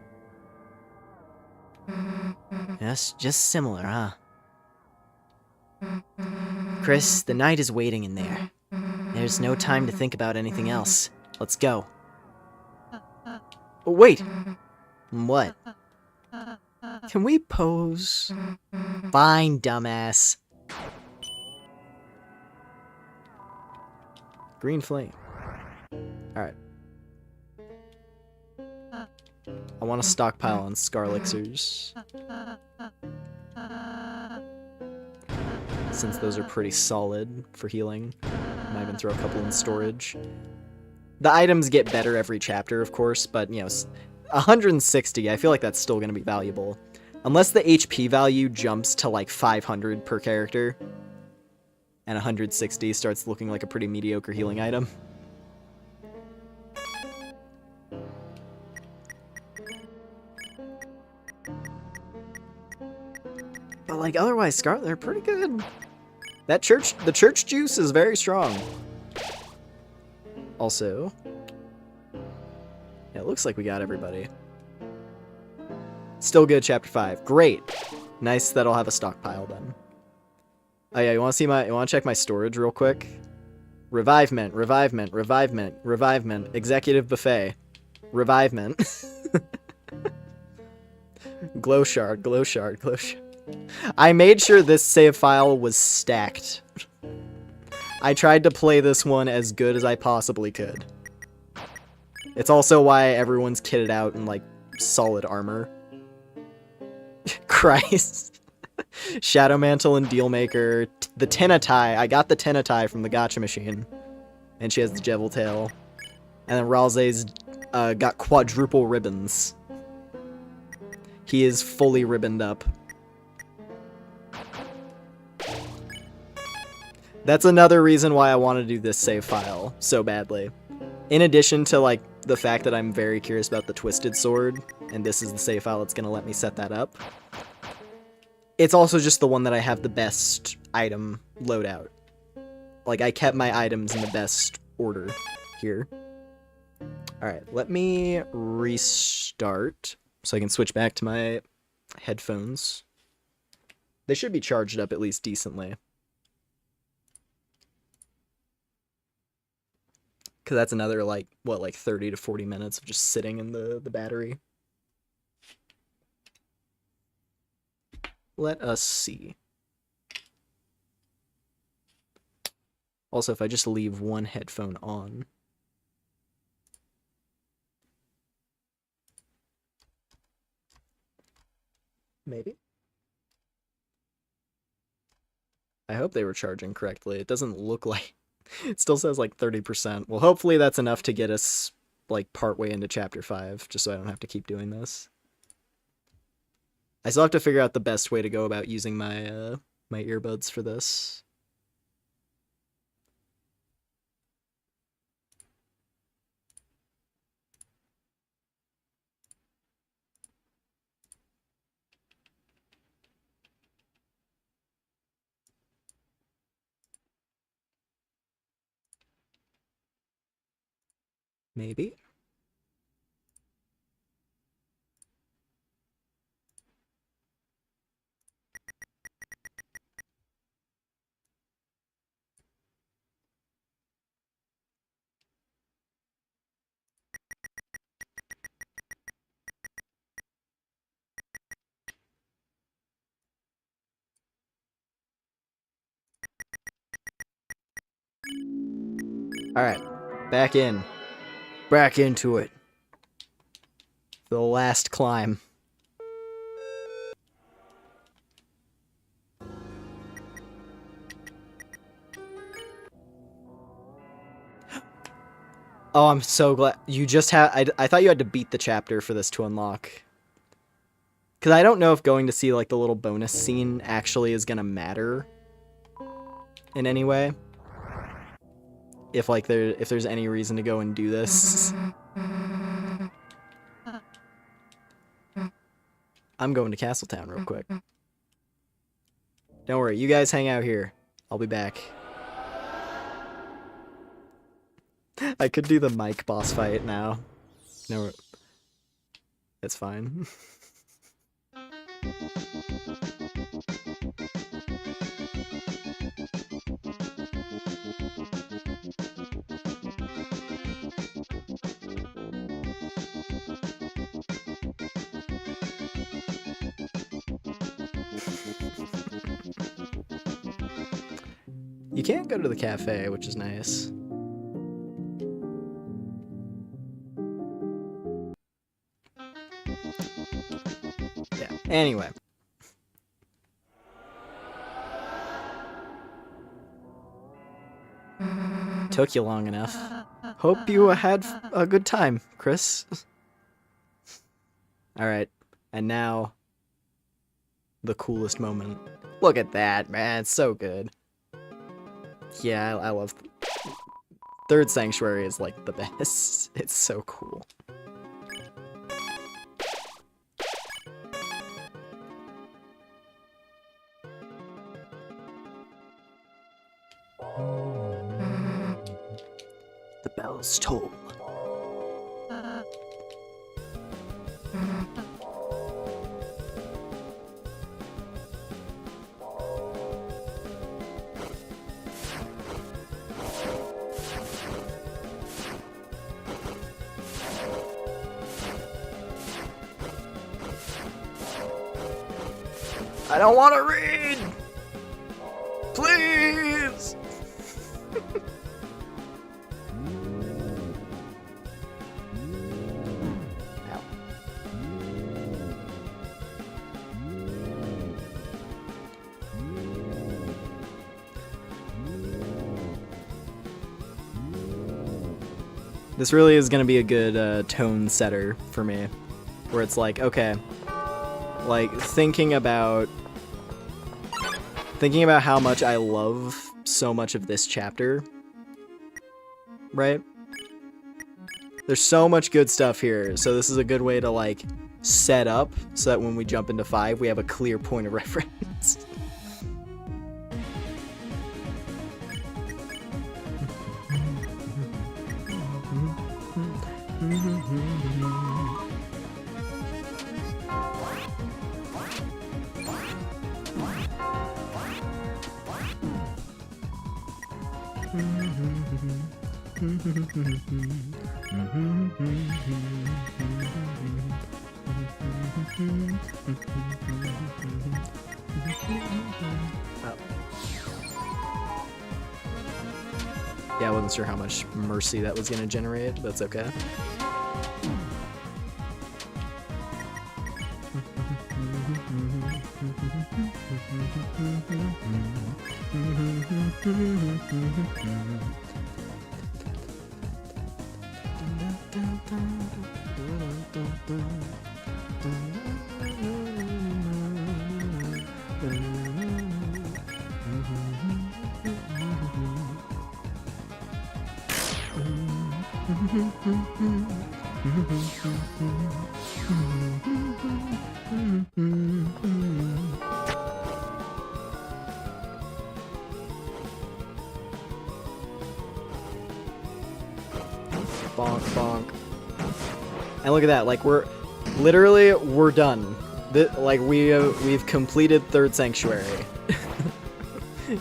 Yes, just similar, huh? Chris, the Knight is waiting in there. There's no time to think about anything else. Let's go. Oh, wait! What? Can we pose? Fine, dumbass. Green flame. Alright. I want to stockpile on Scar Elixirs. Since those are pretty solid for healing. Might even throw a couple in storage. The items get better every chapter, of course, but, 160, I feel like that's still going to be valuable. Unless the HP value jumps to, 500 per character. And 160 starts looking like a pretty mediocre healing item. But, otherwise, they're pretty good. The church juice is very strong. Also, yeah, it looks like we got everybody. Still good, Chapter 5. Great. Nice that I'll have a stockpile then. Oh yeah, you want to check my storage real quick? Revivement, revivement, revivement, revivement, executive buffet. Revivement. Glow shard, glow shard, glow shard. I made sure this save file was stacked. I tried to play this one as good as I possibly could. It's also why everyone's kitted out in, solid armor. Christ. Shadow Mantle and Dealmaker. The Tenatai. I got the Tenatai from the Gacha machine. And she has the Jevil Tail. And then Ralze's got quadruple ribbons. He is fully ribboned up. That's another reason why I want to do this save file so badly. In addition to, like, the fact that I'm very curious about the Twisted Sword, and this is the save file that's going to let me set that up, it's also just the one that I have the best item loadout. Like, I kept my items in the best order here. Alright, let me restart so I can switch back to my headphones. They should be charged up at least decently. Because that's another, like, what, like 30 to 40 minutes of just sitting in the battery. Let us see. Also, if I just leave one headphone on. Maybe. I hope they were charging correctly. It doesn't look like... It still says like 30%. Well, hopefully that's enough to get us like partway into chapter 5, just so I don't have to keep doing this. I still have to figure out the best way to go about using my my earbuds for this. Maybe. Alright, back in. Back into it. The last climb. Oh, I'm so glad. You just had... I thought you had to beat the chapter for this to unlock. Because I don't know if going to see, like, the little bonus scene actually is gonna matter in any way. If, like, if there's any reason to go and do this. I'm going to Castletown real quick. Don't worry, you guys hang out here. I'll be back. I could do the mic boss fight now. No, it's fine. You can't go to the cafe, which is nice. Yeah, anyway. Took you long enough. Hope you had a good time, Chris. Alright, and now... the coolest moment. Look at that, man, it's so good. Yeah, I love... Third Sanctuary is, like, the best. It's so cool. The bells toll. I don't want to read! Please! Ow. This really is gonna be a good tone setter for me, where it's like, okay, like thinking about how much I love so much of this chapter, right? There's so much good stuff here, so this is a good way to like set up so that when we jump into 5, we have a clear point of reference. Yeah, I wasn't sure how much mercy that was going to generate, but that's okay. Bonk, bonk. And look at that, like we're done. Like we've completed Third Sanctuary.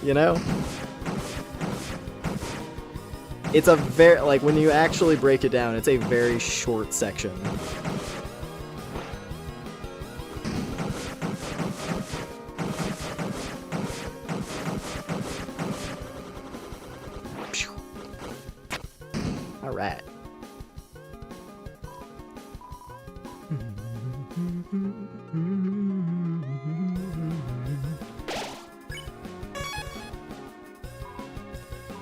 You know? It's a very, like when you actually break it down, it's a very short section. All right.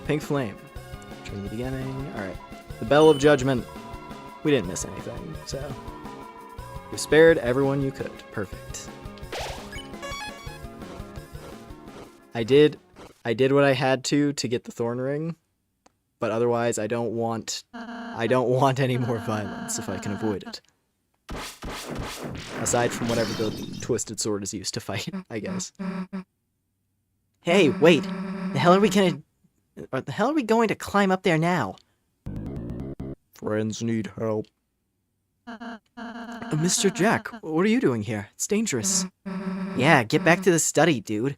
Pink flame. From the beginning. Alright. The Bell of Judgment. We didn't miss anything, so. You spared everyone you could. Perfect. I did what I had to get the Thorn Ring, but otherwise I don't want any more violence if I can avoid it. Aside from whatever the Twisted Sword is used to fight, I guess. Hey, wait. The hell are we going to climb up there now? Friends need help. Mr. Jack, what are you doing here? It's dangerous. Yeah, get back to the study, dude.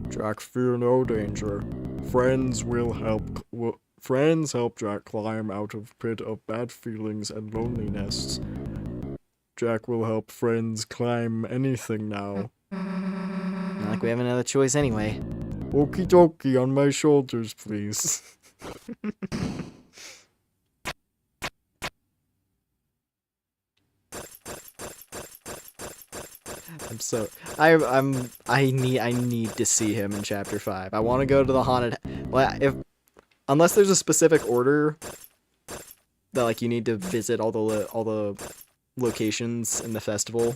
Jack, fear no danger. Friends will help. Friends help Jack climb out of pit of bad feelings and loneliness. Jack will help friends climb anything now. Not like we have another choice anyway. Okie dokie, on my shoulders, please. I need to see him in chapter 5. I want to go to the haunted. Well, unless there's a specific order that like you need to visit all the locations in the festival.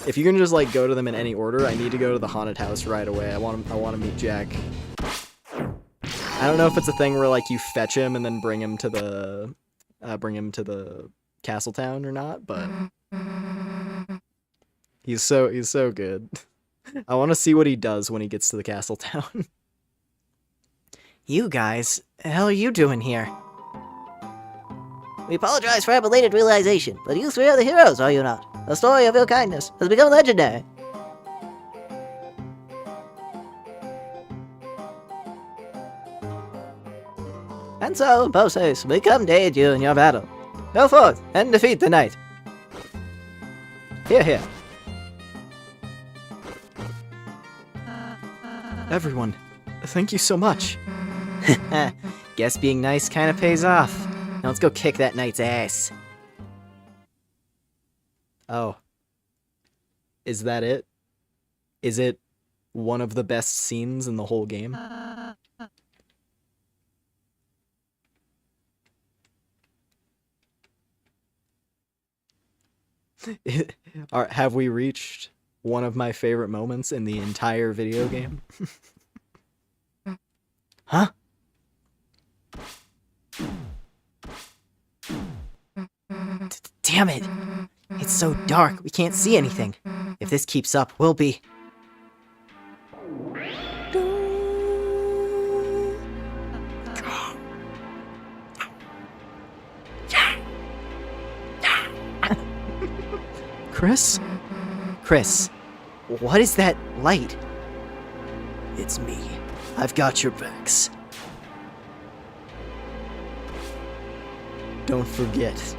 If you can just like go to them in any order, I need to go to the haunted house right away. I want to meet Jack. I don't know if it's a thing where like you fetch him and then bring him to the castle town or not, but he's so good. I want to see what he does when he gets to the castle town. You guys, the hell are you doing here? We apologize for our belated realization, but you three are the heroes, are you not? The story of your kindness has become legendary. And so, post haste, we come to aid you in your battle. Go forth and defeat the knight. Hear, hear. Everyone, thank you so much. Guess being nice kind of pays off. Now let's go kick that knight's ass. Oh. Is that it? Is it one of the best scenes in the whole game? Have we reached one of my favorite moments in the entire video game? Huh? Damn it! It's so dark, we can't see anything. If this keeps up, we'll be... Chris? Chris, what is that light? It's me. I've got your backs. Don't forget,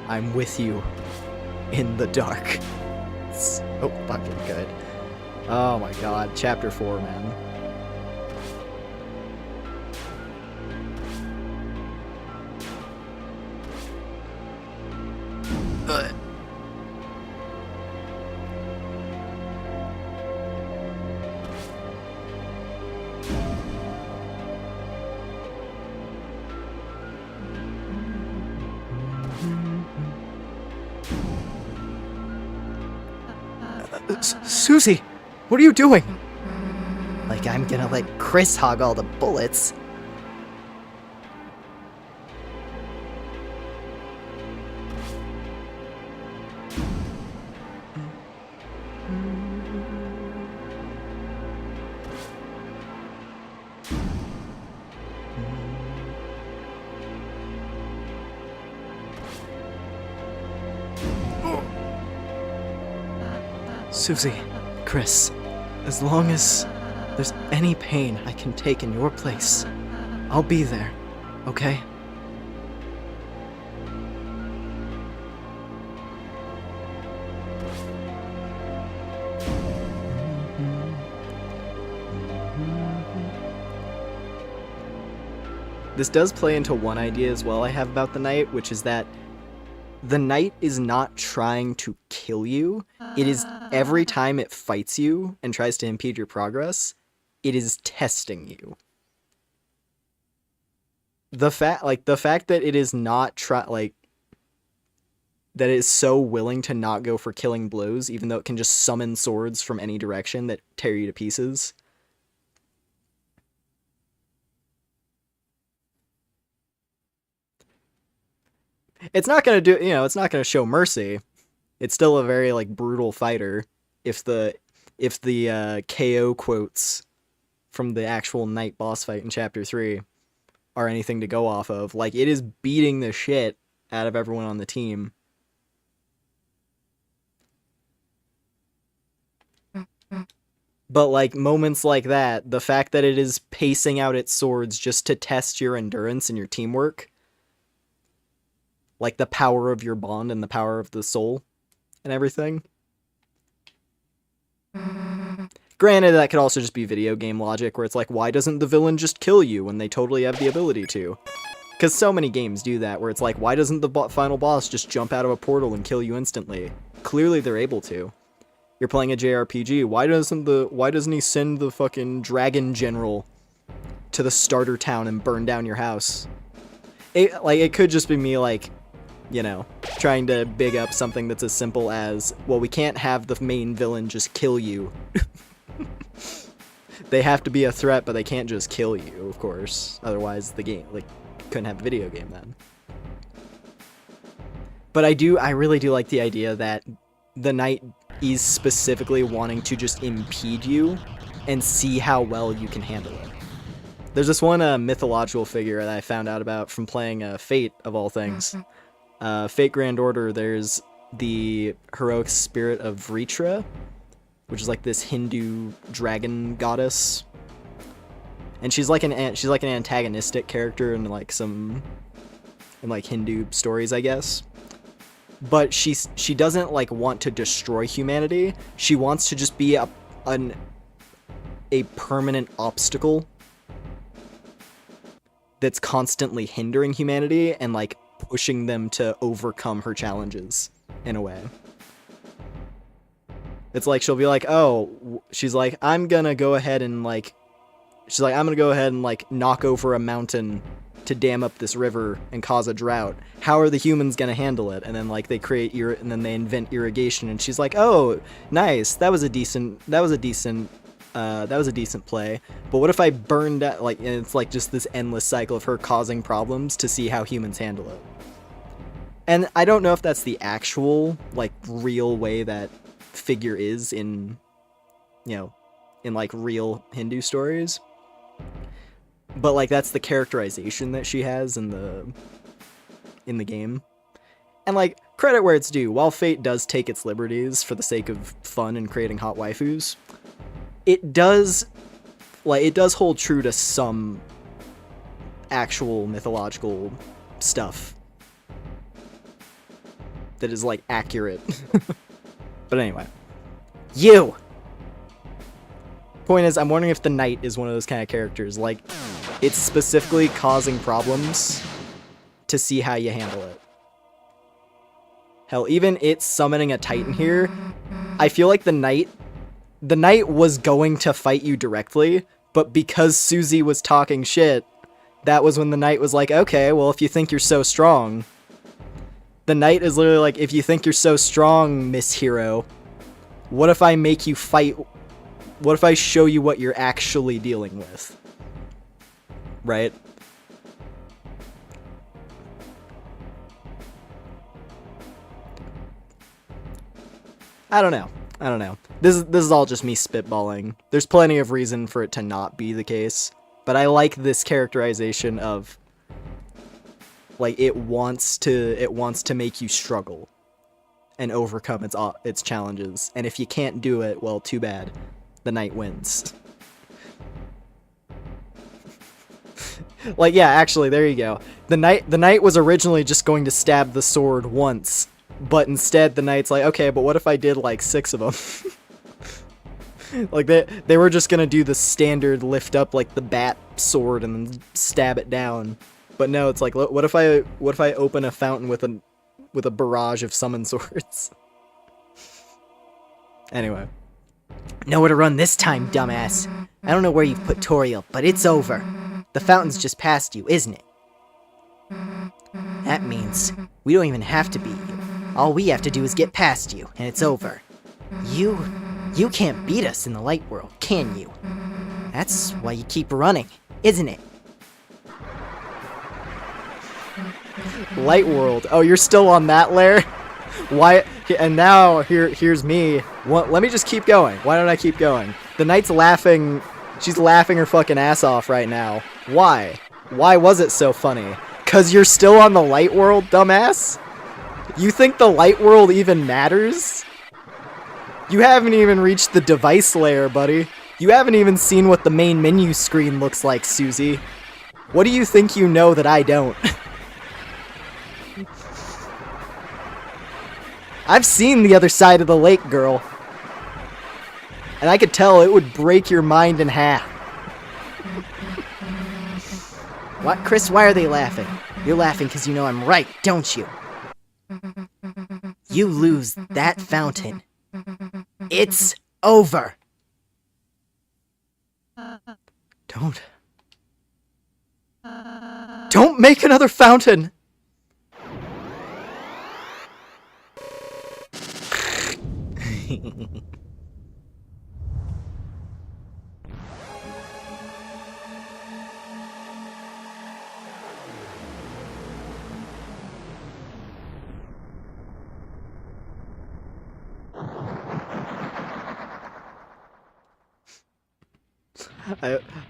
I'm with you in the dark. So fucking good. Oh my god, chapter 4, man. Susie, what are you doing? Like I'm gonna let Chris hog all the bullets. Susie, Chris, as long as there's any pain I can take in your place, I'll be there, okay? This does play into one idea as well I have about the knight, which is that the knight is not trying to kill you. It is every time it fights you and tries to impede your progress, it is testing you. The fact that it is not that it is so willing to not go for killing blows, even though it can just summon swords from any direction that tear you to pieces. It's not gonna do, it's not gonna show mercy. It's still a very brutal fighter. If the KO quotes from the actual knight boss fight in chapter 3 are anything to go off of, it is beating the shit out of everyone on the team. But moments like that, the fact that it is pacing out its swords just to test your endurance and your teamwork, the power of your bond and the power of the soul and everything. Granted, that could also just be video game logic, where it's why doesn't the villain just kill you when they totally have the ability to? Because so many games do that, where it's why doesn't the final boss just jump out of a portal and kill you instantly? Clearly they're able to. You're playing a JRPG, why doesn't he send the fucking dragon general to the starter town and burn down your house? It could just be me trying to big up something that's as simple as, well, we can't have the main villain just kill you. They have to be a threat, but they can't just kill you, of course. Otherwise, the game, couldn't have a video game then. But I really do like the idea that the knight is specifically wanting to just impede you and see how well you can handle it. There's this one mythological figure that I found out about from playing Fate, of all things. Fate Grand Order, there's the heroic spirit of Vritra, which is this Hindu dragon goddess. And she's an antagonistic character in Hindu stories, I guess. But she doesn't want to destroy humanity. She wants to just be a permanent obstacle that's constantly hindering humanity and pushing them to overcome her challenges in a way. It's she'll be she's I'm gonna go ahead and knock over a mountain to dam up this river and cause a drought. How are the humans gonna handle it? And then like they create and then they invent irrigation, and she's like, oh, nice, that was a decent play. But what if I burned out, like, and it's like just this endless cycle of her causing problems to see how humans handle it. And I don't know if that's the actual, like, real way that figure is in, you know, in like real Hindu stories. But like that's the characterization that she has in the game. And like, credit where it's due, while Fate does take its liberties for the sake of fun and creating hot waifus, it does hold true to some actual mythological stuff that is like accurate. But anyway, you! Point is, I'm wondering if the knight is one of those kind of characters, like, it's specifically causing problems to see how you handle it. Hell, even it's summoning a titan here, I feel like the knight was going to fight you directly, but because Susie was talking shit, that was when the knight was like, okay, well, if you think you're so strong. The knight is literally like, if you think you're so strong, Miss Hero, what if I make you fight? What if I show you what you're actually dealing with? Right? I don't know. This is all just me spitballing. There's plenty of reason for it to not be the case, but I like this characterization of like it wants to make you struggle and overcome its challenges. And if you can't do it, well, too bad. The knight wins. Like, yeah, actually, there you go. The knight was originally just going to stab the sword once, but instead the knight's like, okay, but what if I did like 6 of them? Like they were just gonna do the standard lift up like the bat sword and then stab it down. But no, it's like, what if I open a fountain with a barrage of summon swords? Anyway. Nowhere to run this time, dumbass. I don't know where you've put Toriel, but it's over. The fountain's just past you, isn't it? That means we don't even have to beat you. All we have to do is get past you, and it's over. You can't beat us in the light world, can you? That's why you keep running, isn't it? Light world. Oh, you're still on that layer? Why? And now here's me. Let me just keep going. Why don't I keep going? The knight's laughing. She's laughing her fucking ass off right now. Why? Why was it so funny? 'Cause you're still on the light world, dumbass? You think the light world even matters? You haven't even reached the device layer, buddy. You haven't even seen what the main menu screen looks like, Susie. What do you think you know that I don't? I've seen the other side of the lake, girl. And I could tell it would break your mind in half. What, Chris? Why are they laughing? You're laughing because you know I'm right, don't you? You lose that fountain. It's over. Don't make another fountain!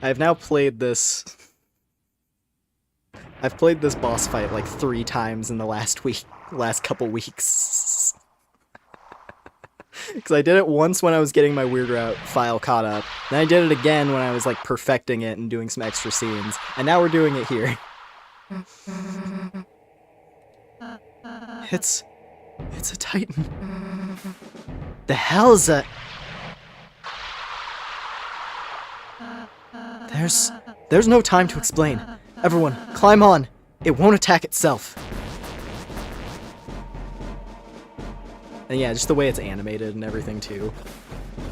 I've now played this. I've played this boss fight like 3 times in the last couple weeks. Because I did it once when I was getting my Weird Route file caught up. Then I did it again when I was like perfecting it and doing some extra scenes. And now we're doing it here. It's a Titan. The hell's a... There's no time to explain. Everyone, climb on. It won't attack itself. And yeah, just the way it's animated and everything too.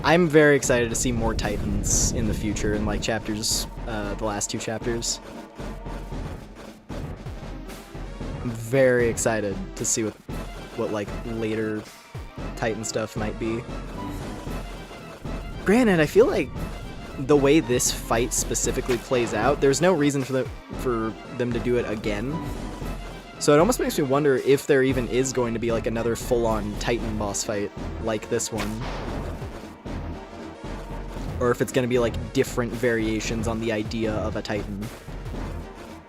I'm very excited to see more Titans in the future in like chapters, the last 2 chapters. very excited to see what like later Titan stuff might be. Granted, I feel like the way this fight specifically plays out, there's no reason for them to do it again. So it almost makes me wonder if there even is going to be like another full-on Titan boss fight like this one. Or if it's going to be like different variations on the idea of a Titan.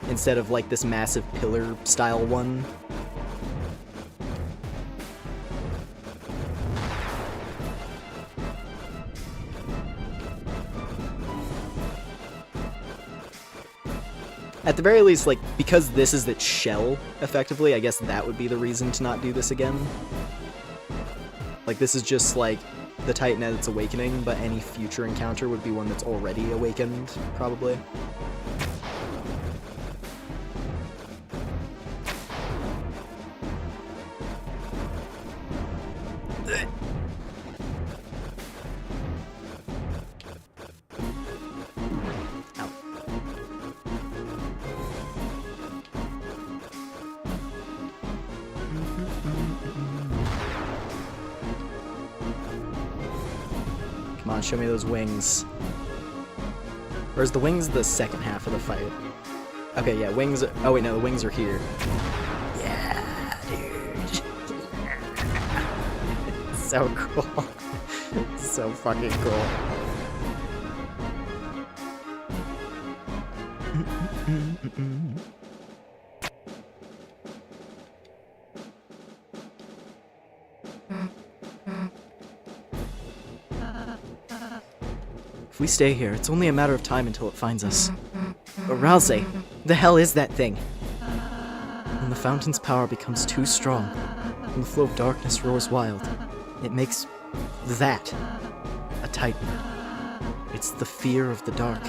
Instead of like this massive pillar style one. At the very least, like, because this is its shell, effectively, I guess that would be the reason to not do this again. Like, this is just, like, the Titan at its awakening, but any future encounter would be one that's already awakened, probably. Come on, show me those wings. Or is the wings the second half of the fight? Okay, yeah, wings. Oh wait, no, the wings are here. Yeah, dude. So cool. So fucking cool. If we stay here, it's only a matter of time until it finds us. But Ralsei, the hell is that thing? When the fountain's power becomes too strong, and the flow of darkness roars wild, it makes that a Titan. It's the fear of the dark.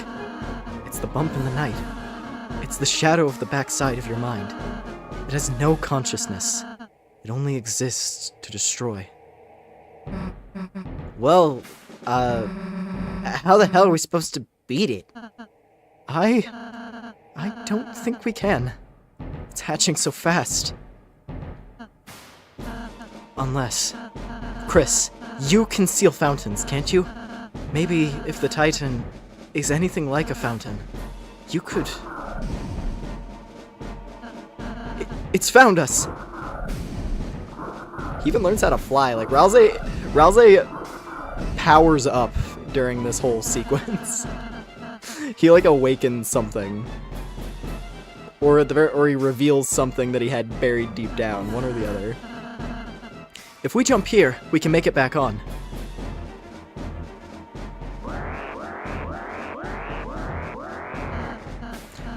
It's the bump in the night. It's the shadow of the backside of your mind. It has no consciousness. It only exists to destroy. Well, how the hell are we supposed to beat it? I don't think we can. It's hatching so fast. Unless... Chris, you can seal fountains, can't you? Maybe if the Titan is anything like a fountain, you could... It's found us! He even learns how to fly. Like, Ralsei powers up during this whole sequence. He, like, awakens something. Or or he reveals something that he had buried deep down, one or the other. If we jump here, we can make it back on.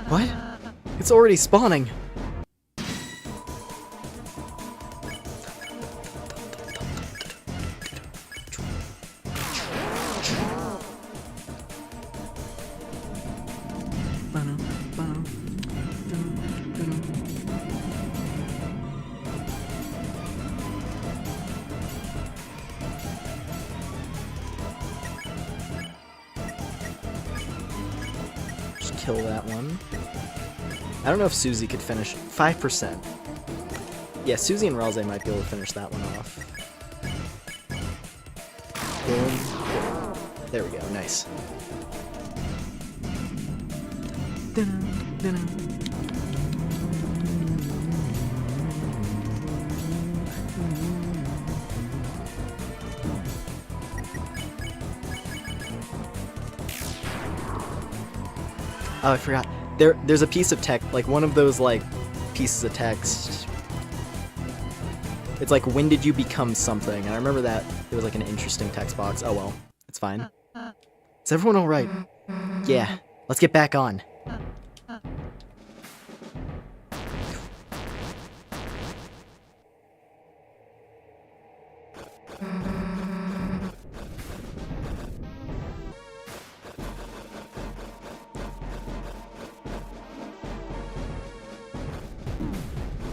What? It's already spawning. Kill that one. I don't know if Susie could finish 5%. Yeah, Susie and Ralsei might be able to finish that one off. Boom. There we go, nice. Oh, I forgot. There's a piece of text, like one of those like pieces of text. It's like, when did you become something? And I remember that it was like an interesting text box. Oh well, it's fine. Is everyone alright? Yeah, let's get back on.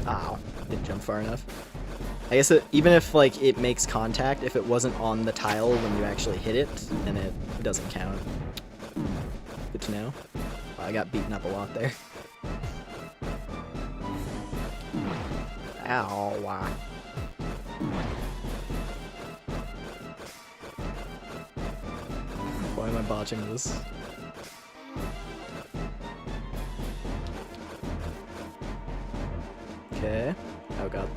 Ow, didn't jump far enough. I guess even if like it makes contact, if it wasn't on the tile when you actually hit it, then it doesn't count. Good to know. Wow, I got beaten up a lot there. Ow. Why am I botching this? Okay. Oh god,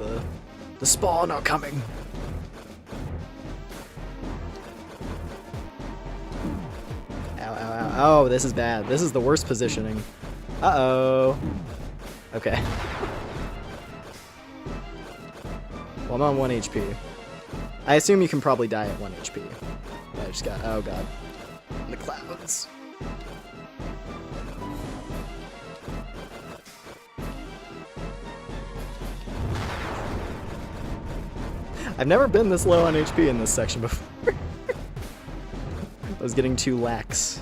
the spawn are coming. Ow, ow, ow. Oh, this is bad. This is the worst positioning. Uh-oh. Okay. Well, I'm on 1 HP. I assume you can probably die at 1 HP. I just got... Oh god. In the clouds. I've never been this low on HP in this section before. I was getting too lax.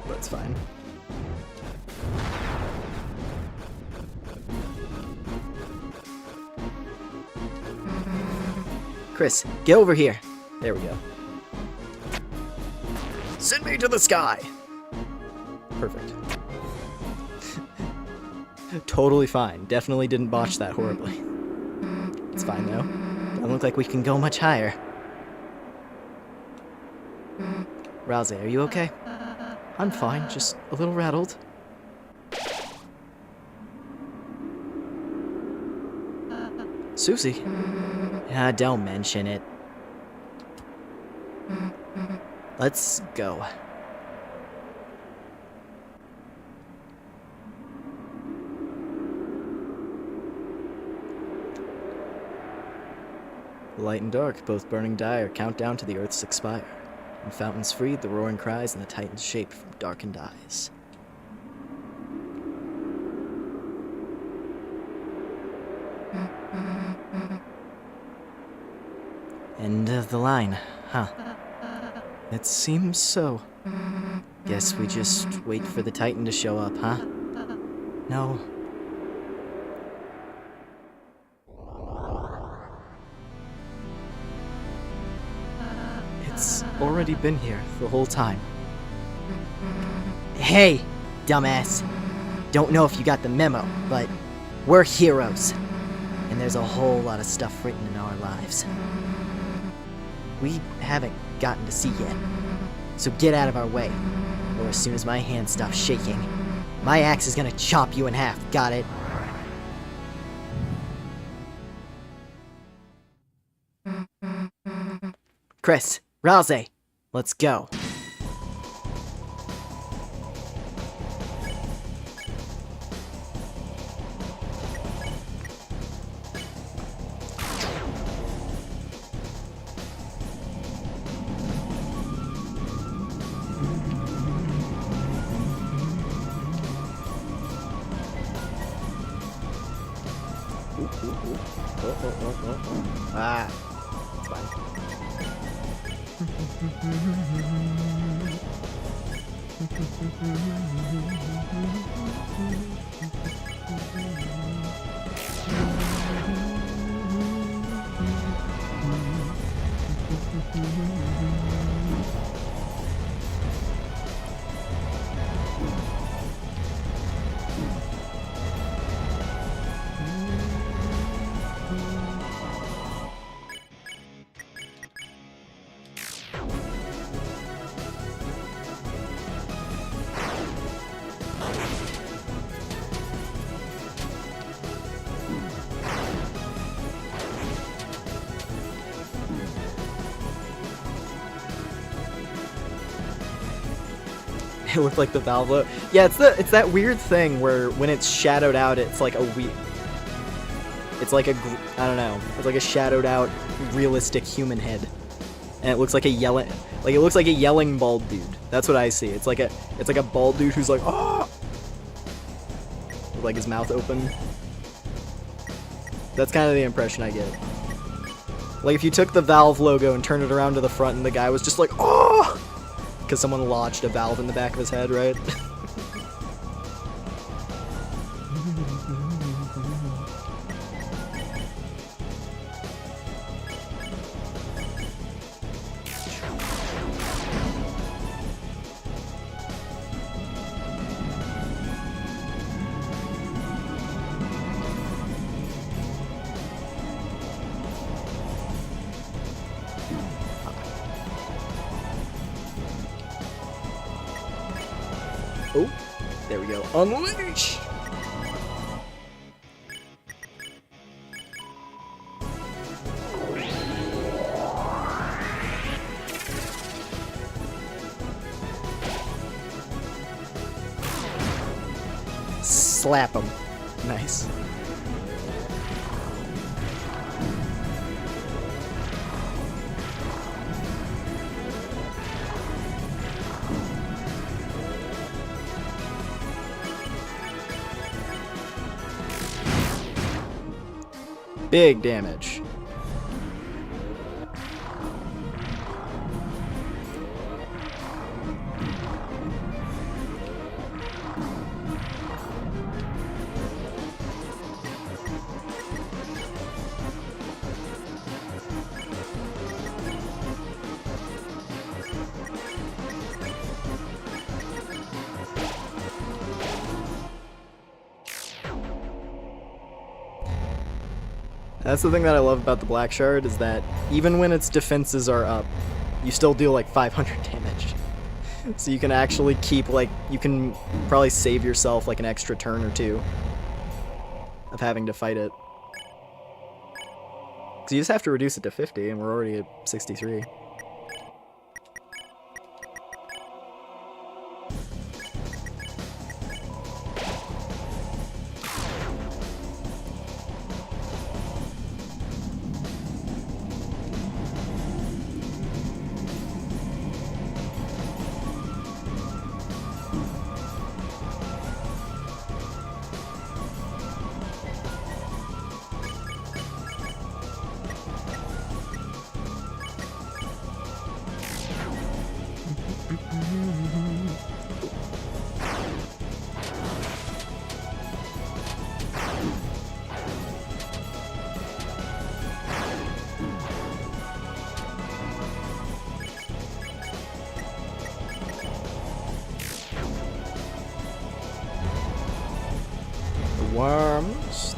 But it's fine. Chris, get over here. There we go. Send me to the sky! Perfect. Totally fine. Definitely didn't botch that horribly. It's fine though. Don't look like we can go much higher. Rousey, are you okay? I'm fine, just a little rattled. Susie. Ah, don't mention it. Let's go. Light and dark, both burning dire, count down to the Earth's expire. And fountains freed, the roaring cries, and the Titans shaped from darkened eyes. End of the line, huh? It seems so. Guess we just wait for the Titan to show up, huh? No. It's already been here the whole time. Hey, dumbass. Don't know if you got the memo, but we're heroes. And there's a whole lot of stuff written in our lives we haven't gotten to see yet. So get out of our way, or as soon as my hand stops shaking, my axe is gonna chop you in half, got it? Chris, Rousey, let's go. Ah, it's fine. It looked like the valve logo. Yeah, it's that weird thing where when it's shadowed out, it's like it's like I don't know. It's like a shadowed out realistic human head, and it looks like a yelling bald dude. That's what I see. It's like a bald dude who's like oh, with like his mouth open. That's kind of the impression I get. Like if you took the Valve logo and turned it around to the front, and the guy was just like oh. Because someone lodged a valve in the back of his head, right? Oh, there we go. Unleash! Slap him. Nice. Big damage. That's the thing that I love about the Black Shard, is that even when its defenses are up, you still deal like 500 damage. So you can actually keep, like, you can probably save yourself like an extra turn or two of having to fight it. Because you just have to reduce it to 50, and we're already at 63.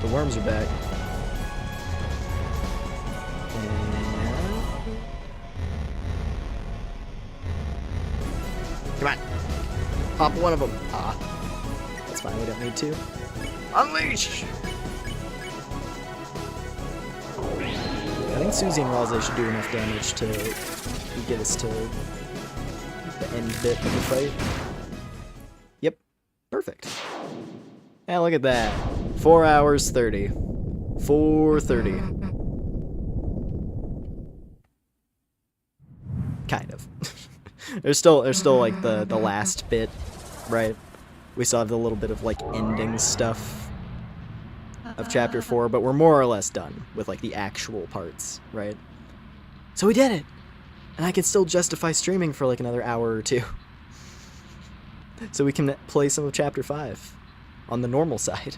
The worms are back. And... come on. Pop one of them. Ah. That's fine, we don't need to. Unleash! I think Susie and Ralze should do enough damage to get us to the end bit of the fight. Yep. Perfect. Yeah, look at that. 4 hours 30. 4:30. Kind of. there's still like the last bit, right? We still have the little bit of like ending stuff of chapter 4, but we're more or less done with like the actual parts, right? So we did it! And I can still justify streaming for like another hour or two. So we can play some of chapter 5 on the normal side.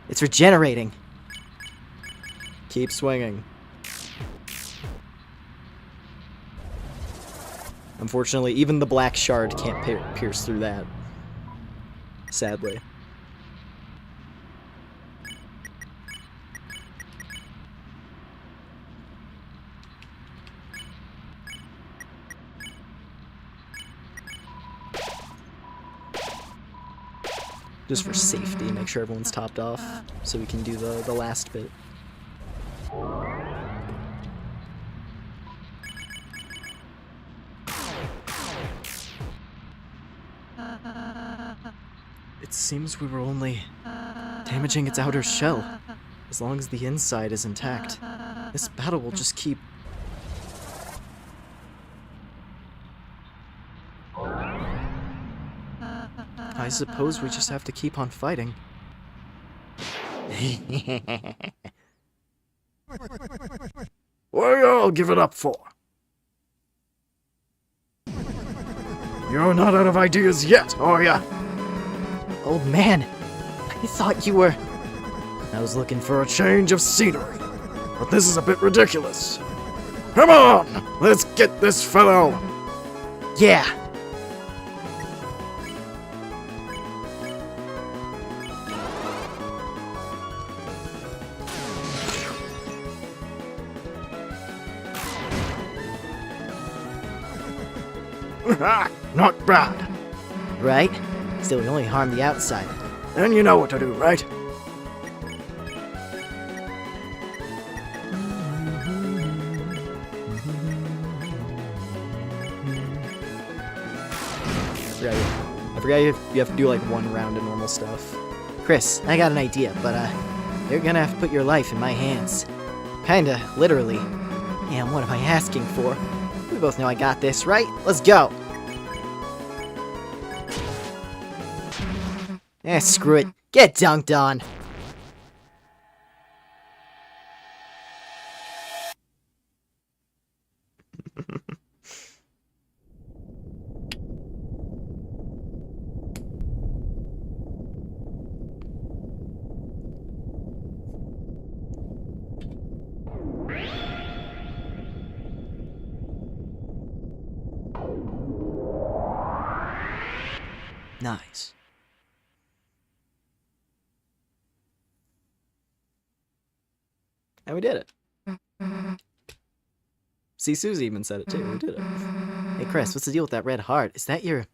It's regenerating. Keep swinging. Unfortunately, even the Black Shard can't pierce through that. Sadly. Just for safety, make sure everyone's topped off, so we can do the last bit. It seems we were only damaging its outer shell. As long as the inside is intact, this battle will just keep... I suppose we just have to keep on fighting. What y'all give it up for? You're not out of ideas yet, are ya? Old man, I thought you were... I was looking for a change of scenery, but this is a bit ridiculous. Come on, let's get this fellow. Yeah. Not bad. Right? Still, we only harm the outside. Then you know what to do, right? I forgot you have to do like one round of normal stuff. Chris, I got an idea, but you're gonna have to put your life in my hands. Kinda, literally. And what am I asking for? We both know I got this, right? Let's go! Screw it. Get dunked on! Nice. And we did it. See, Susie even said it too. We did it. Hey Chris, what's the deal with that red heart? Is that your...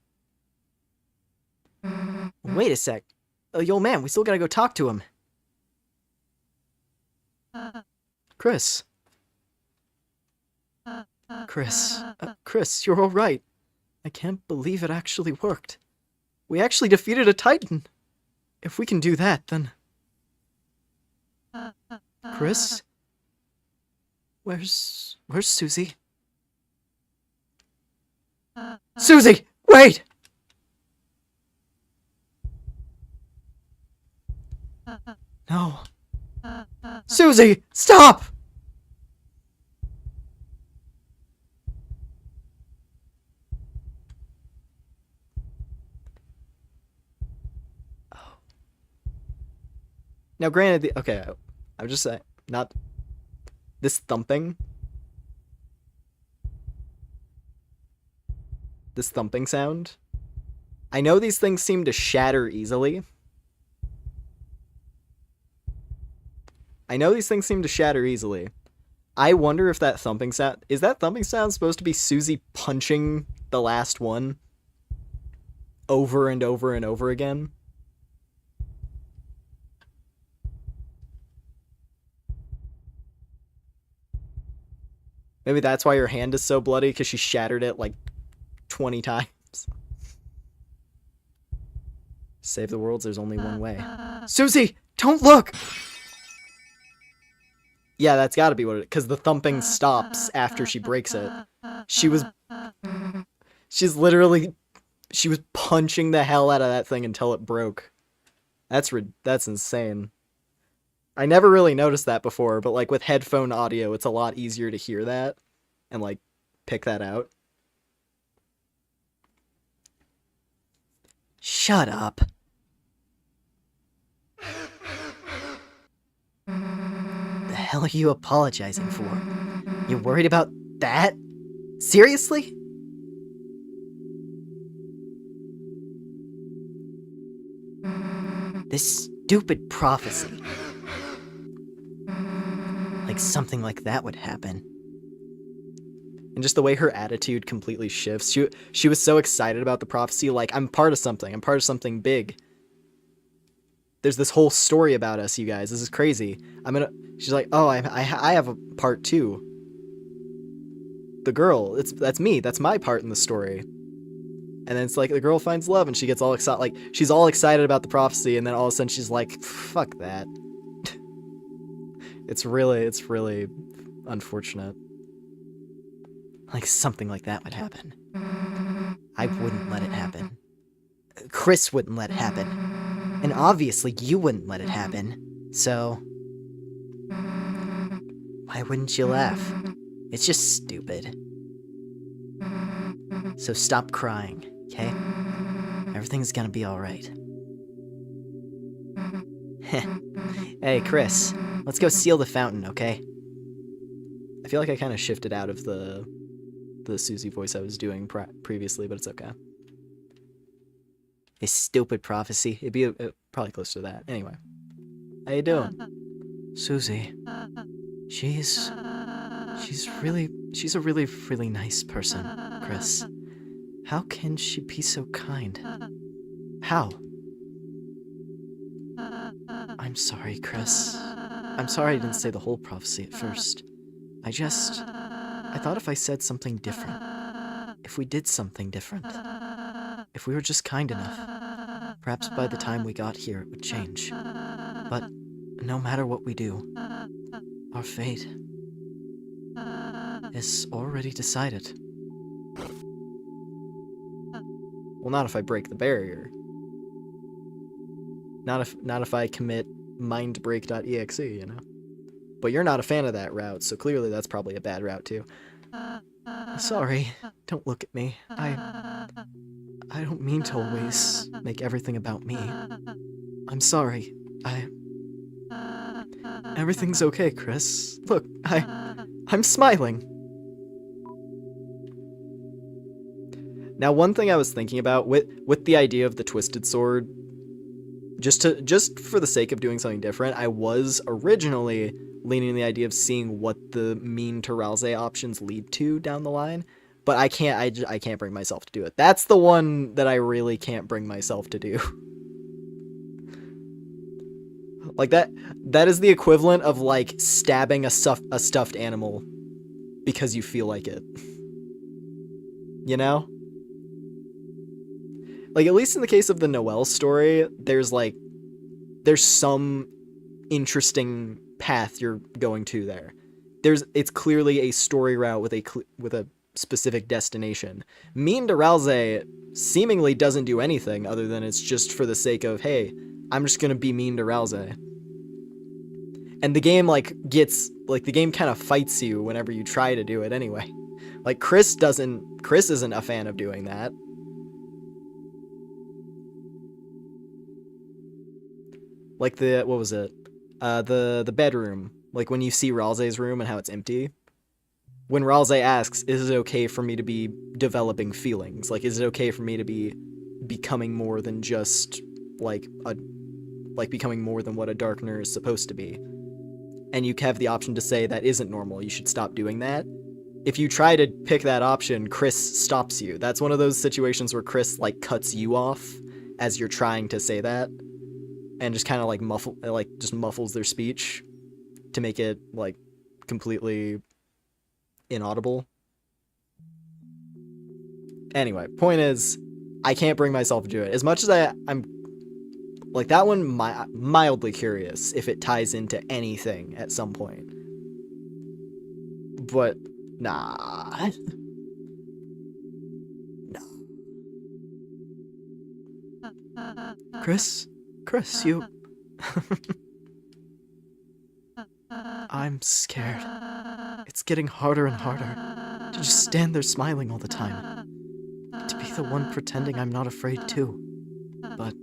Wait a sec. Yo man, we still gotta go talk to him. Chris. Chris, you're alright. I can't believe it actually worked. We actually defeated a Titan. If we can do that, then... Chris? Where's Susie? Susie! Wait! No. Susie! Stop! Now, granted, okay, I would just say, not this thumping. This thumping sound. I know these things seem to shatter easily. I wonder if that thumping sound... Is that thumping sound supposed to be Susie punching the last one over and over and over again? Maybe that's why her hand is so bloody, because she shattered it like 20 times. Save the world, there's only one way. Susie, don't look! Yeah, that's gotta be what it is, because the thumping stops after she breaks it. She was punching the hell out of that thing until it broke. That's insane. I never really noticed that before, but like with headphone audio, it's a lot easier to hear that and like pick that out. Shut up. The hell are you apologizing for? You're worried about that? Seriously? This stupid prophecy. Like something like that would happen. And just the way her attitude completely shifts. She was so excited about the prophecy, like, I'm part of something big. There's this whole story about us, you guys. This is crazy. She's like, oh, I have a part too. The girl, that's me. That's my part in the story. And then it's like the girl finds love and she gets all excited. Like, she's all excited about the prophecy, and then all of a sudden she's like, fuck that. It's really unfortunate. Like something like that would happen. I wouldn't let it happen. Chris wouldn't let it happen. And obviously you wouldn't let it happen. So... why wouldn't you laugh? It's just stupid. So stop crying, okay? Everything's gonna be alright. Hey, Chris. Let's go seal the fountain, okay? I feel like I kind of shifted out of the Susie voice I was doing previously, but it's okay. This stupid prophecy. It'd be probably close to that. Anyway. How you doing? Susie. She's a really nice person, Chris. How can she be so kind? How? I'm sorry, Chris. I'm sorry I didn't say the whole prophecy at first. I thought if I said something different, if we did something different, if we were just kind enough, perhaps by the time we got here it would change. But no matter what we do, our fate is already decided. Well, not if I break the barrier. Not if I commit mindbreak.exe, you know? But you're not a fan of that route, so clearly that's probably a bad route too. Sorry, don't look at me. I don't mean to always make everything about me. I'm sorry. Everything's okay, Chris. Look, I'm smiling. Now, one thing I was thinking about with the idea of the twisted sword, just for the sake of doing something different, I was originally leaning the idea of seeing what the mean to Ralze options lead to down the line, but I can't bring myself to do it. That's the one that I really can't bring myself to do. Like that is the equivalent of like stabbing a stuffed animal because you feel like it. You know? Like, at least in the case of the Noelle story, there's some interesting path you're going to there. It's clearly a story route with a specific destination. Mean to Ralze seemingly doesn't do anything other than it's just for the sake of, hey, I'm just gonna be mean to Ralze. And the game the game kind of fights you whenever you try to do it anyway. Like Chris isn't a fan of doing that. Like what was it? The bedroom. Like when you see Ralze's room and how it's empty. When Ralze asks, is it okay for me to be developing feelings? Like, is it okay for me to be becoming more than just becoming more than what a Darkener is supposed to be? And you have the option to say that isn't normal, you should stop doing that. If you try to pick that option, Chris stops you. That's one of those situations where Chris cuts you off as you're trying to say that. And just kind of muffles their speech to make it completely inaudible. Anyway, point is, I can't bring myself to do it. As much as I'm like that one, mildly curious if it ties into anything at some point. But nah. Chris, you... I'm scared. It's getting harder and harder to just stand there smiling all the time. To be the one pretending I'm not afraid too. But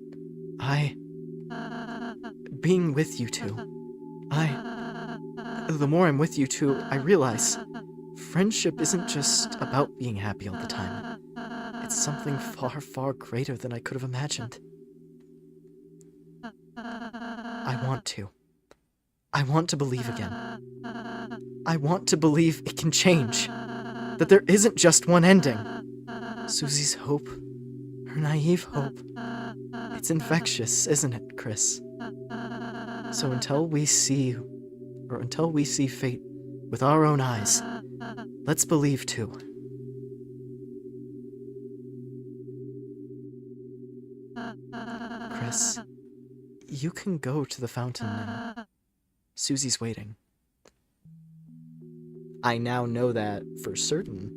being with you two, the more I'm with you two, I realize friendship isn't just about being happy all the time. It's something far, far greater than I could have imagined. I want to believe again. I want to believe it can change. That there isn't just one ending. Susie's hope, her naive hope. It's infectious, isn't it, Chris? So until we see fate with our own eyes, let's believe too. Chris, you can go to the fountain now. Susie's waiting. I now know that for certain.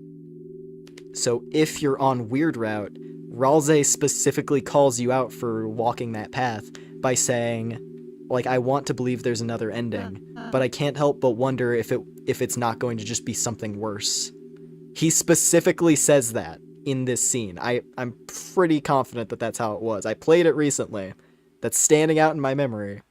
So if you're on Weird Route, Ralze specifically calls you out for walking that path by saying, I want to believe there's another ending, but I can't help but wonder if it's not going to just be something worse. He specifically says that in this scene. I'm pretty confident that that's how it was. I played it recently. That's standing out in my memory.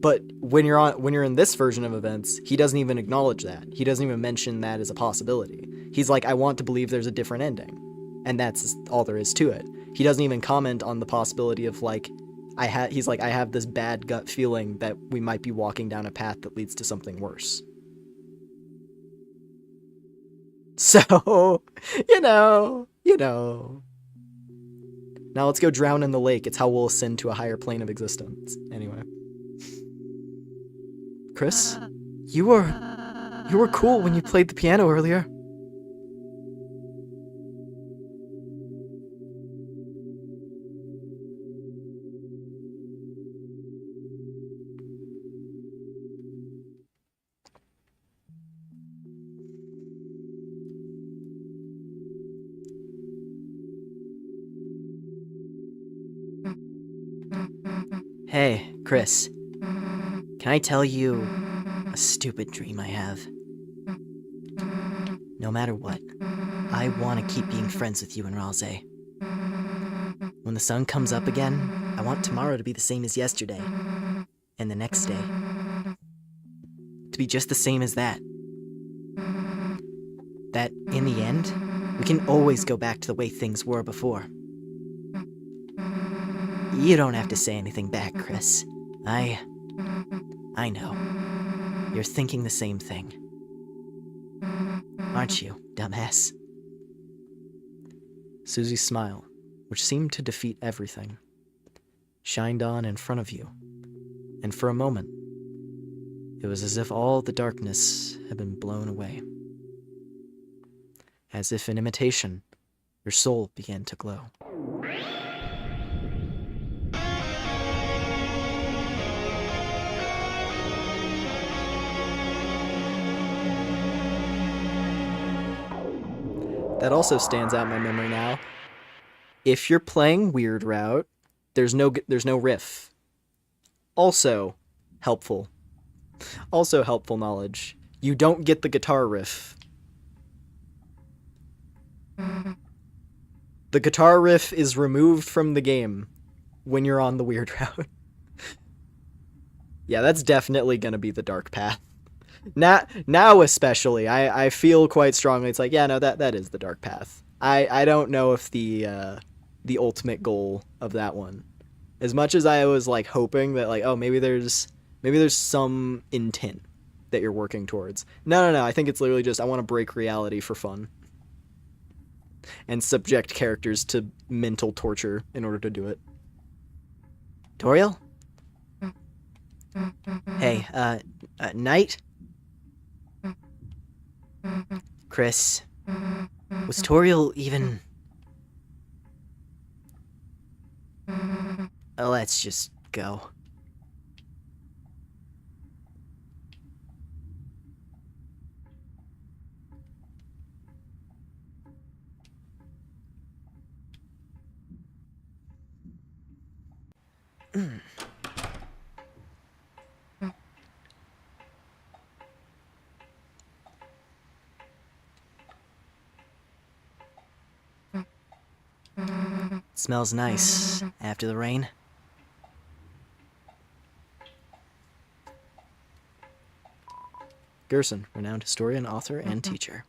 But when you're in this version of events, he doesn't even acknowledge that. He doesn't even mention that as a possibility. He's like, I want to believe there's a different ending. And that's all there is to it. He doesn't even comment on the possibility of I have this bad gut feeling that we might be walking down a path that leads to something worse. So, you know. Now let's go drown in the lake. It's how we'll ascend to a higher plane of existence. Anyway. Chris, you were cool when you played the piano earlier. Hey, Chris. Can I tell you a stupid dream I have? No matter what, I want to keep being friends with you and Ralze. When the sun comes up again, I want tomorrow to be the same as yesterday. And the next day to be just the same as that. That, in the end, we can always go back to the way things were before. You don't have to say anything back, Chris. I know. You're thinking the same thing. Aren't you, dumbass? Susie's smile, which seemed to defeat everything, shined on in front of you, and for a moment, it was as if all the darkness had been blown away. As if in imitation, your soul began to glow. That also stands out in my memory now. If you're playing Weird Route, there's no riff. Also helpful knowledge. You don't get the guitar riff. The guitar riff is removed from the game when you're on the Weird Route. Yeah, that's definitely gonna be the dark path. Now especially, I feel quite strongly it's like, yeah, no, that is the dark path. I don't know if the ultimate goal of that one, as much as I was like hoping that like, oh, maybe there's some intent that you're working towards. No, I think it's literally just I want to break reality for fun and subject characters to mental torture in order to do it. Toriel? Hey, Knight? Chris, was Toriel even... Let's just go. Smells nice after the rain. Gerson, renowned historian, author, and teacher.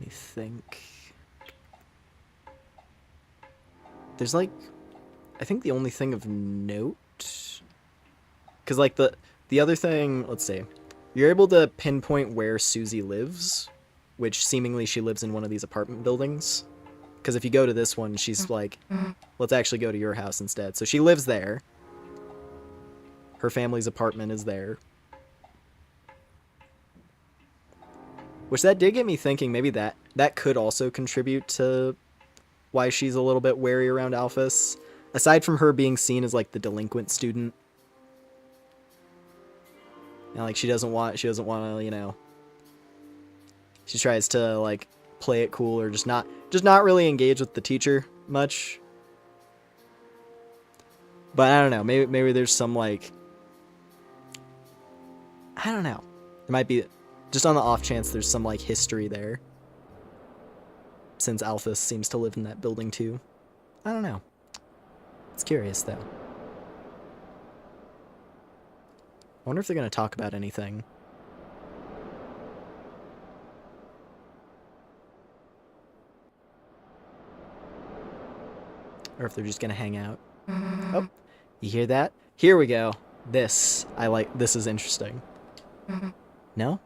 Let me think. There's like, I think the only thing of note, because like the other thing, let's see, you're able to pinpoint where Susie lives, which seemingly she lives in one of these apartment buildings. Because if you go to this one, she's like, let's actually go to your house instead. So she lives there. Her family's apartment is there. Which that did get me thinking maybe that could also contribute to why she's a little bit wary around Alphys. Aside from her being seen as like the delinquent student. And like she doesn't want to, you know, she tries to like play it cool or just not really engage with the teacher much. But I don't know, maybe there's some like, I don't know. There might be, just on the off chance there's some like history there. Since Alphys seems to live in that building too. I don't know. It's curious though. I wonder if they're going to talk about anything. or if they're just gonna hang out. Oh, you hear that? Here we go. This is interesting. No?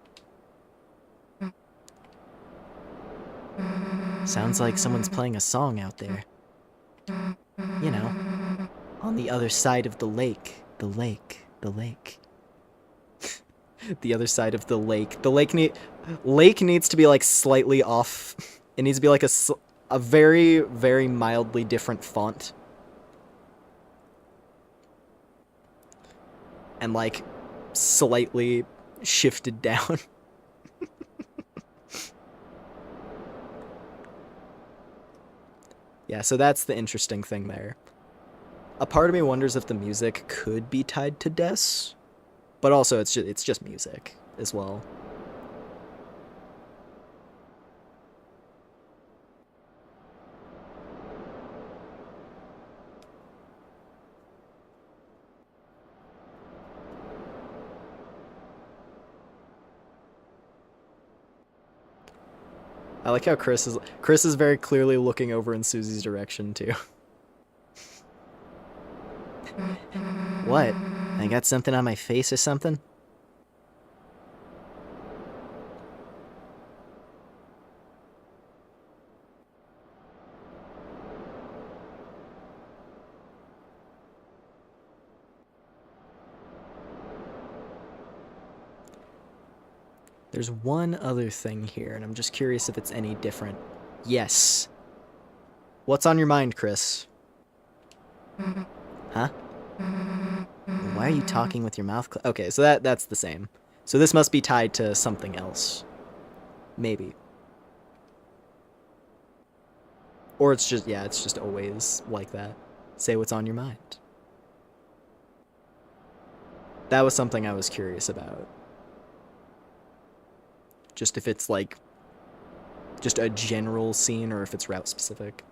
Sounds like someone's playing a song out there. You know, on the other side of the lake. The lake. The other side of the lake. The lake needs to be like slightly off. It needs to be like a very, very mildly different font. And like slightly shifted down. Yeah, so that's the interesting thing there. A part of me wonders if the music could be tied to deaths, but also it's just music as well. I like how Chris is very clearly looking over in Susie's direction too. What? I got something on my face or something? There's one other thing here, and I'm just curious if it's any different. Yes. What's on your mind, Chris? Huh? Why are you talking with your mouth closed? Okay, so that's the same. So this must be tied to something else. Maybe. Or it's just always like that. Say what's on your mind. That was something I was curious about. Just if it's like just a general scene or if it's route specific.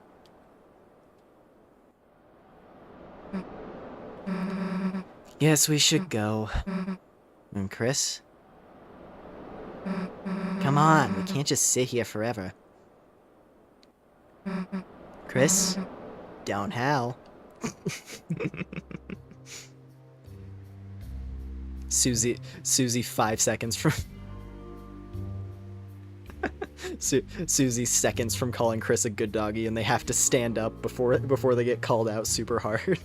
Yes, we should go. And Chris? Come on, we can't just sit here forever. Chris? Don't howl. Susie 5 seconds from... Susie seconds from calling Chris a good doggy, and they have to stand up before they get called out super hard.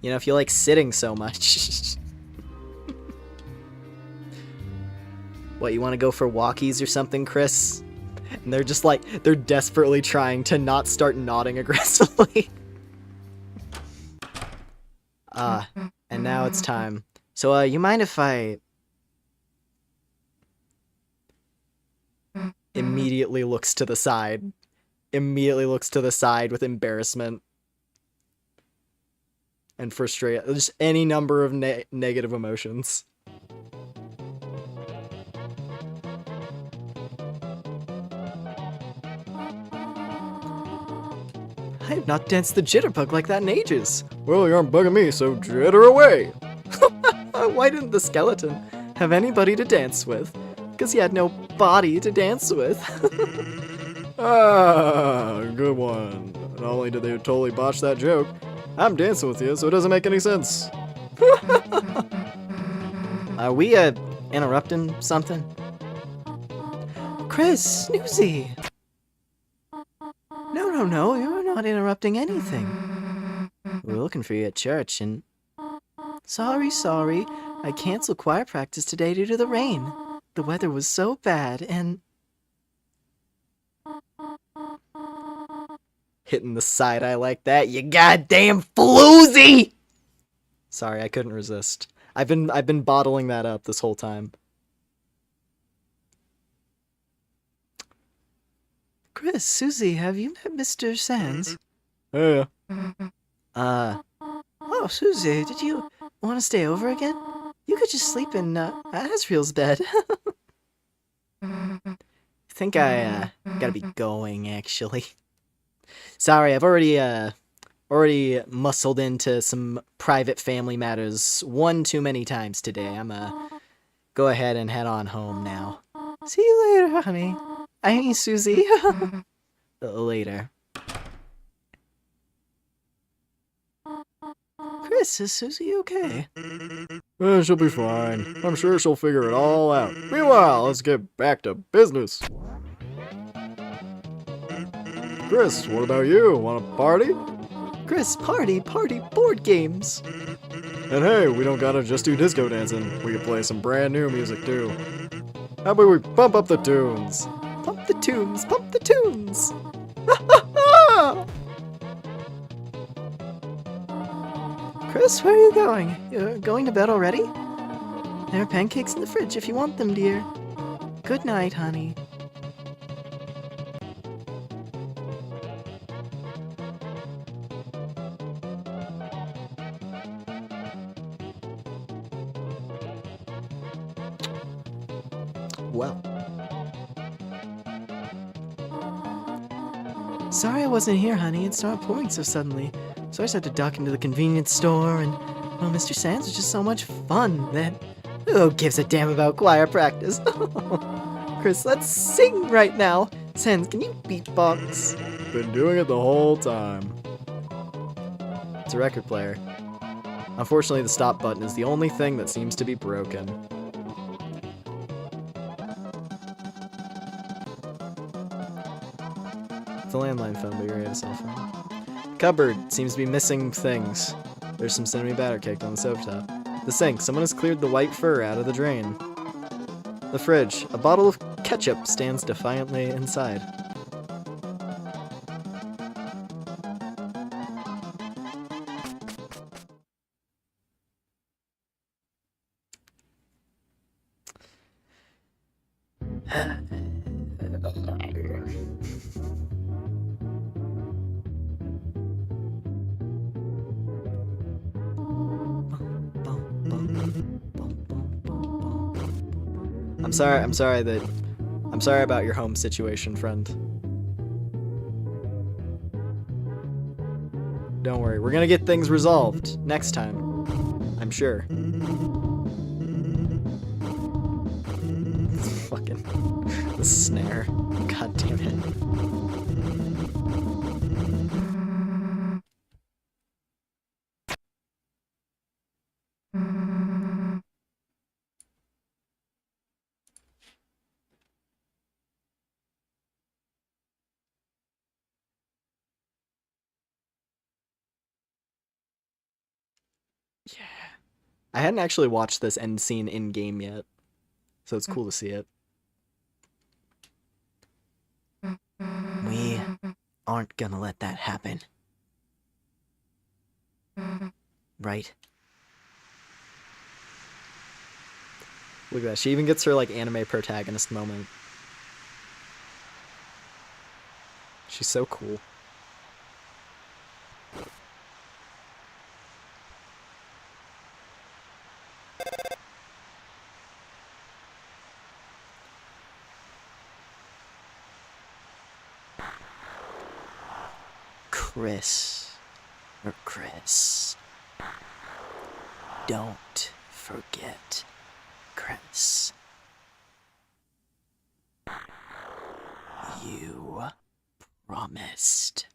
You know, if you like sitting so much. What, you want to go for walkies or something, Chris? And they're just like, they're desperately trying to not start nodding aggressively. And now it's time. So, you mind if I... Immediately looks to the side. Immediately looks to the side with embarrassment. And frustration. Just any number of negative emotions. I have not danced the jitterbug like that in ages. Well, you aren't bugging me, so jitter away. Why didn't the skeleton have anybody to dance with? Because he had no body to dance with. Ah, good one. Not only did they totally botch that joke, I'm dancing with you, so it doesn't make any sense. Are we, interrupting something? Chris, Snoozy! No, you're not interrupting anything. We were looking for you at church, and... Sorry, I canceled choir practice today due to the rain. The weather was so bad, and... Hitting the side eye like that, you goddamn floozy! Sorry, I couldn't resist. I've been bottling that up this whole time. Chris, Susie, have you met Mr. Sands? Yeah. Oh, Susie, did you want to stay over again? You could just sleep in, Asriel's bed. I think I, gotta be going, actually. Sorry, I've already muscled into some private family matters one too many times today. I'm, go ahead and head on home now. See you later, honey. I mean, Susie. Later. Chris, is Susie okay? She'll be fine. I'm sure she'll figure it all out. Meanwhile, let's get back to business. Chris, what about you? Want a party? Chris, party, board games. And hey, we don't gotta just do disco dancing. We can play some brand new music too. How about we bump up the tunes? Pump the tunes, pump the tunes. Chris, where are you going? You're going to bed already? There are pancakes in the fridge if you want them, dear. Good night, honey. Well, Sorry I wasn't here, honey. It started pouring so suddenly. So I just had to duck into the convenience store, and, well, Mr. Sands was just so much fun that... Who gives a damn about choir practice? Chris, let's sing right now. Sands, can you beatbox? Been doing it the whole time. it's a record player. Unfortunately, the stop button is the only thing that seems to be broken. It's a landline phone, but you already have a cell phone. Cupboard seems to be missing things. There's some cinnamon batter caked on the stovetop. The sink, someone has cleared the white fur out of the drain. The fridge, a bottle of ketchup stands defiantly inside. I'm sorry about your home situation, friend. Don't worry, we're gonna get things resolved next time. I'm sure. Fucking the snare. God damn it. Yeah. I hadn't actually watched this end scene in game yet, so it's cool to see it. We aren't gonna let that happen. Right? Look at that. She even gets her like anime protagonist moment. She's so cool. Chris. Don't forget Chris. You promised.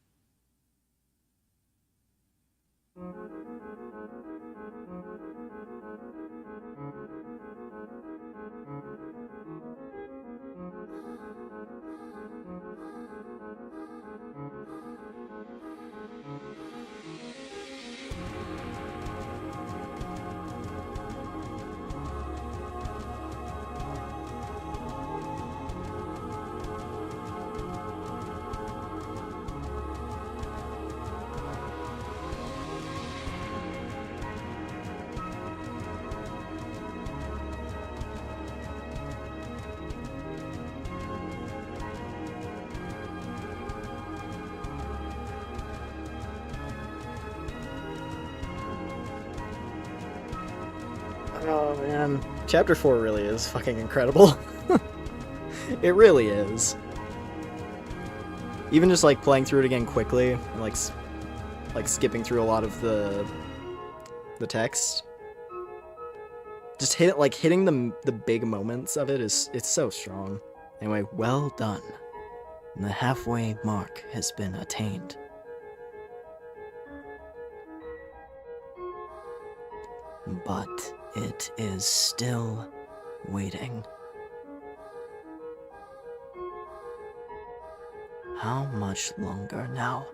Oh man, Chapter 4 really is fucking incredible. It really is. Even just like playing through it again quickly and like skipping through a lot of the text. Just hitting the big moments of it it's so strong. Anyway, Well done. The halfway mark has been attained. But it is still waiting. How much longer now?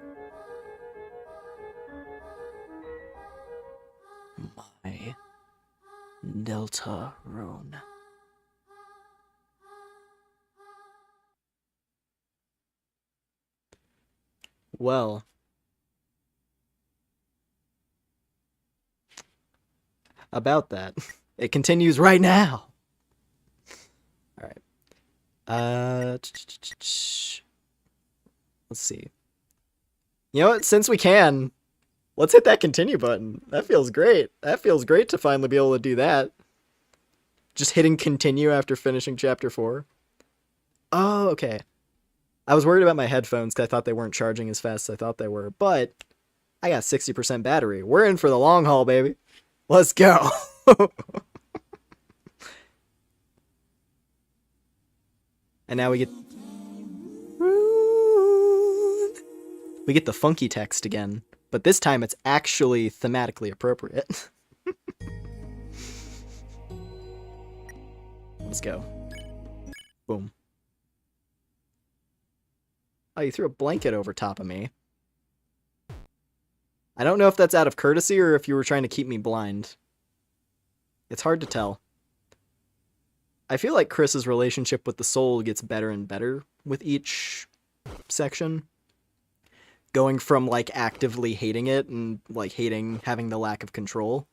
My Delta Rune. well, about that. It continues right now. All right. Let's see. You know what? Since we can, let's hit that continue button. That feels great. That feels great to finally be able to do that. Just hitting continue after finishing chapter 4. Oh, okay. I was worried about my headphones because I thought they weren't charging as fast as I thought they were, but I got 60% battery. We're in for the long haul, baby. Let's go. And now we get the funky text again, but this time it's actually thematically appropriate. Let's go. Boom. Oh, you threw a blanket over top of me. I don't know if that's out of courtesy or if you were trying to keep me blind. It's hard to tell. I feel like Chris's relationship with the soul gets better and better with each section. Going from, like, actively hating it and, like, hating having the lack of control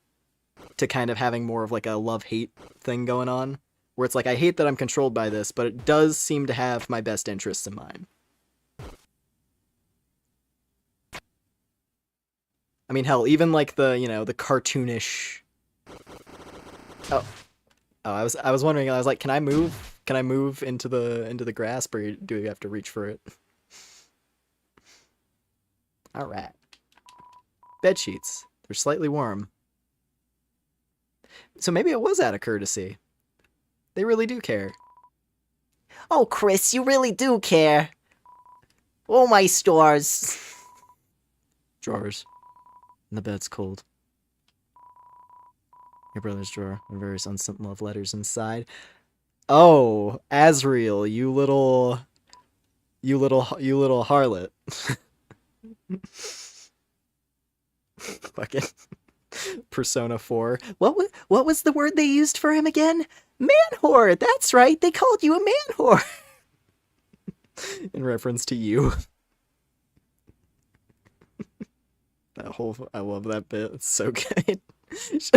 to kind of having more of, like, a love-hate thing going on. Where it's like, I hate that I'm controlled by this, but it does seem to have my best interests in mind. I mean, hell, even, like, the, you know, the cartoonish... Oh, I was wondering, I was like, can I move? Can I move into the grasp, or do you have to reach for it? Alright. Bed sheets. They're slightly warm. So maybe it was out of courtesy. They really do care. Oh, Chris, you really do care. Oh, my stars. Drawers. And the bed's cold. Your brother's drawer. And various unsent love letters inside. Oh, Azriel, you little harlot. Fucking Persona 4. What was the word they used for him again? Man-whore. That's right. They called you a man-whore. In reference to you. I love that bit. It's so good. She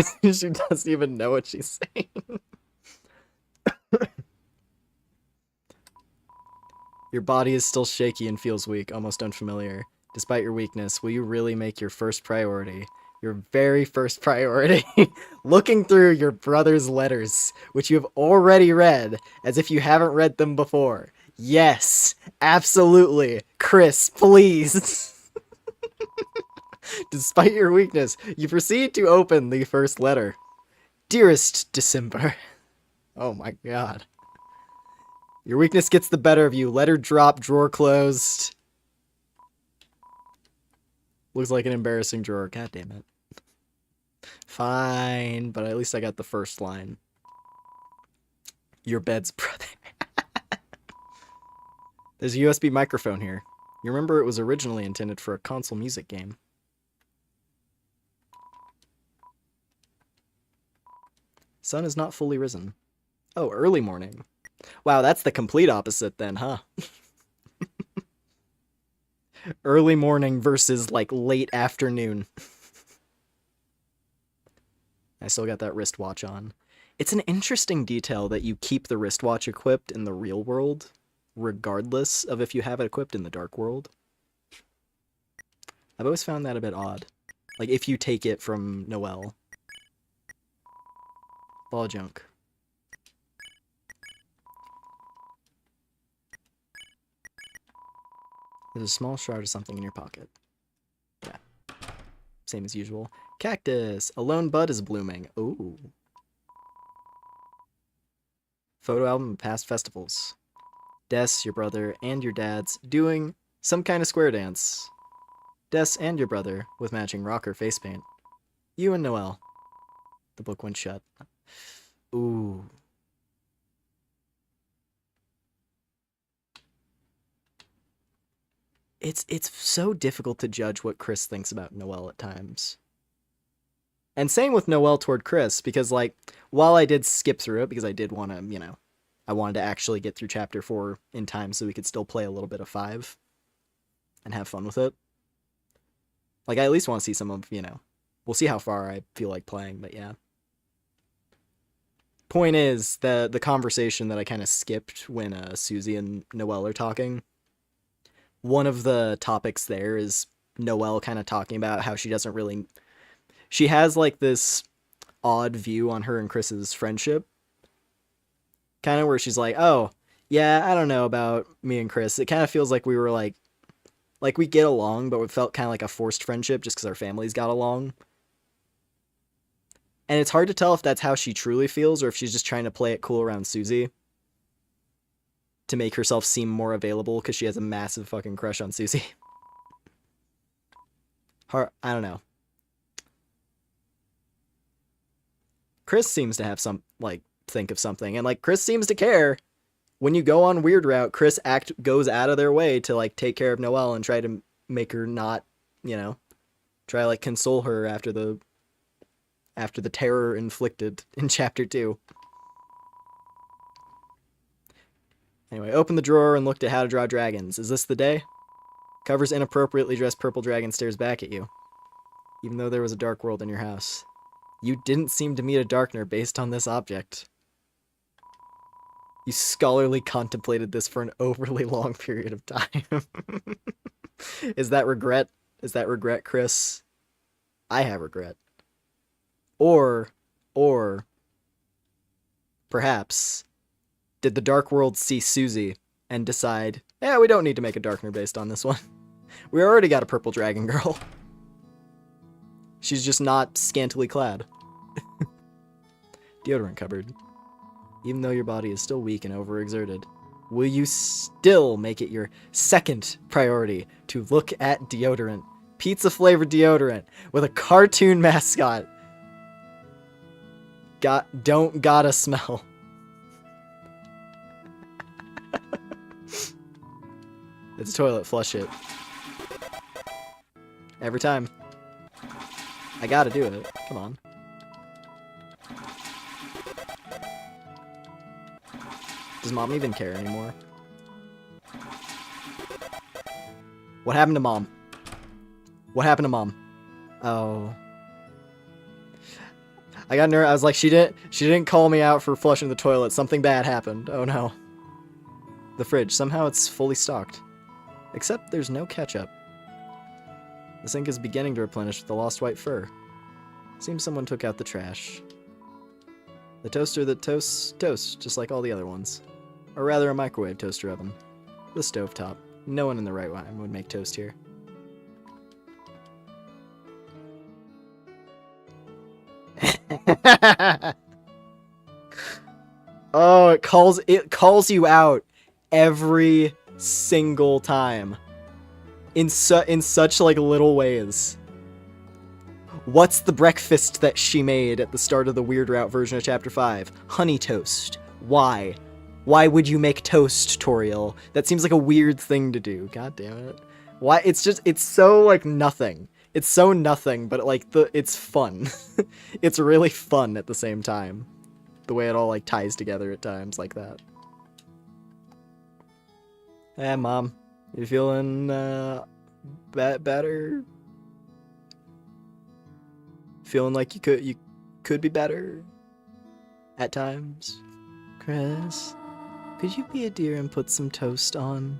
doesn't even know what she's saying. Your body is still shaky and feels weak, almost unfamiliar. Despite your weakness, will you really make your first priority, your very first priority, looking through your brother's letters, which you have already read, as if you haven't read them before? Yes, absolutely. Chris, please. Despite your weakness, you proceed to open the first letter. Dearest December. Oh my god. Your weakness gets the better of you. Letter drop, drawer closed. Looks like an embarrassing drawer. God damn it. Fine, but at least I got the first line. Your bed's brother. There's a USB microphone here. You remember it was originally intended for a console music game. Sun is not fully risen. Oh, early morning. Wow, that's the complete opposite then, huh? Early morning versus, like, late afternoon. I still got that wristwatch on. It's an interesting detail that you keep the wristwatch equipped in the real world, regardless of if you have it equipped in the dark world. I've always found that a bit odd. Like, if you take it from Noelle. Ball junk. There's a small shard of something in your pocket. Yeah. Same as usual. Cactus! A lone bud is blooming. Ooh. Photo album of past festivals. Des, your brother, and your dad's doing some kind of square dance. Des and your brother with matching rocker face paint. You and Noel. The book went shut. Ooh. It's so difficult to judge what Chris thinks about Noel at times. And same with Noel toward Chris, because, like, while I did skip through it, because I did want to, you know, I wanted to actually get through chapter 4 in time so we could still play a little bit of 5 and have fun with it. Like, I at least want to see some of, you know, we'll see how far I feel like playing, but yeah. Point is, the conversation that I kind of skipped when Susie and Noel are talking, one of the topics there is Noel kind of talking about how she doesn't really... She has, like, this odd view on her and Chris's friendship. Kind of where she's like, oh, yeah, I don't know about me and Chris. It kind of feels like we were, like we get along, but it felt kind of like a forced friendship just because our families got along. And it's hard to tell if that's how she truly feels or if she's just trying to play it cool around Susie to make herself seem more available because she has a massive fucking crush on Susie. I don't know. Chris seems to have some, like, think of something, and, like, Chris seems to care. When you go on Weird Route, Chris goes out of their way to, like, take care of Noelle and try to make her not, you know, try to, like, console her after the terror inflicted in chapter 2. Anyway, open the drawer and looked at how to draw dragons. Is this the day? Covers inappropriately dressed purple dragon stares back at you. Even though there was a dark world in your house. You didn't seem to meet a darkner based on this object. You scholarly contemplated this for an overly long period of time. Is that regret? Is that regret, Chris? I have regret. Or, perhaps, did the Dark World see Susie and decide, yeah, we don't need to make a darkner based on this one. We already got a purple dragon girl. She's just not scantily clad. Deodorant cupboard. Even though your body is still weak and overexerted, will you still make it your second priority to look at deodorant? Pizza-flavored deodorant with a cartoon mascot. Don't gotta smell. It's a toilet, flush it. Every time. I gotta do it. Come on. Does Mom even care anymore? What happened to Mom? What happened to Mom? Oh. I got nervous. I was like, she didn't call me out for flushing the toilet. Something bad happened. Oh no. The fridge. Somehow it's fully stocked. Except there's no ketchup. The sink is beginning to replenish with the lost white fur. Seems someone took out the trash. The toaster that toasts toast, just like all the other ones. Or rather a microwave toaster oven. The stovetop. No one in the right mind would make toast here. Oh, it calls you out every single time. In such like little ways. What's the breakfast that she made at the start of the Weird Route version of chapter 5? Honey toast. Why? Why would you make toast, Toriel? That seems like a weird thing to do. God damn it. Why? It's so like nothing. It's so nothing, but like it's fun. It's really fun at the same time. The way it all like ties together at times like that. Hey, Mom. You feeling better? Feeling like you could be better at times? Chris, could you be a dear and put some toast on?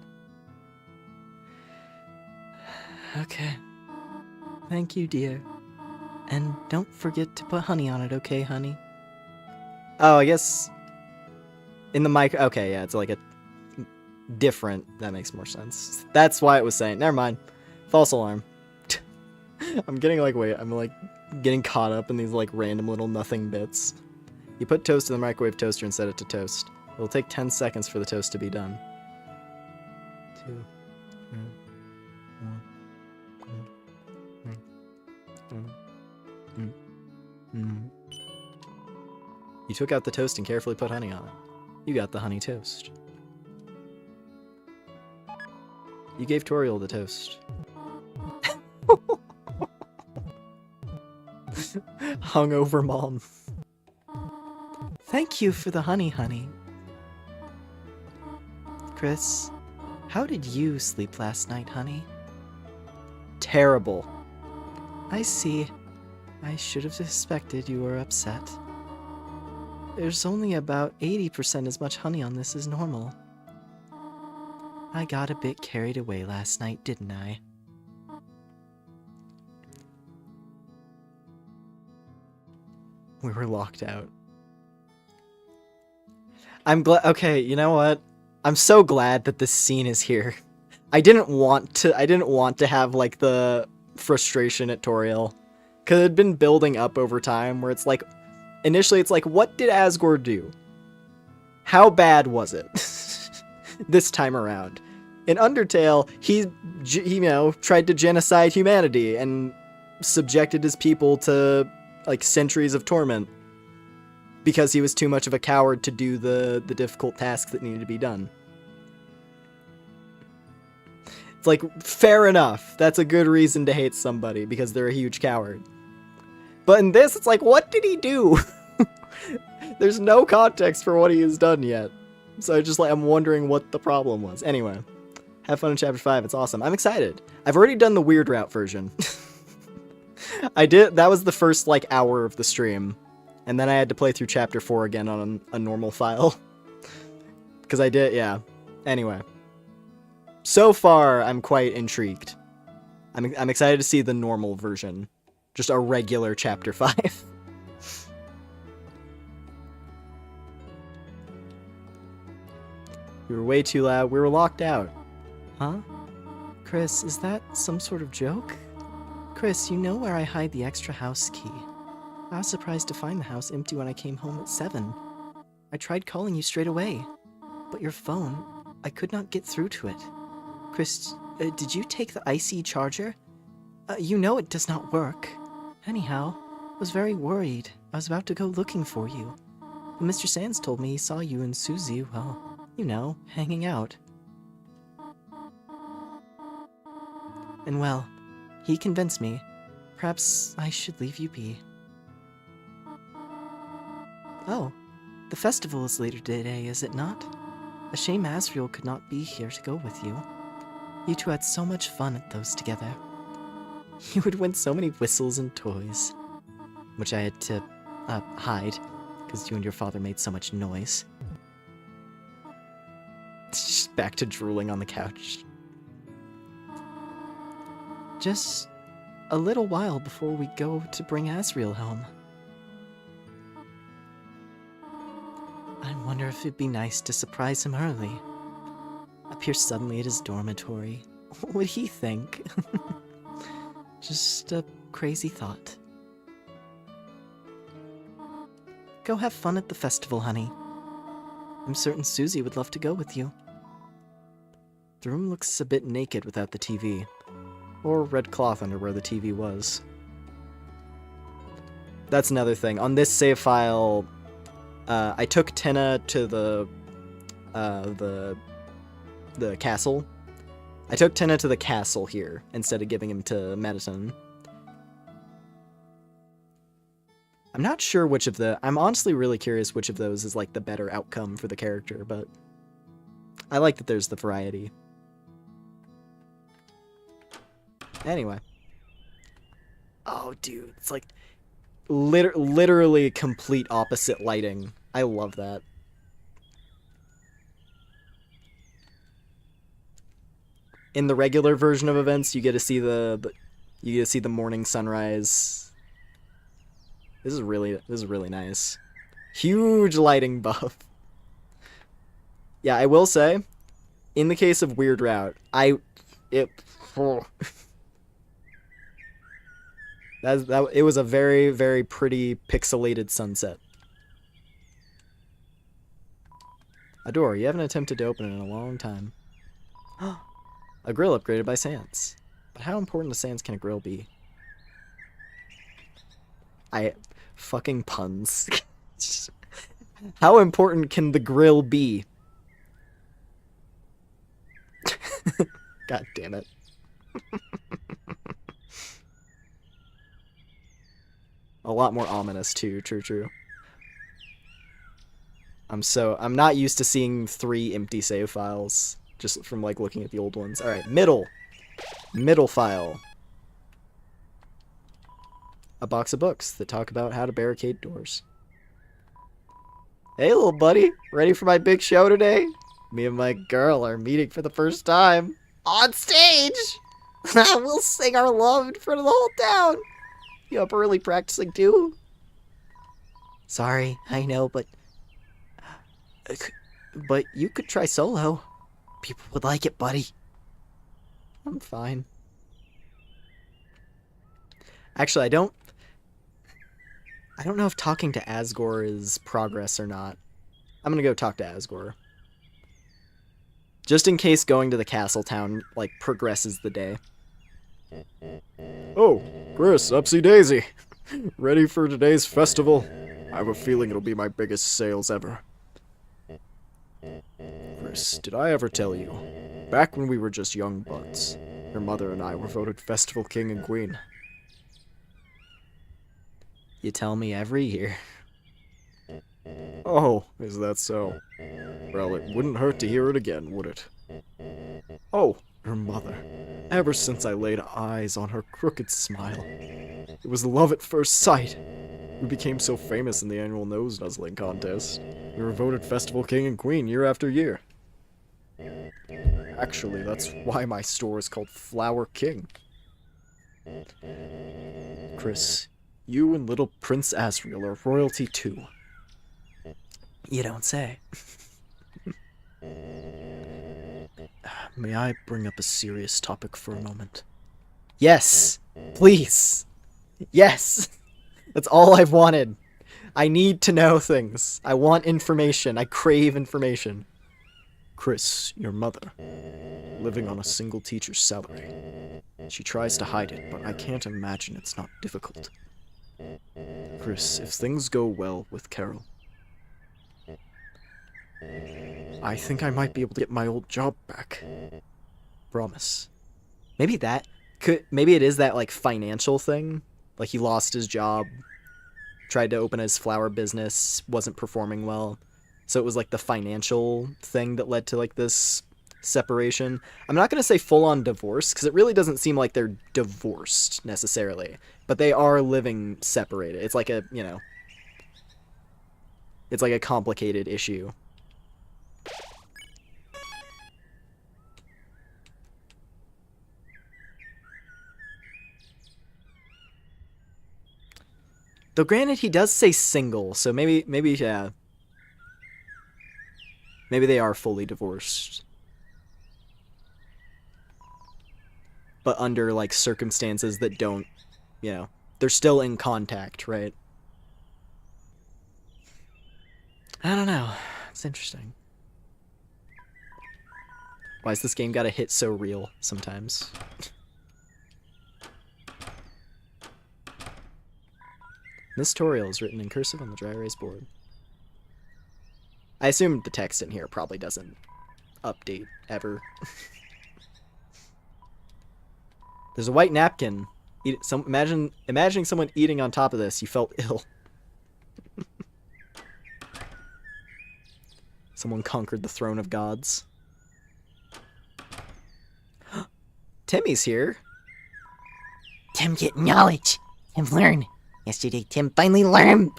Okay. Thank you, dear. And don't forget to put honey on it, okay, honey? Oh, I guess in the mic. Okay, yeah, it's like a different. That makes more sense. That's why it was saying. Never mind. False alarm. I'm getting like I'm like getting caught up in these like random little nothing bits. You put toast in the microwave toaster and set it to toast. It'll take 10 seconds for the toast to be done. 2, 3, 4, You took out the toast and carefully put honey on it. You got the honey toast. You gave Toriel the toast. Hungover mom. Thank you for the honey, honey. Chris, how did you sleep last night, honey? Terrible. I see. I should have suspected you were upset. There's only about 80% as much honey on this as normal. I got a bit carried away last night, didn't I? We were locked out. I'm glad. Okay, you know what? I'm so glad that this scene is here. I didn't want to have like the frustration at Toriel, because it had been building up over time. Where it's like, initially it's like, what did Asgore do? How bad was it? This time around, in Undertale, he tried to genocide humanity and subjected his people to like centuries of torment because he was too much of a coward to do the difficult tasks that needed to be done. It's like, fair enough. That's a good reason to hate somebody, because they're a huge coward. But in this, it's like, what did he do? There's no context for what he has done yet. So I'm wondering what the problem was. Anyway, have fun in Chapter 5. It's awesome. I'm excited. I've already done the weird route version. That was the first, like, hour of the stream. And then I had to play through Chapter 4 again on a normal file. Because I did, yeah. Anyway. So far, I'm quite intrigued. I'm excited to see the normal version. Just a regular Chapter 5. You were way too loud. We were locked out. Huh? Chris, is that some sort of joke? Chris, you know where I hide the extra house key. I was surprised to find the house empty when I came home at 7. I tried calling you straight away, but your phone, I could not get through to it. Chris, did you take the IC charger? You know it does not work. Anyhow, I was very worried. I was about to go looking for you. But Mr. Sands told me he saw you and Susie, well, you know, hanging out. And well, he convinced me. Perhaps I should leave you be. Oh, the festival is later today, is it not? A shame Asriel could not be here to go with you. You two had so much fun at those together. You would win so many whistles and toys. Which I had to, hide, because you and your father made so much noise. Just back to drooling on the couch. Just a little while before we go to bring Asriel home. I wonder if it'd be nice to surprise him early. Appear suddenly at his dormitory. What would he think? Just a crazy thought. Go have fun at the festival, honey. I'm certain Susie would love to go with you. The room looks a bit naked without the TV. Or red cloth under where the TV was. That's another thing. On this save file, I took Tenna to the castle. I took Tenna to the castle here, instead of giving him to Mediton. I'm not sure which of I'm honestly really curious which of those is, like, the better outcome for the character, but I like that there's the variety. Anyway. Oh, dude, it's like literally complete opposite lighting. I love that. In the regular version of events, you get to see the morning sunrise. This is really nice. Huge lighting buff. Yeah, I will say, in the case of Weird Route, it was a very, very pretty pixelated sunset. A door. You haven't attempted to open it in a long time. A grill upgraded by Sans. But how important to Sans can a grill be? Fucking puns. How important can the grill be? God damn it. A lot more ominous too, true. I'm not used to seeing 3 empty save files just from like looking at the old ones. All right, middle file. A box of books that talk about how to barricade doors. Hey, little buddy, ready for my big show today? Me and my girl are meeting for the first time on stage. We'll sing our love in front of the whole town. You up early practicing too? Sorry, I know, but you could try solo. People would like it, buddy. I'm fine. Actually, I don't know if talking to Asgore is progress or not. I'm gonna go talk to Asgore. Just in case going to the castle town, like, progresses the day. Oh, Chris, upsy daisy. Ready for today's festival? I have a feeling it'll be my biggest sales ever. Chris, did I ever tell you? Back when we were just young buds, your mother and I were voted festival king and queen. You tell me every year. Oh, is that so? Well, it wouldn't hurt to hear it again, would it? Oh, your mother. Ever since I laid eyes on her crooked smile, it was love at first sight. We became so famous in the annual nose nuzzling contest. We were voted festival king and queen year after year. Actually, that's why my store is called Flower King. Chris, you and little Prince Asriel are royalty too. You don't say. May I bring up a serious topic for a moment? Yes! Please! Yes! That's all I've wanted. I need to know things. I want information. I crave information. Chris, your mother, living on a single teacher's salary. She tries to hide it, but I can't imagine it's not difficult. Chris, if things go well with Carol, I think I might be able to get my old job back. Promise. Maybe it is that, like, financial thing. Like, he lost his job, tried to open his flower business, wasn't performing well. So it was, like, the financial thing that led to, like, this separation. I'm not going to say full-on divorce, because it really doesn't seem like they're divorced, necessarily. But they are living separated. It's like a, it's like a complicated issue. Though granted, he does say single, so maybe, yeah. Maybe they are fully divorced. But under, like, circumstances that don't, they're still in contact, right? I don't know. It's interesting. Why is this game gotta hit so real sometimes? This tutorial is written in cursive on the dry erase board. I assume the text in here probably doesn't update ever. There's a white napkin. Imagining someone eating on top of this, you felt ill. Someone conquered the throne of gods. Timmy's here. Tim get knowledge. Tim learn. Yesterday, Tim finally learned.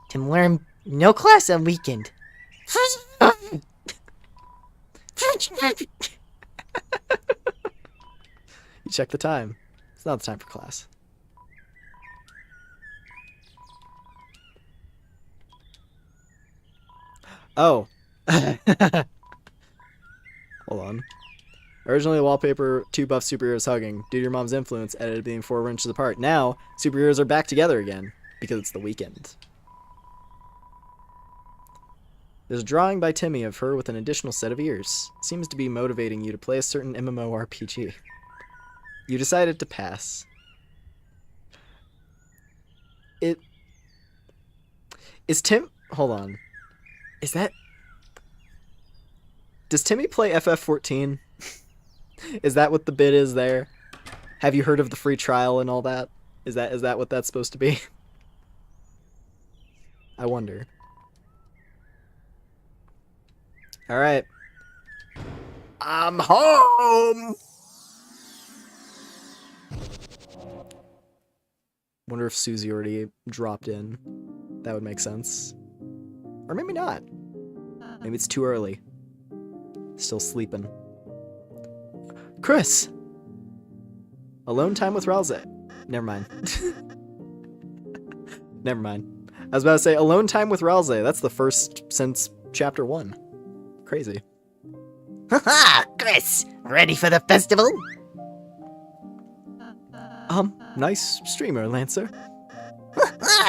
Tim learned no class on weekend. You check the time. It's not the time for class. Oh. Hold on. Originally, the wallpaper, 2 buff superheroes hugging. Due to your mom's influence, edited being 4 inches apart. Now, superheroes are back together again, because it's the weekend. There's a drawing by Timmy of her with an additional set of ears. Seems to be motivating you to play a certain MMORPG. You decided to pass. Is Tim... Hold on. Is that... Does Timmy play FF14? Is that what the bit is there? Have you heard of the free trial and all that? Is that what that's supposed to be? I wonder. Alright. I'm home! Wonder if Susie already dropped in. That would make sense. Or maybe not. Maybe it's too early. Still sleeping. Chris! Alone time with Ralze. Never mind. Never mind. I was about to say, alone time with Ralze. That's the first since chapter 1. Crazy. Haha, Chris, ready for the festival? Nice streamer, Lancer.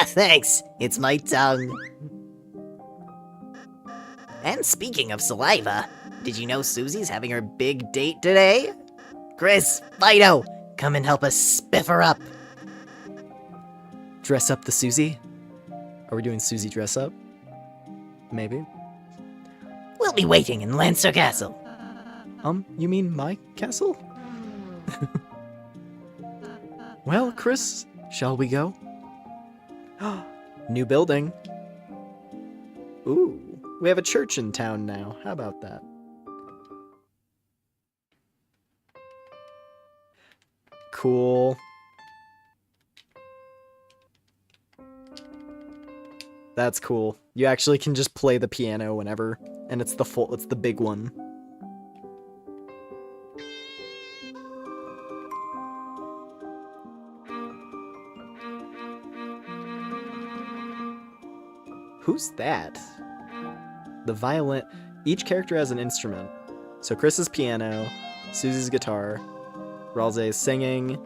Thanks, it's my tongue. And speaking of saliva, did you know Susie's having her big date today? Chris, Fido, come and help us spiff her up. Dress up the Susie? Are we doing Susie dress up? Maybe. We'll be waiting in Lancer Castle. You mean my castle? Well, Chris, shall we go? New building. Ooh, we have a church in town now. How about that? Cool. That's cool. You actually can just play the piano whenever, and it's the big one. Who's that? The violin. Each character has an instrument. So Chris's piano, Susie's guitar, Ralze's singing,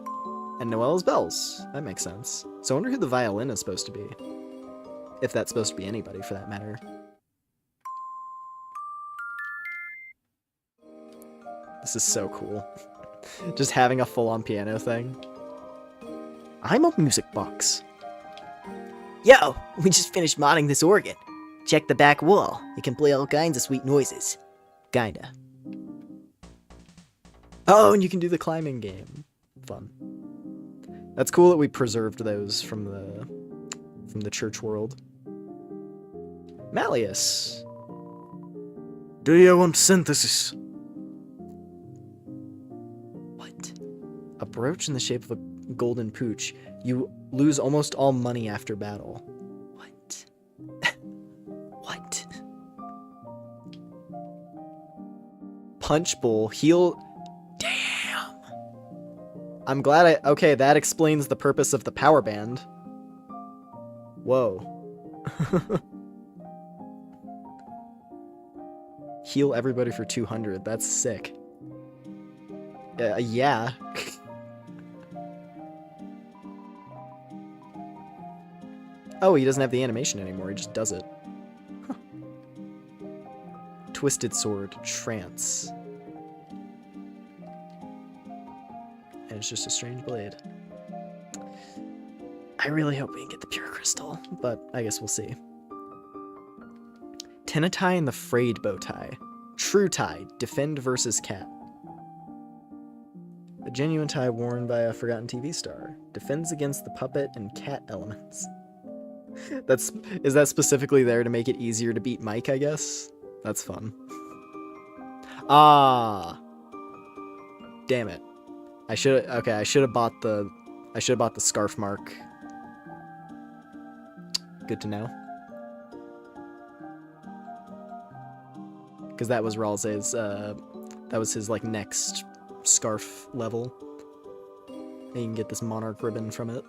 and Noelle's bells. That makes sense. So I wonder who the violin is supposed to be. If that's supposed to be anybody, for that matter. This is so cool. Just having a full-on piano thing. I'm a music box. Yo, we just finished modding this organ. Check the back wall. It can play all kinds of sweet noises. Kinda. Oh, and you can do the climbing game. Fun. That's cool that we preserved those from the church world. Malleus. Do you want synthesis? What? A brooch in the shape of a golden pooch. You lose almost all money after battle. What? What? Punch bowl. Heal. Damn. I'm glad okay, that explains the purpose of the power band. Whoa. Heal everybody for 200. That's sick. Yeah. Oh, he doesn't have the animation anymore. He just does it. Huh. Twisted sword. Trance. And it's just a strange blade. I really hope we can get the pure crystal, but I guess we'll see. Tenatai and the frayed bow tie. True tie. Defend versus cat. A genuine tie worn by a forgotten TV star. Defends against the puppet and cat elements. Is that specifically there to make it easier to beat Mike, I guess? That's fun. Ah. Damn it. I should have bought the scarf mark. Good to know. Because that was Ralze's, that was his, like, next scarf level. And you can get this monarch ribbon from it.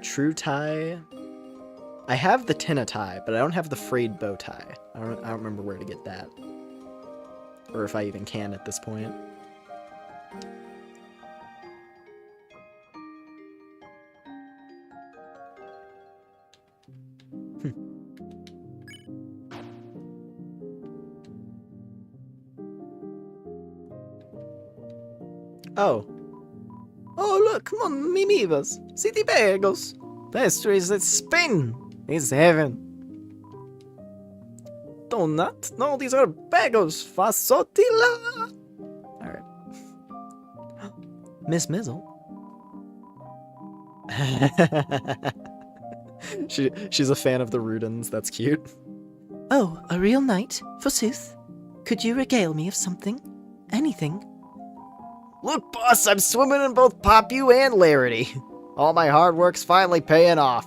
True tie. I have the Tenna tie, but I don't have the frayed bow tie. I don't remember where to get that. Or if I even can at this point. Oh. Oh, look, come on, me meavers. See the bagels. Pastries that spin. It's heaven. Donut? No, these are bagels. Fasotilla. Alright. Miss Mizzle. She's a fan of the Rudens. That's cute. Oh, a real knight, forsooth. Could you regale me of something? Anything? Look, boss, I'm swimming in both Popu and Larity. All my hard work's finally paying off.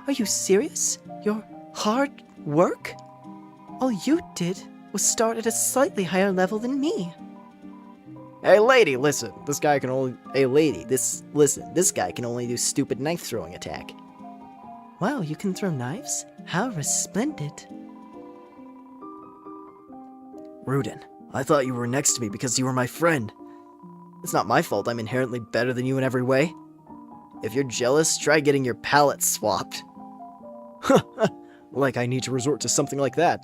Are you serious? Your hard work? All you did was start at a slightly higher level than me. Hey, lady, listen. This guy can only... Hey, lady, listen. This guy can only do stupid knife-throwing attack. Wow, you can throw knives? How resplendent. Ruden, I thought you were next to me because you were my friend. It's not my fault I'm inherently better than you in every way. If you're jealous, try getting your palette swapped. Like I need to resort to something like that.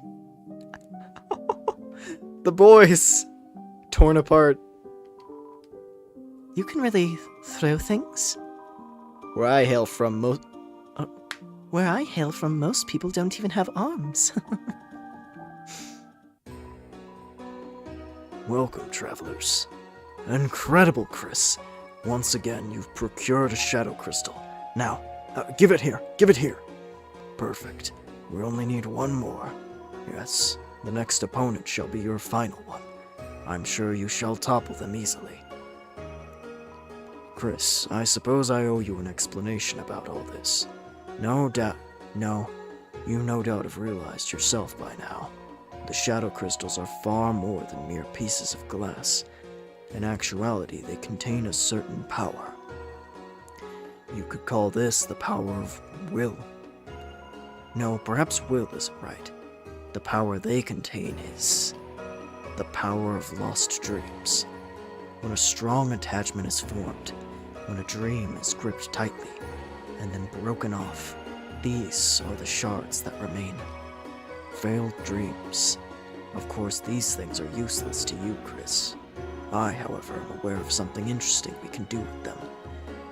The boys! Torn apart. You can really throw things? Where I hail from, most people don't even have arms. Welcome, travelers. Incredible, Chris. Once again, you've procured a shadow crystal. Now, give it here. Give it here. Perfect. We only need one more. Yes, the next opponent shall be your final one. I'm sure you shall topple them easily. Chris, I suppose I owe you an explanation about all this. No, you no doubt have realized yourself by now. The shadow crystals are far more than mere pieces of glass. In actuality, they contain a certain power. You could call this the power of will. No, perhaps will isn't right. The power they contain is the power of lost dreams. When a strong attachment is formed, when a dream is gripped tightly, and then broken off, these are the shards that remain. Failed dreams. Of course, these things are useless to you, Chris. I, however, am aware of something interesting we can do with them.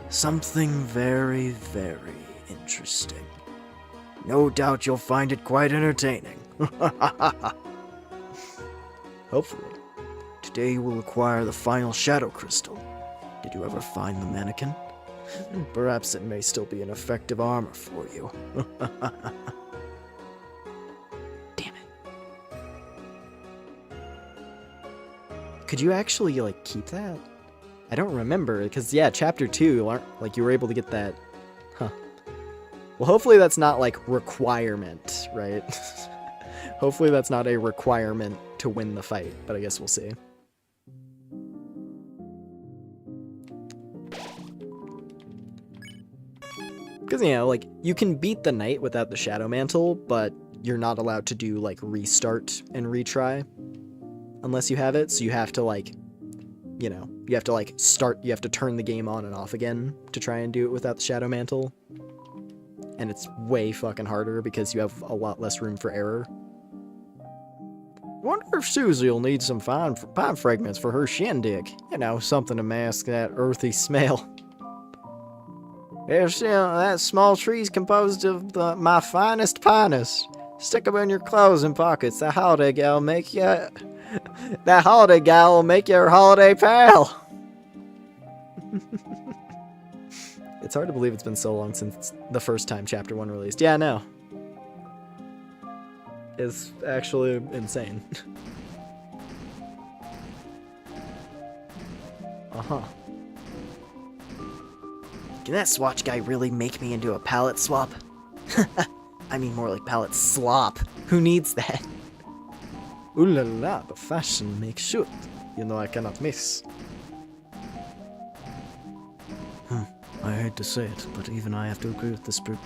Something very, very interesting. No doubt you'll find it quite entertaining. Hopefully. Today you will acquire the final shadow crystal. Did you ever find the mannequin? Perhaps it may still be an effective armor for you. Damn it. Could you actually, like, keep that? I don't remember, because, yeah, Chapter 2, like, you were able to get that. Huh. Well, hopefully that's not, like, requirement, right? Hopefully that's not a requirement to win the fight, but I guess we'll see. Because, you know, like, you can beat the knight without the Shadow Mantle, but you're not allowed to do, like, restart and retry unless you have it. So you have to, like, you know, you have to, like, you have to turn the game on and off again to try and do it without the Shadow Mantle. And it's way fucking harder because you have a lot less room for error. Wonder if Susie'll need some pine fragments for her shindig. You know, something to mask that earthy smell. If that small tree's composed of my finest pinus. Stick 'em in your clothes and pockets. That holiday gal will make you your holiday pal. It's hard to believe it's been so long since the first time Chapter 1 released. Yeah, I know. It's actually insane. Uh-huh. Can that Swatch guy really make me into a palette swap? I mean more like palette slop. Who needs that? Ooh la la, the fashion makes shoot. You know I cannot miss. I hate to say it, but even I have to agree with this brute.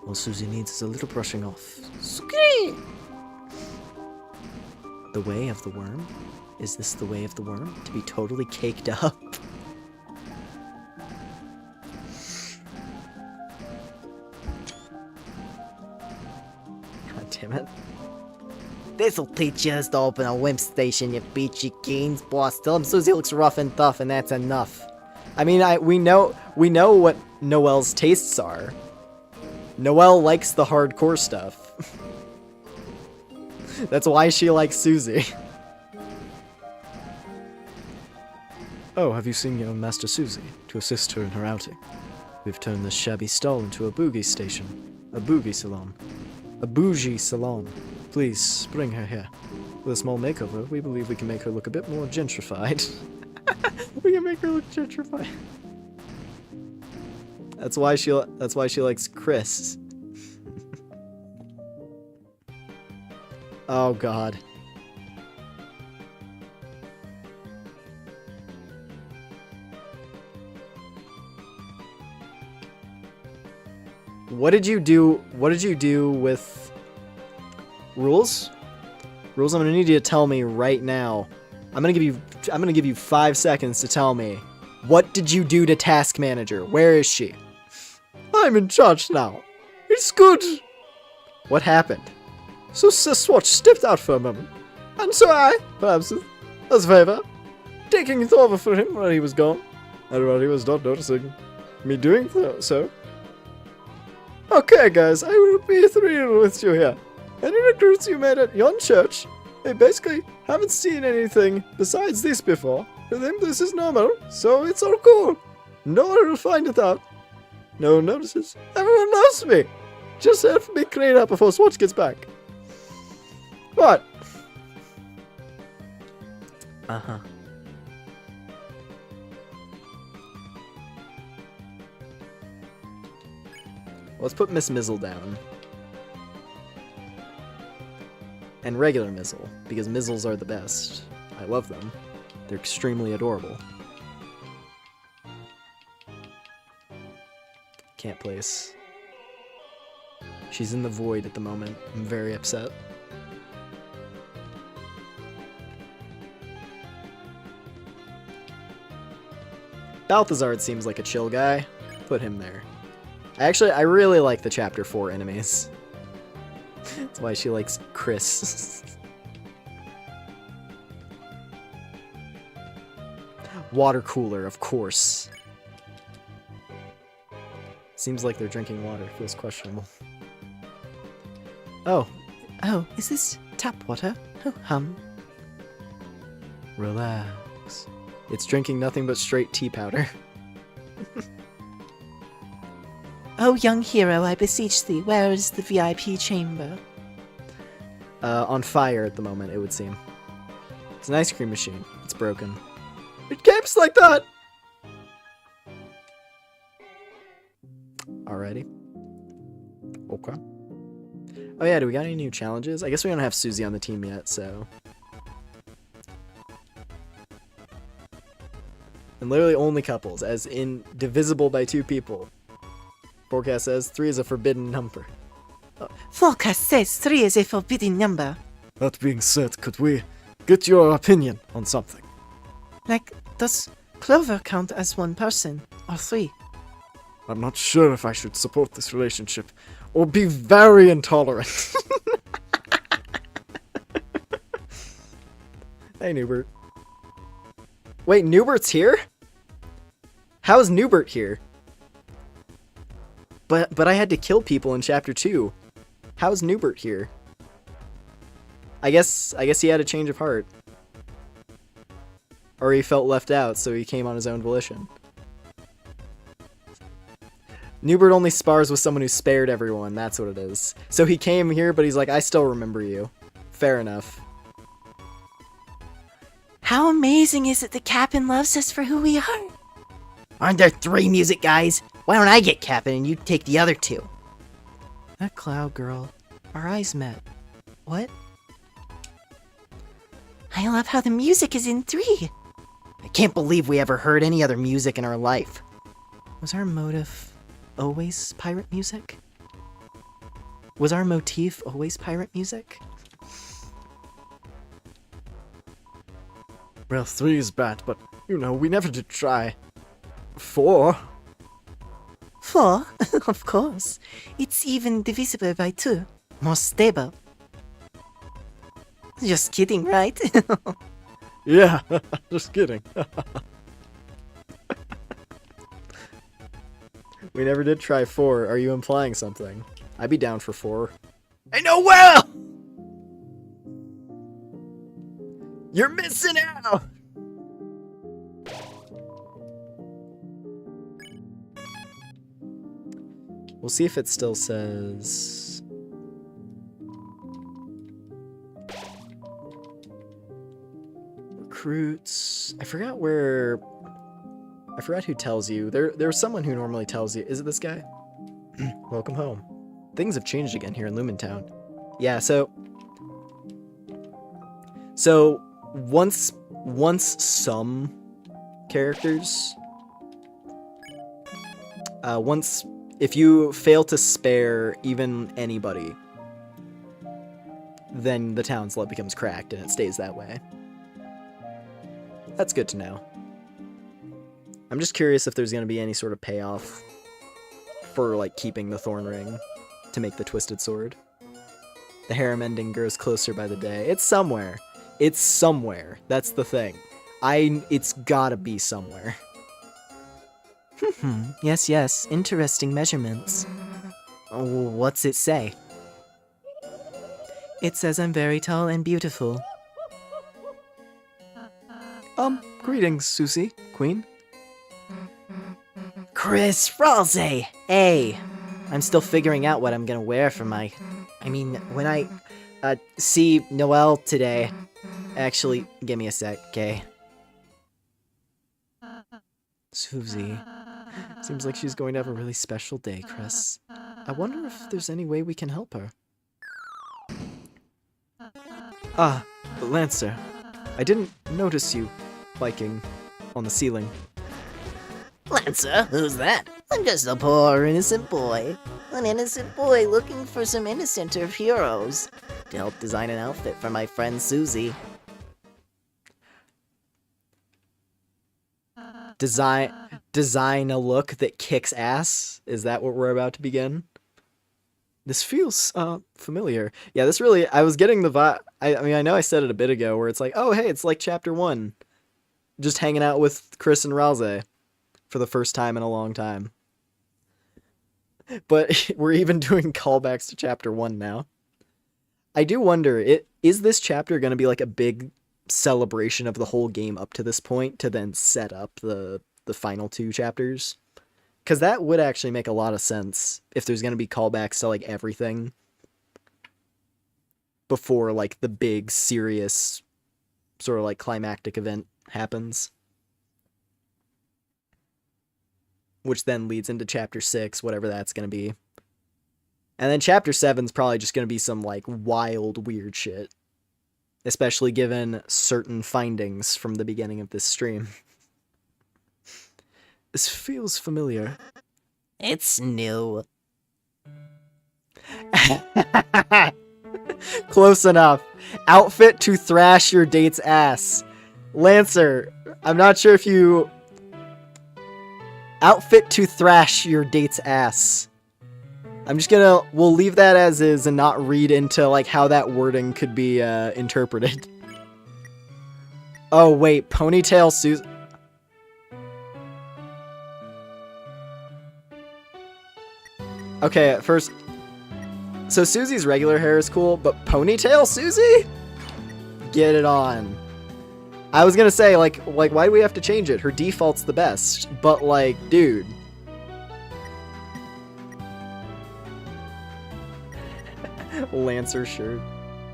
All Susie needs is a little brushing off. The way of the worm? Is this the way of the worm? To be totally caked up? God damn it. This'll teach you to open a limp station, you beachy Gaines boss. Tell him Susie looks rough and tough, and that's enough. I mean, we know what Noelle's tastes are. Noelle likes the hardcore stuff. That's why she likes Susie. Oh, have you seen young Master Susie to assist her in her outing? We've turned this shabby stall into a boogie station. A boogie salon. A bougie salon. Please, bring her here. With a small makeover, we believe we can make her look a bit more gentrified. We can make her look gentrified. That's why she likes Chris. Oh god. What did you do with rules? Rules, I'm gonna need you to tell me right now. I'm gonna give you 5 seconds to tell me. What did you do to Task Manager? Where is she? I'm in charge now. It's good. What happened? So Sasquatch stepped out for a moment. And so I, perhaps as a favor, taking it over for him while he was gone. And while he was not noticing me doing so. Okay, guys, I will be real with you here. Any recruits you made at your church, they basically haven't seen anything besides this before. For them, this is normal, so it's all cool. No one will find it out. No one notices. Everyone loves me. Just help me clean up before Swatch gets back. What? Uh-huh. Let's put Miss Mizzle down. And regular Mizzle, because Mizzles are the best. I love them. They're extremely adorable. Can't place. She's in the void at the moment. I'm very upset. Balthazar seems like a chill guy. Put him there. I really like the Chapter 4 enemies. That's why she likes Chris. Water cooler, of course. Seems like they're drinking water. Feels questionable. Oh, is this tap water? Oh, Relax. It's drinking nothing but straight tea powder. Oh, young hero, I beseech thee, where is the VIP chamber? On fire at the moment, it would seem. It's an ice cream machine. It's broken. It keeps like that. Alrighty. Okay. Oh yeah, do we got any new challenges? I guess we don't have Susie on the team yet, so... And literally only couples, as in divisible by 2 people. Forecast says 3 is a forbidden number. Forecast says 3 is a forbidden number. That being said, could we get your opinion on something? Like, does Clover count as 1 person, or 3? I'm not sure if I should support this relationship, or be very intolerant. Hey, Newbert. Wait, Newbert's here? How is Newbert here? But I had to kill people in Chapter 2. How's Newbert here? I guess he had a change of heart. Or he felt left out, so he came on his own volition. Newbert only spars with someone who spared everyone, that's what it is. So he came here, but he's like, I still remember you. Fair enough. How amazing is it that Cap'n loves us for who we are? Aren't there 3 music guys? Why don't I get Cap'n and you take the other 2? That cloud girl. Our eyes met. What? I love how the music is in 3. I can't believe we ever heard any other music in our life. Was our motive always pirate music? Was our motif always pirate music? Well, 3 is bad, but, you know, we never did try. 4? 4? Of course. It's even divisible by 2. More stable. Just kidding, right? Yeah, just kidding. We never did try 4. Are you implying something? I'd be down for 4. I know well! You're missing out! We'll see if it still says... Recruits... I forgot who tells you. There's someone who normally tells you. Is it this guy? Welcome home. Things have changed again here in Lumen Town. Yeah, so once some characters if you fail to spare even anybody, then the town's love becomes cracked and it stays that way. That's good to know. I'm just curious if there's going to be any sort of payoff for, like, keeping the Thorn Ring to make the Twisted Sword. The harem ending grows closer by the day. It's somewhere. It's somewhere. That's the thing. It's gotta be somewhere. Yes, interesting measurements. What's it say? It says I'm very tall and beautiful. Greetings, Susie, Queen. Chris Ralsei! Hey! I'm still figuring out what I'm gonna wear for my... I mean, when I see Noelle today... Actually, give me a sec, okay? Susie. Seems like she's going to have a really special day, Chris. I wonder if there's any way we can help her. Ah, Lancer. I didn't notice you biking on the ceiling. Lancer? Who's that? I'm just a poor innocent boy. An innocent boy looking for some innocenter heroes to help design an outfit for my friend Susie. Design a look that kicks ass? Is that what we're about to begin? This feels familiar. Yeah, this really, I was getting the vibe. I mean, I know I said it a bit ago where it's like, oh, hey, it's like chapter 1. Just hanging out with Chris and Ralsei for the first time in a long time. But we're even doing callbacks to chapter 1 now. I do wonder, is this chapter going to be like a big celebration of the whole game up to this point to then set up the final 2 chapters? Because that would actually make a lot of sense if there's going to be callbacks to like everything before like the big serious sort of like climactic event happens. Which then leads into chapter 6, whatever that's going to be. And then chapter 7's probably just going to be some like wild weird shit. Especially given certain findings from the beginning of this stream. This feels familiar. It's new. Close enough. Outfit to thrash your date's ass. Lancer, I'm not sure if you... Outfit to thrash your date's ass. I'm just gonna... We'll leave that as is and not read into like how that wording could be interpreted. Oh, wait. Ponytail Susie... Okay, at first... So Susie's regular hair is cool, but ponytail Susie? Get it on. I was gonna say, like, why do we have to change it? Her default's the best, but, like, dude. Lancer shirt.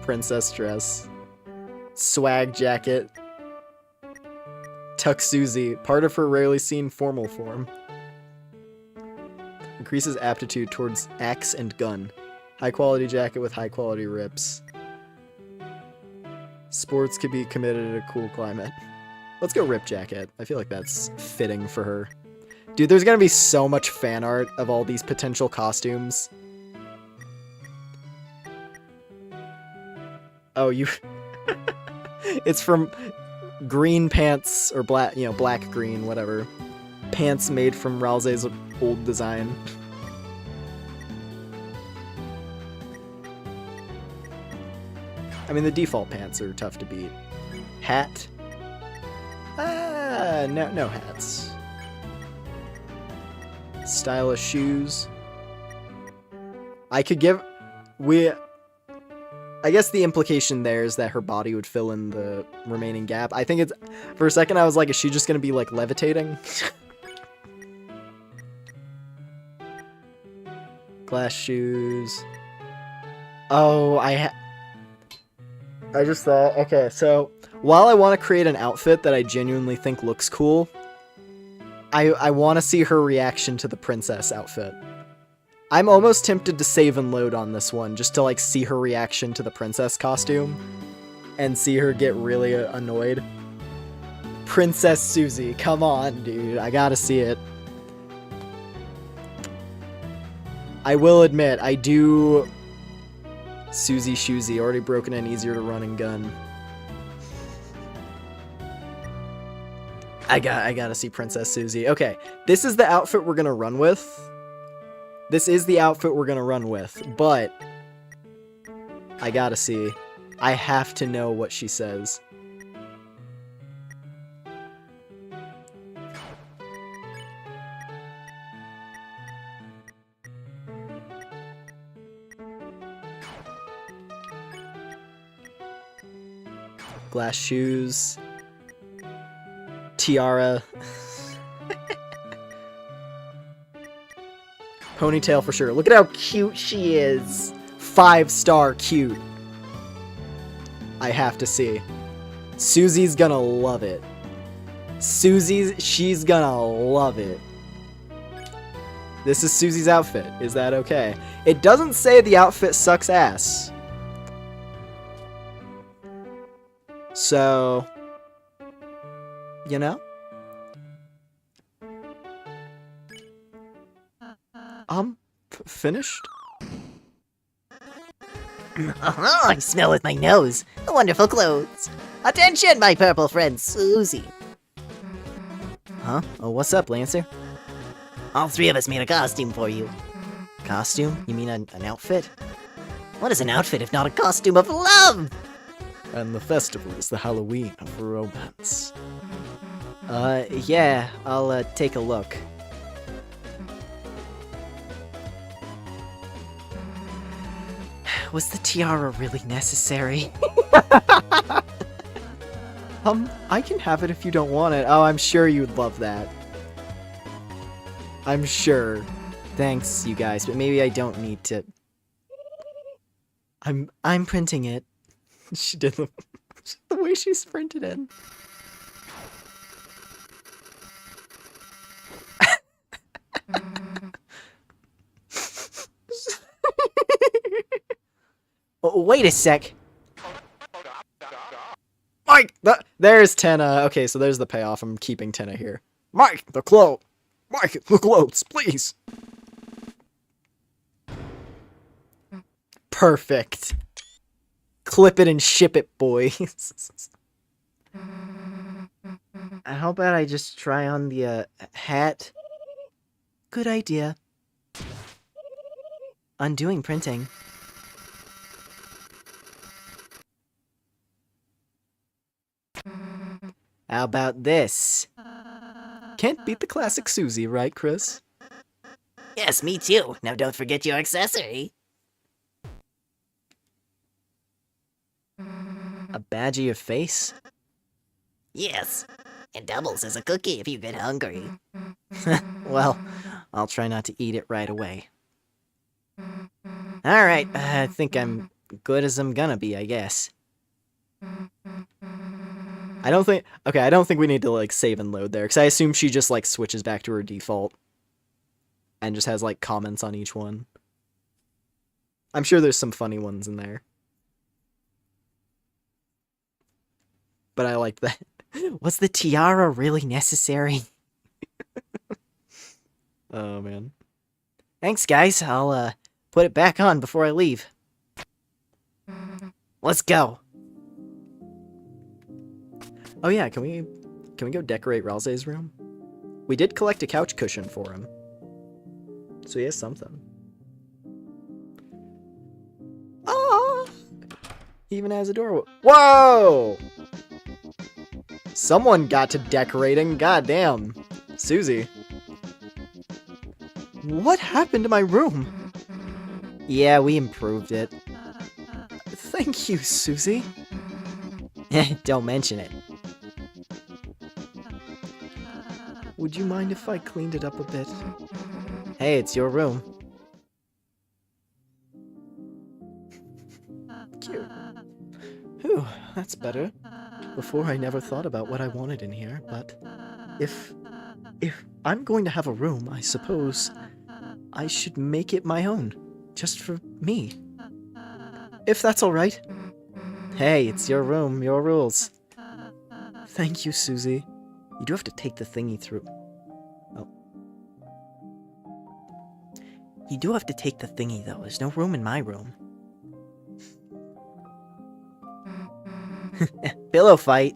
Princess dress. Swag jacket. Tuck Susie. Part of her rarely seen formal form. Increases aptitude towards axe and gun. High quality jacket with high quality rips. Sports could be committed in a cool climate. Let's go rip jacket. I feel like that's fitting for her. Dude, there's gonna be so much fan art of all these potential costumes. Oh, you... It's from green pants, or black, you know, black green, whatever. Pants made from Ralsei's old design. I mean, the default pants are tough to beat. Hat? No hats. Stylish shoes. I could give... I guess the implication there is that her body would fill in the remaining gap. I think it's... For a second, I was like, is she just gonna be, like, levitating? Glass shoes. Oh, I just thought... Okay, so... While I want to create an outfit that I genuinely think looks cool, I want to see her reaction to the princess outfit. I'm almost tempted to save and load on this one, just to, like, see her reaction to the princess costume, and see her get really annoyed. Princess Susie, come on, dude, I gotta see it. I will admit, I do... Susie Shoozy, already broken and easier to run and gun. I gotta see Princess Susie. Okay, this is the outfit we're gonna run with. This is the outfit we're gonna run with, but I gotta see. I have to know what she says. Glass shoes. Tiara. Ponytail for sure. Look at how cute she is. 5-star cute. I have to see. Susie's gonna love it. She's gonna love it. This is Susie's outfit. Is that okay? It doesn't say the outfit sucks ass. So, you know? Finished? Oh, I smell with my nose. Wonderful clothes. Attention, my purple friend, Susie. Huh? Oh, what's up, Lancer? All three of us made a costume for you. Costume? You mean an outfit? What is an outfit if not a costume of love? And the festival is the Halloween of romance. Yeah, I'll, take a look. Was the tiara really necessary? I can have it if you don't want it. Oh, I'm sure you'd love that. I'm sure. Thanks, you guys, but maybe I don't need to... I'm printing it. She did the way she's printed it. Oh, wait a sec. Mike! There's Tenna. Okay, so there's the payoff. I'm keeping Tenna here. Mike, the clothes! Mike, the clothes, please! Perfect. Clip it and ship it, boys. How about I just try on the, hat? Good idea. Undoing printing. How about this? Can't beat the classic Susie, right, Chris? Yes, me too. Now don't forget your accessory. A badge of your face? Yes. It doubles as a cookie if you get hungry. Well, I'll try not to eat it right away. Alright, I think I'm good as I'm gonna be, I guess. I don't think we need to, like, save and load there, because I assume she just, like, switches back to her default. And just has, like, comments on each one. I'm sure there's some funny ones in there. But I like that. Was the tiara really necessary? Oh, man. Thanks, guys. I'll, put it back on before I leave. Let's go. Oh yeah, can we go decorate Ralze's room? We did collect a couch cushion for him. So he has something. Ah! Even has a door. Whoa! Someone got to decorating. Goddamn. Susie. What happened to my room? Yeah, we improved it. Thank you, Susie. Don't mention it. Would you mind if I cleaned it up a bit? Hey, it's your room. Cute. Whew, that's better. Before I never thought about what I wanted in here, but if I'm going to have a room, I suppose I should make it my own, just for me. If that's all right. Hey, it's your room, your rules. Thank you, Susie. You do have to take the thingy through. Oh. You do have to take the thingy, though. There's no room in my room. Pillow fight.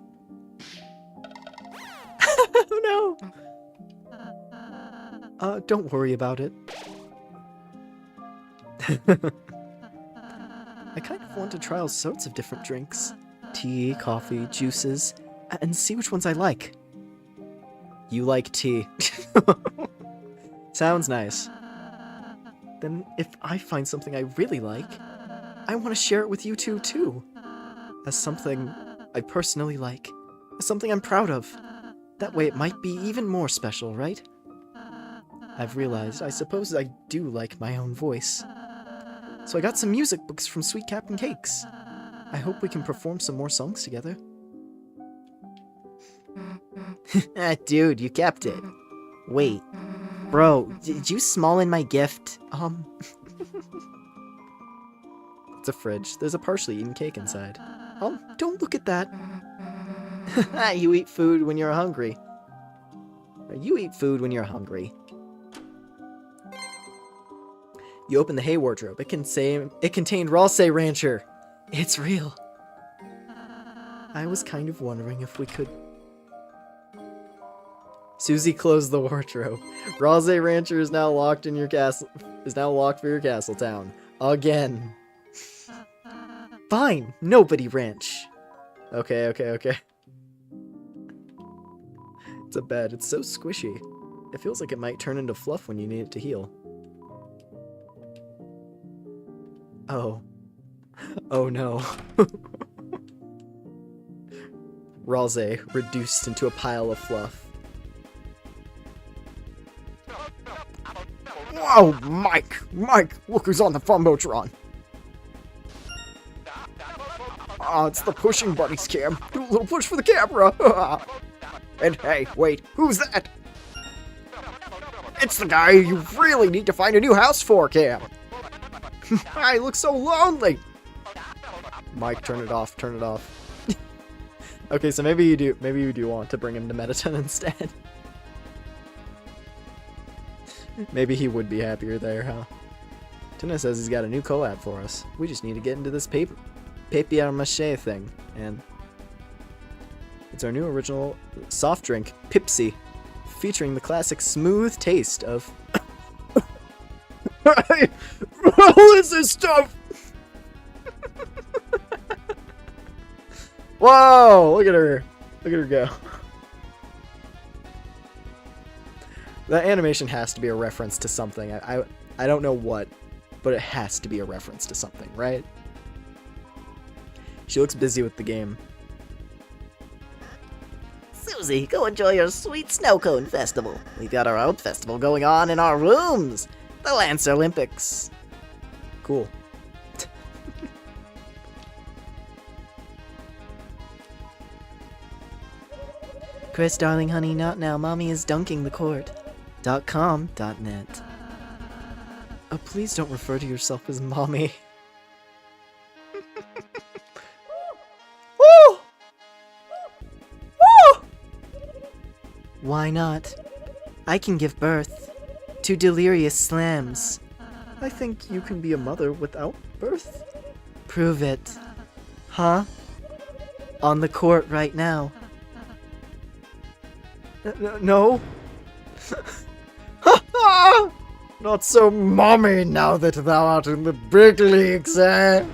Oh no! Don't worry about it. I kind of want to try all sorts of different drinks. Tea, coffee, juices, and see which ones I like. You like tea. Sounds nice. Then if I find something I really like, I want to share it with you two too. As something I personally like. As something I'm proud of. That way it might be even more special, right? I've realized I suppose I do like my own voice. So I got some music books from Sweet Captain Cakes. I hope we can perform some more songs together. Dude, you kept it. Wait. Bro, did you small in my gift? It's a fridge. There's a partially eaten cake inside. Don't look at that. You eat food when you're hungry. You eat food when you're hungry. You open the hay wardrobe. It contained Ralsei Rancher. It's real. I was kind of wondering if we could... Susie closed the wardrobe. Ralsei Rancher is now locked in your castle. Is now locked for your castle town again. Fine, nobody ranch. Okay. It's a bed. It's so squishy. It feels like it might turn into fluff when you need it to heal. Oh. Oh no. Ralsei reduced into a pile of fluff. Whoa, Mike, look who's on the Fumbotron. It's the pushing bunnies, Cam. Do a little push for the camera. And hey, wait, who's that? It's the guy you really need to find a new house for, Cam. I look so lonely. Mike, turn it off. Okay, so maybe you do want to bring him to Metaton instead. Maybe he would be happier there, huh? Tuna says he's got a new collab for us. We just need to get into this papier-mâché thing, and it's our new original soft drink, Pipsy, featuring the classic smooth taste of... What is this stuff? Whoa! Look at her go. That animation has to be a reference to something. I don't know what, but it has to be a reference to something, right? She looks busy with the game. Susie, go enjoy your sweet snow cone festival. We've got our own festival going on in our rooms. The Lance Olympics. Cool. Chris, darling, honey, not now. Mommy is dunking the court. .com.net. Oh, please don't refer to yourself as mommy. Woo! Woo! Why not? I can give birth to delirious slams. I think you can be a mother without birth. Prove it. Huh? On the court right now. No. Not so mommy now that thou art in the big leagues, eh?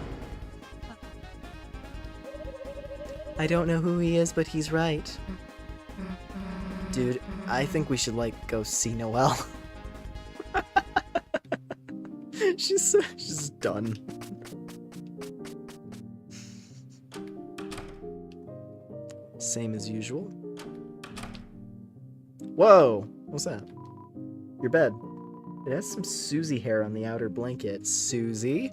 I don't know who he is, but he's right. Dude, I think we should, like, go see Noelle. She's done. Same as usual. Whoa! What's that? Your bed. It has some Susie hair on the outer blanket. Susie?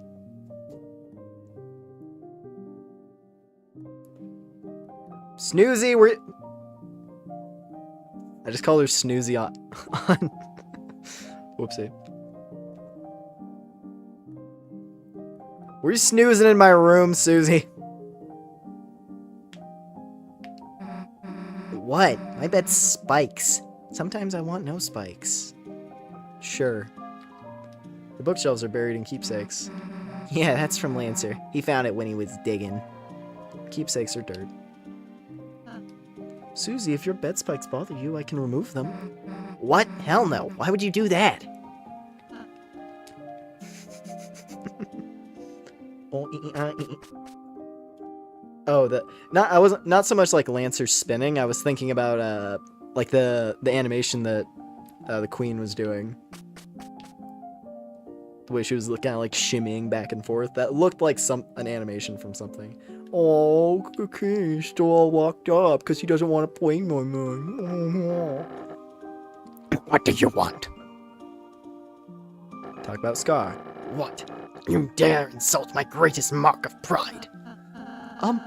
Snoozy, we're... I just called her Snoozy on... Whoopsie. Were you snoozing in my room, Susie? What? My bed spikes. Sometimes I want no spikes. Sure. The bookshelves are buried in keepsakes. Yeah, that's from Lancer. He found it when he was digging. Keepsakes are dirt. Susie, if your bed spikes bother you, I can remove them. What? Hell no. Why would you do that? Oh, I wasn't not so much like Lancer spinning. I was thinking about like the animation that the Queen was doing. The way she was kind of like shimmying back and forth. That looked like an animation from something. Oh, the King's still all locked up because he doesn't want to play no more. What do you want? Talk about Scar. What? You dare insult my greatest mark of pride?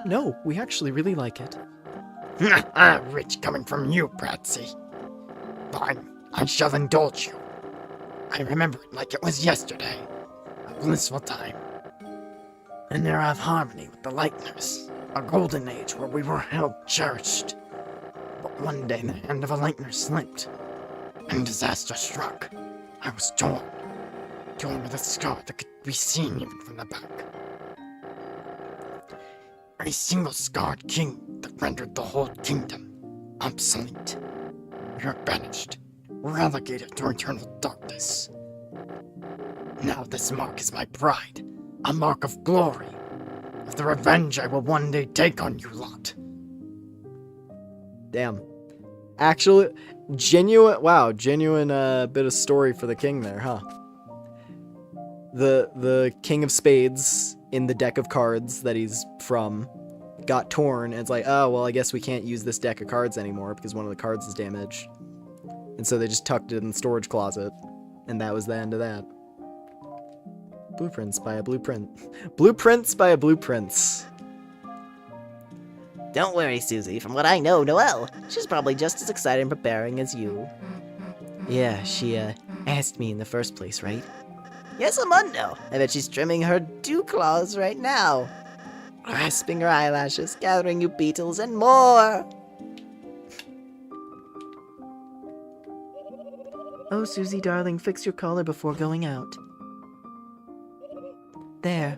No, we actually really like it. Rich coming from you, Pratsy. Fine, I shall indulge you. I remember it like it was yesterday. A blissful time. An era of harmony with the Lightners. A golden age where we were held cherished. But one day the hand of a Lightner slipped, and disaster struck. I was torn. Torn with a scar that could be seen even from the back. A single scarred king that rendered the whole kingdom obsolete. We are banished, relegated to eternal darkness. Now this mark is my pride, a mark of glory, of the revenge I will one day take on you lot. Damn. Actually, genuine bit of story for the king there, huh? The King of Spades in the deck of cards that he's from got torn, and it's like, oh, well, I guess we can't use this deck of cards anymore because one of the cards is damaged. And so they just tucked it in the storage closet, and that was the end of that. Blueprints by a blueprint. Blueprints by a blueprints. Don't worry, Susie. From what I know, Noelle, she's probably just as excited and preparing as you. Yeah, she asked me in the first place, right? Yes, Amundo. I bet she's trimming her dew claws right now. Grasping her eyelashes, gathering you beetles, and more. Oh, Susie, darling, fix your collar before going out. There.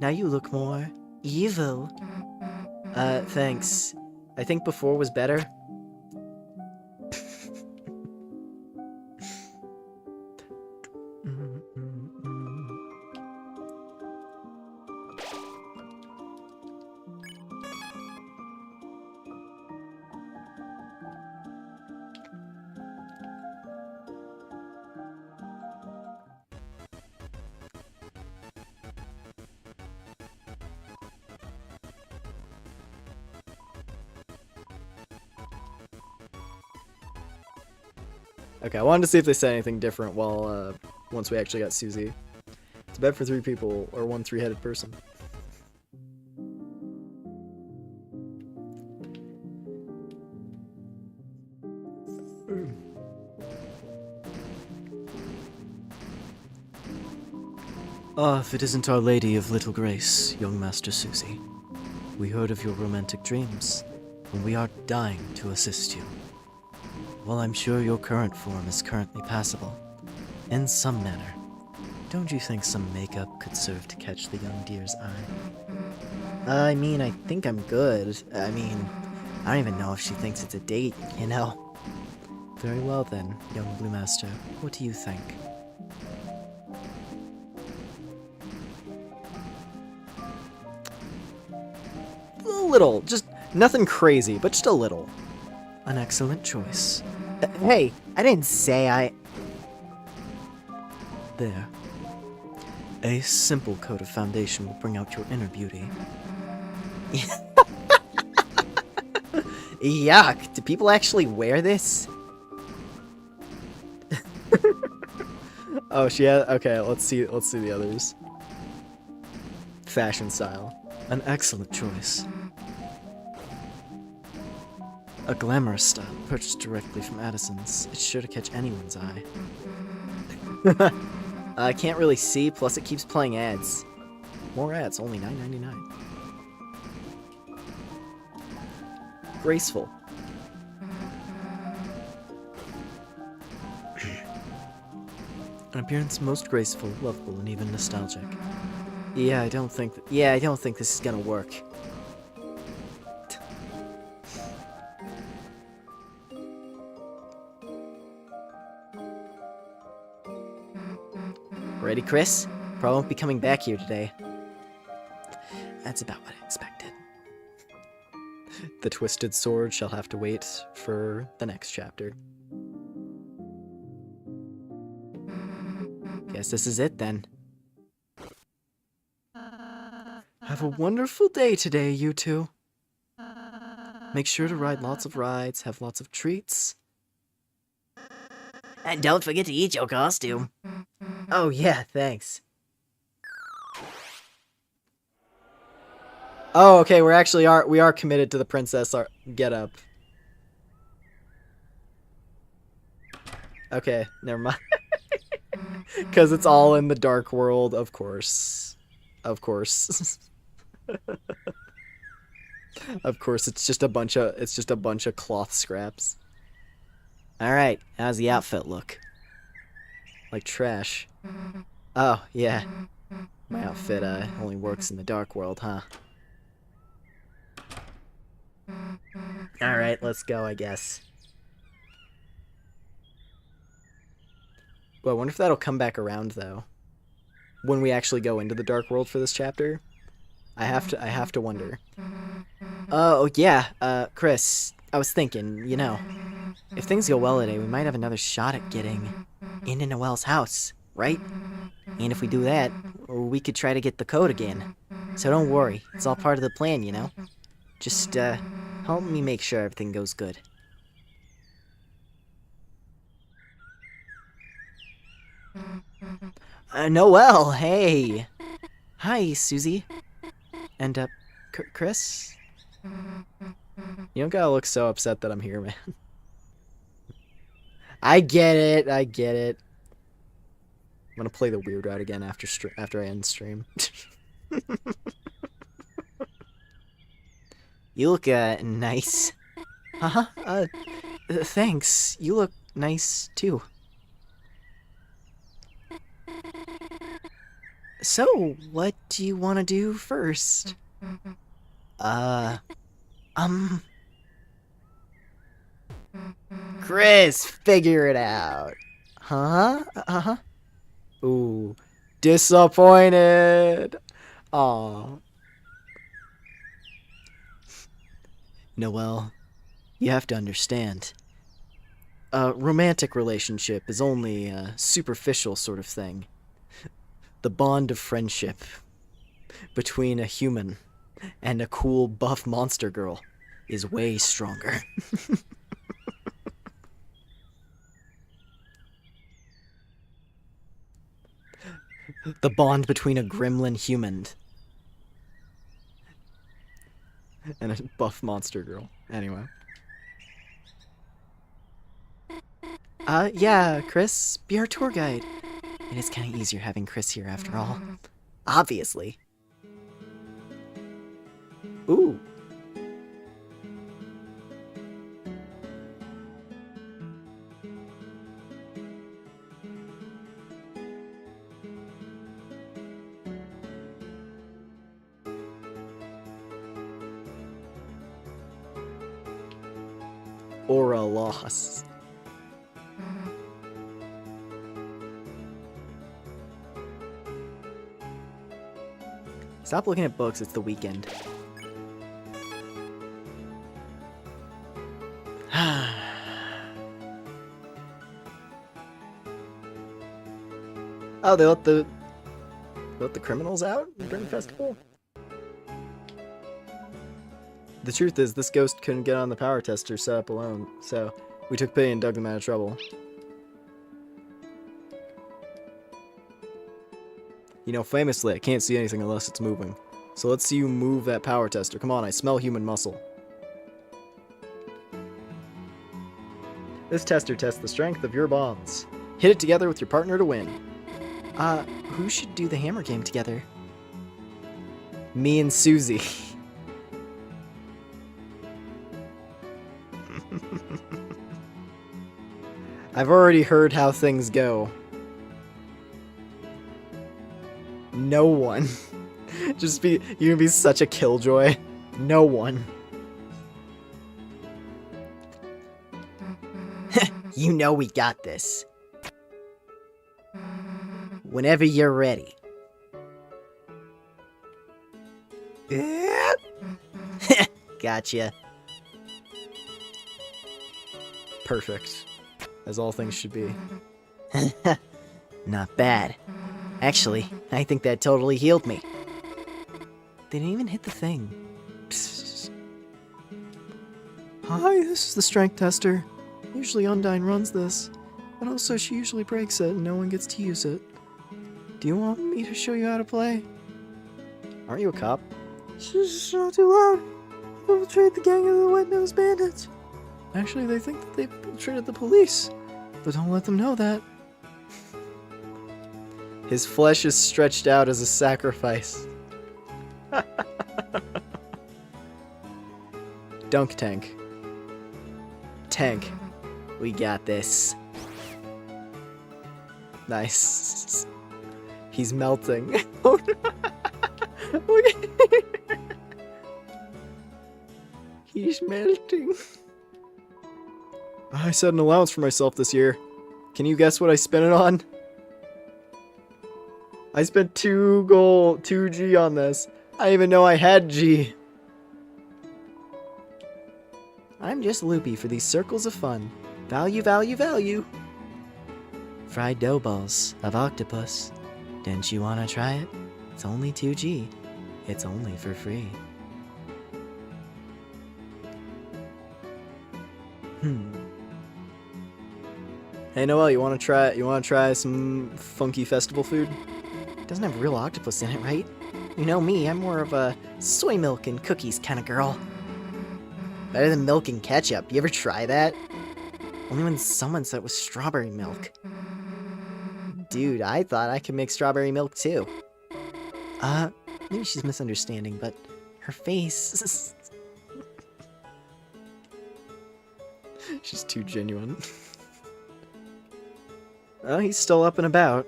Now you look more evil. Thanks. I think before was better. Okay, I wanted to see if they said anything different while, once we actually got Susie. It's a bed for 3 people, or 1 3-headed person. Ah, if it isn't Our Lady of Little Grace, young Master Susie. We heard of your romantic dreams, and we are dying to assist you. While I'm sure your current form is currently passable, in some manner, don't you think some makeup could serve to catch the young dear's eye? I mean, I think I'm good. I mean, I don't even know if she thinks it's a date, you know? Very well then, young Blue Master. What do you think? A little, just Nothing crazy, but just a little. An excellent choice. Hey, I didn't say I... There. A simple coat of foundation will bring out your inner beauty. Yuck, do people actually wear this? Oh, she had. Okay, let's see the others. Fashion style. An excellent choice. A glamorous style purchased directly from Addison's. It's sure to catch anyone's eye. I can't really see, plus it keeps playing ads. More ads, only $9.99. Graceful. An appearance most graceful, lovable, and even nostalgic. Yeah, I don't think this is gonna work. Ready, Chris? Probably won't be coming back here today. That's about what I expected. The twisted sword shall have to wait for the next chapter. Guess this is it then. Have a wonderful day today, you two. Make sure to ride lots of rides, have lots of treats. And don't forget to eat your costume. Oh yeah, thanks. Oh, okay, we are committed to the princess getup. Okay, never mind. Because it's all in the dark world, of course. Of course. Of course, it's just a bunch of cloth scraps. Alright, how's the outfit look? Like trash. Oh, yeah. My outfit only works in the dark world, huh? Alright, let's go, I guess. Well, I wonder if that'll come back around, though. When we actually go into the dark world for this chapter. I have to wonder. Oh, yeah, Chris, I was thinking, you know, if things go well today, we might have another shot at getting into Noelle's house, right? And if we do that, we could try to get the code again. So don't worry, it's all part of the plan, you know? Just, help me make sure everything goes good. Noelle, hey! Hi, Susie. And, Chris? You don't gotta look so upset that I'm here, man. I get it, I get it. I'm gonna play the weird route again after I end stream. You look, nice. Uh-huh, thanks. You look nice, too. So, what do you want to do first? Chris, figure it out. Huh? Uh-huh. Ooh, disappointed. Aw. Noelle, you have to understand. A romantic relationship is only a superficial sort of thing. The bond of friendship between a human and a cool buff monster girl is way stronger. The bond between a gremlin human And a buff monster girl. Anyway. Yeah, Chris, be our tour guide. It is kind of easier having Chris here after all. Obviously. Ooh. Or a loss. Stop looking at books, it's the weekend. Oh, they let the criminals out during the festival? The truth is, this ghost couldn't get on the power tester set up alone, so we took pity and dug them out of trouble. You know, famously, I can't see anything unless it's moving. So let's see you move that power tester. Come on, I smell human muscle. This tester tests the strength of your bonds. Hit it together with your partner to win. Who should do the hammer game together? Me and Susie. I've already heard how things go. No one. You're gonna be such a killjoy. No one. You know we got this. Whenever you're ready. Gotcha. Perfect. As all things should be. Not bad. Actually, I think that totally healed me. They didn't even hit the thing. Hi, this is the strength tester. Usually Undyne runs this, but also she usually breaks it and no one gets to use it. Do you want me to show you how to play? Aren't you a cop? Shh, not too loud. They infiltrate the gang of the Wet-Nosed Bandits. Actually, they think that they infiltrated the police, but don't let them know that. His flesh is stretched out as a sacrifice. Dunk tank. Tank. We got this. Nice. He's melting. He's melting. I set an allowance for myself this year. Can you guess what I spent it on? I spent 2G on this. I didn't even know I had G. I'm just loopy for these circles of fun. Value, value, value. Fried dough balls of octopus. Didn't you want to try it? It's only 2G. It's only for free. Hey Noel, you want to try some funky festival food? Doesn't have real octopus in it, right? You know me, I'm more of a soy milk and cookies kind of girl. Better than milk and ketchup. You ever try that? Only when someone said it was strawberry milk. Dude, I thought I could make strawberry milk too. Maybe she's misunderstanding, but her face... She's too genuine. Oh, he's still up and about.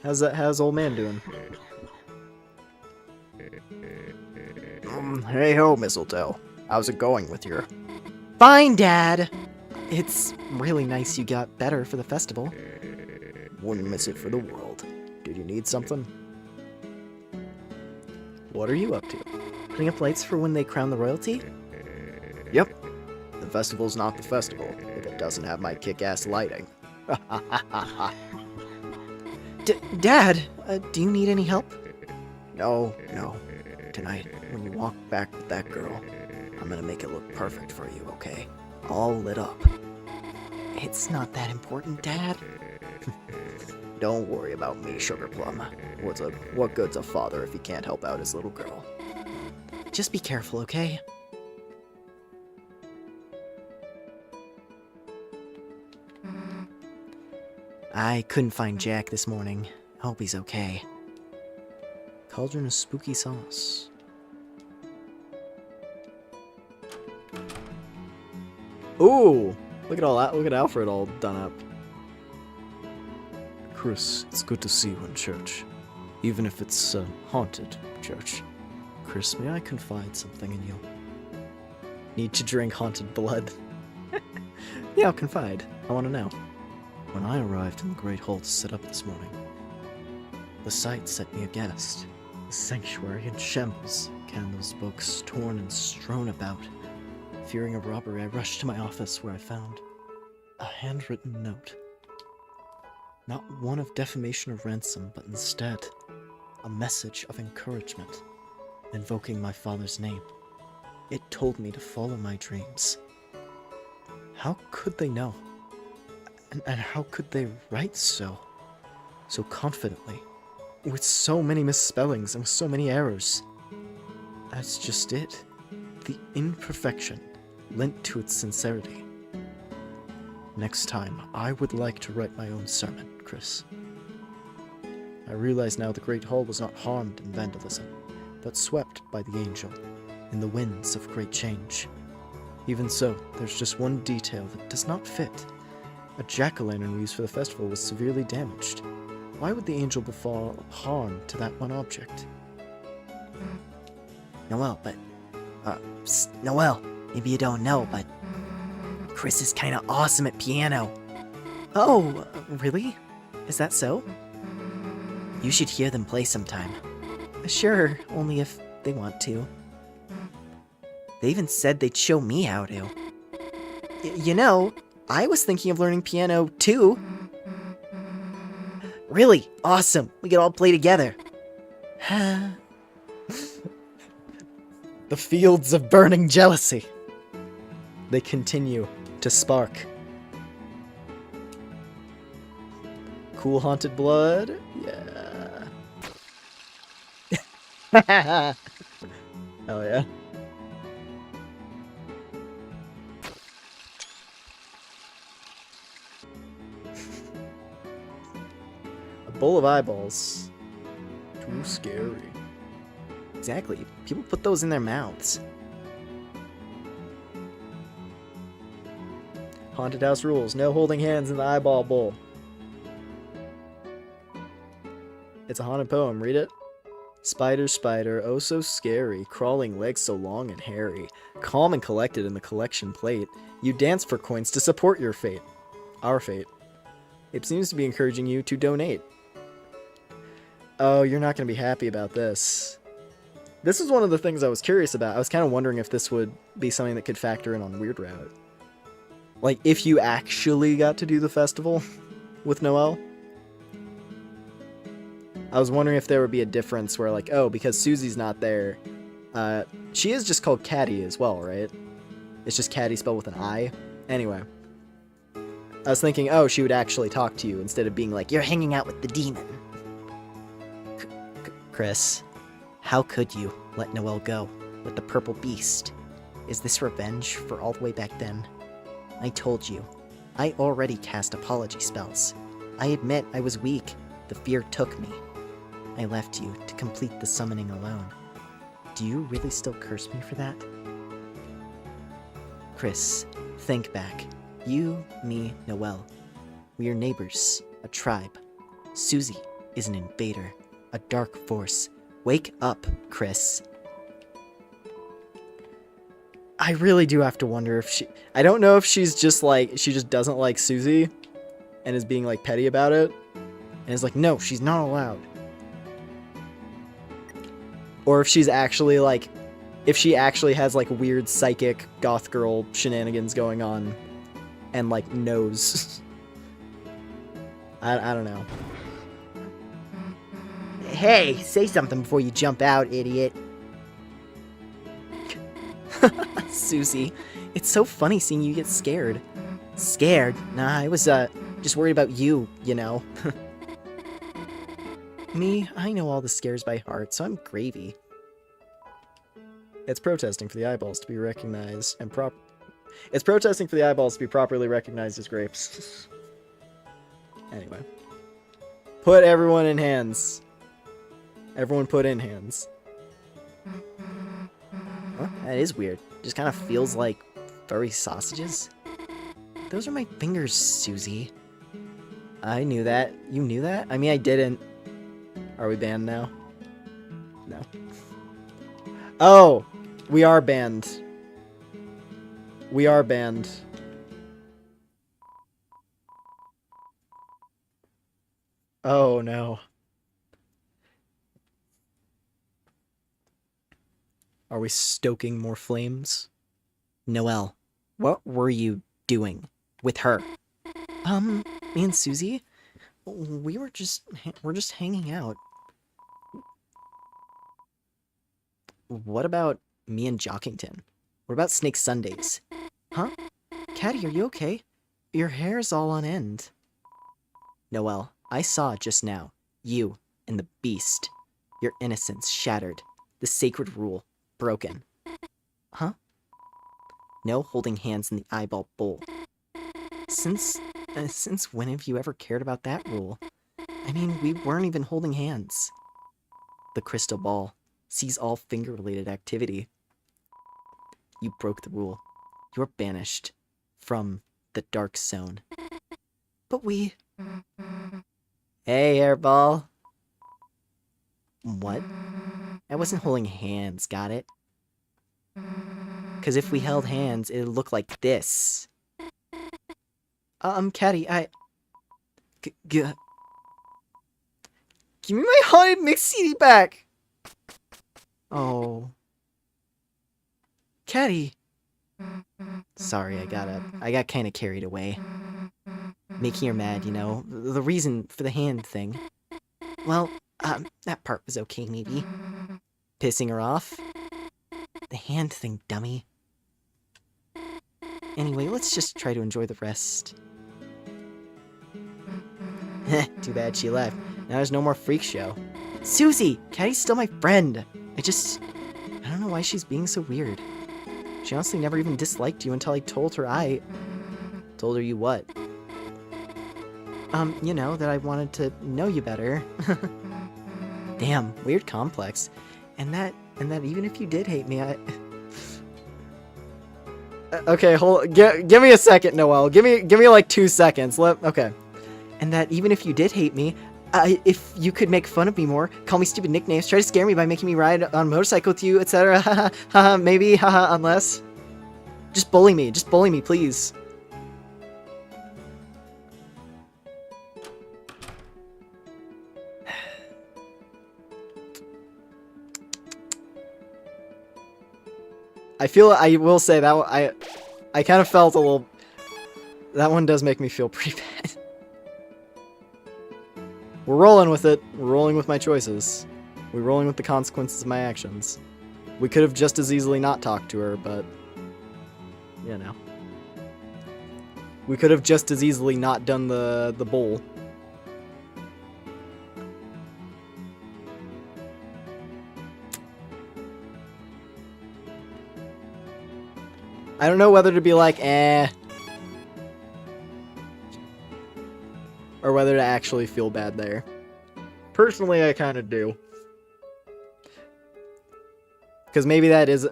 How's old man doing? Hey ho, Mistletoe. How's it going with your... Fine, Dad! It's really nice you got better for the festival. Wouldn't miss it for the world. Did you need something? What are you up to? Putting up lights for when they crown the royalty? Yep. The festival's not the festival if it doesn't have my kick-ass lighting. Dad, do you need any help? No. Tonight, when you walk back with that girl, I'm gonna make it look perfect for you, okay? All lit up. It's not that important, Dad. Don't worry about me, Sugar Plum. What good's a father if he can't help out his little girl? Just be careful, okay? I couldn't find Jack this morning. Hope he's okay. Cauldron of spooky sauce. Ooh! Look at Alfred all done up. Chris, it's good to see you in church. Even if it's a haunted church. Chris, may I confide something in you? Need to drink haunted blood. Yeah, I'll confide. I want to know. When I arrived in the Great Hall to set up this morning, the sight set me aghast. The sanctuary in shambles, candles, books torn and strewn about. Fearing a robbery, I rushed to my office where I found a handwritten note. Not one of defamation or ransom, but instead a message of encouragement, invoking my father's name. It told me to follow my dreams. How could they know? And how could they write so confidently, with so many misspellings and with so many errors? That's just it. The imperfection lent to its sincerity. Next time, I would like to write my own sermon, Chris. I realize now the Great Hall was not harmed in vandalism, but swept by the angel in the winds of great change. Even so, there's just one detail that does not fit. A jack-o'-lantern we used for the festival was severely damaged. Why would the angel befall harm to that one object? Noel, but... Noel, maybe you don't know, but... Chris is kinda awesome at piano. Oh, really? Is that so? You should hear them play sometime. Sure, only if they want to. They even said they'd show me how to. You know, I was thinking of learning piano too. Really? Awesome! We could all play together. The fields of burning jealousy. They continue to spark. Cool haunted blood? Yeah. Hell yeah. A bowl of eyeballs. Too scary. Exactly. People put those in their mouths. Haunted house rules. No holding hands in the eyeball bowl. It's a haunted poem. Read it. Spider, spider, oh so scary, crawling legs so long and hairy, calm and collected in the collection plate, you dance for coins to support your fate. Our fate. It seems to be encouraging you to donate. Oh, you're not going to be happy about this. This is one of the things I was curious about. I was kind of wondering if this would be something that could factor in on Weird Route. Like, if you actually got to do the festival with Noelle. I was wondering if there would be a difference where, like, oh, because Susie's not there, she is just called Caddy as well, right? It's just Caddy spelled with an I. Anyway. I was thinking, oh, she would actually talk to you instead of being like, You're hanging out with the demon. Chris, How could you let Noelle go with the purple beast? Is this revenge for all the way back then? I told you. I already cast apology spells. I admit I was weak. The fear took me. I left you to complete the summoning alone. Do you really still curse me for that? Chris, think back. You, me, Noelle. We are neighbors, a tribe. Susie is an invader, a dark force. Wake up, Chris. I really do have to wonder if she... I don't know if she's just like... She just doesn't like Susie and is being like petty about it. And is like, no, she's not allowed. Or if she's actually like... If she actually has like weird psychic goth girl shenanigans going on. And like knows. I don't know. Hey, say something before you jump out, idiot. Susie, it's so funny seeing you get scared. Scared? Nah, I was, just worried about you, you know. Me, I know all the scares by heart, so I'm gravy. It's protesting for the eyeballs to be recognized and It's protesting for the eyeballs to be properly recognized as grapes. Anyway. Put everyone in hands. Everyone put in hands. Huh? That is weird. Just kind of feels like furry sausages. Those are my fingers, Susie. I knew that. You knew that? I mean, I didn't. Are we banned now? No. Oh! We are banned. We are banned. Oh, no. Are we stoking more flames? Noelle, what were you doing with her? Me and Susie? we're just hanging out. What about me and Jockington? What about Snake Sundays? Huh? Caddy, are you okay? Your hair's all on end. Noelle, I saw just now. You and the beast. Your innocence shattered. The sacred rule broken. Huh? No holding hands in the eyeball bowl. Since when have you ever cared about that rule? I mean, we weren't even holding hands. The crystal ball sees all finger-related activity. You broke the rule. You're banished from the dark zone. But we... Hey, Airball. What? I wasn't holding hands, got it? Because if we held hands, it'd look like this. Caddy, give me my haunted mix CD back! Oh. Caddy! Sorry, I got kind of carried away. Making her mad, you know, the reason for the hand thing. Well, that part was okay, maybe. Pissing her off? The hand thing, dummy. Anyway, let's just try to enjoy the rest. Too bad she left. Now there's no more freak show. Susie! Caddy's still my friend! I don't know why she's being so weird. She honestly never even disliked you until I told her Told her you what? you know, that I wanted to know you better. Damn, weird complex. And that even if you did hate me, Okay, give me a second, Noelle. Give me like 2 seconds. Okay. And that even if you did hate me, if you could make fun of me more, call me stupid nicknames, try to scare me by making me ride on a motorcycle with you, etc. Haha, maybe, haha, unless... Just bully me, please. I will say that I kind of felt a little... That one does make me feel pretty bad. We're rolling with it. We're rolling with my choices. We're rolling with the consequences of my actions. We could have just as easily not talked to her, but... You know. We could have just as easily not done the bowl. I don't know whether to be like, eh, or whether to actually feel bad there. Personally, I kind of do. Because maybe that is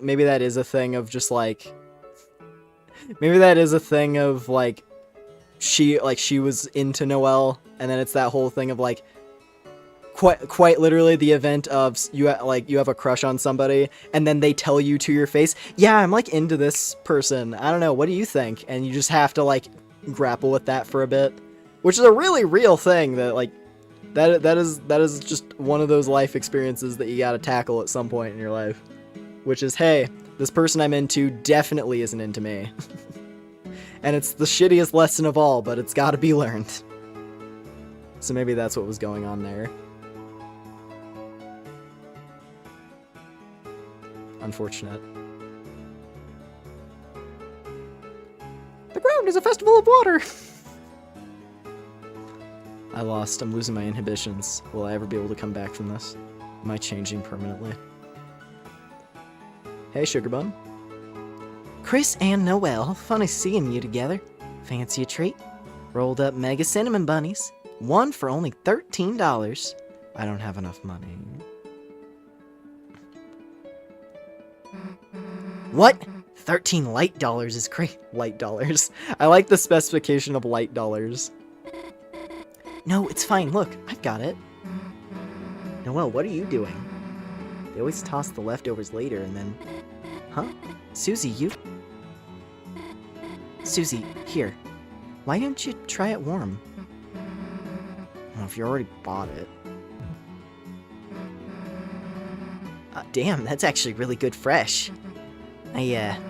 a thing of just like, maybe that is a thing of like, she was into Noelle, and then it's that whole thing of like, quite literally the event of you have a crush on somebody, and then they tell you to your face, yeah, I'm like into this person, I don't know, what do you think? And you just have to like grapple with that for a bit, which is a really real thing that like that is just one of those life experiences that you gotta tackle at some point in your life, which is, hey, this person I'm into definitely isn't into me. And it's the shittiest lesson of all, but it's gotta be learned. So maybe that's what was going on there. Unfortunate. The ground is a festival of water! I lost. I'm losing my inhibitions. Will I ever be able to come back from this? Am I changing permanently? Hey, Sugar Bun. Chris and Noelle, funny seeing you together. Fancy a treat? Rolled up mega cinnamon bunnies. One for only $13. I don't have enough money. What? 13 light dollars is great. Light dollars. I like the specification of light dollars. No, it's fine. Look, I've got it. Noelle, what are you doing? They always toss the leftovers later and then... Huh? Susie, you... Susie, here. Why don't you try it warm? Well, if you already bought it. Damn, that's actually really good fresh. I'm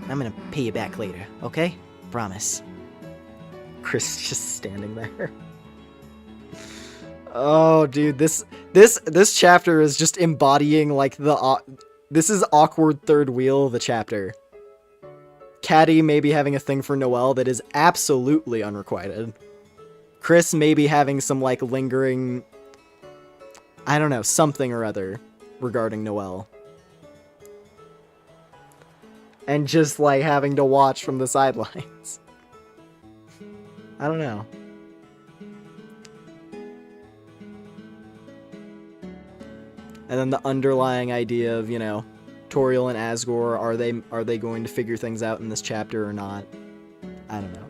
gonna pay you back later, okay? Promise. Chris just standing there. Oh, dude, this chapter is just embodying like this is awkward third wheel the chapter. Caddy maybe having a thing for Noelle that is absolutely unrequited. Chris maybe having some like lingering, I don't know, something or other regarding Noelle. And just like having to watch from the sidelines. I don't know. And then the underlying idea of, you know, Toriel and Asgore, are they going to figure things out in this chapter or not? I don't know.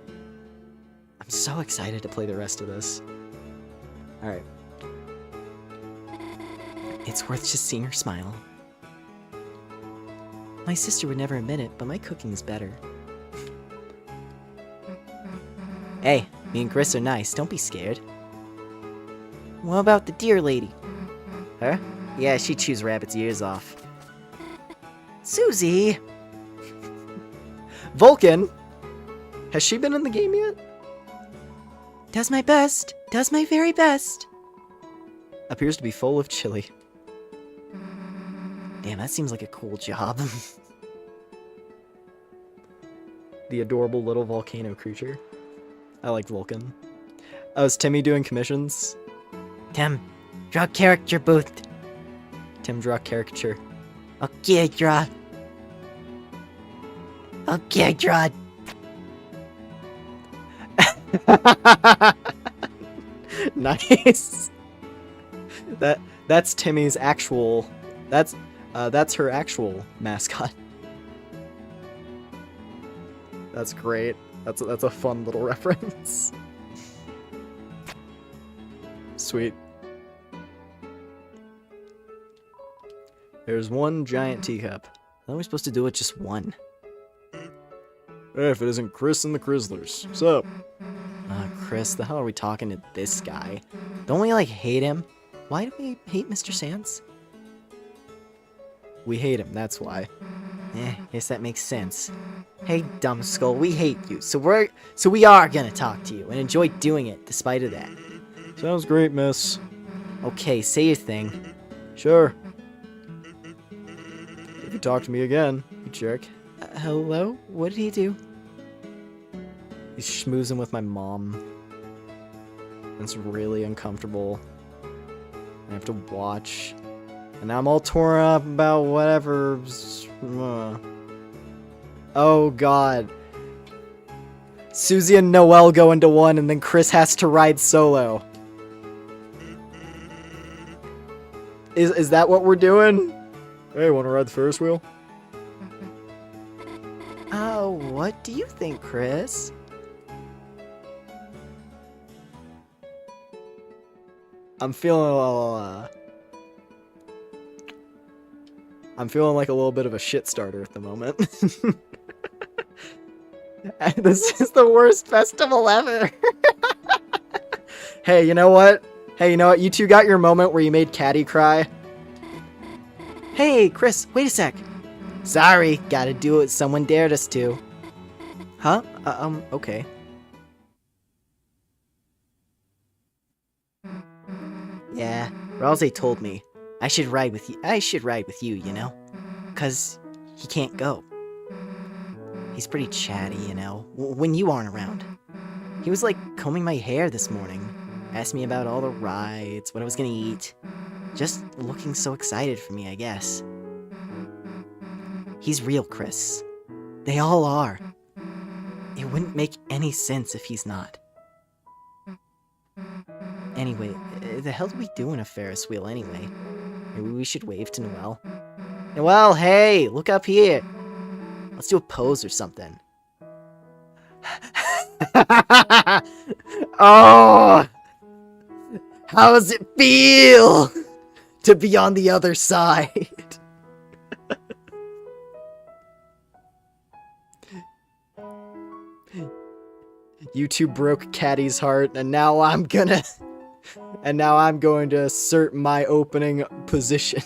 I'm so excited to play the rest of this. Alright. It's worth just seeing her smile. My sister would never admit it, but my cooking's better. Hey, me and Chris are nice, don't be scared. What about the deer lady? Her? Yeah, she chews rabbits' ears off. Susie! Vulcan! Has she been in the game yet? Does my best. Does my very best. Appears to be full of chili. Damn, that seems like a cool job. The adorable little volcano creature. I like Vulcan. Oh, is Timmy doing commissions? Tim, draw character booth. Tim, draw caricature. Okay, draw. Okay, draw. Nice. That's Timmy's actual. That's her actual mascot. That's great. That's a fun little reference. Sweet. There's one giant teacup. How are we supposed to do it just one? Hey, if it isn't Chris and the Crizzlers. What's up? Chris, the hell are we talking to this guy? Don't we, like, hate him? Why do we hate Mr. Sands? We hate him, that's why. Guess that makes sense. Hey, dumb skull, we hate you, so we are gonna talk to you, and enjoy doing it, despite of that. Sounds great, miss. Okay, say your thing. Sure. If you talk to me again, you jerk. Hello? What did he do? He's schmoozing with my mom. It's really uncomfortable. I have to watch. And now I'm all torn up about whatever. Oh god. Susie and Noelle go into one, and then Chris has to ride solo. Is that what we're doing? Hey, wanna ride the Ferris wheel? What do you think, Chris? I'm feeling like a little bit of a shit starter at the moment. This is the worst festival ever. Hey, you know what? You two got your moment where you made Caddy cry. Hey, Chris, wait a sec. Sorry, gotta do what someone dared us to. Huh? Okay. Yeah, Ralsei told me I should ride with you, you know? 'Cause he can't go. He's pretty chatty, you know, when you aren't around. He was like combing my hair this morning, asked me about all the rides, what I was gonna eat. Just looking so excited for me, I guess. He's real, Chris. They all are. It wouldn't make any sense if he's not. Anyway, the hell do we do in a Ferris wheel anyway? Maybe we should wave to Noelle. Noelle, hey, look up here. Let's do a pose or something. Oh! How does it feel to be on the other side? You two broke Caddy's heart, and now I'm going to assert my opening position.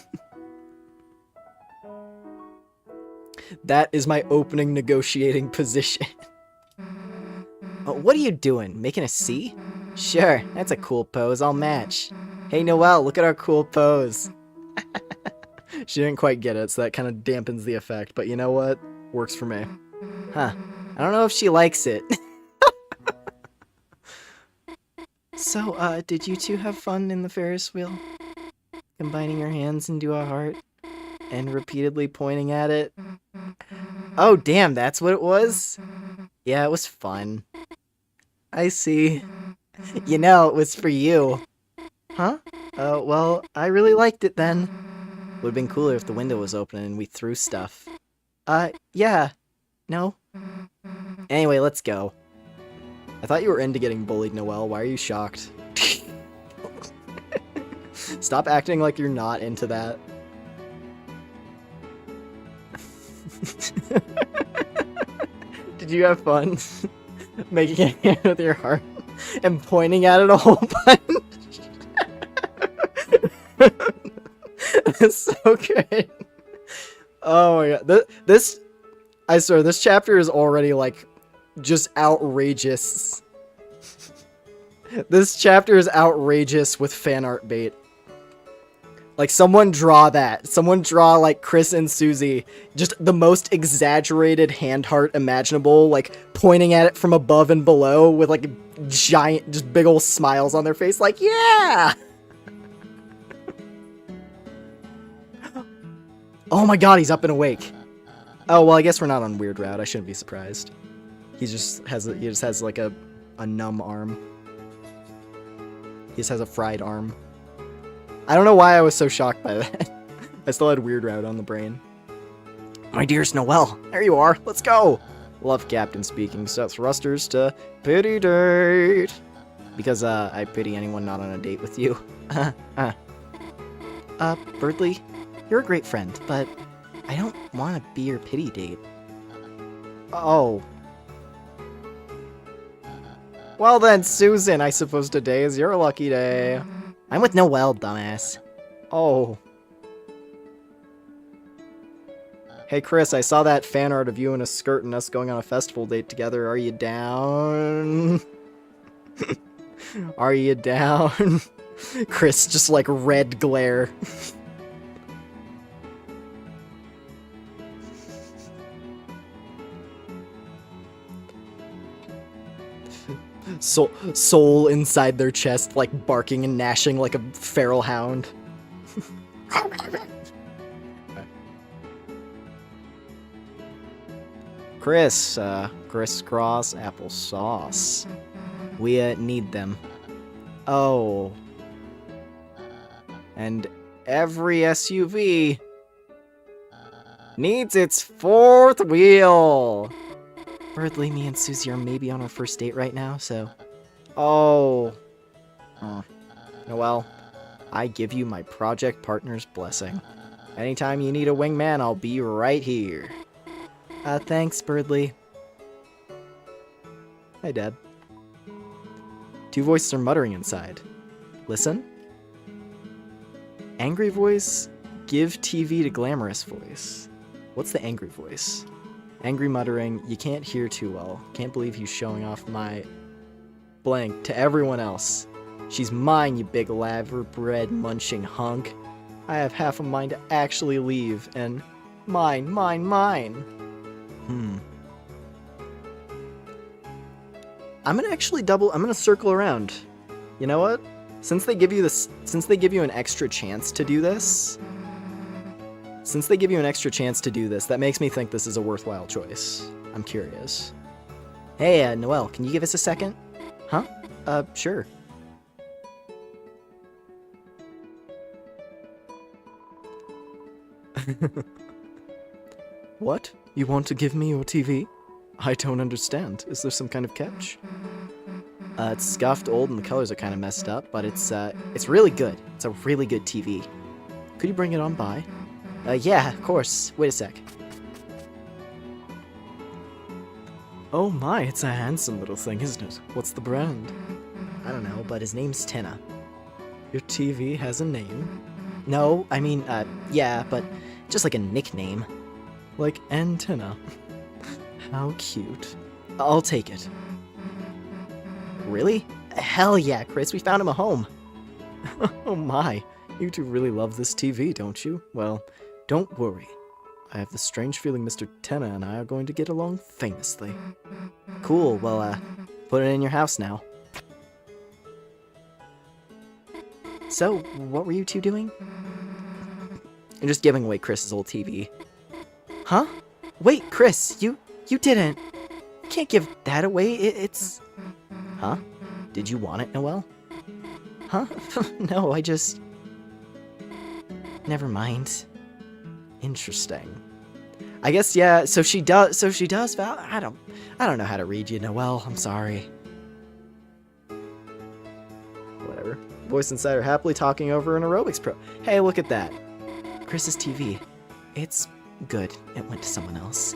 That is my opening negotiating position. What are you doing? Making a C? Sure, that's a cool pose, I'll match. Hey Noelle, look at our cool pose. She didn't quite get it, so that kind of dampens the effect, but you know what? Works for me. Huh, I don't know if she likes it. So, did you two have fun in the Ferris wheel? Combining your hands into a heart and repeatedly pointing at it? Oh damn, that's what it was? Yeah, it was fun. I see. You know, it was for you. Huh? Well, I really liked it then. Would've been cooler if the window was open and we threw stuff. Yeah. No? Anyway, let's go. I thought you were into getting bullied, Noelle. Why are you shocked? Stop acting like you're not into that. Did you have fun making a hand with your heart and pointing at it a whole bunch? That's so great. Oh my god. This, I swear, this chapter is already like just outrageous. This chapter is outrageous with fan art bait. Like, someone draw that. Someone draw, like, Chris and Susie. Just the most exaggerated hand heart imaginable, like, pointing at it from above and below with, like, giant, just big ol' smiles on their face. Like, yeah! Oh my god, he's up and awake. Oh, well, I guess we're not on Weird Route. I shouldn't be surprised. He just has, like, a numb arm. He just has a fried arm. I don't know why I was so shocked by that. I still had Weird Route on the brain. My dearest Noelle, there you are. Let's go. Love Captain speaking. Set thrusters to pity date. Because, I pity anyone not on a date with you. Birdly, you're a great friend, but I don't want to be your pity date. Oh. Well then, Susan, I suppose today is your lucky day. I'm with Noelle, dumbass. Oh. Hey Chris, I saw that fan art of you in a skirt and us going on a festival date together. Are you down? Are you down? Chris, just like red glare. Soul inside their chest, like barking and gnashing like a feral hound. Chris, crisscross applesauce. We, need them. Oh. And every SUV needs its fourth wheel. Birdly, me and Susie are maybe on our first date right now, so... Oh. Noelle, I give you my project partner's blessing. Anytime you need a wingman, I'll be right here. Thanks, Birdly. Hi, Dad. Two voices are muttering inside. Listen. Angry voice, give TV to glamorous voice. What's the angry voice? Angry muttering, you can't hear too well. Can't believe he's showing off my... blank to everyone else. She's mine, you big laverbread munching hunk. I have half a mind to actually leave, and... mine. I'm gonna circle around. You know what? Since they give you an extra chance to do this, that makes me think this is a worthwhile choice. I'm curious. Hey, Noelle, can you give us a second? Huh? Sure. What? You want to give me your TV? I don't understand. Is there some kind of catch? It's scuffed, old, and the colors are kind of messed up, but it's really good. It's a really good TV. Could you bring it on by? Yeah, of course. Wait a sec. Oh my, it's a handsome little thing, isn't it? What's the brand? I don't know, but his name's Tina. Your TV has a name? No, I mean, yeah, but just like a nickname. Like Antenna. How cute. I'll take it. Really? Hell yeah, Chris, we found him a home. Oh my, you two really love this TV, don't you? Well, don't worry. I have the strange feeling Mr. Tenna and I are going to get along famously. Cool, well, put it in your house now. So, what were you two doing? I'm just giving away Chris's old TV. Huh? Wait, Chris, you didn't. You can't give that away. It's... Huh? Did you want it, Noelle? Huh? No, I just... Never mind. Interesting. I guess, yeah, so she does Val. I don't know how to read you, Noelle. I'm sorry. Whatever. Voice Insider happily talking over an aerobics pro. Hey, look at that. Chris's TV. It's good. It went to someone else.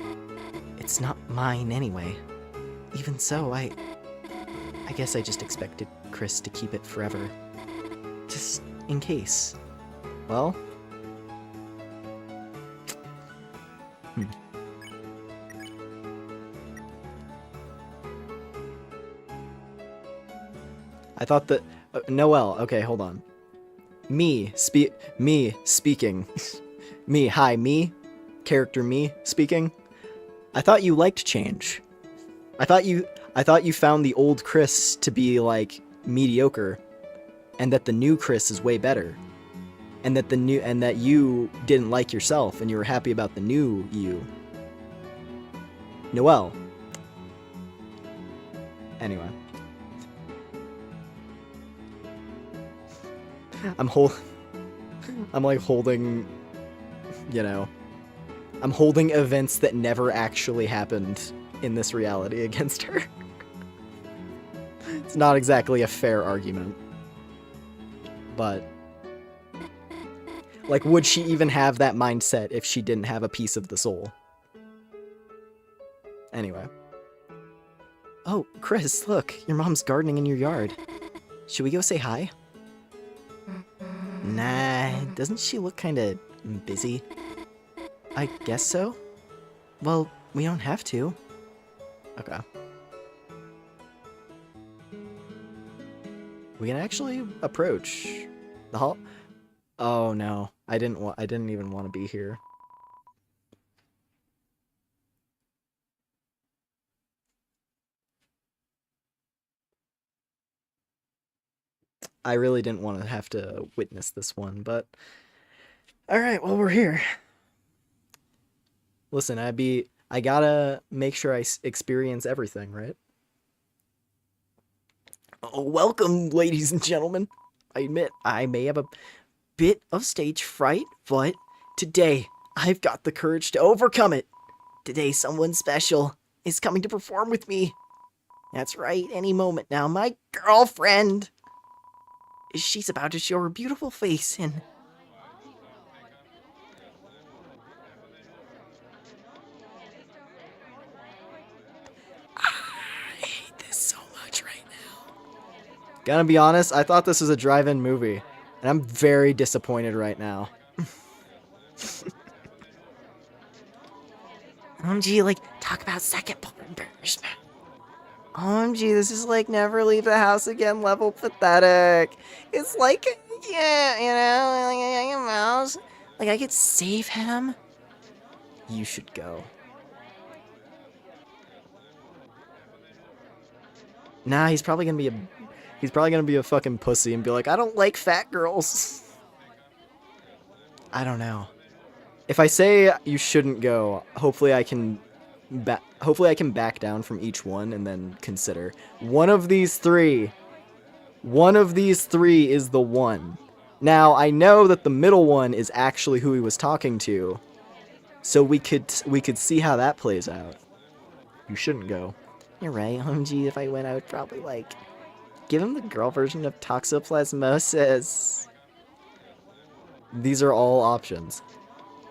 It's not mine anyway. Even so, I guess I just expected Chris to keep it forever. Just in case. Well... I thought that... Noelle, okay, hold on. Me speaking. Character me speaking. I thought you liked change. I thought you found the old Chris to be, like, mediocre, and that the new Chris is way better. And that you didn't like yourself, and you were happy about the new you. Noelle. Anyway. I'm like holding, you know, I'm holding events that never actually happened in this reality against her. It's not exactly a fair argument. But, like, would she even have that mindset if she didn't have a piece of the soul? Anyway. Oh, Chris, look, your mom's gardening in your yard. Should we go say hi? Nah, doesn't she look kinda busy? I guess so. Well, we don't have to. Okay. We can actually approach the hall. Oh no, I didn't even want to be here. I really didn't want to have to witness this one, but alright, well, we're here. Listen, I gotta make sure I experience everything, right? Oh, welcome, ladies and gentlemen. I admit, I may have a bit of stage fright, but today, I've got the courage to overcome it. Today, someone special is coming to perform with me. That's right, any moment now, my girlfriend. She's about to show her beautiful face and... I hate this so much right now. Gonna be honest, I thought this was a drive-in movie, and I'm very disappointed right now. OMG, like, talk about second part embarrassment. OMG, this is like never leave the house again level pathetic. It's like, yeah, you know, like a mouse. Like, I could save him. You should go. Nah, he's probably gonna be a fucking pussy and be like, I don't like fat girls. I don't know. If I say you shouldn't go, hopefully I can back down from each one and then consider. One of these three is the one. Now, I know that the middle one is actually who he was talking to, so we could see how that plays out. You shouldn't go. You're right, OMG, if I went, I would probably, like, give him the girl version of toxoplasmosis. These are all options.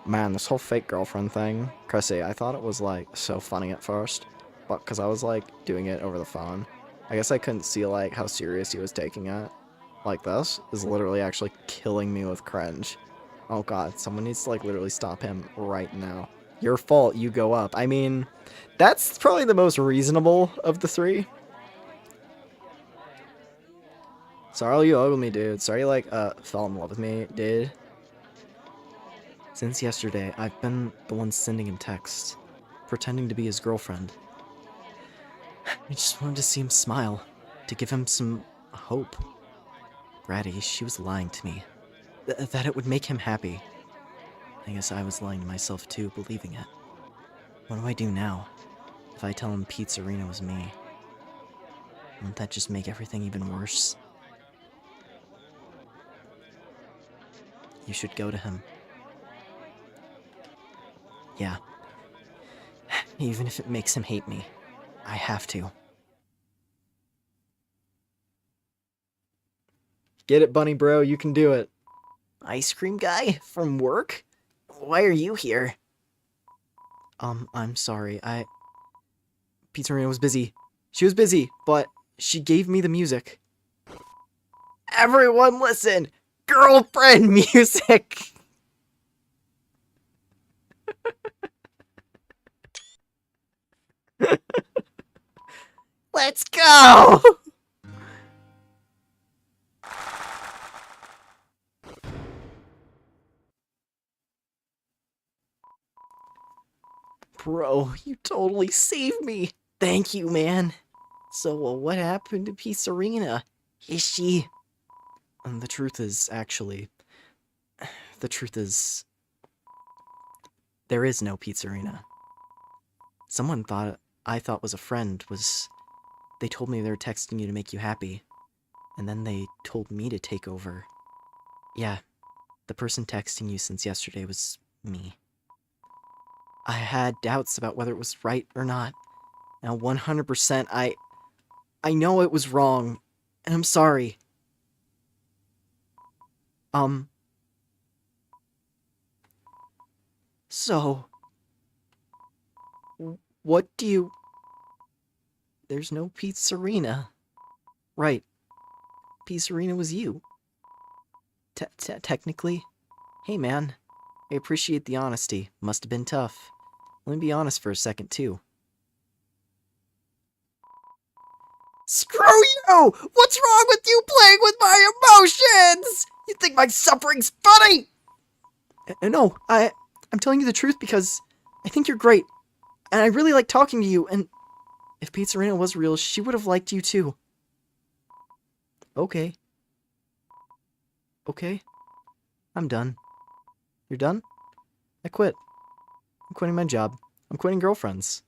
Man, this whole fake girlfriend thing, Chrissy, I thought it was, like, so funny at first, but because I was, like, doing it over the phone. I guess I couldn't see, like, how serious he was taking it. Like, this is literally actually killing me with cringe. Oh god, someone needs to, like, literally stop him right now. Your fault, you go up. I mean, that's probably the most reasonable of the three. Sorry you ugly me, dude. Sorry you, like, fell in love with me, dude. Since yesterday, I've been the one sending him texts, pretending to be his girlfriend. I just wanted to see him smile, to give him some hope. Bratty, she was lying to me. That it would make him happy. I guess I was lying to myself too, believing it. What do I do now? If I tell him Pizzarina was me, won't that just make everything even worse? You should go to him. Yeah. Even if it makes him hate me, I have to. Get it, bunny bro. You can do it. Ice cream guy? From work? Why are you here? I'm sorry, Pizzarina was busy. She was busy, but she gave me the music. Everyone listen! Girlfriend music! Let's go! Bro, you totally saved me. Thank you, man. So, what happened to Pizzarina? Is she... And the truth is, there is no Pizzarina. Someone I thought was a friend they told me they were texting you to make you happy. And then they told me to take over. Yeah, the person texting you since yesterday was me. I had doubts about whether it was right or not. Now 100% I know it was wrong, and I'm sorry. So, what do you... There's no Pizzarina. Right. Pizzarina was you. Technically. Hey, man. I appreciate the honesty. Must have been tough. Let me be honest for a second, too. Screw you! What's wrong with you playing with my emotions? You think my suffering's funny? No, I'm telling you the truth because I think you're great. And I really like talking to you, and if Pizzarina was real, she would have liked you too. Okay. Okay. I'm done. You're done? I quit. I'm quitting my job. I'm quitting girlfriends.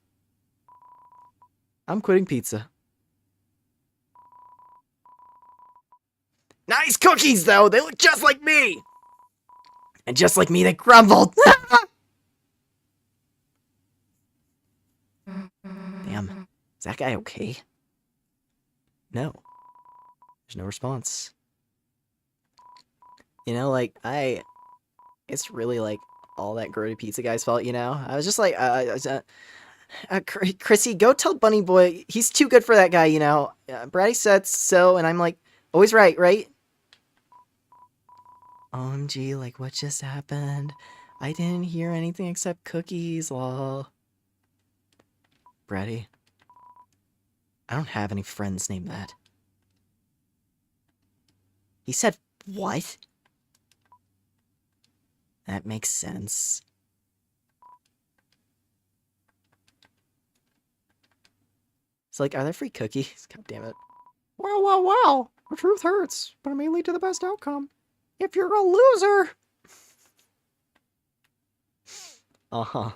I'm quitting pizza. Nice cookies, though. They look just like me. And just like me, they crumbled. Damn. Is that guy okay? No. There's no response. You know, like, it's really, like, all that grody pizza guy's fault, you know? I was just like, Chrissy, go tell Bunny Boy, he's too good for that guy, you know? Bratty said so, and I'm like, always right, right? OMG, like, what just happened? I didn't hear anything except cookies, lol. Bratty, I don't have any friends named that. He said, what? That makes sense. It's like, are there free cookies? God damn it. Well, well, well. The truth hurts, but it may lead to the best outcome. If you're a loser... Uh-huh.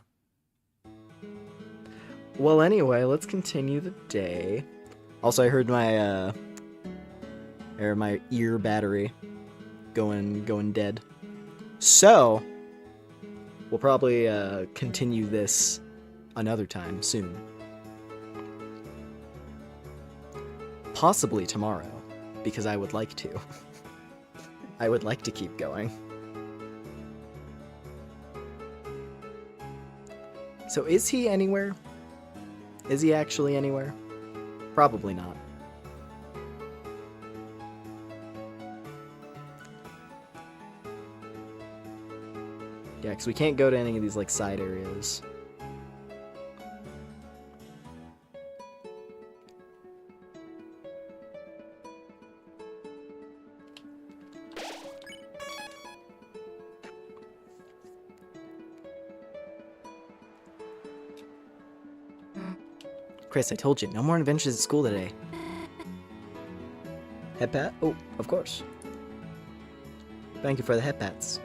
Well, anyway, let's continue the day. Also, I heard my ear battery going dead. So, we'll probably continue this another time soon. Possibly tomorrow, because I would like to. I would like to keep going. So is he anywhere? Is he actually anywhere? Probably not. Yeah, because we can't go to any of these, like, side areas. Chris, I told you, no more adventures at school today. Head pat? Oh, of course. Thank you for the head pats.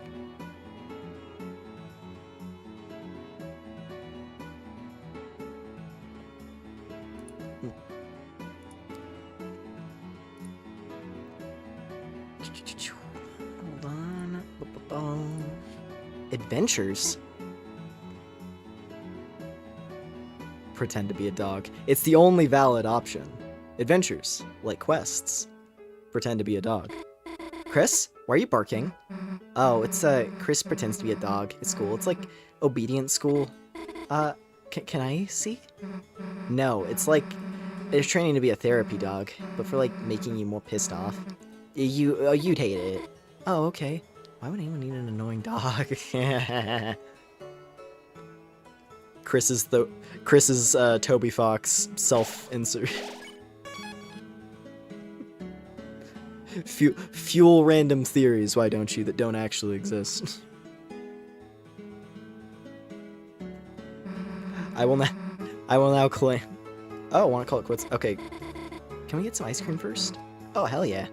Hold on. Adventures? Pretend to be a dog. It's the only valid option. Adventures, like quests. Pretend to be a dog. Chris, why are you barking? Oh, it's Chris pretends to be a dog at school. It's like obedience school. Can I see? No, it's like it's training to be a therapy dog, but for like making you more pissed off. You'd hate it. Oh, okay. Why would anyone need an annoying dog? Chris's Toby Fox self-insert. Fuel random theories, why don't you, that don't actually exist. I will now claim. Oh, I want to call it quits. Okay. Can we get some ice cream first? Oh, hell yeah.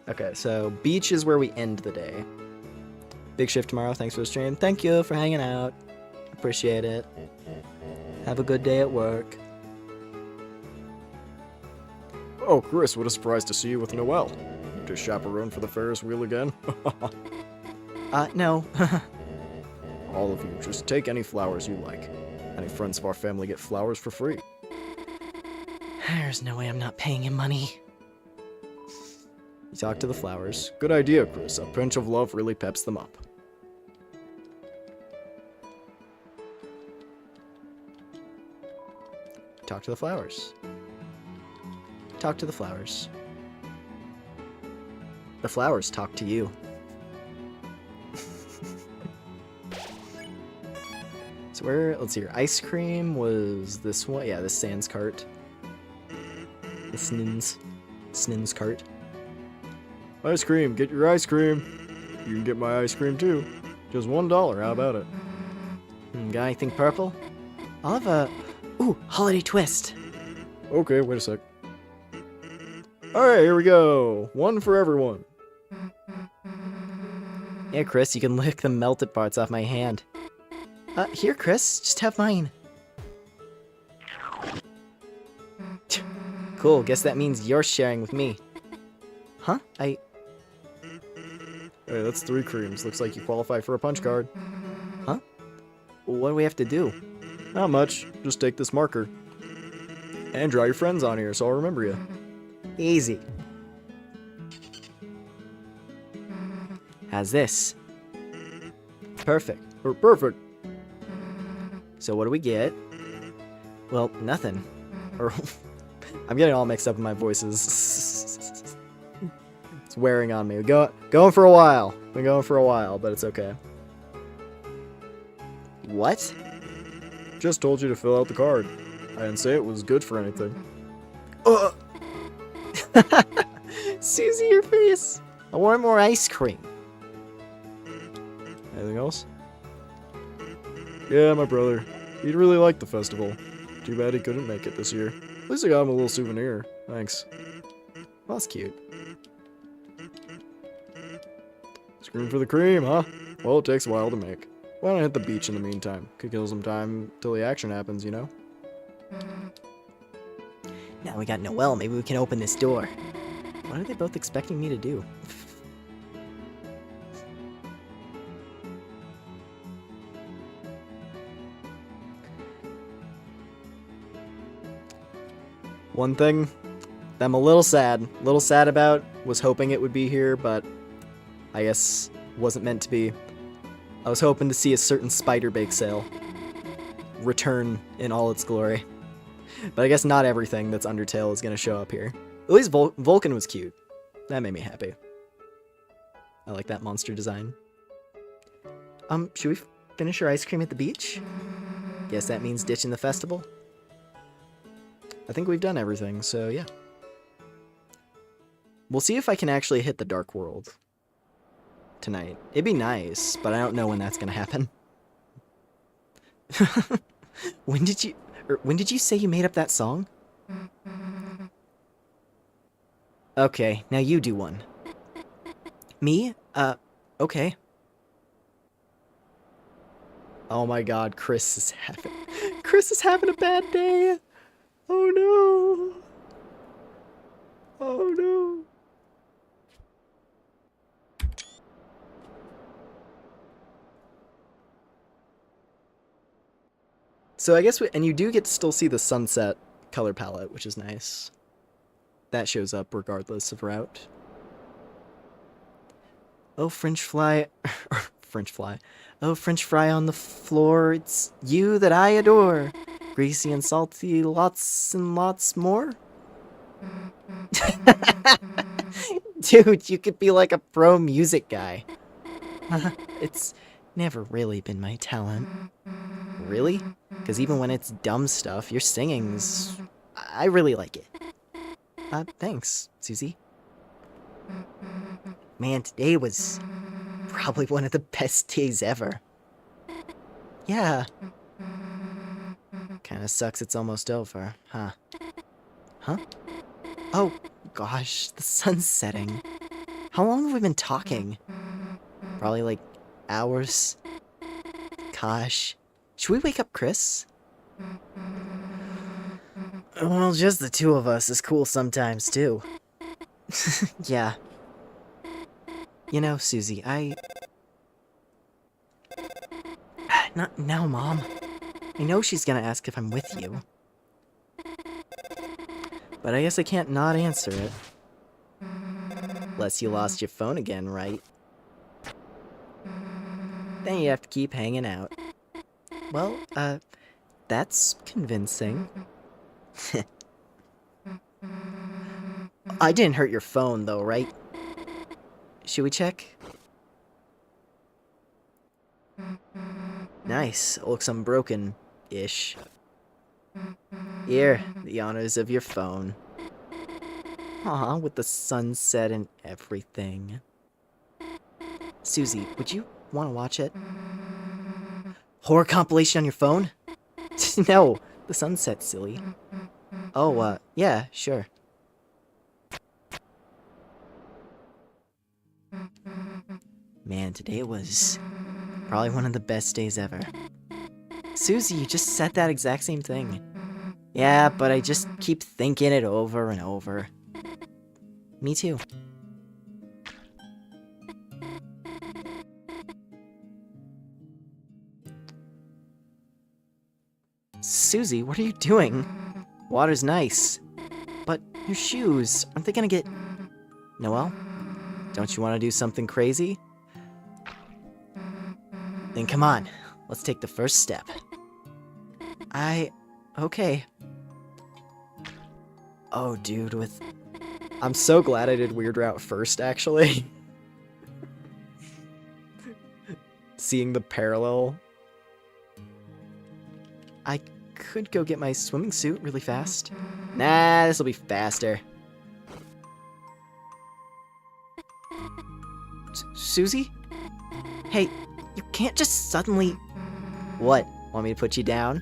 Okay, so beach is where we end the day. Big shift tomorrow. Thanks for the stream. Thank you for hanging out. Appreciate it. Have a good day at work. Oh, Chris, what a surprise to see you with Noelle. You to chaperone for the Ferris wheel again? No. All of you, just take any flowers you like. Any friends of our family get flowers for free. There's no way I'm not paying him money. You talk to the flowers. Good idea, Chris. A pinch of love really peps them up. Talk to the flowers. Talk to the flowers. The flowers talk to you. So where, let's see here, ice cream was this one? Yeah, this Sans cart. The Snins cart. Ice cream, get your ice cream. You can get my ice cream too. Just $1, how about it? Got anything purple? I'll have a, ooh, holiday twist. Okay, wait a sec. Alright, here we go. One for everyone. Here, Chris, you can lick the melted parts off my hand. Here, Chris, just have mine. Cool, guess that means you're sharing with me. Huh? Hey, that's 3 creams. Looks like you qualify for a punch card. Huh? What do we have to do? Not much. Just take this marker. And draw your friends on here so I'll remember you. Easy. How's this? Perfect. Perfect. So what do we get? Well, nothing. Or I'm getting all mixed up in my voices. It's wearing on me. Going for a while. Been going for a while, but it's okay. What? Just told you to fill out the card. I didn't say it was good for anything. Susie, your face. I want more ice cream. Anything else? Yeah, my brother. He'd really like the festival. Too bad he couldn't make it this year. At least I got him a little souvenir. Thanks. Well, that's cute. Scream for the cream, huh? Well, it takes a while to make. Why don't I hit the beach in the meantime? Could kill some time till the action happens, you know? Now we got Noelle, maybe we can open this door. What are they both expecting me to do? One thing that I'm a little sad about was hoping it would be here, but I guess wasn't meant to be. I was hoping to see a certain spider bake sale return in all its glory. But I guess not everything that's Undertale is going to show up here. At least Vulcan was cute. That made me happy. I like that monster design. Should we finish our ice cream at the beach? Guess that means ditching the festival. I think we've done everything, so yeah. We'll see if I can actually hit the Dark World tonight. It'd be nice, but I don't know when that's gonna happen. When did you... When did you say you made up that song? Okay, now you do one. Me? Okay. Oh my god, Chris is having a bad day. Oh no. Oh no. So I guess and you do get to still see the sunset color palette, which is nice. That shows up regardless of route. Oh, French fry. French fly. Oh, French fry on the floor, it's you that I adore. Greasy and salty, lots and lots more. Dude, you could be like a pro music guy. It's never really been my talent. Really? Because even when it's dumb stuff, your singing's... I really like it. Thanks, Susie. Man, today was probably one of the best days ever. Yeah. Kinda sucks it's almost over, huh? Huh? Oh, gosh, the sun's setting. How long have we been talking? Probably like hours. Gosh. Should we wake up Chris? Well, just the two of us is cool sometimes, too. Yeah. You know, Susie, Not now, Mom. I know she's gonna ask if I'm with you. But I guess I can't not answer it. Unless you lost your phone again, right? Then you have to keep hanging out. Well, that's convincing. I didn't hurt your phone, though, right? Should we check? Nice. Looks unbroken-ish. Here, the honors of your phone. Aw, with the sunset and everything. Susie, would you want to watch it? Horror compilation on your phone? No, the sunset, silly. Oh, yeah, sure. Man, today was probably one of the best days ever. Susie, you just said that exact same thing. Yeah, but I just keep thinking it over and over. Me too. Susie, what are you doing? Water's nice. But your shoes, aren't they gonna get... Noelle, don't you want to do something crazy? Then come on, let's take the first step. Okay. Oh, dude, I'm so glad I did Weird Route first, actually. Seeing the parallel. I could go get my swimming suit really fast. Nah, this'll be faster. Susie? Hey, you can't just suddenly... What, want me to put you down?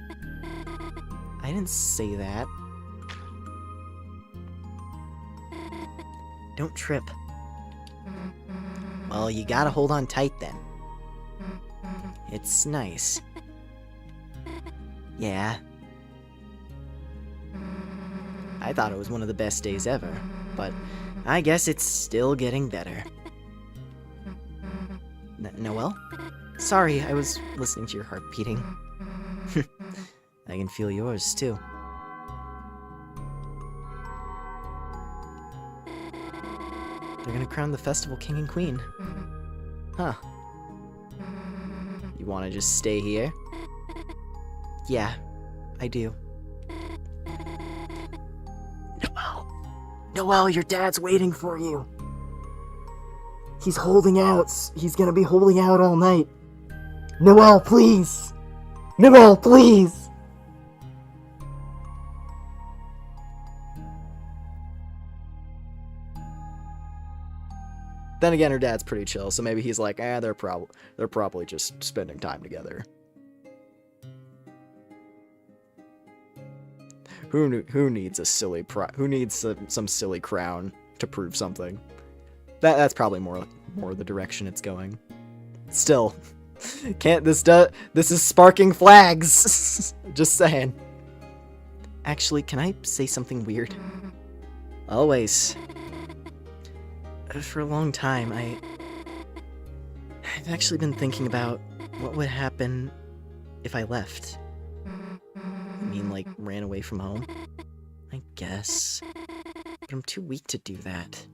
I didn't say that. Don't trip. Well, you gotta hold on tight then. It's nice. Yeah. I thought it was one of the best days ever, but I guess it's still getting better. Noelle? Sorry, I was listening to your heart beating. I can feel yours, too. They're gonna crown the festival king and queen. Huh. You wanna just stay here? Yeah, I do. Noelle, your dad's waiting for you. He's holding out. He's gonna be holding out all night. Noelle, please! Noelle, please! Then again, her dad's pretty chill, so maybe he's like, they're probably just spending time together. Who needs a silly who needs some silly crown to prove something? That's probably more the direction it's going. Still, can't this is sparking flags. Just saying. Actually, can I say something weird? Always. For a long time, I've actually been thinking about what would happen if I left. I mean, like, ran away from home? I guess. But I'm too weak to do that.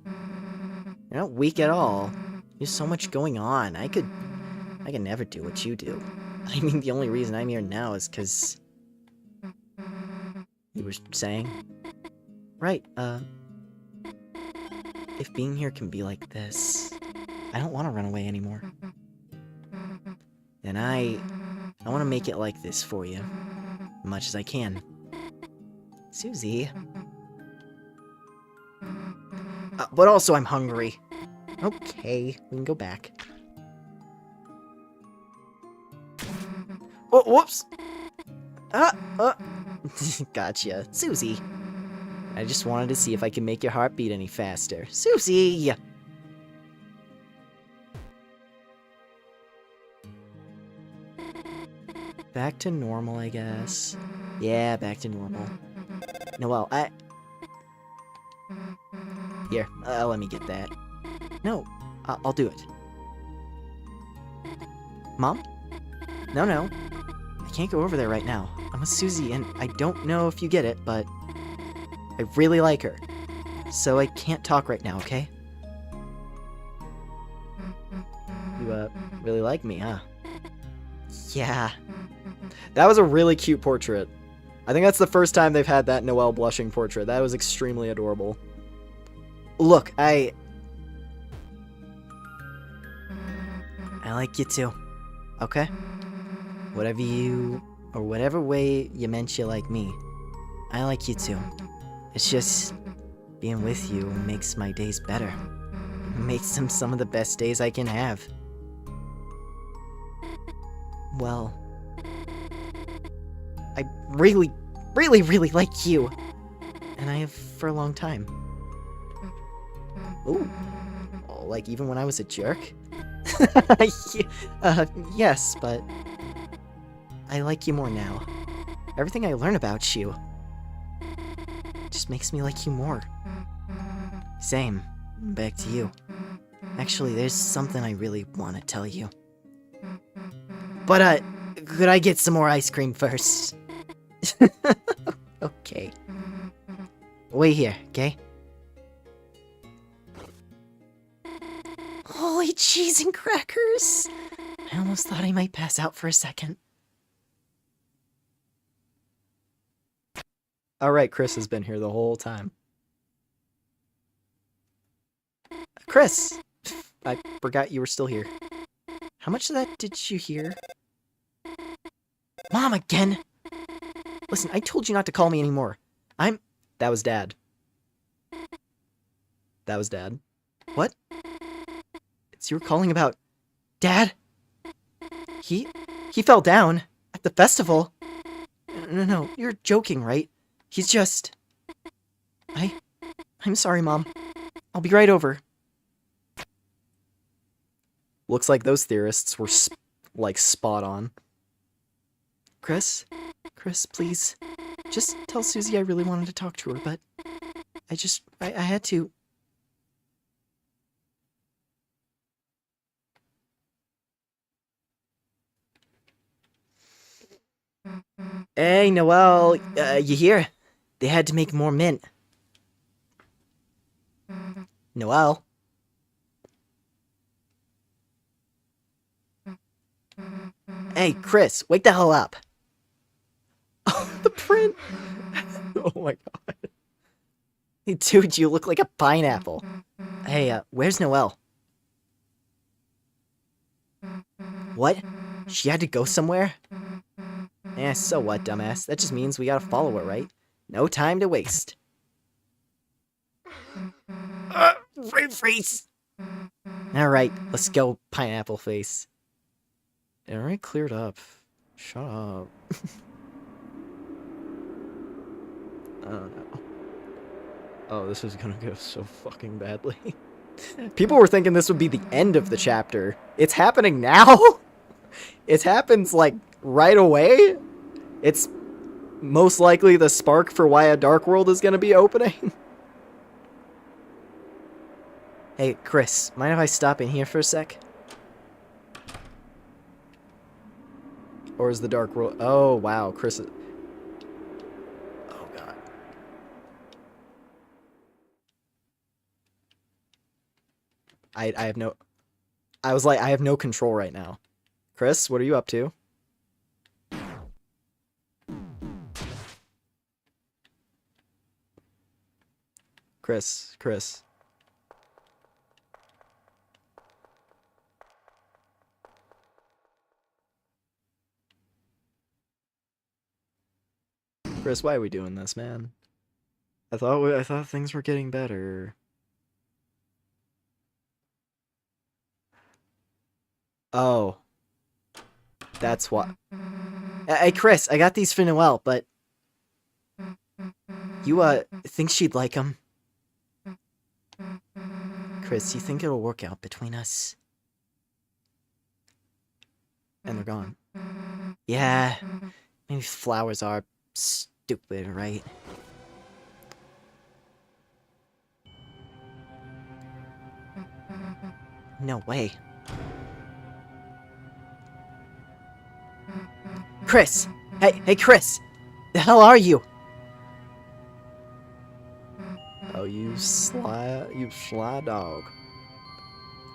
You're not weak at all. There's so much going on. I could never do what you do. I mean, the only reason I'm here now is because... You were saying? Right, if being here can be like this, I don't want to run away anymore. Then I want to make it like this for you. As much as I can. Susie. But also I'm hungry. Okay, we can go back. Oh, whoops! Gotcha. Susie. I just wanted to see if I could make your heart beat any faster. Susie! Back to normal, I guess. Yeah, back to normal. Noelle, Here, let me get that. No, I'll do it. Mom? No. I can't go over there right now. I'm with Susie, and I don't know if you get it, but I really like her. So I can't talk right now, okay? You, really like me, huh? Yeah. That was a really cute portrait. I think that's the first time they've had that Noelle blushing portrait. That was extremely adorable. Look, I like you too. Okay? Whatever way you meant you like me, I like you too. It's just being with you makes my days better. It makes them some of the best days I can have. Well, I really like you. And I have for a long time. Ooh. Oh, like even when I was a jerk? Yes, but I like you more now. Everything I learn about you just makes me like you more. Same. Back to you. Actually, there's something I really want to tell you. But, could I get some more ice cream first? Okay. Wait here, okay? Holy cheese and crackers! I almost thought I might pass out for a second. Alright, Chris has been here the whole time. Chris! I forgot you were still here. How much of that did you hear? Mom again! Listen, I told you not to call me anymore. That was Dad. That was Dad. What? It's you were calling about... Dad? He fell down at the festival. No, you're joking, right? He's just... I'm sorry, Mom. I'll be right over. Looks like those theorists were, spot on. Chris, please. Just tell Susie I really wanted to talk to her, but... I had to... Hey, Noelle, you here? They had to make more mint. Noelle? Hey, Chris, wake the hell up. The print! Oh my god. Hey, dude, you look like a pineapple. Hey, where's Noelle? What? She had to go somewhere? Eh, so what, dumbass? That just means we gotta follow her, right? No time to waste. Freeze! Alright, let's go, pineapple face. It already cleared up. Shut up. Oh no. Oh, this is gonna go so fucking badly. People were thinking this would be the end of the chapter. It's happening now? It happens, like, right away? It's most likely the spark for why a Dark World is gonna be opening. Hey, Chris, mind if I stop in here for a sec? Or is the Dark World... Oh, wow, Chris... Oh, God. I have no... I was like, I have no control right now. Chris, what are you up to? Chris. Chris, why are we doing this, man? I thought things were getting better. Oh. That's what. Hey, Chris, I got these for Noelle, but... You, think she'd like them? Chris, you think it'll work out between us? And they're gone. Yeah, maybe flowers are stupid, right? No way. Chris! Hey, Chris! The hell are you? Oh, you sly dog.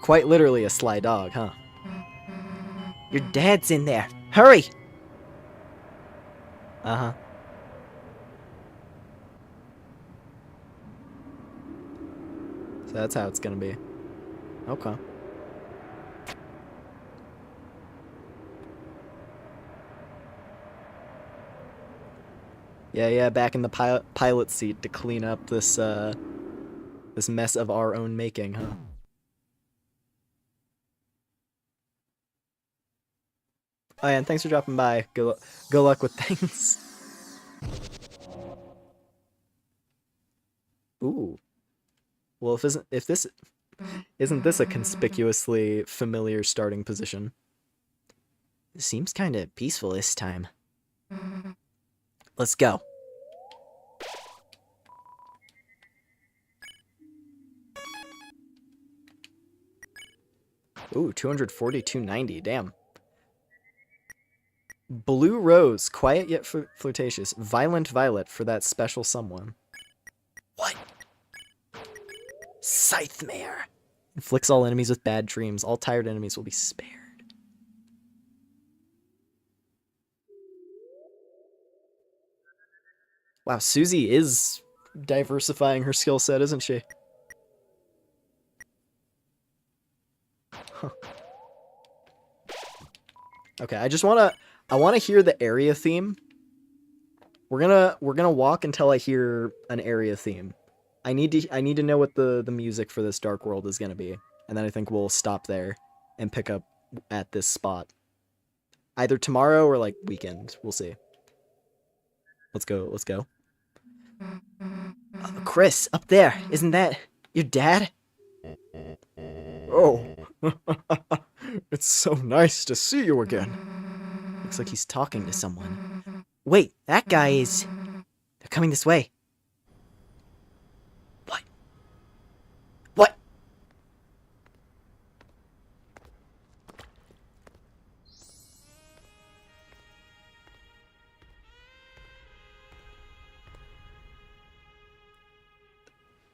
Quite literally a sly dog, huh? Your dad's in there. Hurry! Uh-huh. So that's how it's gonna be. Okay. Yeah, back in the pilot seat to clean up this, this mess of our own making, huh? Oh, yeah, and thanks for dropping by. Good luck with things. Ooh. Well, if this isn't this a conspicuously familiar starting position? It seems kinda peaceful this time. Let's go. Ooh, 242.90, damn. Blue Rose, quiet yet flirtatious. Violent Violet for that special someone. What? Scythemare. Inflicts all enemies with bad dreams. All tired enemies will be spared. Wow, Susie is diversifying her skill set, isn't she? Huh. Okay, I wanna hear the area theme. We're gonna walk until I hear an area theme. I need to know what the music for this Dark World is gonna be, and then I think we'll stop there and pick up at this spot. Either tomorrow or like weekend. We'll see. Let's go. Chris, up there. Isn't that your dad? Oh, it's so nice to see you again. Looks like he's talking to someone. Wait, that guy is... They're coming this way. What?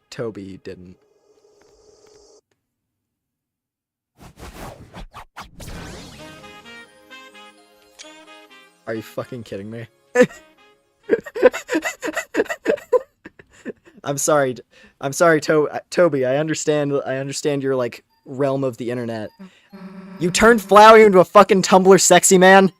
Toby didn't. Are you fucking kidding me? I'm sorry, Toby. I understand your like realm of the internet. You turned Flowey into a fucking Tumblr sexy man.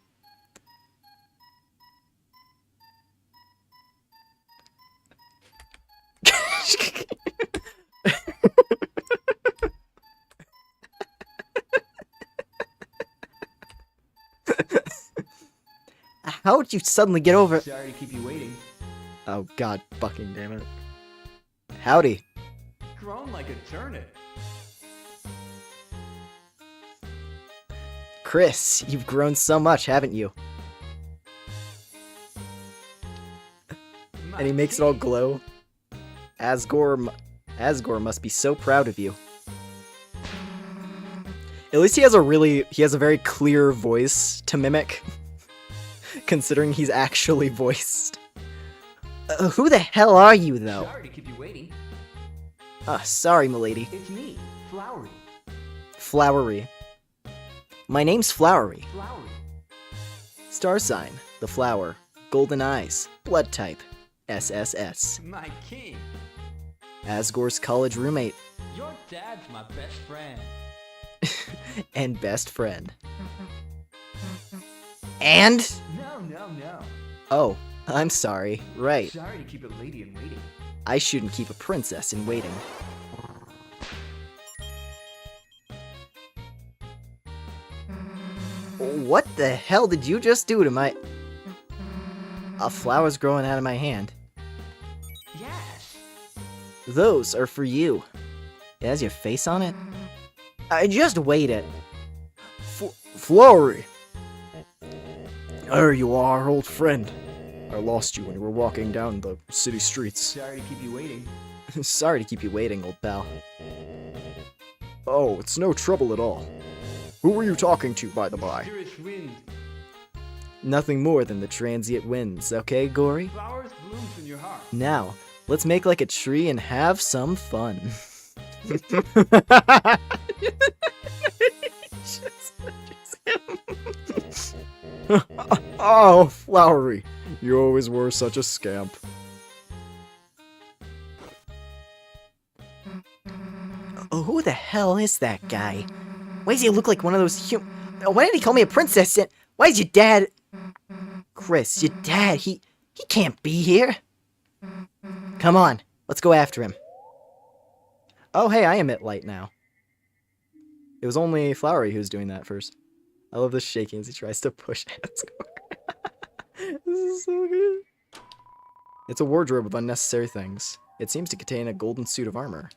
How would you suddenly get over... Sorry to keep you waiting. Oh god fucking damn it. Howdy. Grown like a turnip. Chris, you've grown so much, haven't you? And he makes it all glow. Asgore must be so proud of you. At least he has a very clear voice to mimic. Considering he's actually voiced. Who the hell are you, though? Sorry to keep you waiting. Sorry, milady. It's me, Flowery. Flowery. My name's Flowery. Flowery. Star sign, the flower. Golden eyes, blood type, SSS. My king. Asgore's college roommate. Your dad's my best friend. And best friend. And? No. Oh, I'm sorry. Right. Sorry to keep a lady in waiting. I shouldn't keep a princess in waiting. What the hell did you just do to my... A flower's growing out of my hand. Yes. Those are for you. It has your face on it? I just waited. Flowery! There you are, old friend. I lost you when you were walking down the city streets. Sorry to keep you waiting. Sorry to keep you waiting, old pal. Oh, it's no trouble at all. Who were you talking to, by the by? Mysterious wind. Nothing more than the transient winds, okay, Gory? Flowers blooms in your heart. Now, let's make like a tree and have some fun. Oh, Flowery. You always were such a scamp. Oh, who the hell is that guy? Why does he look like one of those Why did he call me a princess? And why is your dad... Chris, your dad, he can't be here. Come on, let's go after him. Oh, hey, I emit light now. It was only Flowery who was doing that first. I love this shaking as he tries to push Asgore. This is so good. It's a wardrobe of unnecessary things. It seems to contain a golden suit of armor.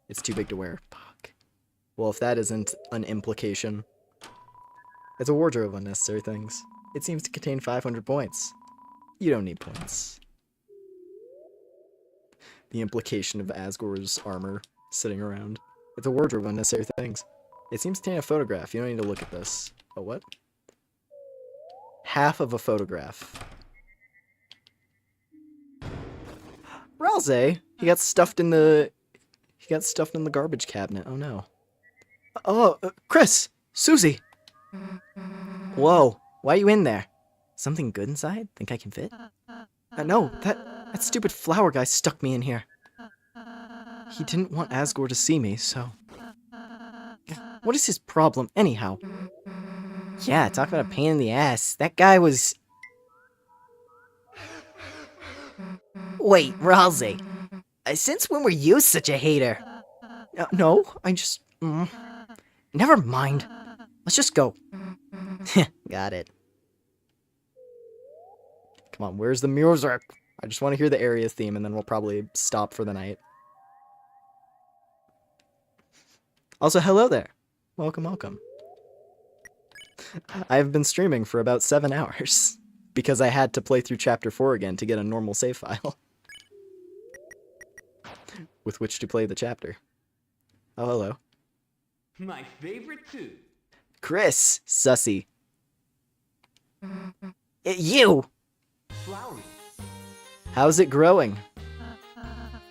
It's too big to wear. Fuck. Well, if that isn't an implication. It's a wardrobe of unnecessary things. It seems to contain 500 points. You don't need points. The implication of Asgore's armor sitting around. It's a wardrobe of unnecessary things. It seems to contain a photograph. You don't need to look at this. A what? Half of a photograph. Ralze! He got stuffed in the garbage cabinet. Oh no. Oh, Chris! Susie! Whoa, why are you in there? Something good inside? Think I can fit? No, that stupid flower guy stuck me in here. He didn't want Asgore to see me, so... What is his problem, anyhow? Yeah, talk about a pain in the ass. That guy was... Wait, Ralze. Since when were you such a hater? No, I just... Never mind. Let's just go. Got it. Come on, where's the music? I just want to hear the area theme and then we'll probably stop for the night. Also, hello there. Welcome, welcome. I've been streaming for about 7 hours because I had to play through Chapter 4 again to get a normal save file with which to play the chapter. Oh, hello. My favorite too. Chris! Sussy. You! Flowery. How's it growing?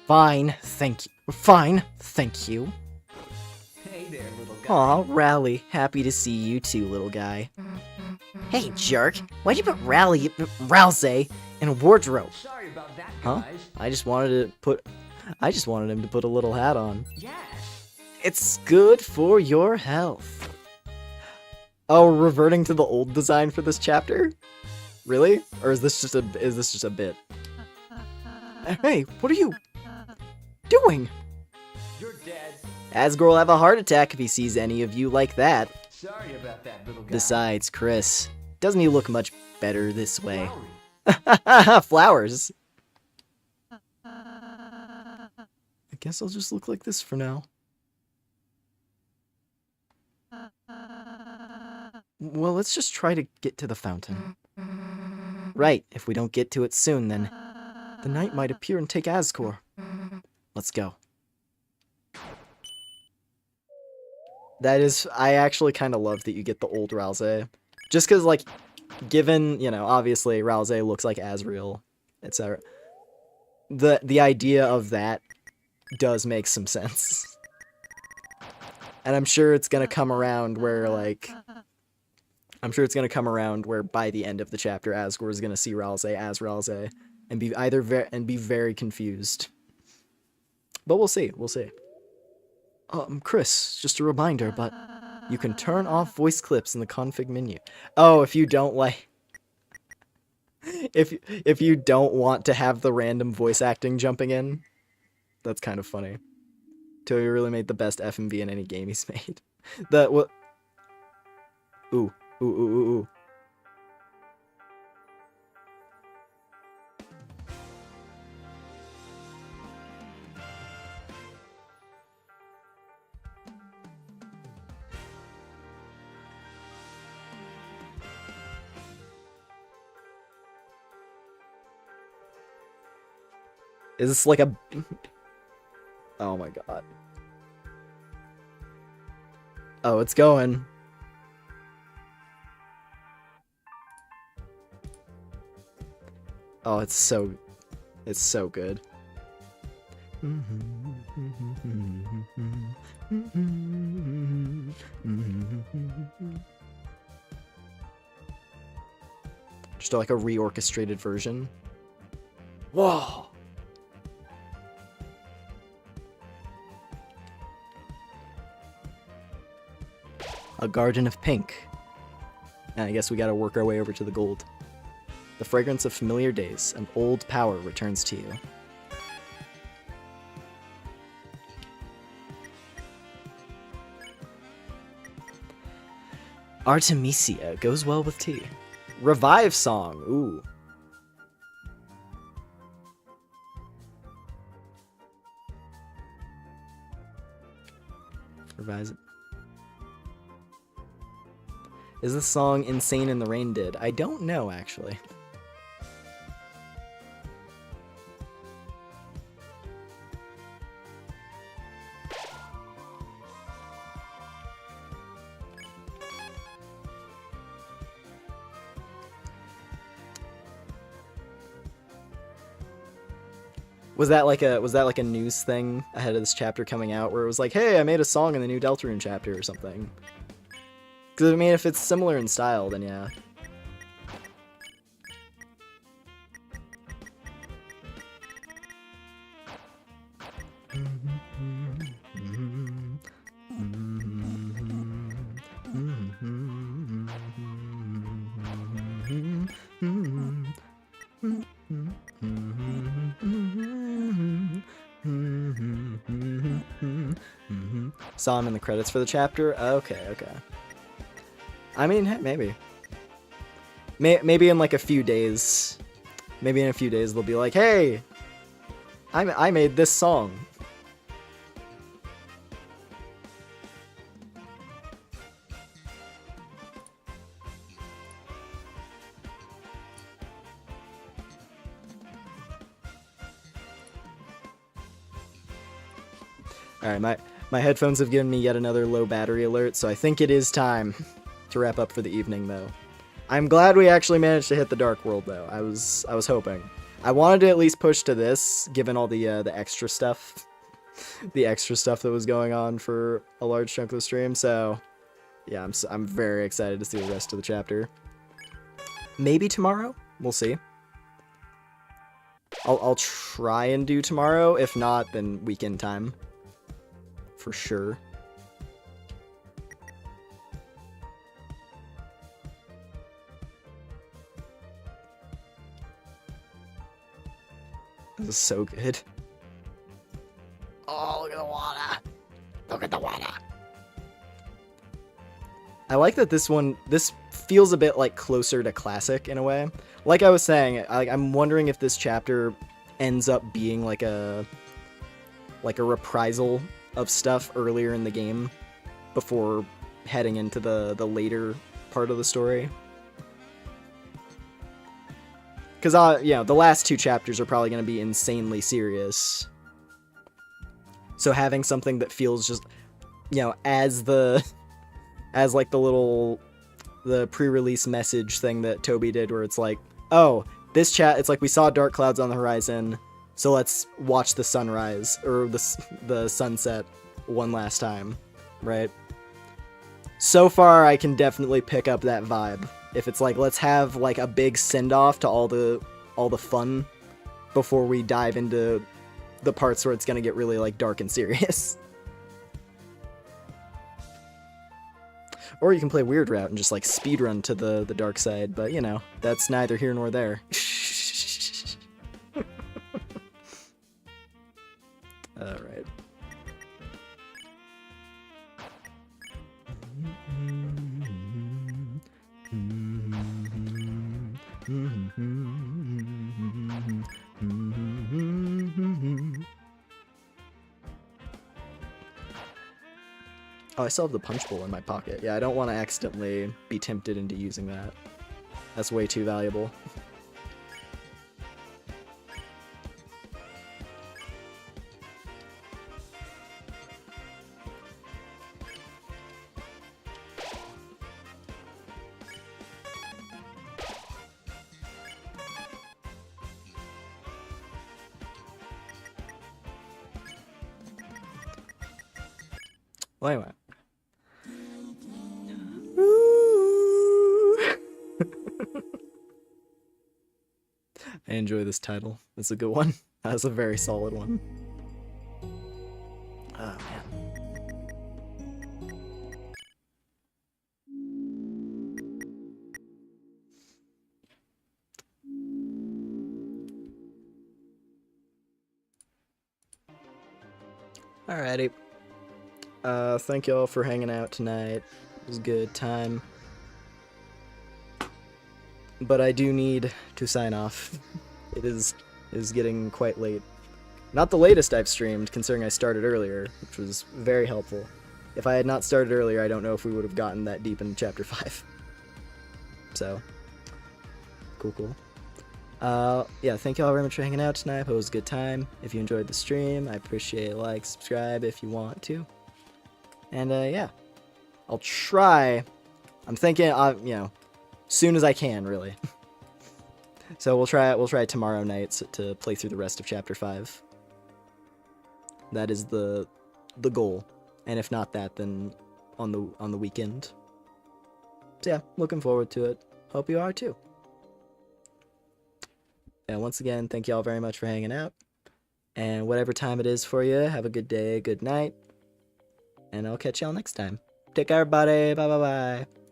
Fine, thank you. Fine, thank you. Hey there, little guy. Aw, Rally, happy to see you too, little guy. Hey, jerk, why'd you put Ralze in a wardrobe? Sorry about that, Huh? guys. I just wanted him to put a little hat on. Yes. It's good for your health. Oh, we're reverting to the old design for this chapter? Really? Or is this just a bit? Hey, what are you... doing? You're dead. Asgore will have a heart attack if he sees any of you like that. Sorry about that, little guy. Besides, Chris, doesn't he look much better this way? Flowery. Flowers. Guess I'll just look like this for now. Well, let's just try to get to the fountain. Right, if we don't get to it soon, then... The knight might appear and take Asgore. Let's go. That is, I actually kind of love that you get the old Ralsei. Just because, like, given, you know, obviously Ralsei looks like Asriel, etc. The idea of that does make some sense. And I'm sure it's going to come around where, like... I'm sure it's going to come around where by the end of the chapter, Asgore is going to see Ralsei as Ralsei and be be very confused. But we'll see. We'll see. Chris, just a reminder, but you can turn off voice clips in the config menu. Oh, if you don't like... If you don't want to have the random voice acting jumping in, that's kind of funny. Toyo really made the best FMV in any game he's made. What? Ooh. Ooh, ooh, ooh, ooh. Is this like a... Oh my god. Oh, it's going. Oh, it's so good. Just like a reorchestrated version. Whoa! A garden of pink. And I guess we gotta work our way over to the gold. The fragrance of familiar days, an old power returns to you. Artemisia goes well with tea. Revive song, ooh. Revise it. Is this song Insane in the Rain did? I don't know, actually. Was that like a news thing ahead of this chapter coming out where it was like, hey, I made a song in the new Deltarune chapter or something? Because, I mean, if it's similar in style, then yeah. Saw him in the credits for the chapter? Okay, okay. I mean, hey, maybe. Maybe in like a few days. Maybe in a few days they'll be like, hey, I made this song. Alright, my headphones have given me yet another low battery alert, so I think it is time to wrap up for the evening, though. I'm glad we actually managed to hit the Dark World, though. I was hoping. I wanted to at least push to this, given all the extra stuff, the extra stuff that was going on for a large chunk of the stream. So, yeah, I'm very excited to see the rest of the chapter. Maybe tomorrow. We'll see. I'll try and do tomorrow. If not, then weekend time. For sure. This is so good. Oh, look at the water. Look at the water. I like that this feels a bit like closer to classic in a way. Like I was saying, I'm wondering if this chapter ends up being like like a reprisal of stuff earlier in the game before heading into the later part of the story. Because, you know, the last 2 chapters are probably going to be insanely serious. So having something that feels just, you know, as like the pre-release message thing that Toby did where it's like, oh, it's like we saw dark clouds on the horizon, so let's watch the sunrise, or the sunset one last time, right? So far, I can definitely pick up that vibe. If it's like, let's have like a big send-off to all the fun before we dive into the parts where it's gonna get really like dark and serious. Or you can play Weird Route and just like speedrun to the dark side, but you know, that's neither here nor there. Alright. Oh, I still have the punch bowl in my pocket. Yeah, I don't want to accidentally be tempted into using that. That's way too valuable. Well, anyway. I enjoy this title. It's a good one. That's a very solid one. Oh, man. Alrighty. Thank y'all for hanging out tonight. It was a good time. But I do need to sign off. It is getting quite late. Not the latest I've streamed, considering I started earlier, which was very helpful. If I had not started earlier, I don't know if we would have gotten that deep into Chapter 5. So, cool. Yeah, thank y'all very much for hanging out tonight. Hope it was a good time. If you enjoyed the stream, I appreciate a like, subscribe if you want to. And, yeah. I'll try. I'm thinking, you know, soon as I can, really. So we'll try tomorrow night to play through the rest of Chapter 5. That is the goal. And if not that, then on the weekend. So yeah, looking forward to it. Hope you are too. And once again, thank y'all very much for hanging out. And whatever time it is for you, have a good day, good night. And I'll catch y'all next time. Take care, everybody. Bye bye bye.